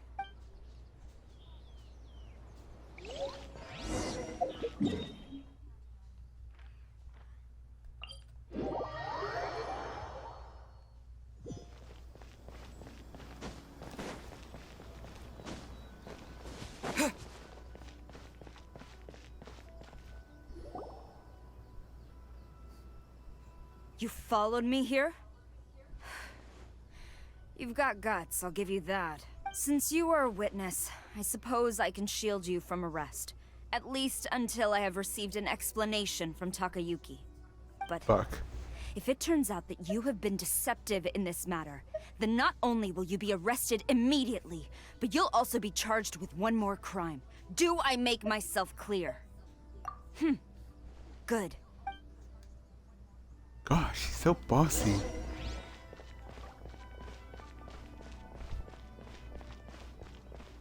You followed me here? You've got guts, I'll give you that. Since you are a witness, I suppose I can shield you from arrest. At least until I have received an explanation from Takayuki. But if it turns out that you have been deceptive in this matter, then not only will you be arrested immediately, but you'll also be charged with one more crime. Do I make myself clear? Good. Gosh, she's so bossy.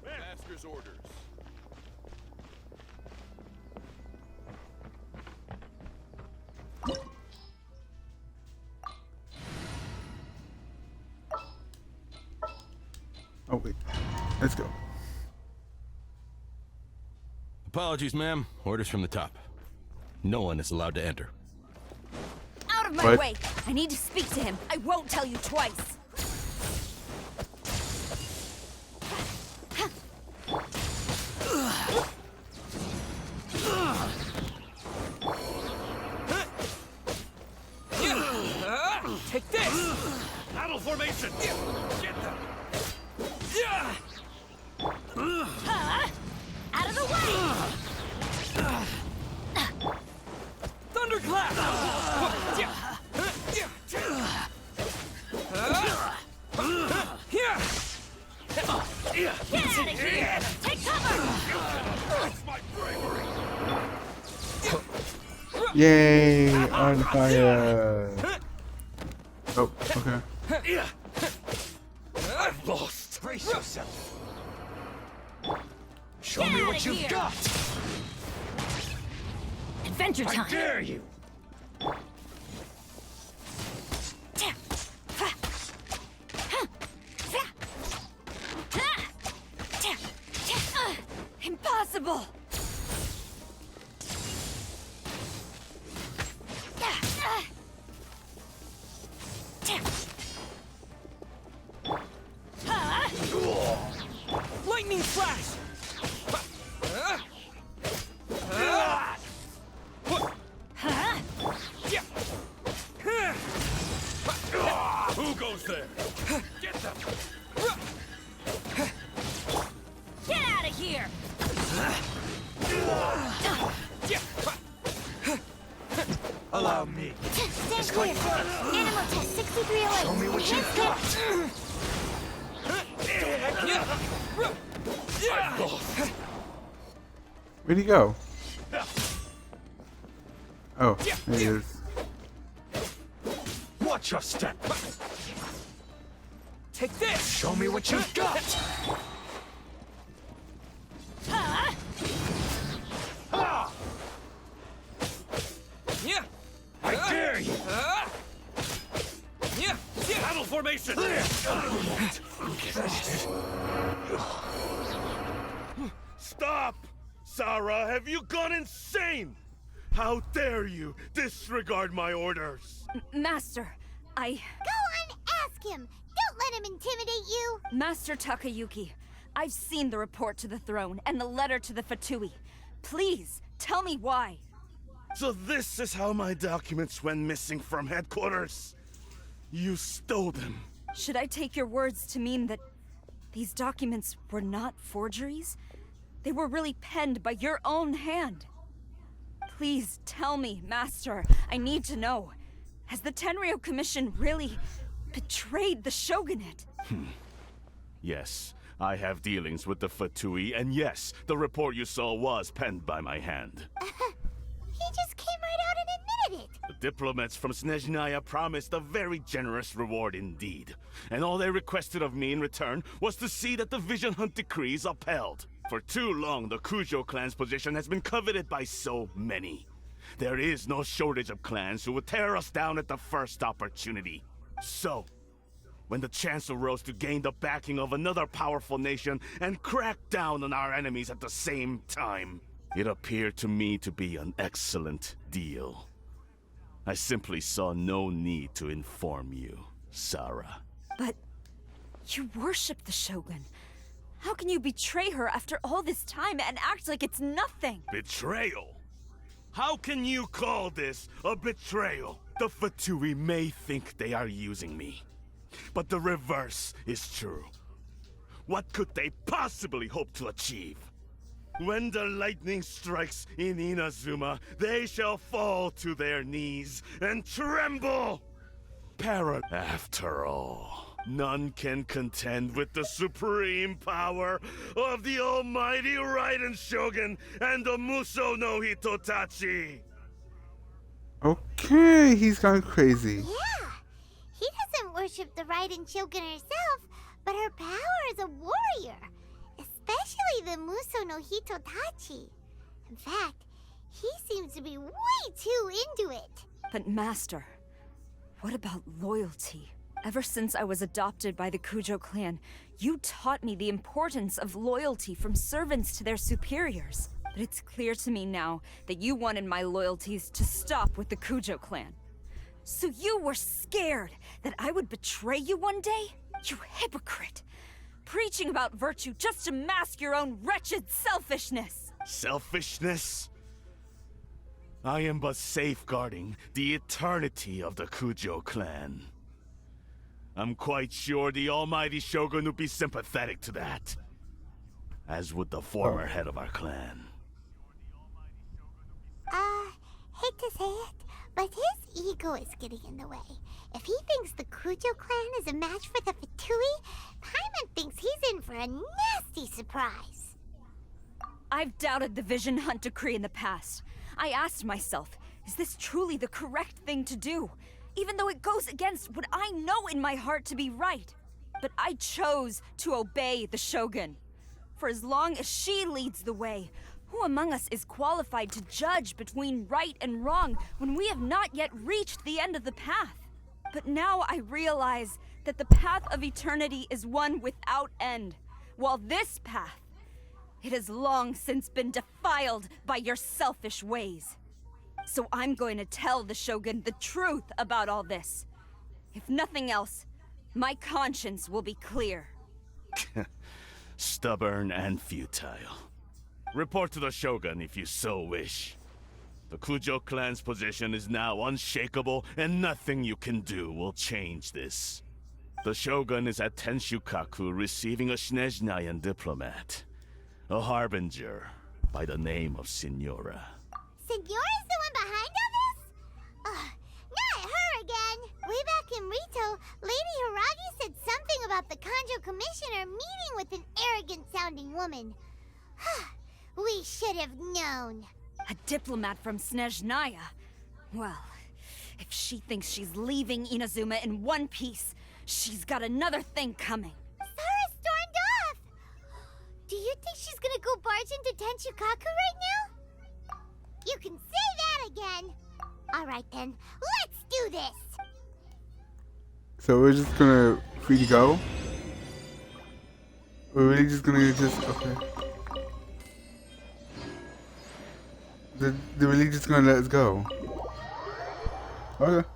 Master's orders. Oh wait, let's go. Apologies, ma'am. Orders from the top. No one is allowed to enter. Out of my way! I need to speak to him. I won't tell you twice. Take this! Battle formation! Get them! Out of the way! Thunderclap! Get out of here! Take cover! That's my bravery! Yay! On fire! Oh, okay. I've lost! Brace yourself! Show Get me outta what you've here. got! Adventure time! I dare you! Impossible! Lightning flash! Who goes there? Get them! Get out of here! Allow me. Stand clear. Animal test 6308. Show me what you've got! I've lost. Where'd he go? Oh, there he is. Watch your step. Take this. Show me what you've got. Yeah. I dare you. Yeah. Battle formation. Stop! Sarah, have you gone insane? How dare you disregard my orders? Master, Go and ask him. Don't let him intimidate you. Master Takayuki, I've seen the report to the throne and the letter to the Fatui. Please, tell me why. So this is how my documents went missing from headquarters. You stole them. Should I take your words to mean that these documents were not forgeries? They were really penned by your own hand. Please tell me, Master. I need to know. Has the Tenryo Commission really betrayed the Shogunate? Yes, I have dealings with the Fatui, and yes, the report you saw was penned by my hand. He just came right out and admitted it. The diplomats from Snezhnaya promised a very generous reward indeed, and all they requested of me in return was to see that the Vision Hunt decree is upheld. For too long, the Kujo clan's position has been coveted by so many. There is no shortage of clans who would tear us down at the first opportunity. So, when the chance arose to gain the backing of another powerful nation and crack down on our enemies at the same time, it appeared to me to be an excellent deal. I simply saw no need to inform you, Sarah. But you worship the Shogun. How can you betray her after all this time and act like it's nothing? Betrayal? How can you call this a betrayal? The Fatui may think they are using me, but the reverse is true. What could they possibly hope to achieve? When the lightning strikes in Inazuma, they shall fall to their knees and tremble! After all, none can contend with the supreme power of the almighty Raiden Shogun and the Muso no Hitotachi! Okay, he's gone crazy. Yeah, he doesn't worship the Raiden Shogun herself, but her power as a warrior. Especially the Muso no Hitotachi. In fact, he seems to be way too into it. But Master, what about loyalty? Ever since I was adopted by the Kujo clan, you taught me the importance of loyalty from servants to their superiors. But it's clear to me now that you wanted my loyalties to stop with the Kujo clan. So you were scared that I would betray you one day? You hypocrite! Preaching about virtue just to mask your own wretched selfishness! Selfishness? I am but safeguarding the eternity of the Kujo clan. I'm quite sure the almighty Shogun would be sympathetic to that, as would the former head of our clan. Hate to say it, but his ego is getting in the way. If he thinks the Kujo clan is a match for the Fatui, Paimon thinks he's in for a nasty surprise. I've doubted the Vision Hunt decree in the past. I asked myself, is this truly the correct thing to do? Even though it goes against what I know in my heart to be right. But I chose to obey the Shogun. For as long as she leads the way, who among us is qualified to judge between right and wrong when we have not yet reached the end of the path? But now I realize that the path of eternity is one without end, while this path, it has long since been defiled by your selfish ways. So I'm going to tell the Shogun the truth about all this. If nothing else, my conscience will be clear. Stubborn and futile. Report to the Shogun if you so wish. The Kujo clan's position is now unshakable, and nothing you can do will change this. The Shogun is at Tenshukaku receiving a Snezhnayan diplomat. A harbinger by the name of Signora. Signora's the one behind all this? Ugh, not her again! Way back in Rito, Lady Hiragi said something about the Kanjo Commissioner meeting with an arrogant-sounding woman. We should have known. A diplomat from Snezhnaya? Well, if she thinks she's leaving Inazuma in one piece, she's got another thing coming. Sarah stormed off! Do you think she's gonna go barge into Tenshukaku right now? You can say that again! Alright then, let's do this! So we're just gonna free to go? We're really just gonna okay. They're really just gonna let us go. Okay.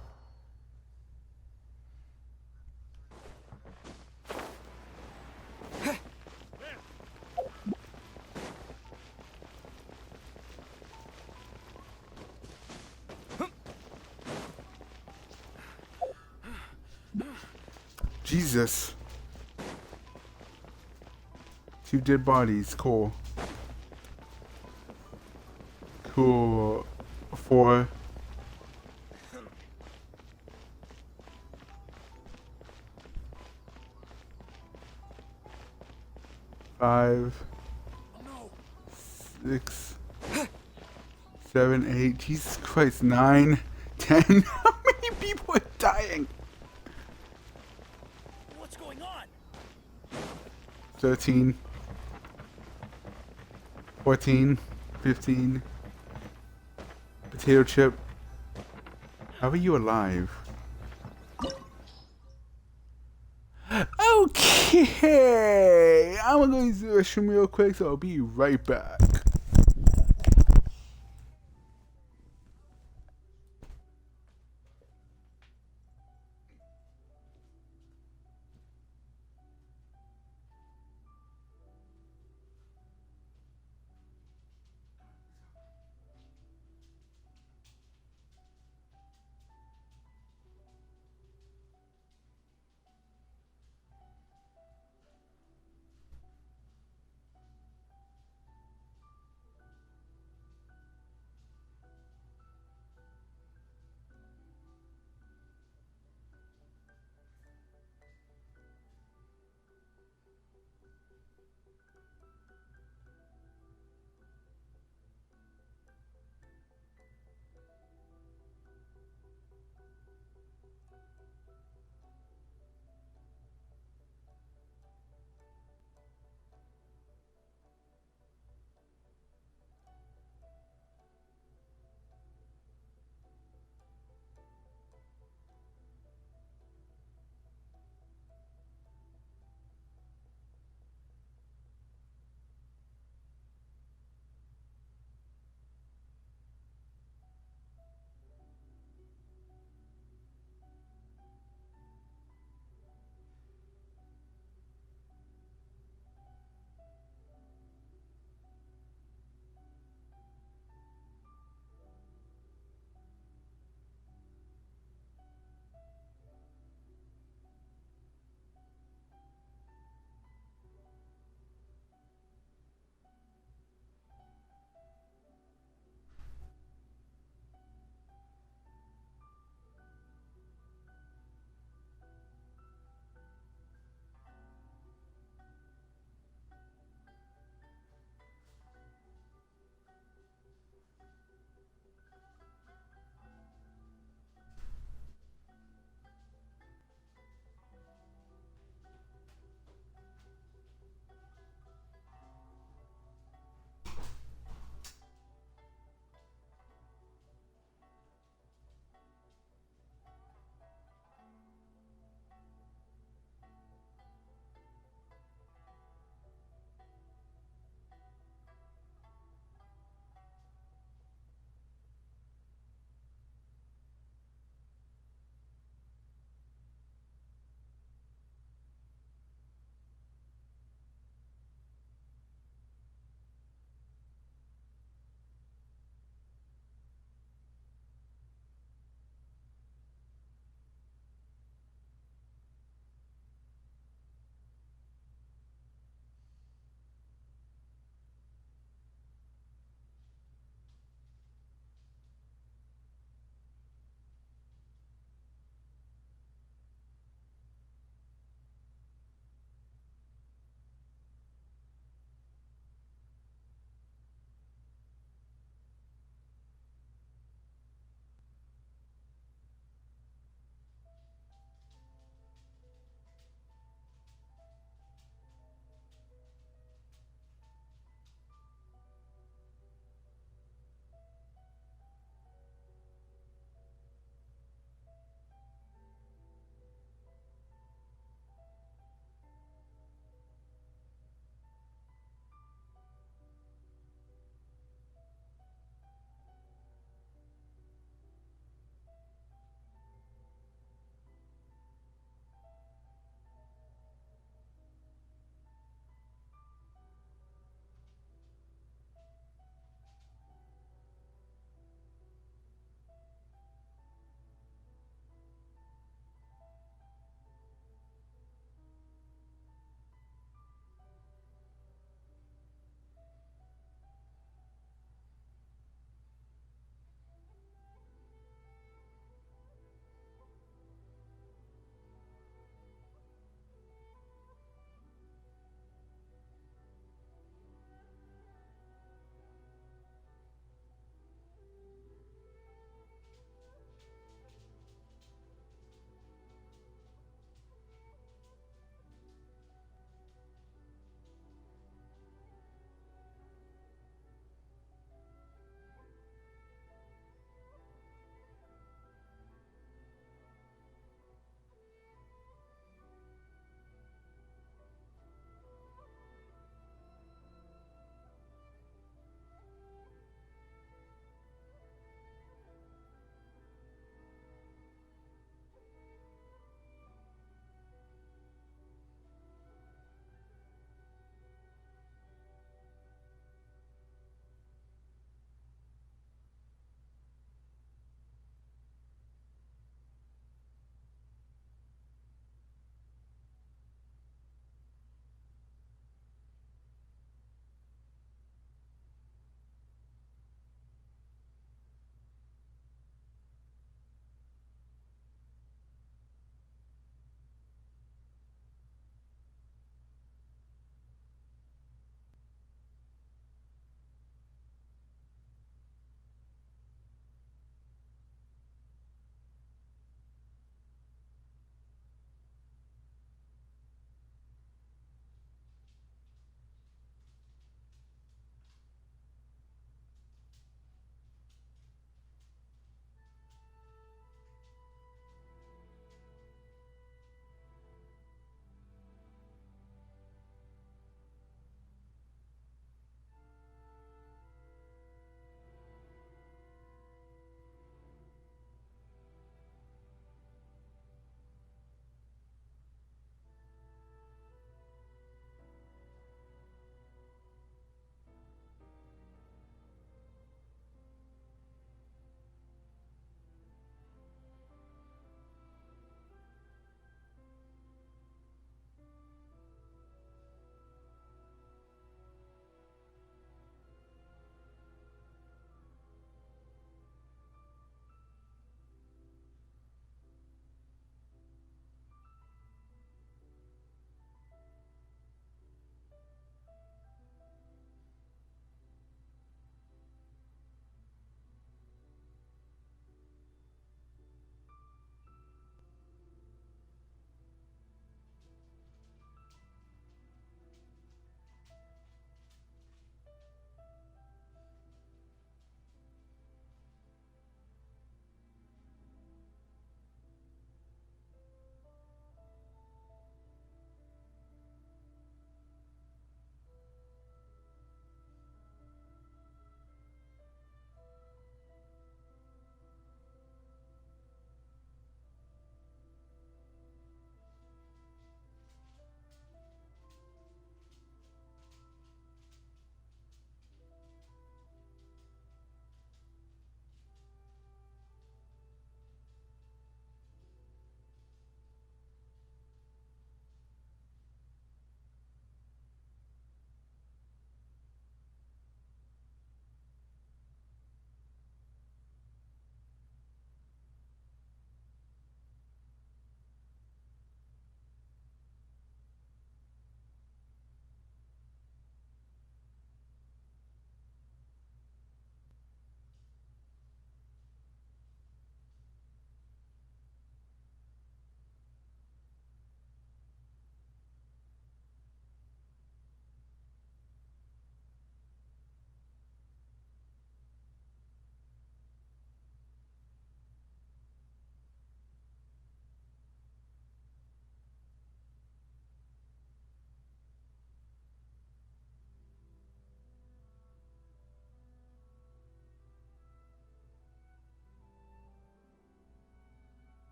Jesus. 2 dead bodies, cool. Cool. 4. Five. 6. 7, 8. Jesus Christ. 9, 10? How many people are dying? What's going on? 13. 14. 15. Potato chip. How are you alive? Okay, I'm gonna go use the restroom real quick, so I'll be right back.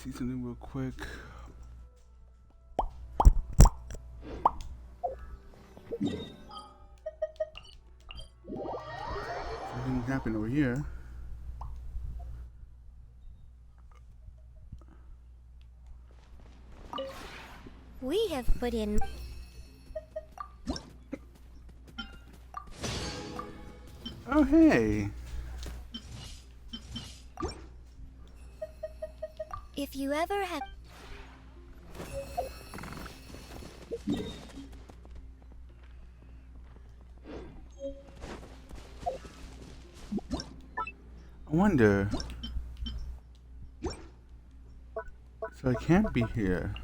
see something real quick. Something happened over here. We have put in... Oh, hey. If you ever have... I wonder. So I can't be here.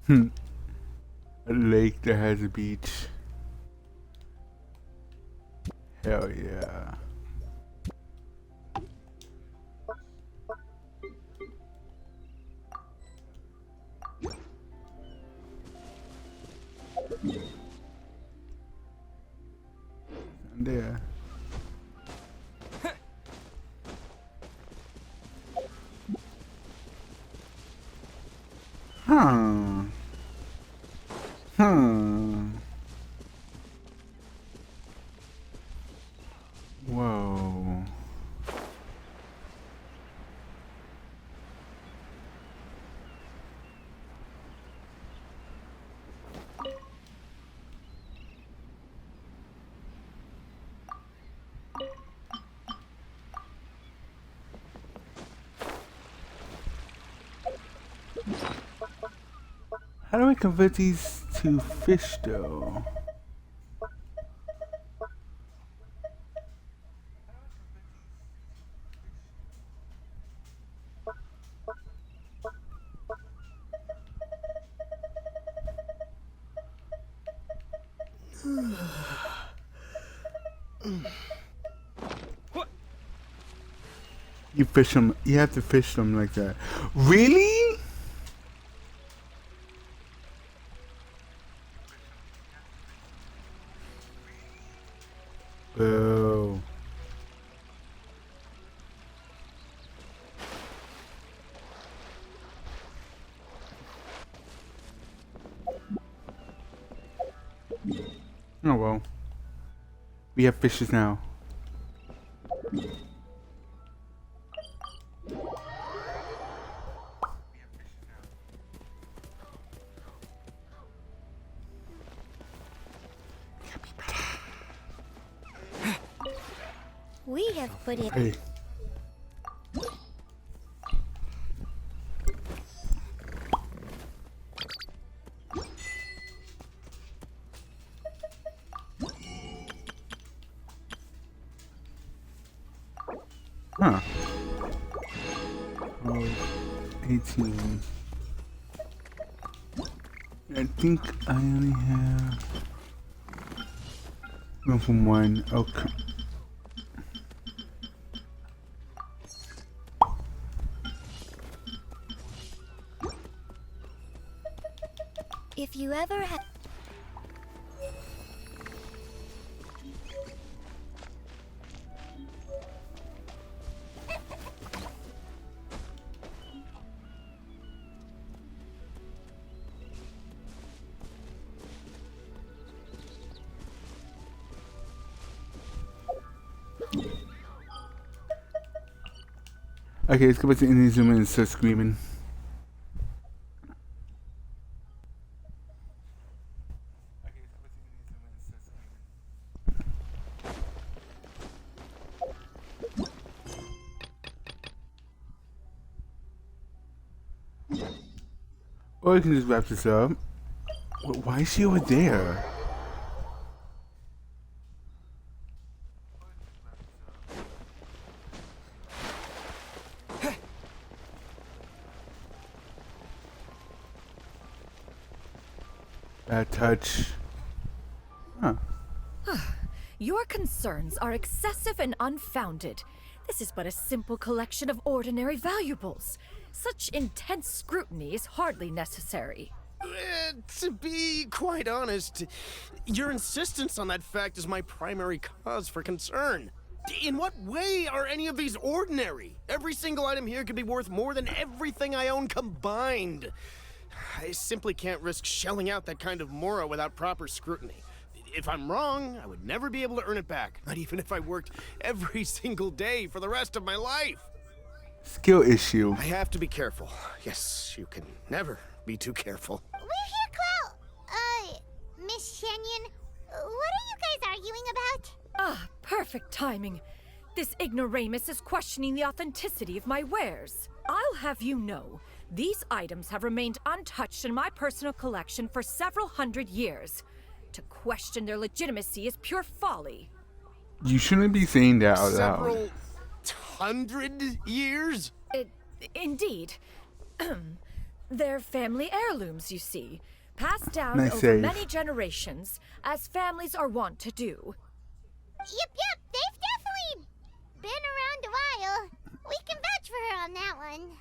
A lake that has a beach. Hell yeah. There. Huh. Whoa. How do I convert these to fish though? You fish them. You have to fish them like that. Really? Boo. Oh well. We have fishes now. We have put in... Hey. Huh. Oh, 18. I think I only have room for one. Okay. If you ever have... Okay, let's go back to Indian Zoom and start screaming. Or we can just wrap this up. Why is she over there? Bad touch. Huh. Your concerns are excessive and unfounded. This is but a simple collection of ordinary valuables. Such intense scrutiny is hardly necessary. To be quite honest, your insistence on that fact is my primary cause for concern. In what way are any of these ordinary? Every single item here could be worth more than everything I own combined. I simply can't risk shelling out that kind of mora without proper scrutiny. If I'm wrong, I would never be able to earn it back, not even if I worked every single day for the rest of my life. Skill issue. I have to be careful. Yes, you can never be too careful. We're here, Clow. Miss Shenyan, what are you guys arguing about? Ah, perfect timing. This ignoramus is questioning the authenticity of my wares. I'll have you know, these items have remained untouched in my personal collection for several hundred years. To question their legitimacy is pure folly. You shouldn't be saying that out loud. Several hundred years? Indeed. They're family heirlooms, you see. Passed down Nice over save. many generations, as families are wont to do. Yep, they've definitely been around a while. We can vouch for her on that one.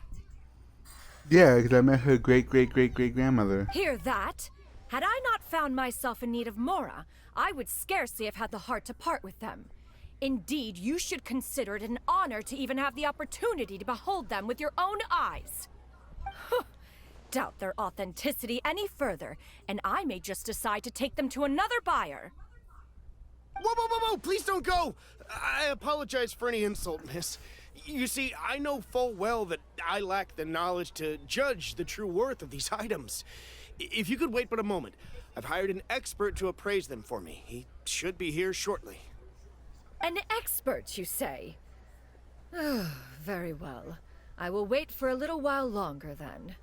Yeah, because I met her great-great-great-great-grandmother. Hear that? Had I not found myself in need of Mora, I would scarcely have had the heart to part with them. Indeed, you should consider it an honor to even have the opportunity to behold them with your own eyes. Doubt their authenticity any further, and I may just decide to take them to another buyer. Whoa, please don't go! I apologize for any insult, miss. You see, I know full well that I lack the knowledge to judge the true worth of these items. If you could wait but a moment, I've hired an expert to appraise them for me. He should be here shortly. An expert, you say? Very well. I will wait for a little while longer, then.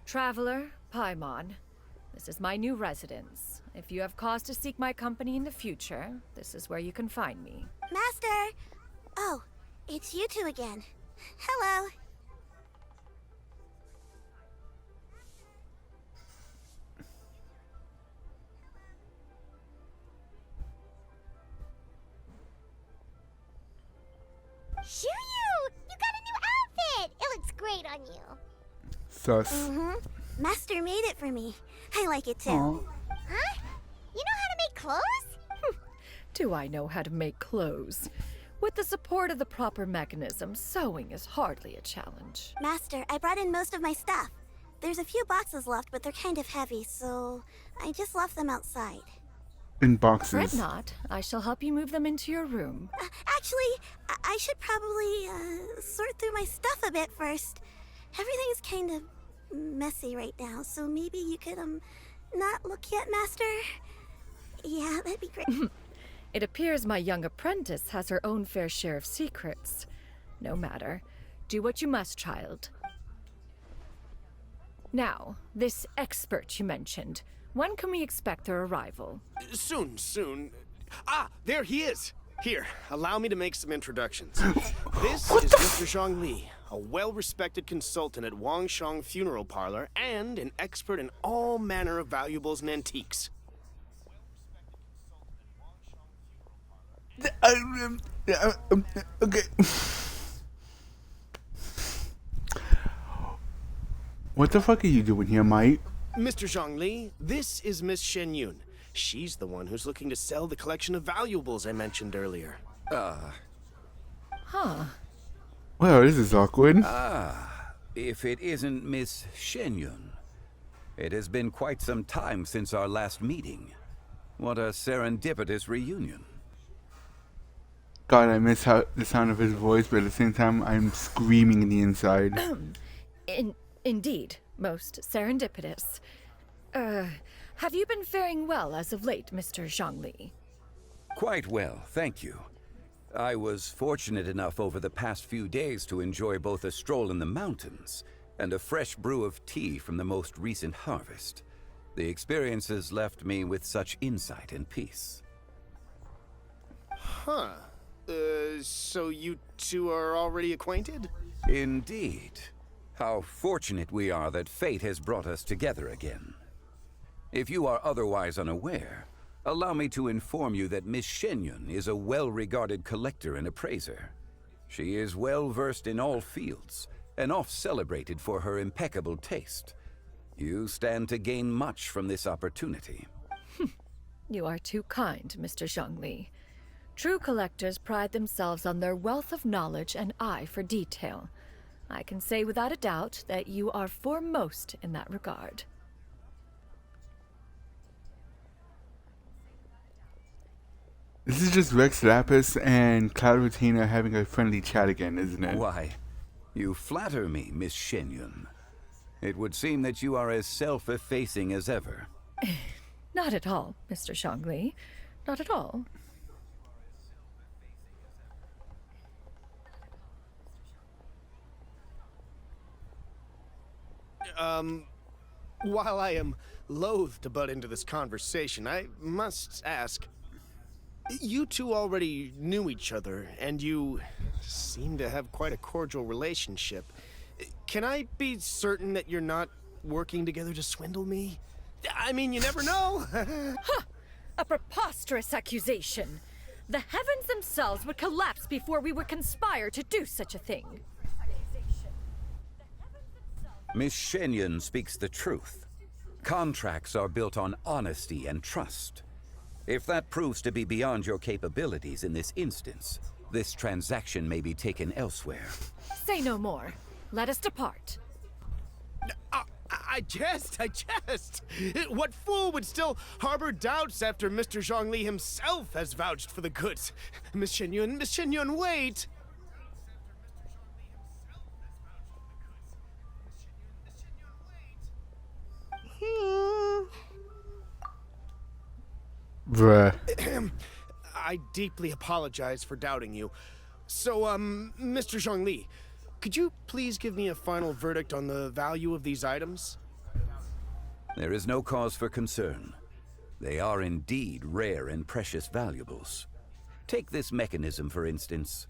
Traveler, Paimon, this is my new residence. If you have cause to seek my company in the future, this is where you can find me. Master! Oh, it's you two again. Hello. Shoo you! You got a new outfit! It looks great on you. Sus. Master made it for me. I like it too. Aw. Huh? You know how to make clothes? Do I know how to make clothes? With the support of the proper mechanism, sewing is hardly a challenge. Master, I brought in most of my stuff. There's a few boxes left, but they're kind of heavy, so I just left them outside. In Fret boxes. not. I shall help you move them into your room. Actually, I should probably sort through my stuff a bit first. Everything's kind of messy right now, so maybe you could not look yet, Master? Yeah, that'd be great. It appears my young apprentice has her own fair share of secrets. No matter. Do what you must, child. Now, this expert you mentioned. When can we expect their arrival? Soon. Ah, there he is! Here, allow me to make some introductions. This is Mr. Zhang Li, a well-respected consultant at Wangshang Funeral Parlor and an expert in all manner of valuables and antiques. Okay. What the fuck are you doing here, Mike? Mr. Zhang Li, this is Miss Shen Yun. She's the one who's looking to sell the collection of valuables I mentioned earlier. Huh. Well, this is awkward. If it isn't Miss Shenyun. It has been quite some time since our last meeting. What a serendipitous reunion. God, I miss the sound of his voice, but at the same time, I'm screaming in the inside. Indeed, most serendipitous. Have you been faring well as of late, Mr. Zhangli? Quite well, thank you. I was fortunate enough over the past few days to enjoy both a stroll in the mountains and a fresh brew of tea from the most recent harvest. The experiences left me with such insight and peace. Huh. So you two are already acquainted? Indeed. How fortunate we are that fate has brought us together again. If you are otherwise unaware, allow me to inform you that Miss Shenyun is a well-regarded collector and appraiser. She is well versed in all fields, and oft celebrated for her impeccable taste. You stand to gain much from this opportunity. You are too kind, Mr. Zhongli. True collectors pride themselves on their wealth of knowledge and eye for detail. I can say without a doubt that you are foremost in that regard. This is just Rex Lapis and Cloud Rotina having a friendly chat again, isn't it? Why, you flatter me, Miss Shenyun. It would seem that you are as self-effacing as ever. Not at all, Mr. Zhongli. Not at all. While I am loath to butt into this conversation, I must ask, you two already knew each other, and you seem to have quite a cordial relationship. Can I be certain that you're not working together to swindle me? I mean, you never know. Huh! A preposterous accusation. The heavens themselves would collapse before we would conspire to do such a thing. Miss Shenyun speaks the truth. Contracts are built on honesty and trust. If that proves to be beyond your capabilities in this instance, this transaction may be taken elsewhere. Say no more. Let us depart. I jest. What fool would still harbor doubts after Mr. Zhongli himself has vouched for the goods? Miss Shenyun, wait! Bruh. I deeply apologize for doubting you. So, Mr. Zhongli, could you please give me a final verdict on the value of these items? There is no cause for concern. They are indeed rare and precious valuables. Take this mechanism, for instance.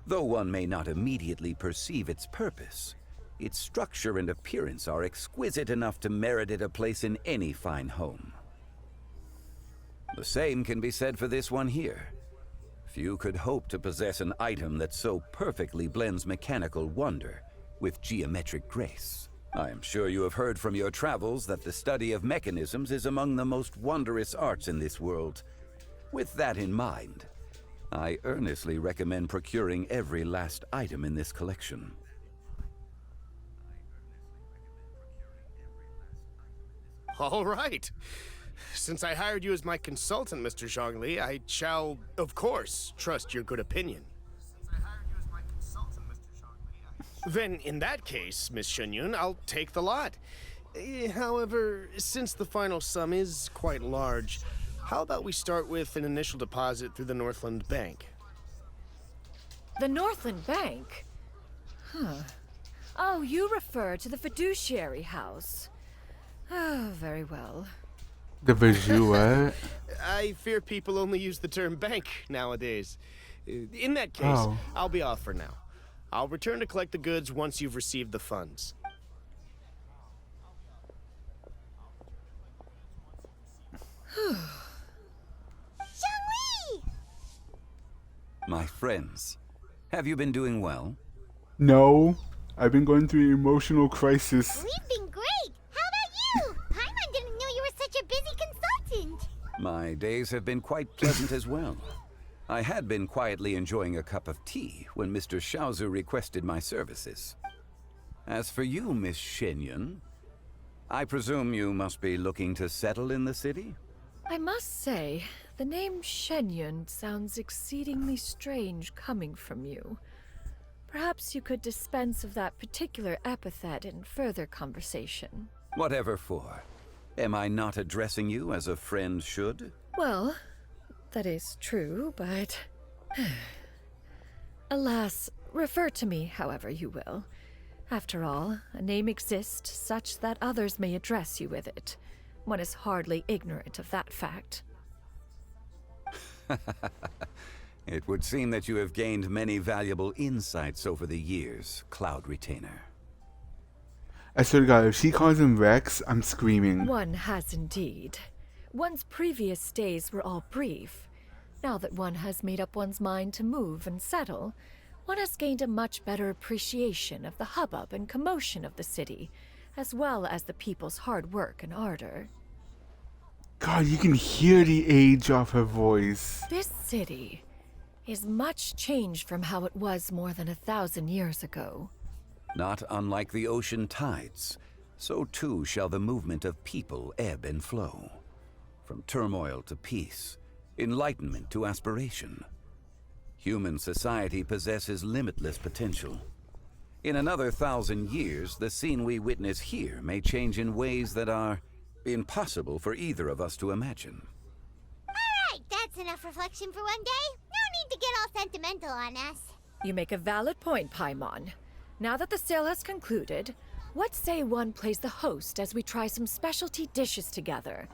Though one may not immediately perceive its purpose, its structure and appearance are exquisite enough to merit it a place in any fine home. The same can be said for this one here. Few could hope to possess an item that so perfectly blends mechanical wonder with geometric grace. I am sure you have heard from your travels that the study of mechanisms is among the most wondrous arts in this world. With that in mind, I earnestly recommend procuring every last item in this collection. All right. Since I hired you as my consultant, Mr. Zhongli, I shall, of course, trust your good opinion. Then, in that case, Miss Shenyun, I'll take the lot. However, since the final sum is quite large, how about we start with an initial deposit through the Northland Bank? The Northland Bank? Huh. Oh, you refer to the fiduciary house. Oh, very well. The Vajua. I fear people only use the term bank nowadays. In that case, I'll be off for now. I'll return to collect the goods once you've received the funds. Xiangli! My friends, have you been doing well? No, I've been going through an emotional crisis. We've been great! How about you? Paimon didn't know you were such a busy consultant! My days have been quite pleasant as well. I had been quietly enjoying a cup of tea when Mr. Xiaozu requested my services. As for you, Miss Shenyun, I presume you must be looking to settle in the city? I must say, the name Shenyun sounds exceedingly strange coming from you. Perhaps you could dispense of that particular epithet in further conversation. Whatever for. Am I not addressing you as a friend should? Well, that is true, but... Alas, refer to me however you will. After all, a name exists such that others may address you with it. One is hardly ignorant of that fact. It would seem that you have gained many valuable insights over the years, Cloud Retainer. I swear to God, if she calls him Rex, I'm screaming. One has indeed. One's previous days were all brief. Now that one has made up one's mind to move and settle, one has gained a much better appreciation of the hubbub and commotion of the city, as well as the people's hard work and ardor. God, you can hear the age of her voice. This city is much changed from how it was more than 1,000 years ago. Not unlike the ocean tides, so too shall the movement of people ebb and flow. From turmoil to peace, enlightenment to aspiration. Human society possesses limitless potential. In another 1,000 years, the scene we witness here may change in ways that are impossible for either of us to imagine. Alright, that's enough reflection for one day. No need to get all sentimental on us. You make a valid point, Paimon. Now that the sale has concluded, what say one plays the host as we try some specialty dishes together?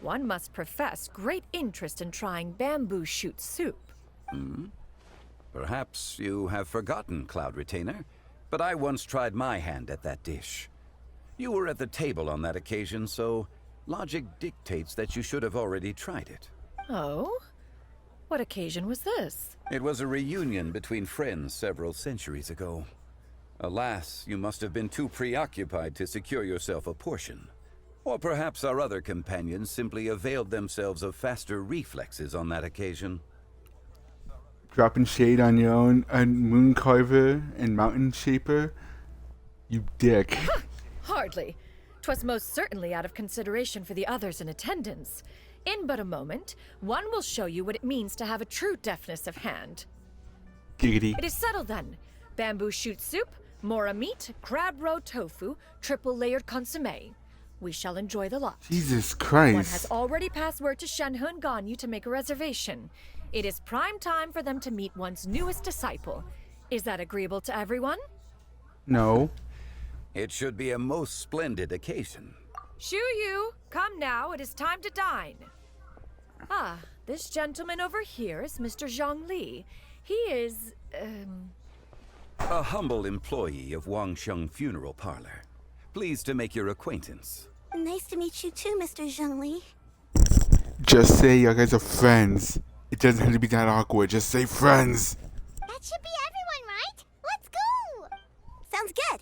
One must profess great interest in trying bamboo shoot soup. Perhaps you have forgotten, Cloud Retainer, but I once tried my hand at that dish. You were at the table on that occasion, so logic dictates that you should have already tried it. Oh? What occasion was this? It was a reunion between friends several centuries ago. Alas, you must have been too preoccupied to secure yourself a portion. Or perhaps our other companions simply availed themselves of faster reflexes on that occasion. Dropping shade on your own moon carver and mountain shaper? You dick. Hardly. 'Twas most certainly out of consideration for the others in attendance. In but a moment, one will show you what it means to have a true deftness of hand. Giggity. It is settled then. Bamboo shoot soup, mora meat, crab roe tofu, triple layered consomme. We shall enjoy the lot. Jesus Christ. One has already passed word to Shenhe and Ganyu to make a reservation. It is prime time for them to meet one's newest disciple. Is that agreeable to everyone? No. It should be a most splendid occasion. Shu Yu, come now, it is time to dine. Ah, this gentleman over here is Mr. Zhang Li. He is, A humble employee of Wangsheng Funeral Parlor. Pleased to make your acquaintance. Nice to meet you too, Mr. Zhengli. Just say you guys are friends. It doesn't have to be that awkward. Just say friends. That should be everyone, right? Let's go! Sounds good.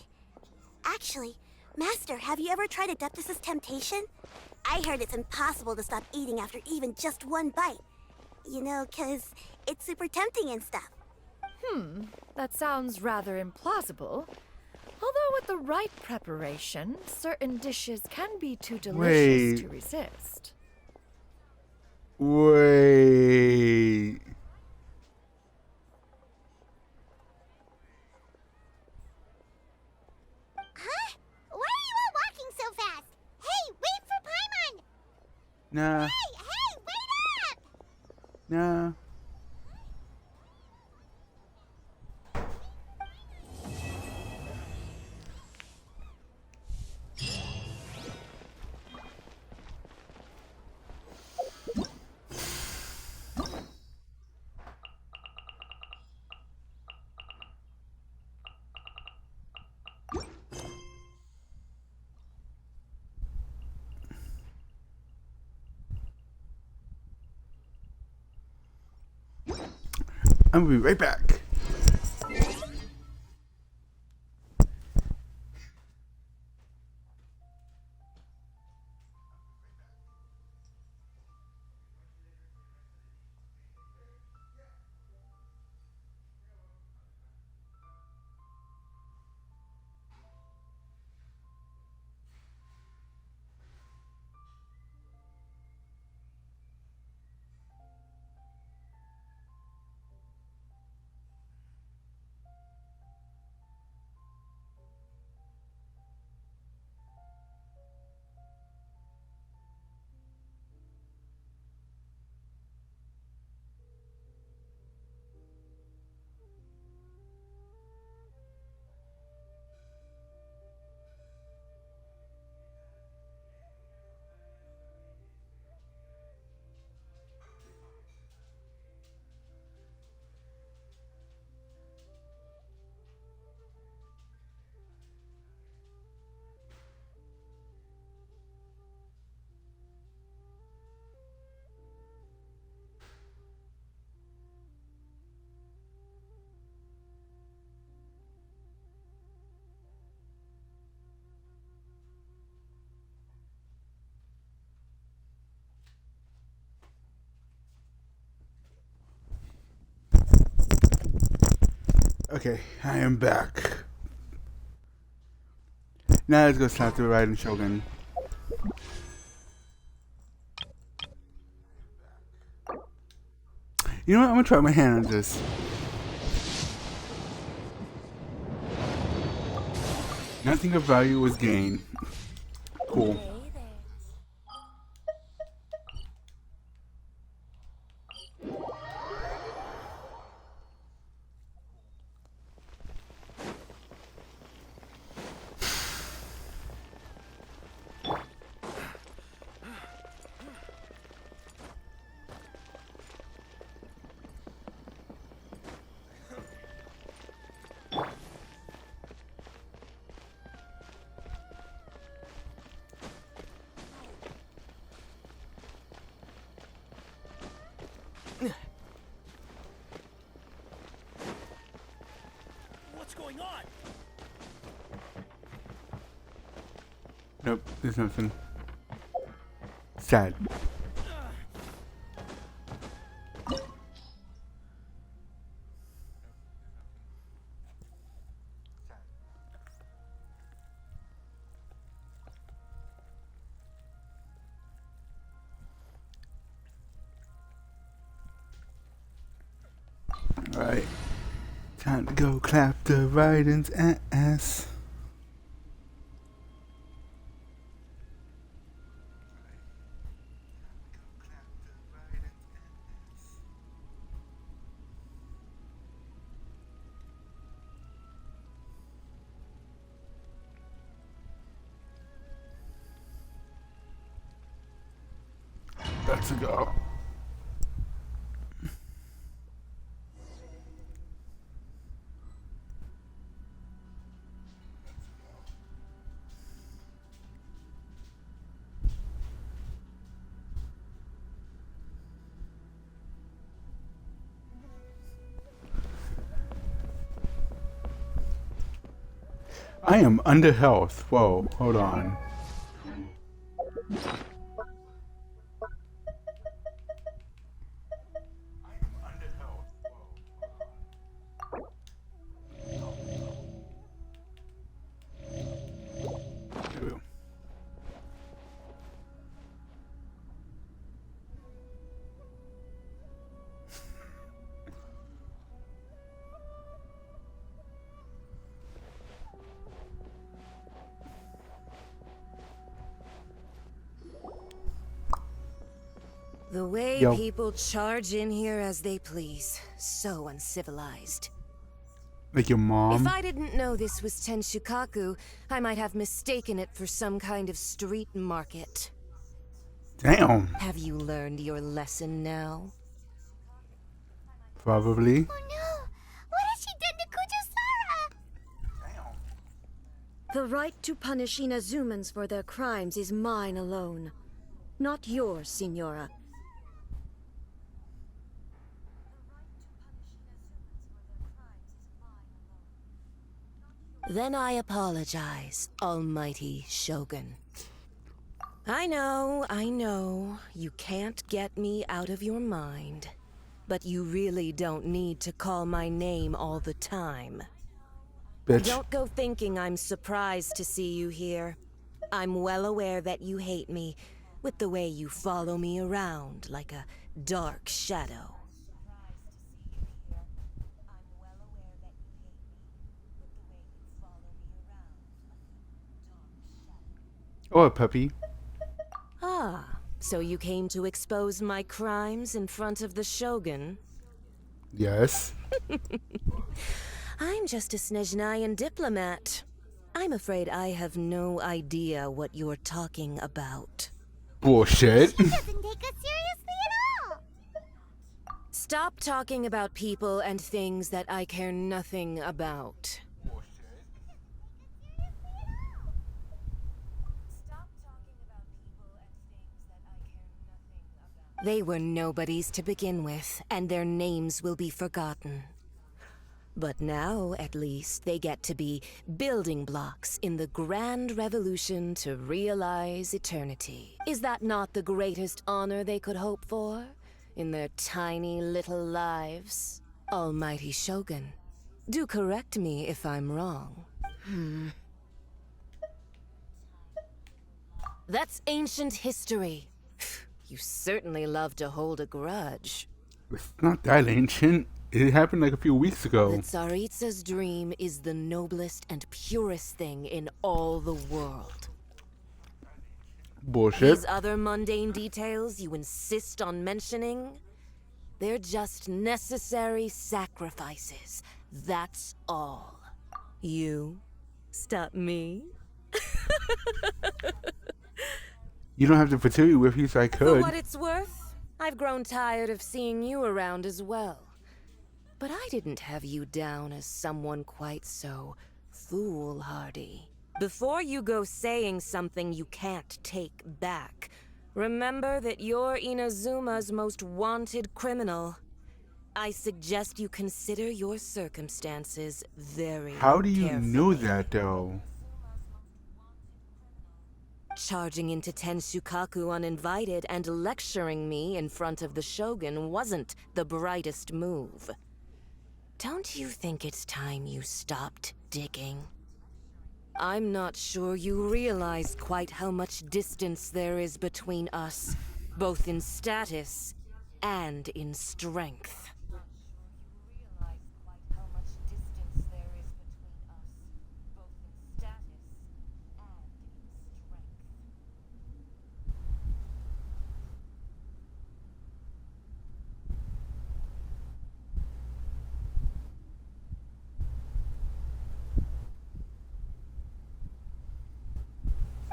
Actually, Master, have you ever tried Adeptus' temptation? I heard it's impossible to stop eating after even just one bite. You know, 'cause it's super tempting and stuff. That sounds rather implausible. Although with the right preparation, certain dishes can be too delicious to resist. Wait. Huh? Why are you all walking so fast? Hey, wait for Paimon! Nah. Hey, wait up! Nah. I'm gonna be right back. Okay, I am back. Now let's go slap the Raiden Shogun. You know what? I'm gonna try my hand on this. Nothing of value was gained. Cool. What's going on? Nope, there's nothing. Sad. Alright. Time to go clap the Raiden's ass. Let's go. I am under health. Whoa, hold on. The way Yo. people charge in here as they please. So uncivilized. Like your mom? If I didn't know this was Tenshukaku, I might have mistaken it for some kind of street market. Damn. Have you learned your lesson now? Probably. Oh no! What has she done to Kujusara? The right to punish Inazumans for their crimes is mine alone. Not yours, Signora. Then I apologize, Almighty Shogun. I know, you can't get me out of your mind. But you really don't need to call my name all the time. Bitch. Don't go thinking I'm surprised to see you here. I'm well aware that you hate me, with the way you follow me around like a dark shadow. Oh, puppy. Ah, so you came to expose my crimes in front of the Shogun? Yes. I'm just a Snezhnayan diplomat. I'm afraid I have no idea what you're talking about. Bullshit. She doesn't take us seriously at all! Stop talking about people and things that I care nothing about. They were nobodies to begin with, and their names will be forgotten. But now, at least, they get to be building blocks in the grand revolution to realize eternity. Is that not the greatest honor they could hope for in their tiny little lives? Almighty Shogun, Do correct me if I'm wrong. That's ancient history. You certainly love to hold a grudge. It's not that ancient. It happened like a few weeks ago. The Tsaritsa's dream is the noblest and purest thing in all the world. Bullshit. These other mundane details you insist on mentioning, they're just necessary sacrifices. That's all. You stop me? You don't have to put you with you, so I For could. what it's worth, I've grown tired of seeing you around as well. But I didn't have you down as someone quite so foolhardy. Before you go saying something you can't take back, remember that you're Inazuma's most wanted criminal. I suggest you consider your circumstances very How do you carefully. know that, though? Charging into Tenshukaku uninvited and lecturing me in front of the Shogun wasn't the brightest move. Don't you think it's time you stopped digging? I'm not sure you realize quite how much distance there is between us, both in status and in strength.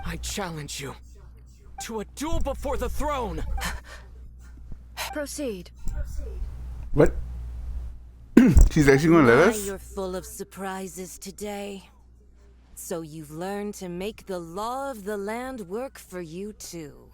I challenge you to a duel before the throne. Proceed. What? She's actually gonna let us? You're full of surprises today. So you've learned to make the law of the land work for you too.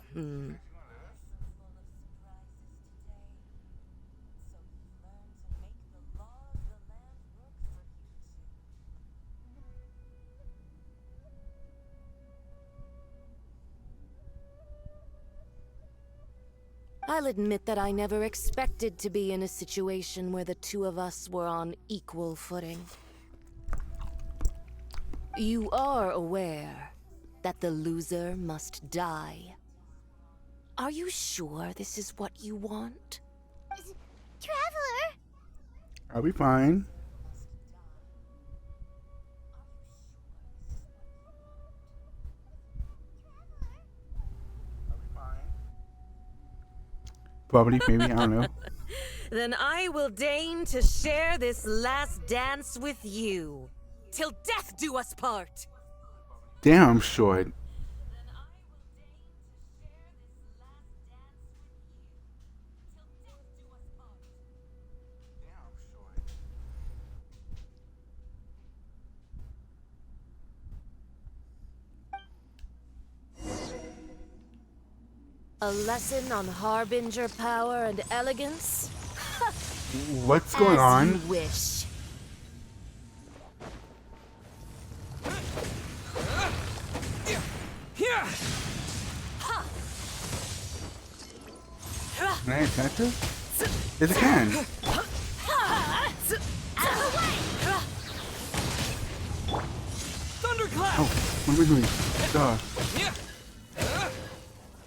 I'll admit that I never expected to be in a situation where the two of us were on equal footing. You are aware that the loser must die. Are you sure this is what you want? Traveler! I'll be fine. Probably, maybe, I don't know. Then I will deign to share this last dance with you. Till death do us part! Damn, I'm short. A lesson on harbinger power and elegance? What's going on? As you wish. Can I attack her? Yes, I can. Thunderclap! Oh, what am I doing?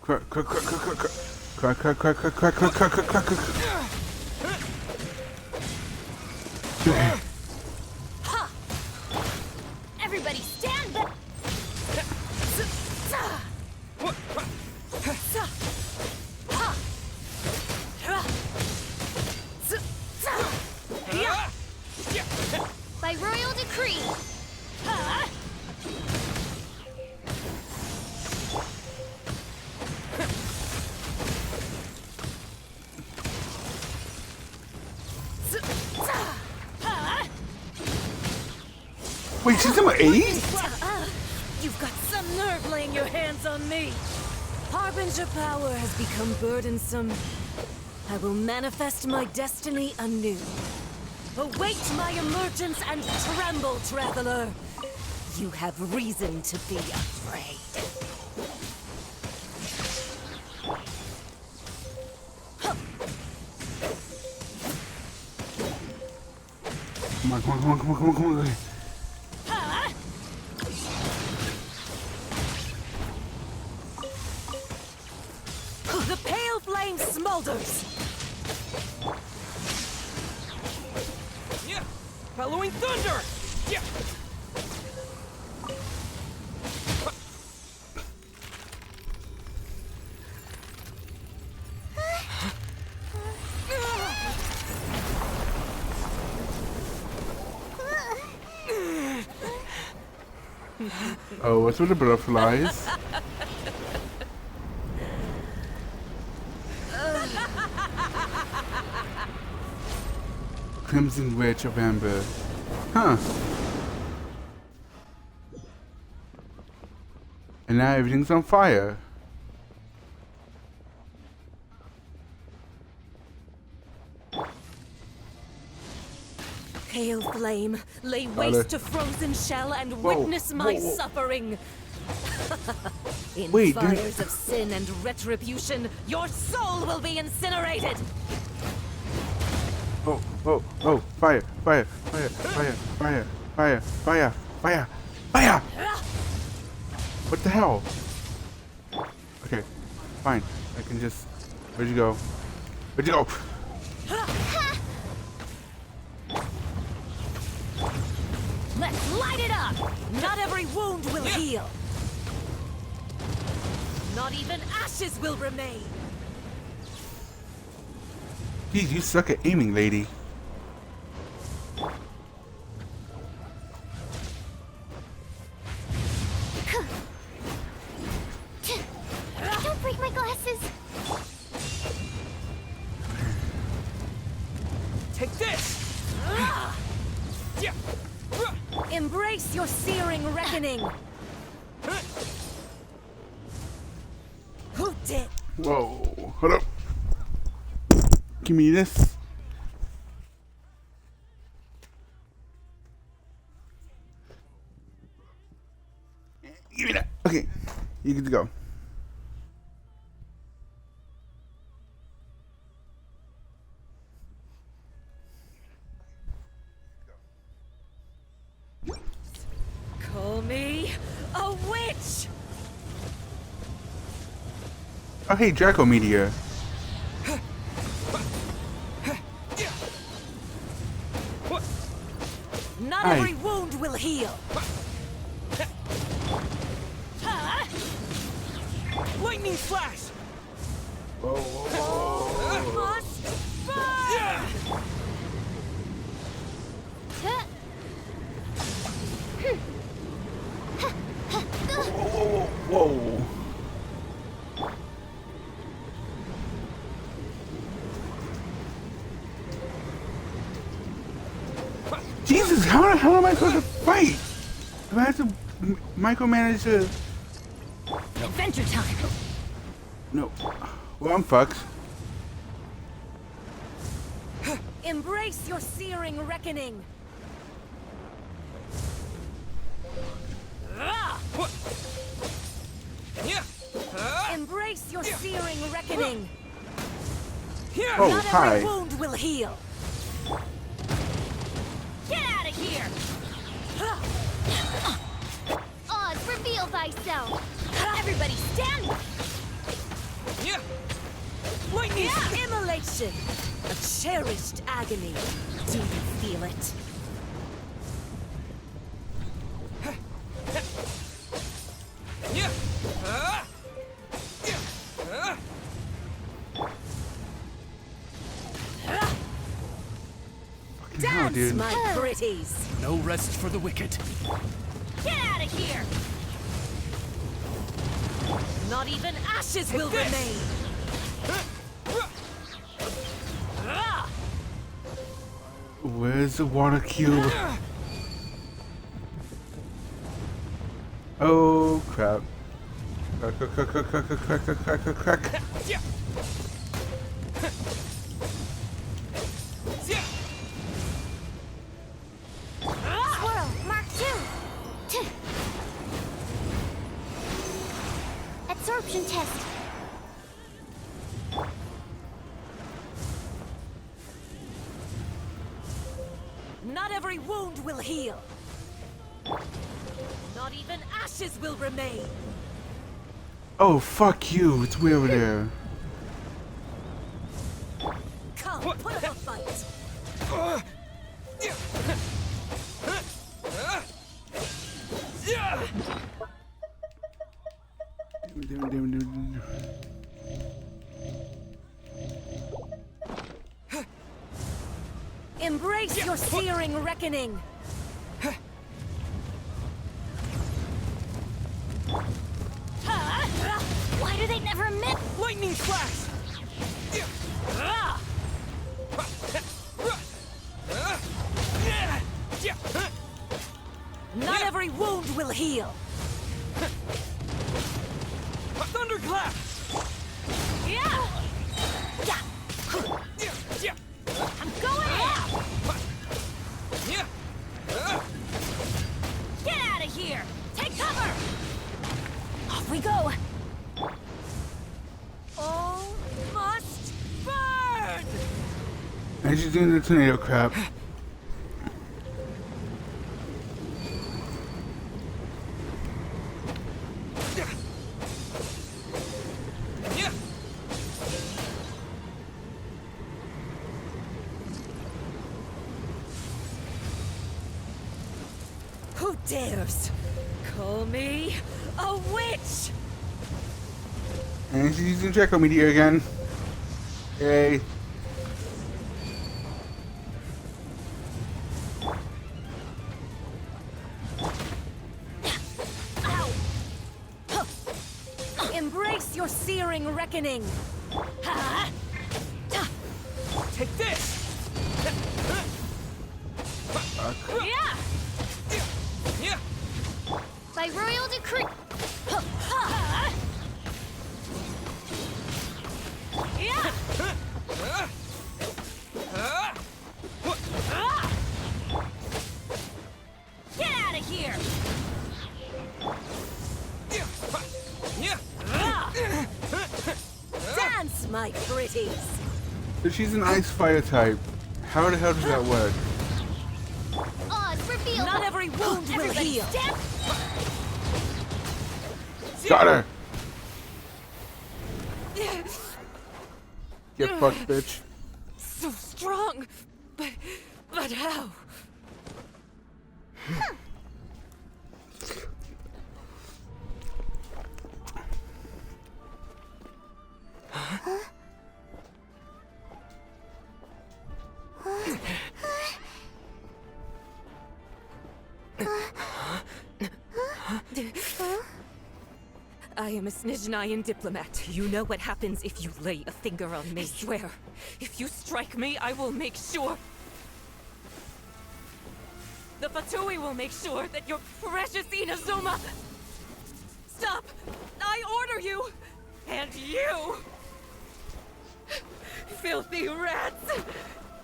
Crack, crack, crack, crack, crack, crack, crack, crack, crack, crack, crack, crack, crack, crack, crack. Everybody stand back! By royal decree! Wait, she's number 8? You've got some nerve laying your hands on me. Harbinger power has become burdensome. I will manifest my destiny anew. Await my emergence and tremble, traveler. You have reason to be afraid. Come on, come on, come on, come on, come on, come on. The pale flame smolders. Yeah. Following thunder. Yeah. Oh, what's with the butterflies? Crimson Wedge of Amber. Huh. And now everything's on fire. Pale flame, lay waste to frozen shell and witness my suffering. In Wait, fires of sin and retribution, your soul will be incinerated. Oh, oh, oh, fire, fire, fire, fire, fire, fire, fire, fire, fire! What the hell? Okay, fine. I can just... Where'd you go? Where'd you go? Let's light it up! Not every wound will heal. Not even ashes will remain. Geez, you suck at aiming, lady. Don't break my glasses. Take this. Embrace your searing reckoning. Who did? Whoa, hold up. Give me this. Give me that. Okay, you get to go. Call me a witch. Oh, hey, Draco Meteor. Not every wound will heal. Lightning flash. Whoa, whoa, whoa. Must burn. Whoa. Jesus, how am I supposed to fight? Do I have to micromanage the... Adventure time. No. Well, I'm fucked. Embrace your searing reckoning. Embrace your searing reckoning. Oh, Not hi. every wound will heal. Get out of here! Oz, reveal thyself! Everybody stand back! Lightning immolation. A cherished agony. Do you feel it? Dance, dude. my pretties. No rest for the wicked. Get out of here! Not even ashes will remain. Where's the water cube? Oh, crap. Crack. Swirl, Mark 2. Absorption test. Not every heal. Not even ashes will remain. Oh, fuck you. It's way over there. Come, put up a fight. Embrace your searing reckoning. Why do they never miss? Lightning flash! Not every wound will heal. Thunderclap! Yeah! I'm going in! Get out of here! Take cover! Off we go. All must burn! And she's doing the tornado crap. Who dares call me a witch? And she's using Draco Meteor again. Yay. Embrace your searing reckoning. Take this! Yeah! By royal decree. Yeah! Get out of here! Dance, my pretties. So she's an ice fire type. How the hell does that work? Oz, reveal. Not every wound will Everybody heal. step. Got her! Get fucked, bitch. So strong, but how? I am a Snezhnayan diplomat. You know what happens if you lay a finger on me. I swear, if you strike me, I will make sure. The Fatui will make sure that your precious Inazuma. Stop! I order you! And you! Filthy rats!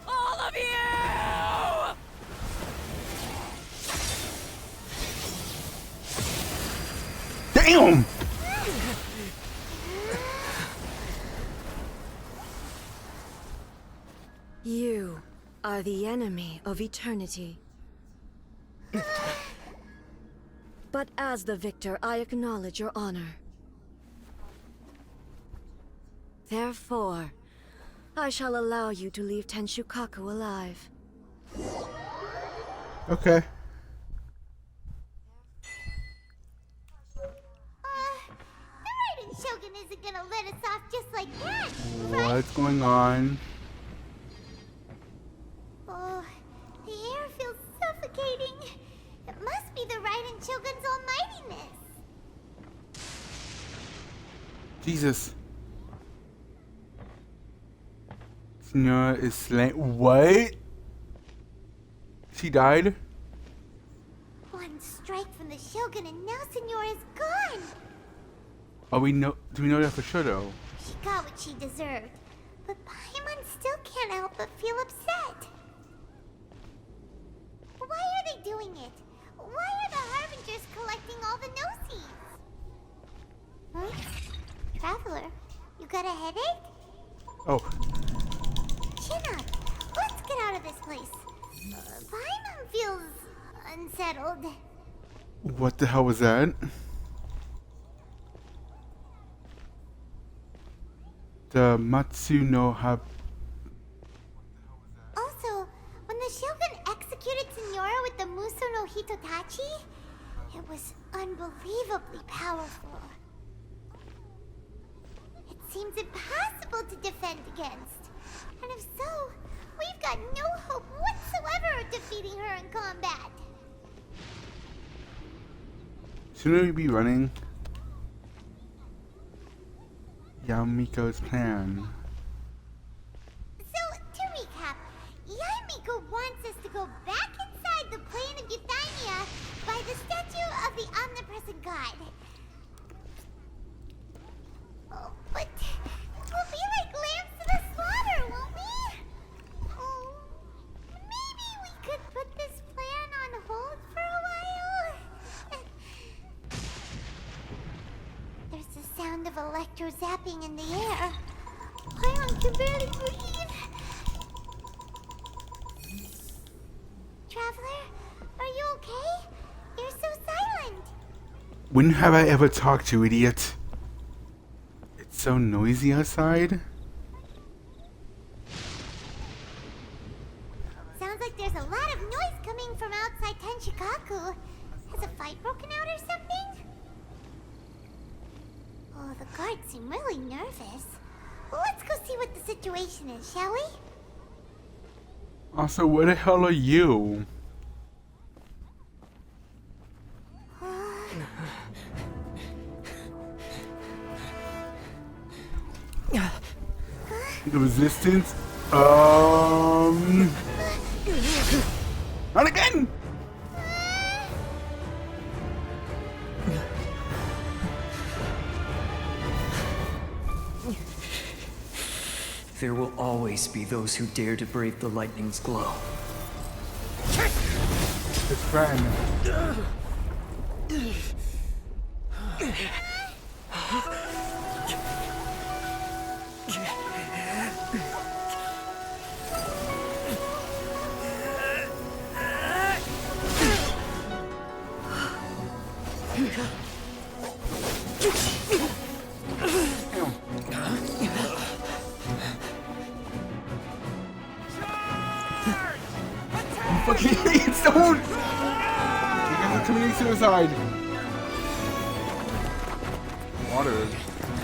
All of you! Damn! You are the enemy of eternity. But as the victor, I acknowledge your honor. Therefore, I shall allow you to leave Tenshukaku alive. Okay. The Raiden Shogun isn't gonna let us off just like that, right? What's going on? Oh, the air feels suffocating. It must be the Raiden Shogun's almightiness. Jesus. Senora is slain. What? She died? One strike from the Shogun and now Senora is gone. Do we know that for sure though? She got what she deserved. But Paimon still can't help but feel upset. Why are they doing it? Why are the Harbingers collecting all the no-seeds? Huh? Traveler, you got a headache? Oh. Chin up. Let's get out of this place. Paimon feels unsettled. What the hell was that? The Matsu no Hab. Also, when the Shogun executed Senora with the Muso no Hitotachi, it was unbelievably powerful. It seems impossible to defend against. And if so, we've got no hope whatsoever of defeating her in combat. Shouldn't we be running? Yamiko's plan. So, to recap, Yamiko wants us to go back inside the plane of Euthymia by the statue of the omnipresent god. Oh, but we'll be like lambs to the slaughter, won't we? Oh, maybe we could put this plan on hold for a while? There's the sound of electro zapping in the air. Paimon can barely breathe. Traveler, are you okay? You're so silent. When have I ever talked to you, idiot? It's so noisy outside. Sounds like there's a lot of noise coming from outside Tenshikaku. Has a fight broken out or something? Oh, the guards seem really nervous. Well, let's go see what the situation is, shall we? Also, where the hell are you? The resistance? Not again! There will always be those who dare to brave the lightning's glow. His friend. Fucking idiots, don't! You guys are committing suicide. Water.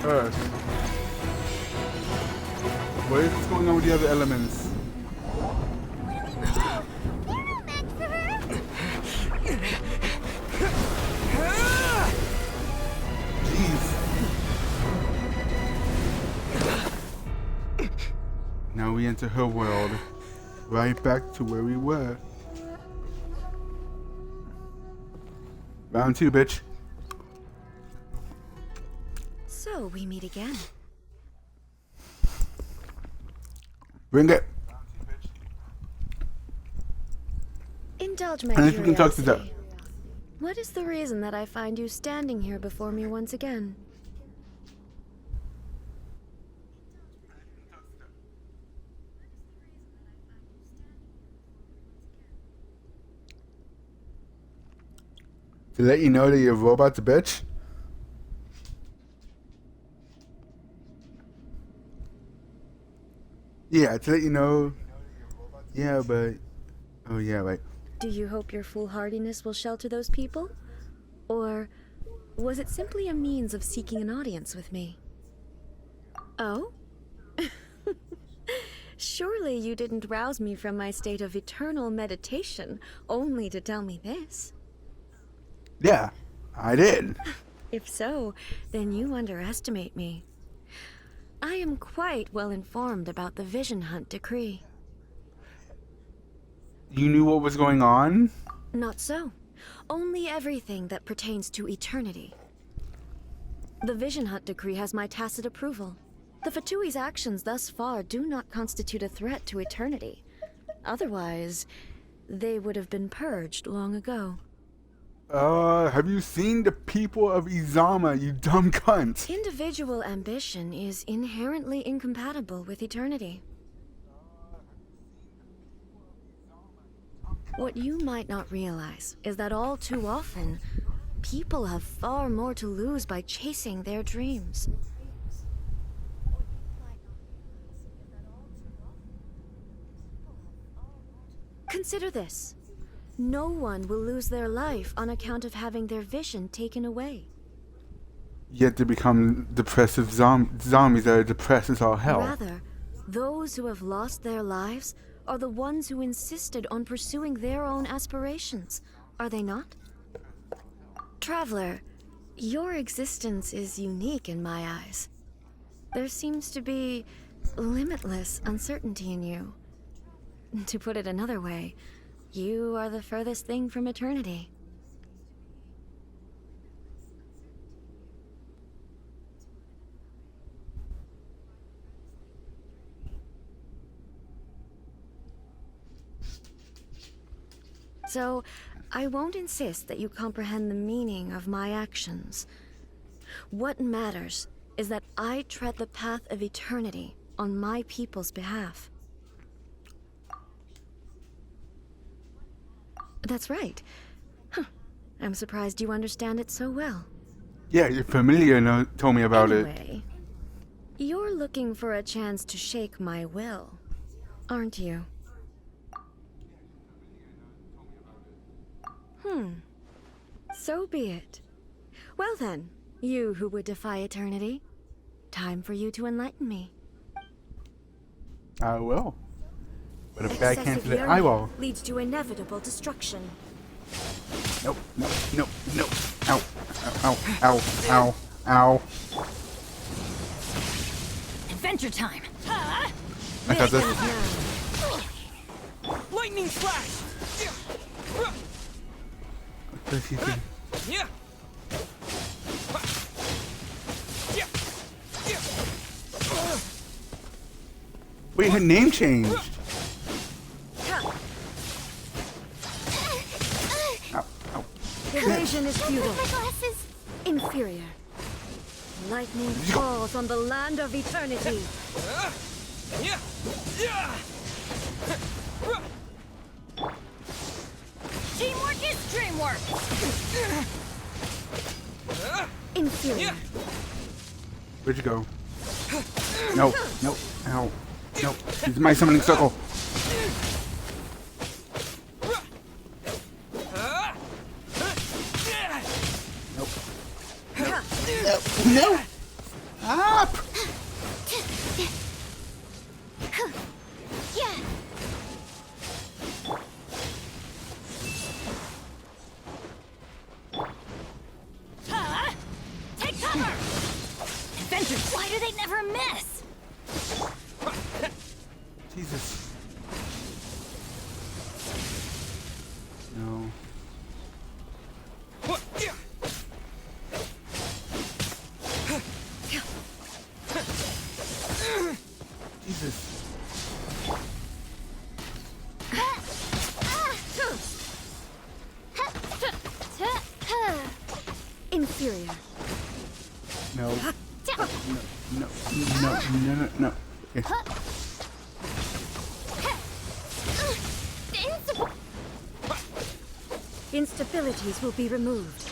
Earth. What is going on with the other elements? Jeez. Now we enter her world. Right back to where we were. Round 2, bitch. So we meet again. Bring it. Indulge my And if you can talk to that. curiosity. What is the reason that I find you standing here before me once again? To let you know that you're a robot, bitch. Yeah, to let you know. Yeah, but. Oh, yeah, right. Do you hope your foolhardiness will shelter those people? Or was it simply a means of seeking an audience with me? Oh? Surely you didn't rouse me from my state of eternal meditation only to tell me this. Yeah, I did. If so, then you underestimate me. I am quite well informed about the Vision Hunt decree. You knew what was going on? Not so. Only everything that pertains to eternity. The Vision Hunt decree has my tacit approval. The Fatui's actions thus far do not constitute a threat to eternity. Otherwise, they would have been purged long ago. Have you seen the people of Izama, you dumb cunt? Individual ambition is inherently incompatible with eternity. What you might not realize is that all too often, people have far more to lose by chasing their dreams. Consider this. No one will lose their life on account of having their vision taken away. Yet they become depressive zombies that are depressed as all hell. Rather, those who have lost their lives are the ones who insisted on pursuing their own aspirations, are they not? Traveler, your existence is unique in my eyes. There seems to be limitless uncertainty in you. To put it another way, you are the furthest thing from eternity. So, I won't insist that you comprehend the meaning of my actions. What matters is that I tread the path of eternity on my people's behalf. That's right. Huh. I'm surprised you understand it so well. Yeah, your familiar told me about Anyway, you're looking for a chance to shake my will, aren't you? So be it. Well then, you who would defy eternity, time for you to enlighten me. I will. But if I can't Excessive for the yearning eyeball. leads to inevitable destruction. Nope, nope, nope, nope. Ow, ow, ow, ow, ow. Adventure time. I thought this. Lightning flash. Yeah. Wait, her name changed. Evasion is futile. Inferior. Lightning falls on the land of eternity. Teamwork is dreamwork. Inferior. Where'd you go? No, no, ow, no. This is my summoning circle. No! Up! Take cover! Adventures, why do they never miss? Jesus. No. Jesus. Inferior. No. No, no, no, no, no. Okay. Instabilities will be removed.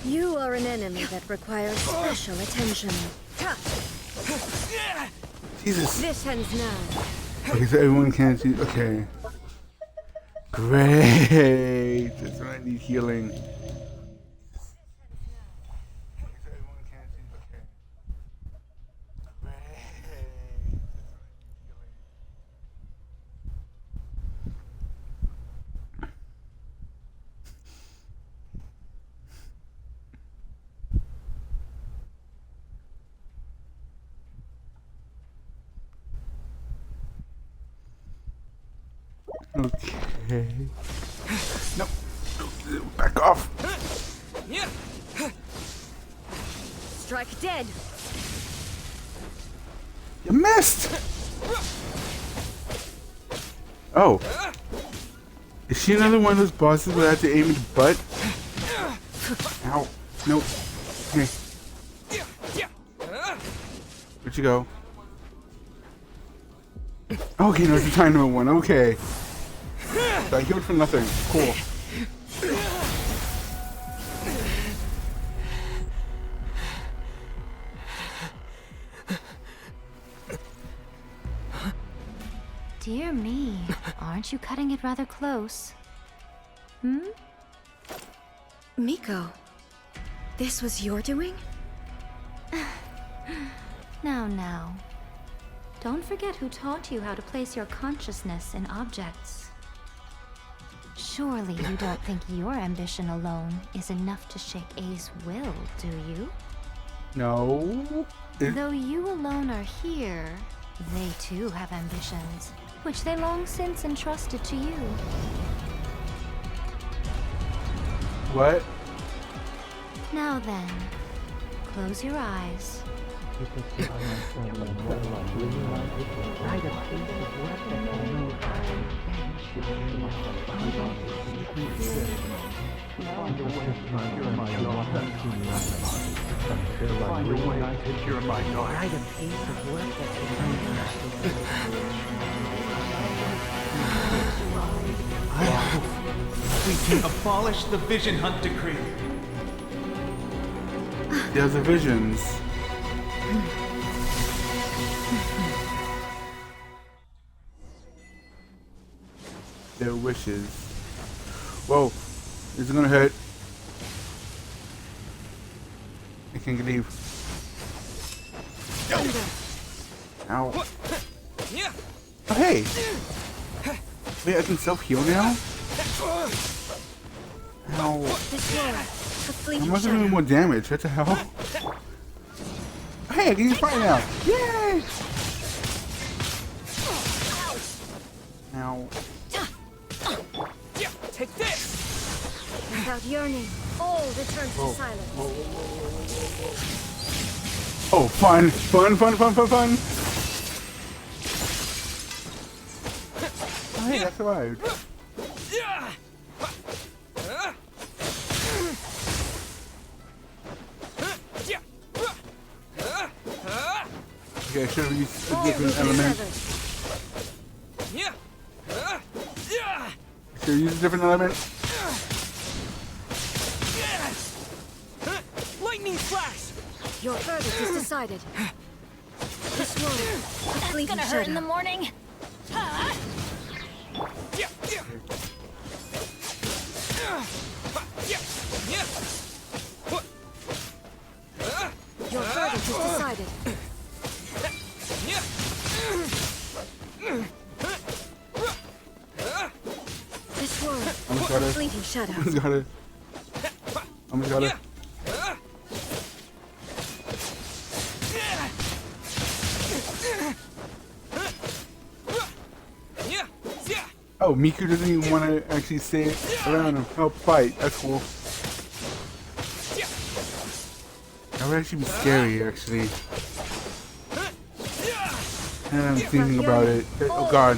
You are an enemy that requires special attention. Jesus. This ends now. Okay, so everyone can see. Okay. Great. That's when I need healing. Okay. No. Back off. Strike dead. You missed. Oh. Is she another one of those bosses where I have to aim at the butt? Ow. Nope. Okay. Where'd you go? Okay, no, it's a time one. Okay. So I healed for nothing. Cool. Dear me, aren't you cutting it rather close? Hmm? Miko, this was your doing? Now. Don't forget who taught you how to place your consciousness in objects. Surely you don't think your ambition alone is enough to shake A's will, do you? No. Though you alone are here, they too have ambitions, which they long since entrusted to you. What? Now then, close your eyes. We can abolish the Vision Hunt Decree. There's the visions. Their wishes. Whoa, this is gonna hurt. I can't leave. Ow. Oh, hey! Wait, I can self-heal now? Ow. I must have doing more damage. What the hell? Hey, I can use fire now! Yay! Ow. Take this! Without yearning, all returns to silence. Oh, fun! Fun! Oh, hey, I survived. Okay, I should have used a different element. Should have used a different element. Lightning flash! Your verdict is decided. This one, That's gonna hurt in the morning. Your verdict is decided. This one, Almost got it. fleeting shadows. Almost got it. Almost got it. Oh, Miku doesn't even want to actually stay around and help fight. That's cool. That would actually be scary, actually. And I'm thinking about it. Oh god.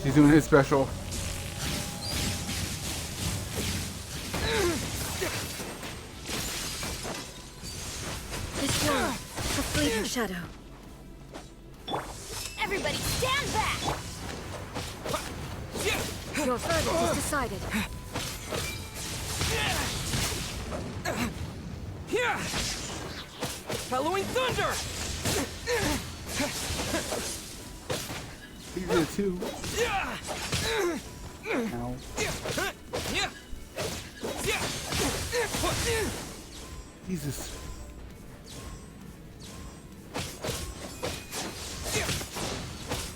She's doing his special. This one, a fleeting shadow. Everybody stand back! Your verdict is decided. Halloween thunder! He's there too. Ow. Jesus.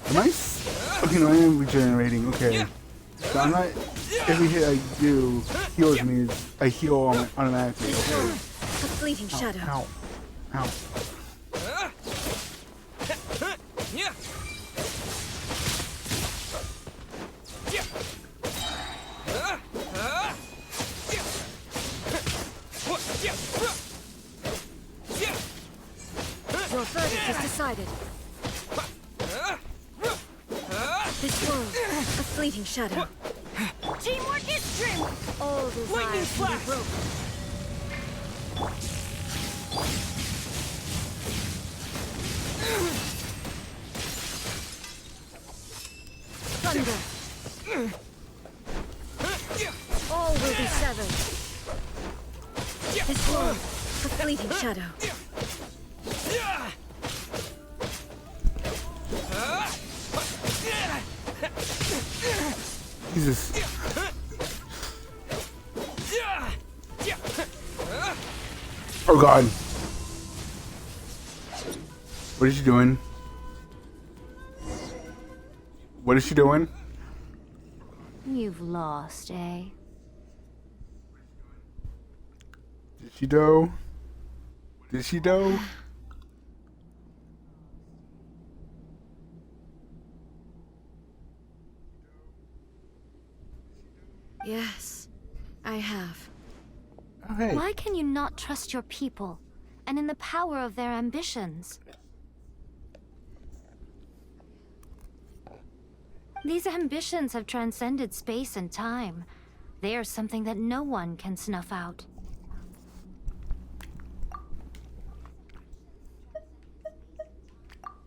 Am I? Okay, no, I am regenerating. Okay. So I'm not. Every hit I do heals me. I heal automatically. Okay. A fleeting shadow. Ow. Ow. Your verdict is decided. This one, a fleeting shadow. Teamwork is strength! All desires can be broken. soul will be severed. This form, a fleeting shadow. Jesus. Oh God. What is she doing? What is she doing? You've lost, eh? Did she do? Did she do? Yes, I have. Okay. Why can you not trust your people, and in the power of their ambitions? These ambitions have transcended space and time. They are something that no one can snuff out.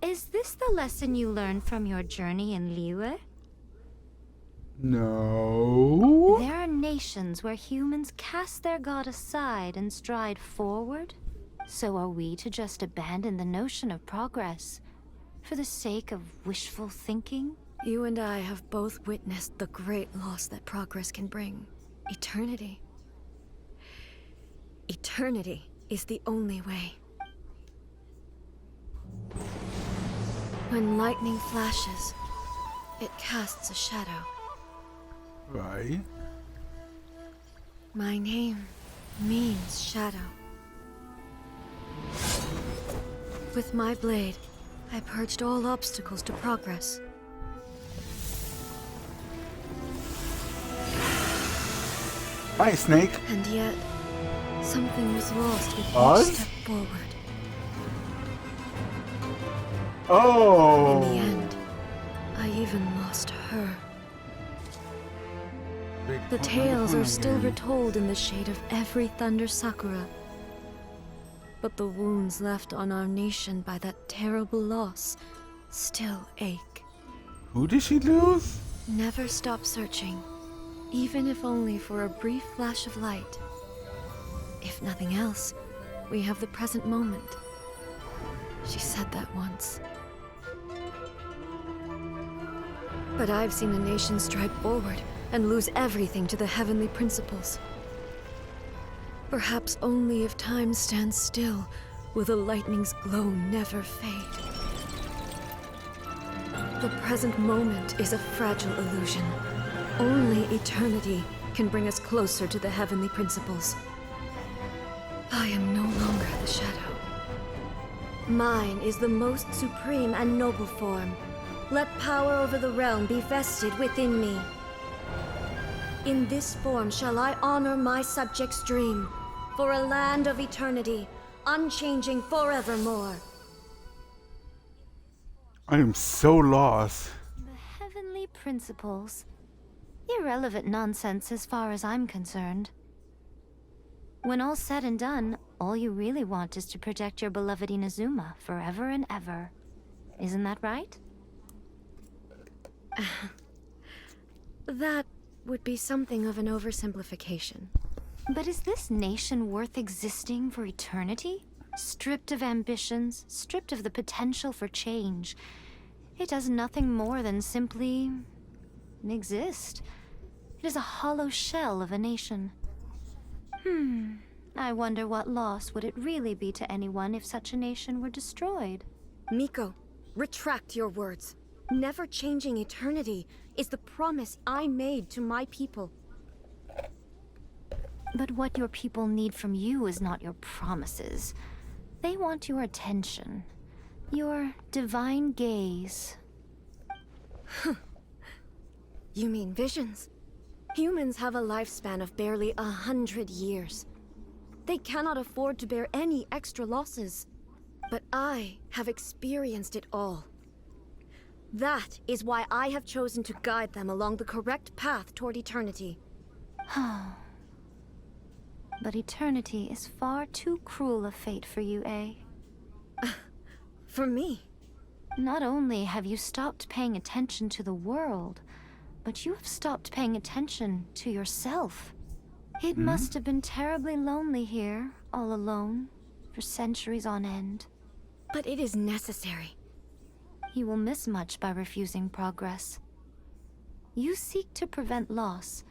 Is this the lesson you learned from your journey in Liyue? No. There are nations where humans cast their god aside and stride forward. So are we to just abandon the notion of progress for the sake of wishful thinking? You and I have both witnessed the great loss that progress can bring. Eternity. Eternity is the only way. When lightning flashes, it casts a shadow. Right. My name means shadow. With my blade, I purged all obstacles to progress. Hi, Snake. And yet, something was lost with Us? each step forward. Oh. In the end, I even lost her. The tales are still retold in the shade of every Thunder Sakura. But the wounds left on our nation by that terrible loss still ache. Who did she lose? Never stop searching, even if only for a brief flash of light. If nothing else, we have the present moment. She said that once. But I've seen a nation stride forward and lose everything to the heavenly principles. Perhaps only if time stands still will the lightning's glow never fade. The present moment is a fragile illusion. Only eternity can bring us closer to the heavenly principles. I am no longer the shadow. Mine is the most supreme and noble form. Let power over the realm be vested within me. In this form shall I honor my subjects' dream, for a land of eternity, unchanging forevermore. I am so lost. The heavenly principles. Irrelevant nonsense as far as I'm concerned. When all's said and done, all you really want is to protect your beloved Inazuma forever and ever. Isn't that right? That would be something of an oversimplification. But is this nation worth existing for eternity? Stripped of ambitions, stripped of the potential for change. It does nothing more than simply exist. It is a hollow shell of a nation. I wonder what loss would it really be to anyone if such a nation were destroyed? Miko, retract your words. Never changing eternity is the promise I made to my people. But what your people need from you is not your promises. They want your attention. Your divine gaze. You mean visions? Humans have a lifespan of barely 100 years. They cannot afford to bear any extra losses. But I have experienced it all. That is why I have chosen to guide them along the correct path toward eternity. But eternity is far too cruel a fate for you, eh? For me? Not only have you stopped paying attention to the world, but you have stopped paying attention to yourself. It must have been terribly lonely here, all alone, for centuries on end. But it is necessary. You will miss much by refusing progress. You seek to prevent loss,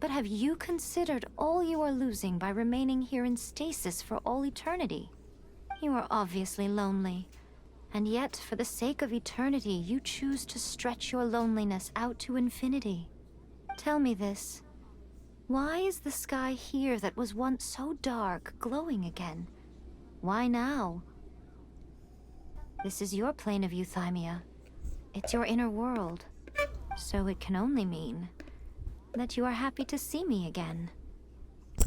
but have you considered all you are losing by remaining here in stasis for all eternity? You are obviously lonely, and yet for the sake of eternity, you choose to stretch your loneliness out to infinity. Tell me this. Why is the sky here that was once so dark glowing again? Why now? This is your plane of euthymia. It's your inner world. So it can only mean that you are happy to see me again.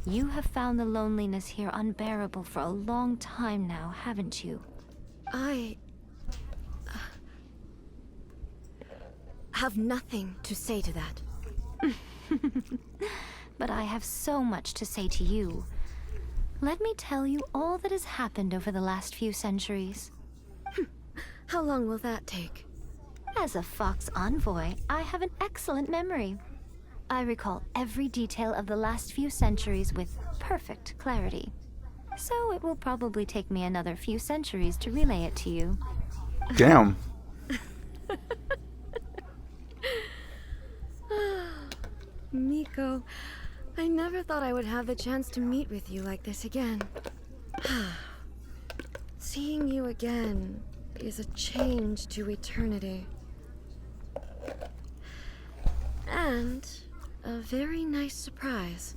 You have found the loneliness here unbearable for a long time now, haven't you? I have nothing to say to that. But I have so much to say to you. Let me tell you all that has happened over the last few centuries. How long will that take? As a Fox envoy, I have an excellent memory. I recall every detail of the last few centuries with perfect clarity. So it will probably take me another few centuries to relay it to you. Damn. Miko, I never thought I would have the chance to meet with you like this again. Seeing you again is a change to eternity. And a very nice surprise.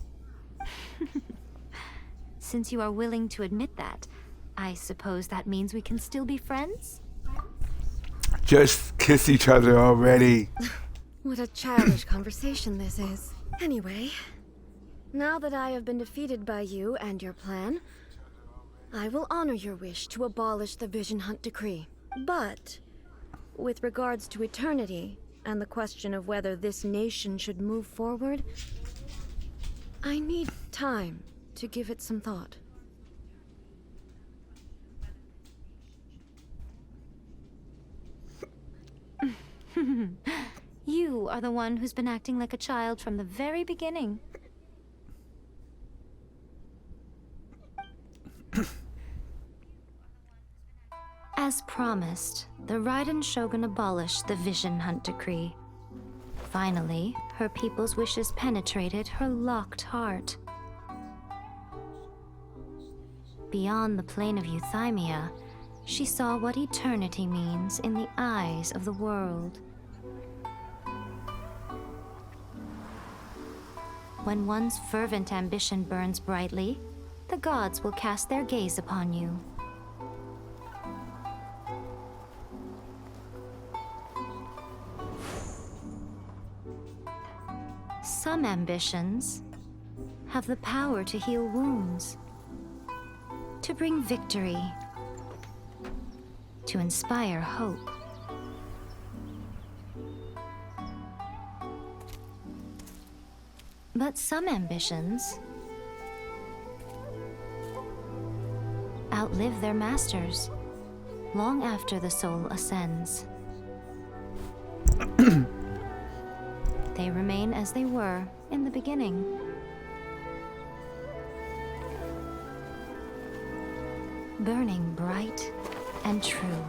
Since you are willing to admit that, I suppose that means we can still be friends? Just kiss each other already. What a childish conversation this is. Anyway, now that I have been defeated by you and your plan, I will honor your wish to abolish the Vision Hunt Decree. But, with regards to eternity, and the question of whether this nation should move forward, I need time to give it some thought. You are the one who's been acting like a child from the very beginning. As promised, the Raiden Shogun abolished the Vision Hunt Decree. Finally, her people's wishes penetrated her locked heart. Beyond the plane of euthymia, she saw what eternity means in the eyes of the world. When one's fervent ambition burns brightly, the gods will cast their gaze upon you. Some ambitions have the power to heal wounds, to bring victory, to inspire hope. But some ambitions outlive their masters long after the soul ascends. They remain as they were in the beginning. Burning bright and true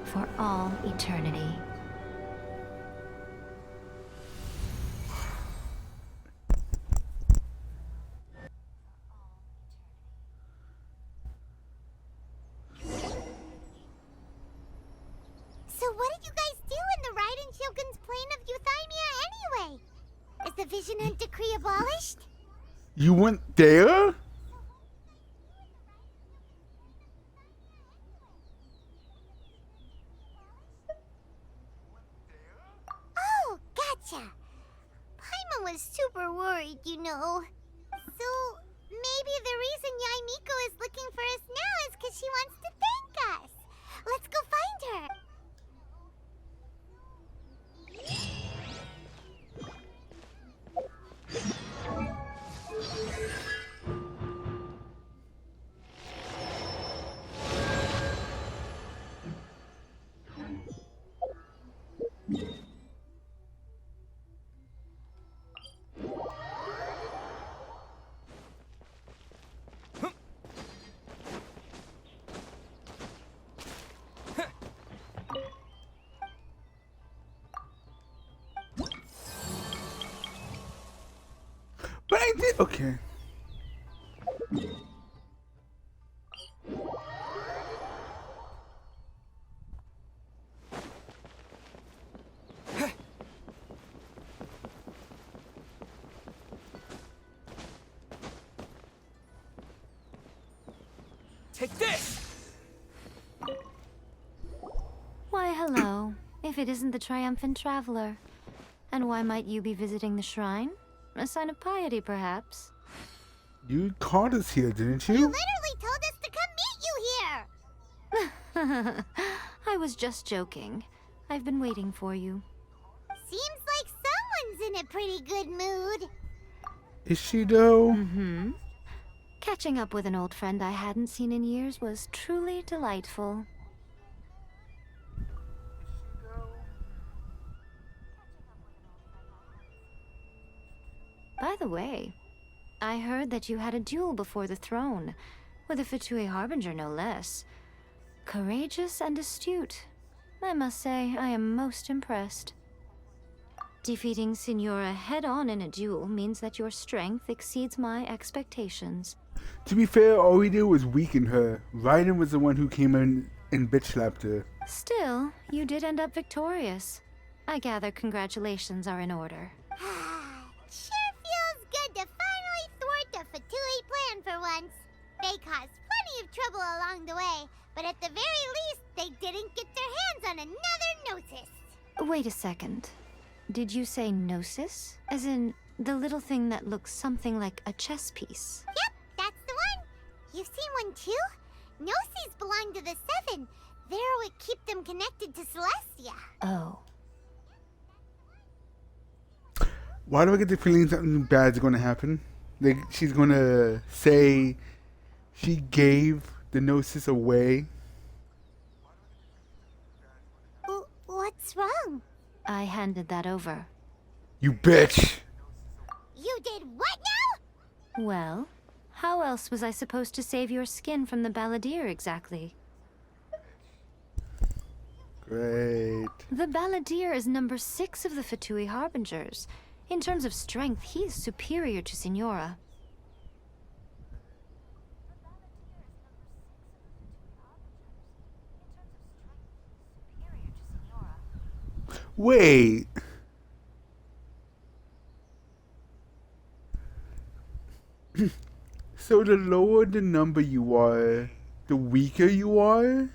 for all eternity. So what did you guys do in the Raiden Shogun's plane of euthymia anyway? Is the Vision Hunt Decree abolished? You went there? Oh, gotcha. Paimon was super worried, you know. So, maybe the reason Yai Miko is looking for us now is because she wants to thank us. Let's go find her. Okay. Take this! Why, hello. If it isn't the triumphant traveler. And why might you be visiting the shrine? A sign of piety, perhaps? You called us here, didn't You you? literally told us to come meet you here! I was just joking. I've been waiting for you. Seems like someone's in a pretty good mood. Is she though? Mm-hmm. Catching up with an old friend I hadn't seen in years was truly delightful. By the way, I heard that you had a duel before the throne, with a Fatui Harbinger no less. Courageous and astute. I must say, I am most impressed. Defeating Signora head-on in a duel means that your strength exceeds my expectations. To be fair, all we did was weaken her. Raiden was the one who came in and bitch slapped her. Still, you did end up victorious. I gather congratulations are in order. Sure feels good to finally thwart the Fatui plan for once. They caused plenty of trouble along the way, but at the very least, they didn't get their hands on another Gnosis. Wait a second. Did you say Gnosis? As in, the little thing that looks something like a chess piece? Yep, that's the one. You've seen one too? Gnosis belong to the Seven. They're what keep them connected to Celestia. Oh. Why do I get the feeling something bad's gonna happen? Like, she's gonna say she gave the Gnosis away. What's wrong? I handed that over. You bitch! You did what now? Well, how else was I supposed to save your skin from the balladeer exactly? Great. The balladeer is number 6 of the Fatui Harbingers. In terms of strength, he is superior to Signora. Wait. So the lower the number you are, the weaker you are?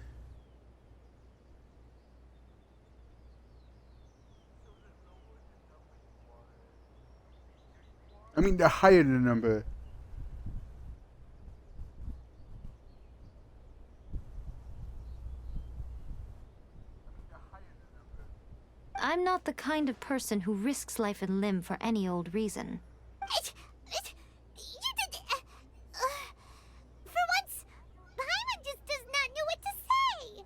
I mean, the higher the number. I'm not the kind of person who risks life and limb for any old reason. For once, Paimon just does not know what to say.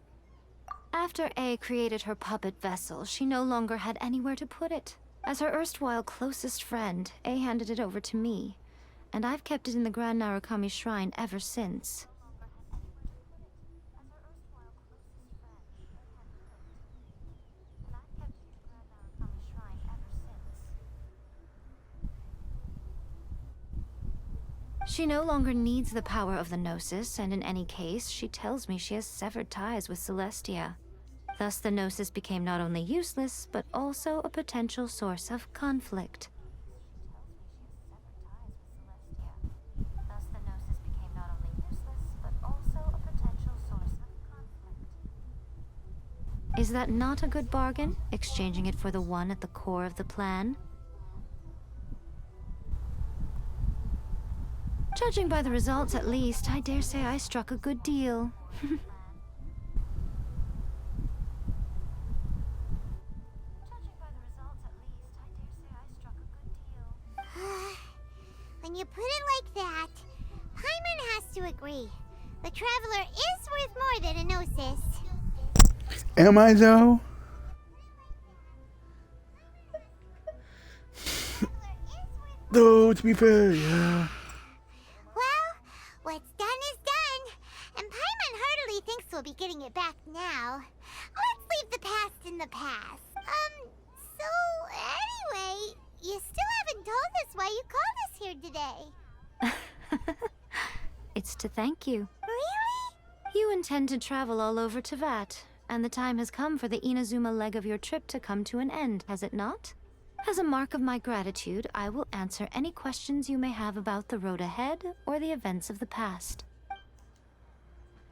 After A created her puppet vessel, she no longer had anywhere to put it. As her erstwhile closest friend, A handed it over to me, and I've kept it in the Grand Narukami Shrine ever since. She no longer needs the power of the Gnosis, and in any case, she tells me she has severed ties with Celestia. Thus, the Gnosis became not only useless, but also a potential source of conflict. Is that not a good bargain, exchanging it for the one at the core of the plan? Judging by the results, at least, I dare say I struck a good deal. When you put it like that, Paimon has to agree. The Traveler is worth more than a Gnosis. Am I though? Though, to be fair, yeah. Well, what's done is done. And Paimon heartily thinks we'll be getting it back now. Let's leave the past in the past. So anyway, you still haven't told us why you called us here today? It's to thank you. Really? You intend to travel all over Teyvat, and the time has come for the Inazuma leg of your trip to come to an end, has it not? As a mark of my gratitude, I will answer any questions you may have about the road ahead or the events of the past.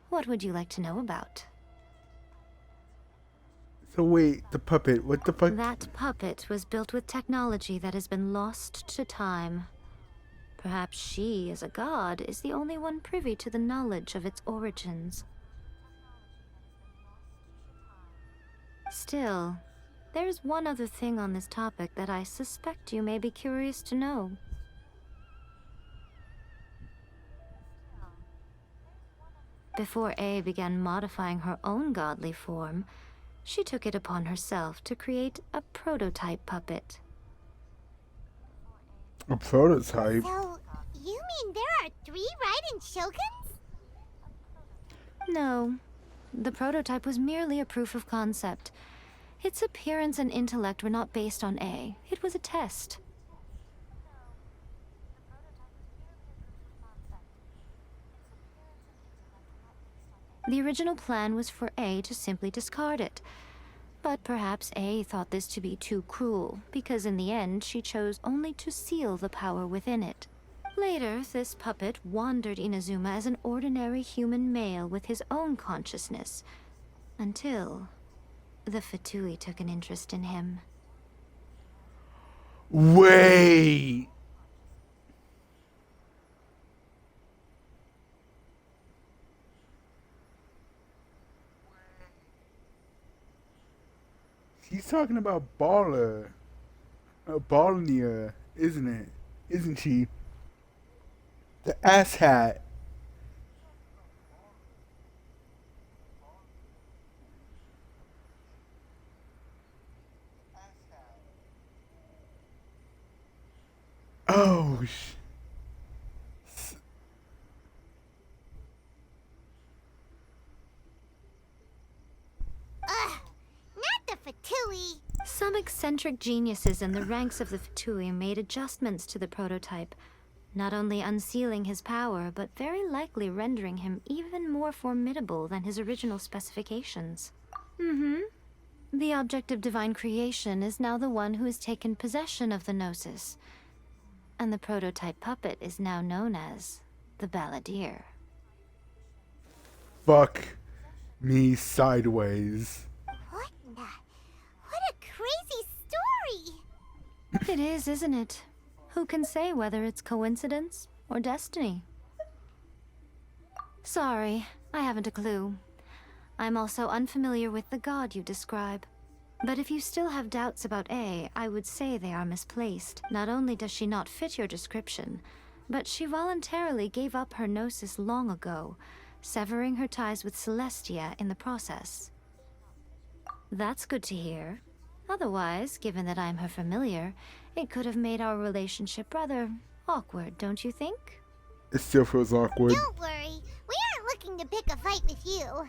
What would you like to know about? So wait, the puppet, what the fuck? That puppet was built with technology that has been lost to time. Perhaps she, as a god, is the only one privy to the knowledge of its origins. Still, there is one other thing on this topic that I suspect you may be curious to know. Before A began modifying her own godly form, she took it upon herself to create a prototype puppet. A prototype? So, you mean there are 3 Raiden Shoguns? No. The prototype was merely a proof of concept. Its appearance and intellect were not based on A. It was a test. The original plan was for A to simply discard it. But perhaps A thought this to be too cruel, because in the end she chose only to seal the power within it. Later, this puppet wandered Inazuma as an ordinary human male with his own consciousness, until the Fatui took an interest in him. Wait! He's talking about Baller. Balnia, isn't it? Isn't she? The asshat. Oh, Not the Fatui. Some eccentric geniuses in the ranks of the Fatui made adjustments to the prototype, not only unsealing his power, but very likely rendering him even more formidable than his original specifications. The object of divine creation is now the one who has taken possession of the Gnosis, and the prototype puppet is now known as the Balladeer. Fuck me sideways. What a crazy story! It is, isn't it? Who can say whether it's coincidence or destiny? Sorry, I haven't a clue. I'm also unfamiliar with the god you describe. But if you still have doubts about A, I would say they are misplaced. Not only does she not fit your description, but she voluntarily gave up her Gnosis long ago, severing her ties with Celestia in the process. That's good to hear. Otherwise, given that I'm her familiar, it could have made our relationship rather awkward, don't you think? It still feels awkward. Don't worry, we aren't looking to pick a fight with you.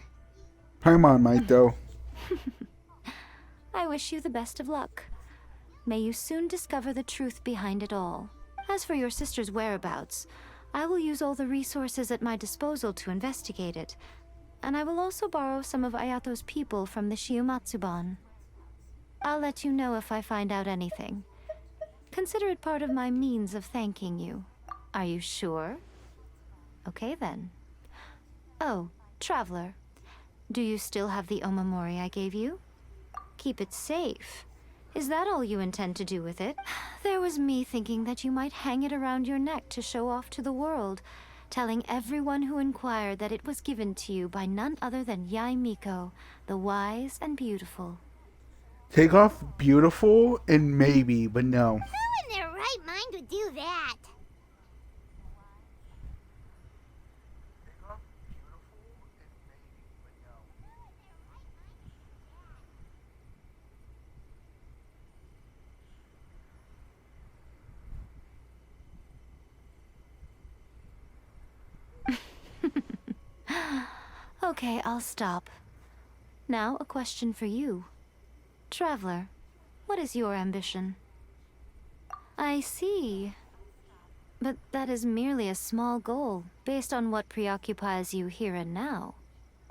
Paimon might, though. I wish you the best of luck. May you soon discover the truth behind it all. As for your sister's whereabouts, I will use all the resources at my disposal to investigate it, and I will also borrow some of Ayato's people from the Shiumatsuban. I'll let you know if I find out anything. Consider it part of my means of thanking you. Are you sure? Okay then. Oh, Traveler, do you still have the Omamori I gave you? Keep it safe. Is that all you intend to do with it? There was me thinking that you might hang it around your neck to show off to the world, telling everyone who inquired that it was given to you by none other than Yae Miko, the wise and beautiful. Take off beautiful and maybe, but no. Who in their right mind would do that? Okay, I'll stop. Now, a question for you. Traveler, what is your ambition? I see. But that is merely a small goal, based on what preoccupies you here and now.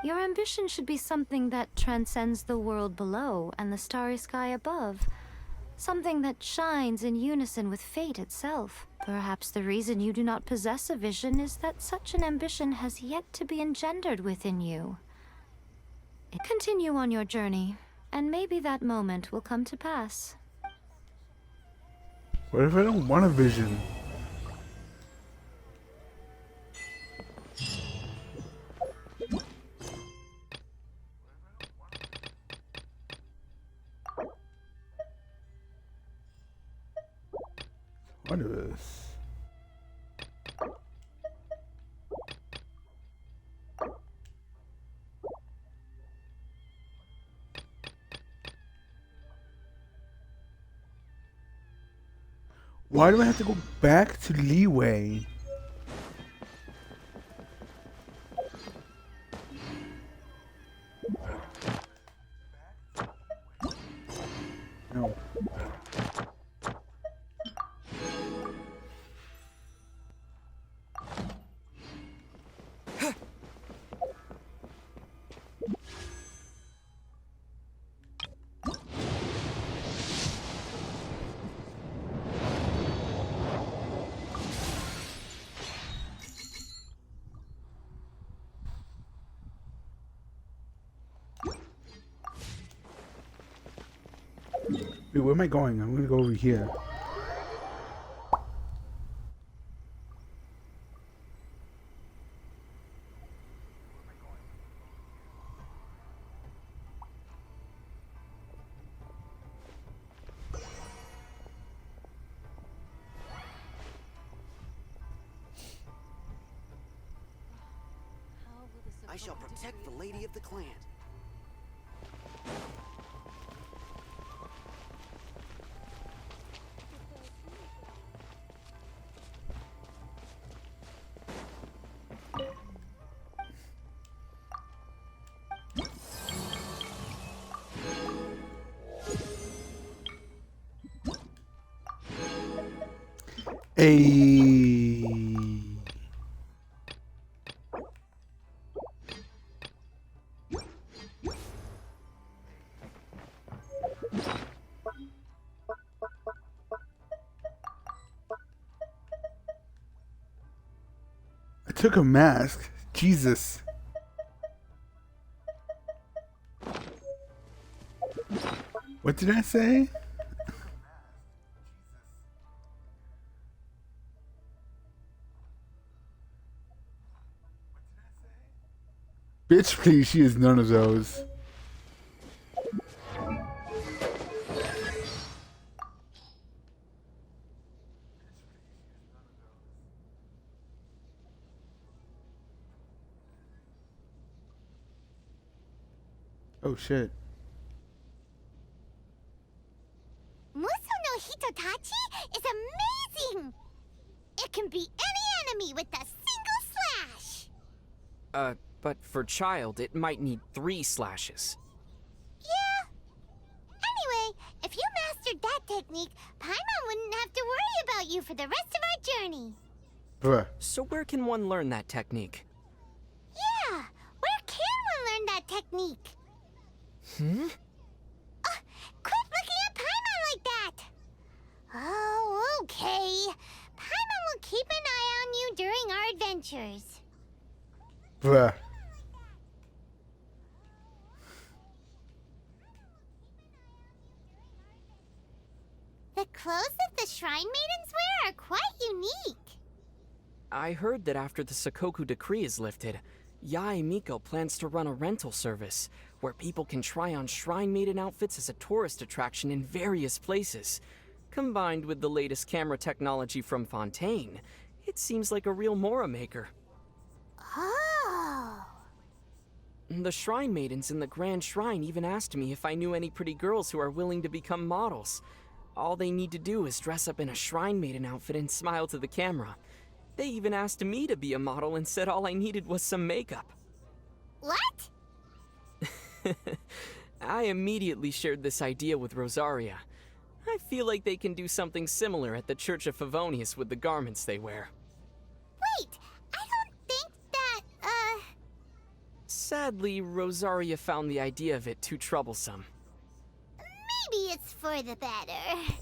Your ambition should be something that transcends the world below and the starry sky above. Something that shines in unison with fate itself. Perhaps the reason you do not possess a vision is that such an ambition has yet to be engendered within you. Continue on your journey, and maybe that moment will come to pass. What if I don't want a vision? What is this? Why do I have to go back to Leeway? No. Wait, where am I going? I'm gonna go over here. I shall protect the lady of the clan. I took a mask. Jesus. What did I say? Bitch, please, she is none of those. Oh shit. Muso no Hitotachi is amazing! It can beat any enemy with a single slash! But for Child, it might need 3 slashes. Yeah. Anyway, if you mastered that technique, Paimon wouldn't have to worry about you for the rest of our journey. Bruh. So where can one learn that technique? Yeah, where can one learn that technique? Quit looking at Paimon like that! Oh, okay. Paimon will keep an eye on you during our adventures. Bruh. The clothes that the Shrine Maidens wear are quite unique. I heard that after the Sakoku decree is lifted, Yae Miko plans to run a rental service where people can try on Shrine Maiden outfits as a tourist attraction in various places. Combined with the latest camera technology from Fontaine, it seems like a real Mora maker. Oh. The Shrine Maidens in the Grand Shrine even asked me if I knew any pretty girls who are willing to become models. All they need to do is dress up in a Shrine Maiden outfit and smile to the camera. They even asked me to be a model and said all I needed was some makeup. What? I immediately shared this idea with Rosaria. I feel like they can do something similar at the Church of Favonius with the garments they wear. Wait, I don't think that, Sadly, Rosaria found the idea of it too troublesome. maybe it's for the better.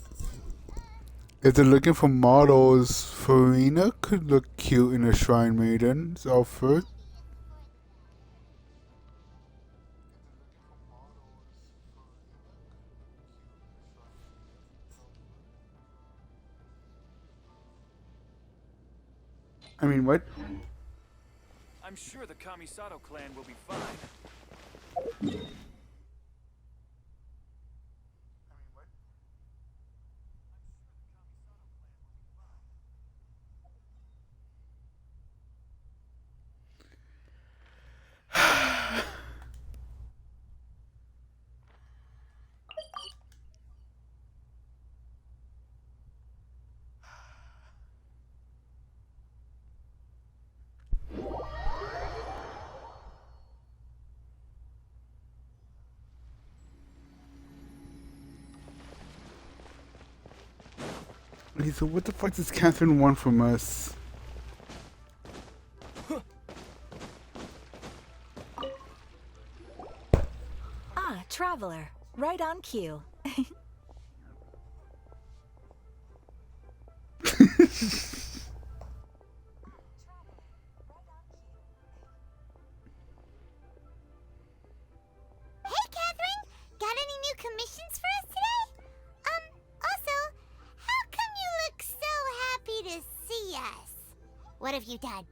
If they're looking for models, Farina could look cute in a Shrine Maiden's outfit. I mean, what? I'm sure the Kamisato clan will be fine. Okay, so what the fuck does Catherine want from us? Ah, traveler. Right on cue. Hey, Catherine! Got any new commissions for us today? Also, how come you look so happy to see us? What have you done?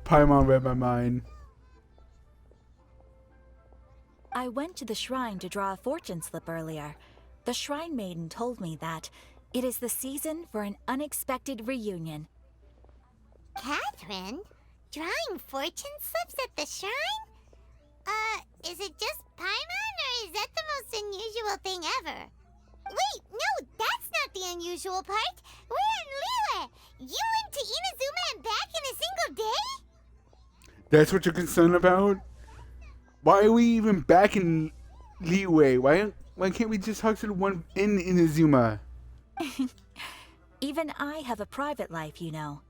Paimon read my mind. I went to the shrine to draw a fortune slip earlier. The shrine maiden told me that it is the season for an unexpected reunion. Catherine? Drawing fortune slips at the shrine? Is it just Paimon, or is that the most unusual thing ever? Wait, no, that's not the unusual part. We're in Liyue. You went to Inazuma and back in a single day? That's what you're concerned about? Why are we even back in Liyue? Why can't we just talk to the one in Inazuma? Even I have a private life, you know.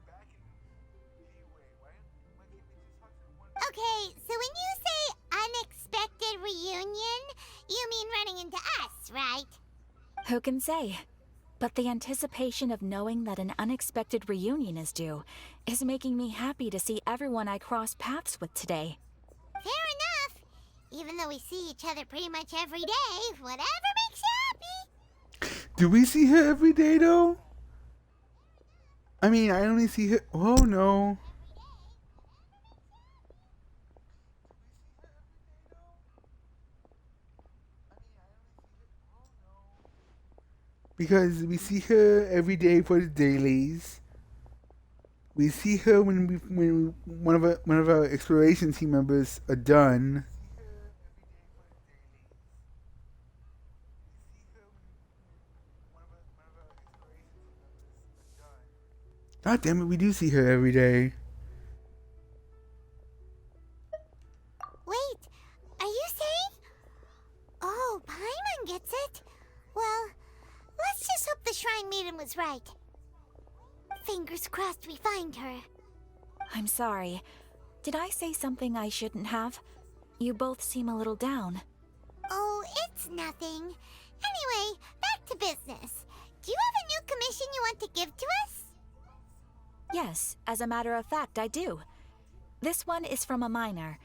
Okay, so when you say unexpected reunion, you mean running into us, right? Who can say? But the anticipation of knowing that an unexpected reunion is due is making me happy to see everyone I cross paths with today. Fair enough. Even though we see each other pretty much every day, whatever makes you happy. Do we see her every day, though? I mean, I only see her... Oh, no. Because we see her every day for the dailies. We see her when one of our exploration team members are done. God damn it, we do see her every day. Wait, are you saying? Oh, Paimon gets it. Well, let's just hope the Shrine Maiden was right. Fingers crossed we find her. I'm sorry. Did I say something I shouldn't have? You both seem a little down. Oh, it's nothing. Anyway, back to business. Do you have a new commission you want to give to us? Yes, as a matter of fact, I do. This one is from a miner.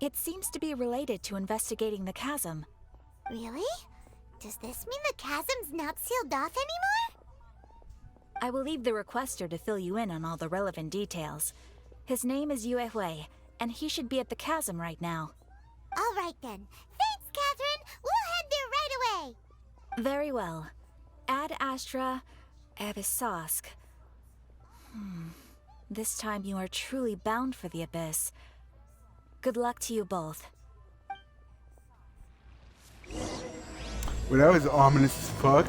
It seems to be related to investigating the chasm. Really? Does this mean the chasm's not sealed off anymore? I will leave the requester to fill you in on all the relevant details. His name is Yue Hui, and he should be at the chasm right now. All right then. Thanks, Catherine. We'll head there right away. Very well. Ad Astra Abyssosque. This time you are truly bound for the abyss. Good luck to you both. Well, that was ominous as fuck.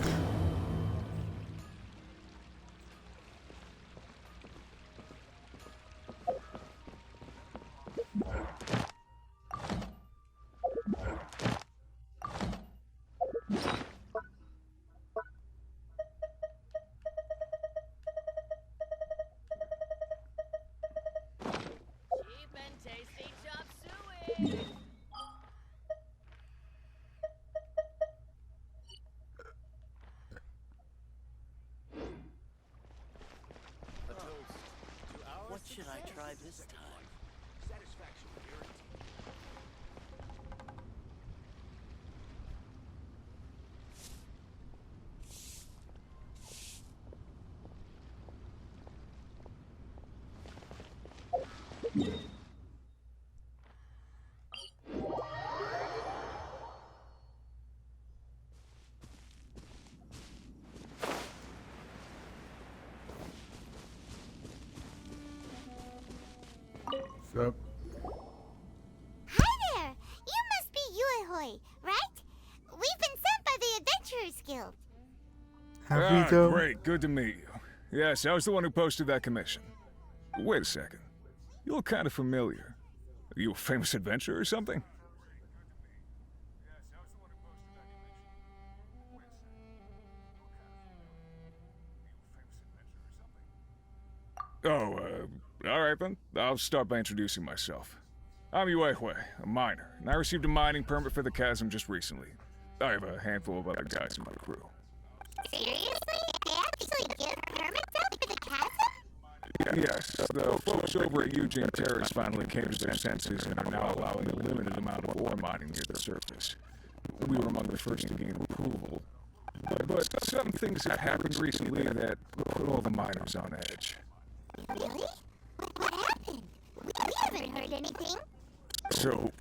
What should I try this time? Satisfaction guaranteed. What's up? Hi there! You must be Yuehoi, right? We've been sent by the Adventurers Guild. Have we though? Great, good to meet you. Yes, I was the one who posted that commission. Wait a second. You look kind of familiar. Are you a famous adventurer or something? Oh, alright then. I'll start by introducing myself. I'm Yuehoi, a miner, and I received a mining permit for the chasm just recently. I have a handful of other guys in my crew. Seriously? They actually give permits out for the chasm? Yes, the folks over at Eugene Terrace finally came to their senses and are now allowing a limited amount of ore mining near the surface. We were among the first to gain approval. But some things have happened recently that put all the miners on edge. Really? What happened? We haven't heard anything. So,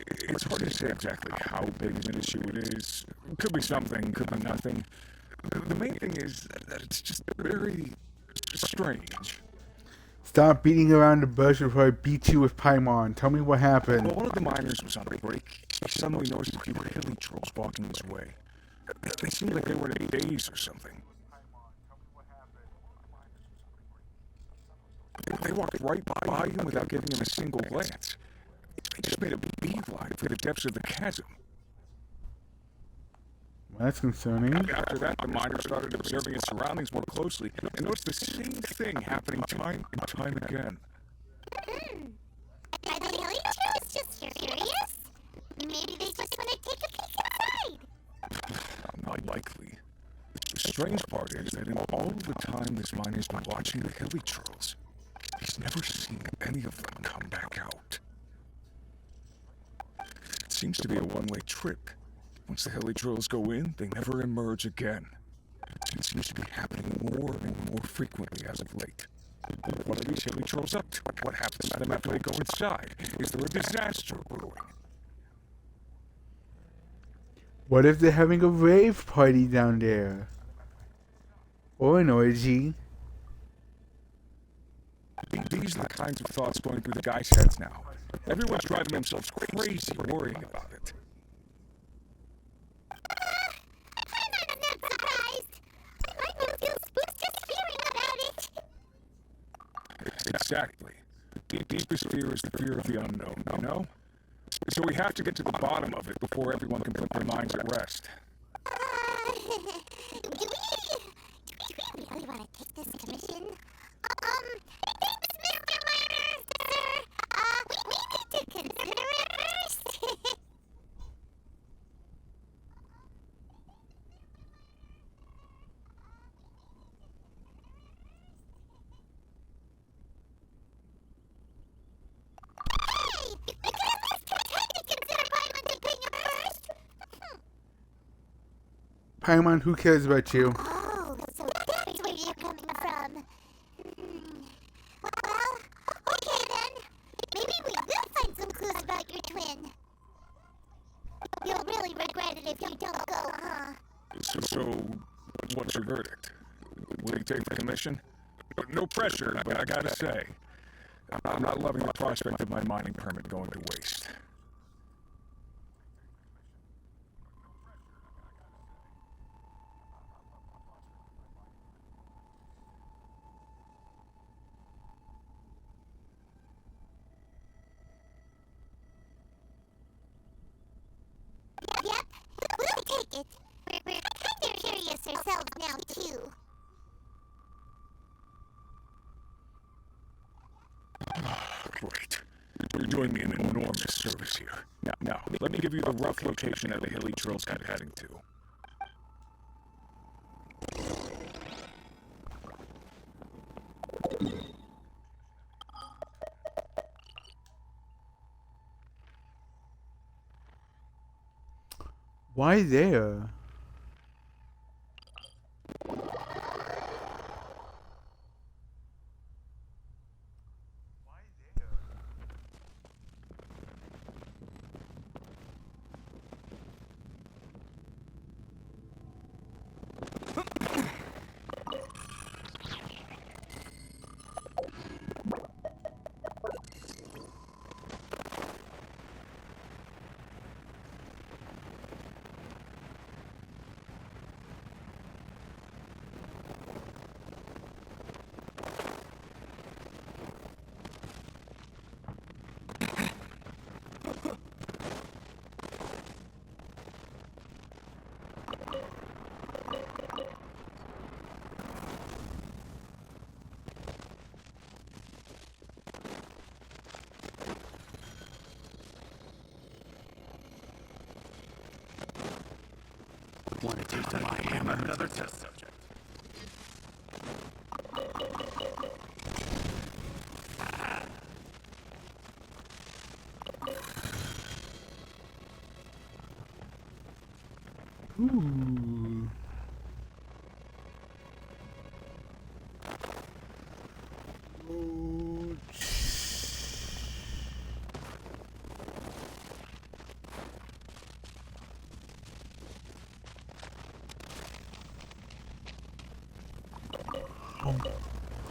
it's hard to say exactly how big of an issue it is. Could be something, could be nothing. The main thing is that it's just very strange. Stop beating around the bush before I beat you with Paimon. Tell me what happened. Well, one of the miners was on a break. He suddenly noticed a few hilly trolls walking his way. They seemed like they were in a daze or something. They walked right by him without giving him a single glance. They just made a beeline for the depths of the chasm. Well, that's concerning. After that, the miner started observing his surroundings more closely and noticed the same thing happening time and time again. Are the hilly trolls just curious? Maybe they just want to take a peek inside. Not likely. The strange part is that in all of the time this miner's been watching the hilly trolls, he's never seen any of them come back out. It seems to be a one-way trip. Once the hilly trolls go in, they never emerge again. It seems to be happening more and more frequently as of late. What are these hilly trolls up to? What happens to them after they go inside? Is there a disaster brewing? What if they're having a rave party down there? Or an orgy? These are the kinds of thoughts going through the guys' heads now. Everyone's driving themselves crazy worrying about it. I'm not surprised. My mom feels spooked just hearing about it. Exactly. The deepest fear is the fear of the unknown, you know? So we have to get to the bottom of it before everyone can put their minds at rest. Do we really want to take this commission? Thanks, Mr. Miner, sir. We need to consider it first. Hey, we could at least pretend to consider Paimon's opinion first. Paimon, who cares about you? Oh, so that's where you're coming from. Well, okay then. Maybe we will find some clues about your twin. You'll really regret it if you don't go, huh? So what's your verdict? Will you take the commission? No pressure, but I gotta say, I'm not loving the prospect of my mining permit going to waste. Yep, we'll take it. We're kind of curious ourselves now, too. Great. doing me an enormous service here. Now, let me give you the rough location of the hilly trails I'm heading to. Why there? Want to taste my hammer? Another test subject. Ooh. Ooh.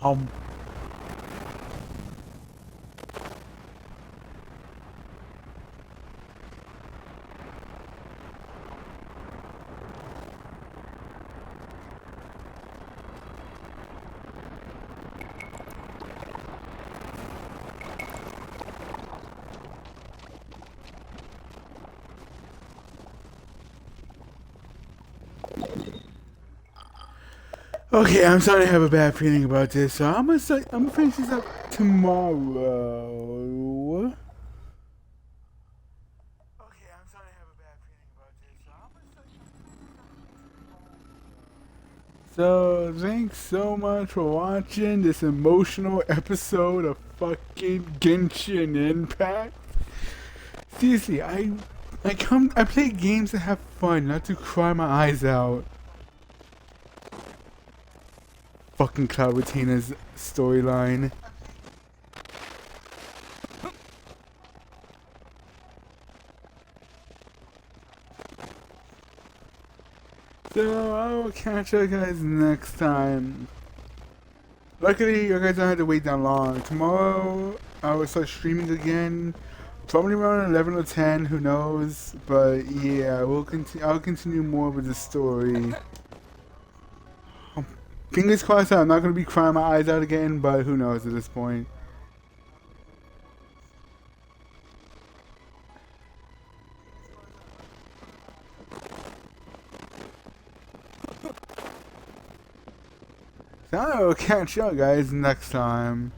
Um. Okay, I'm starting to have a bad feeling about this, so I'm gonna finish this up tomorrow. So, thanks so much for watching this emotional episode of fucking Genshin Impact. Seriously, I play games to have fun, not to cry my eyes out. Fucking Cloud Retainer's storyline. So, I will catch you guys next time. Luckily, you guys don't have to wait that long. Tomorrow, I will start streaming again. Probably around 11 or 10, who knows. But yeah, I'll continue more with the story. Fingers crossed I'm not going to be crying my eyes out again, but who knows at this point. So I'll catch y'all guys next time.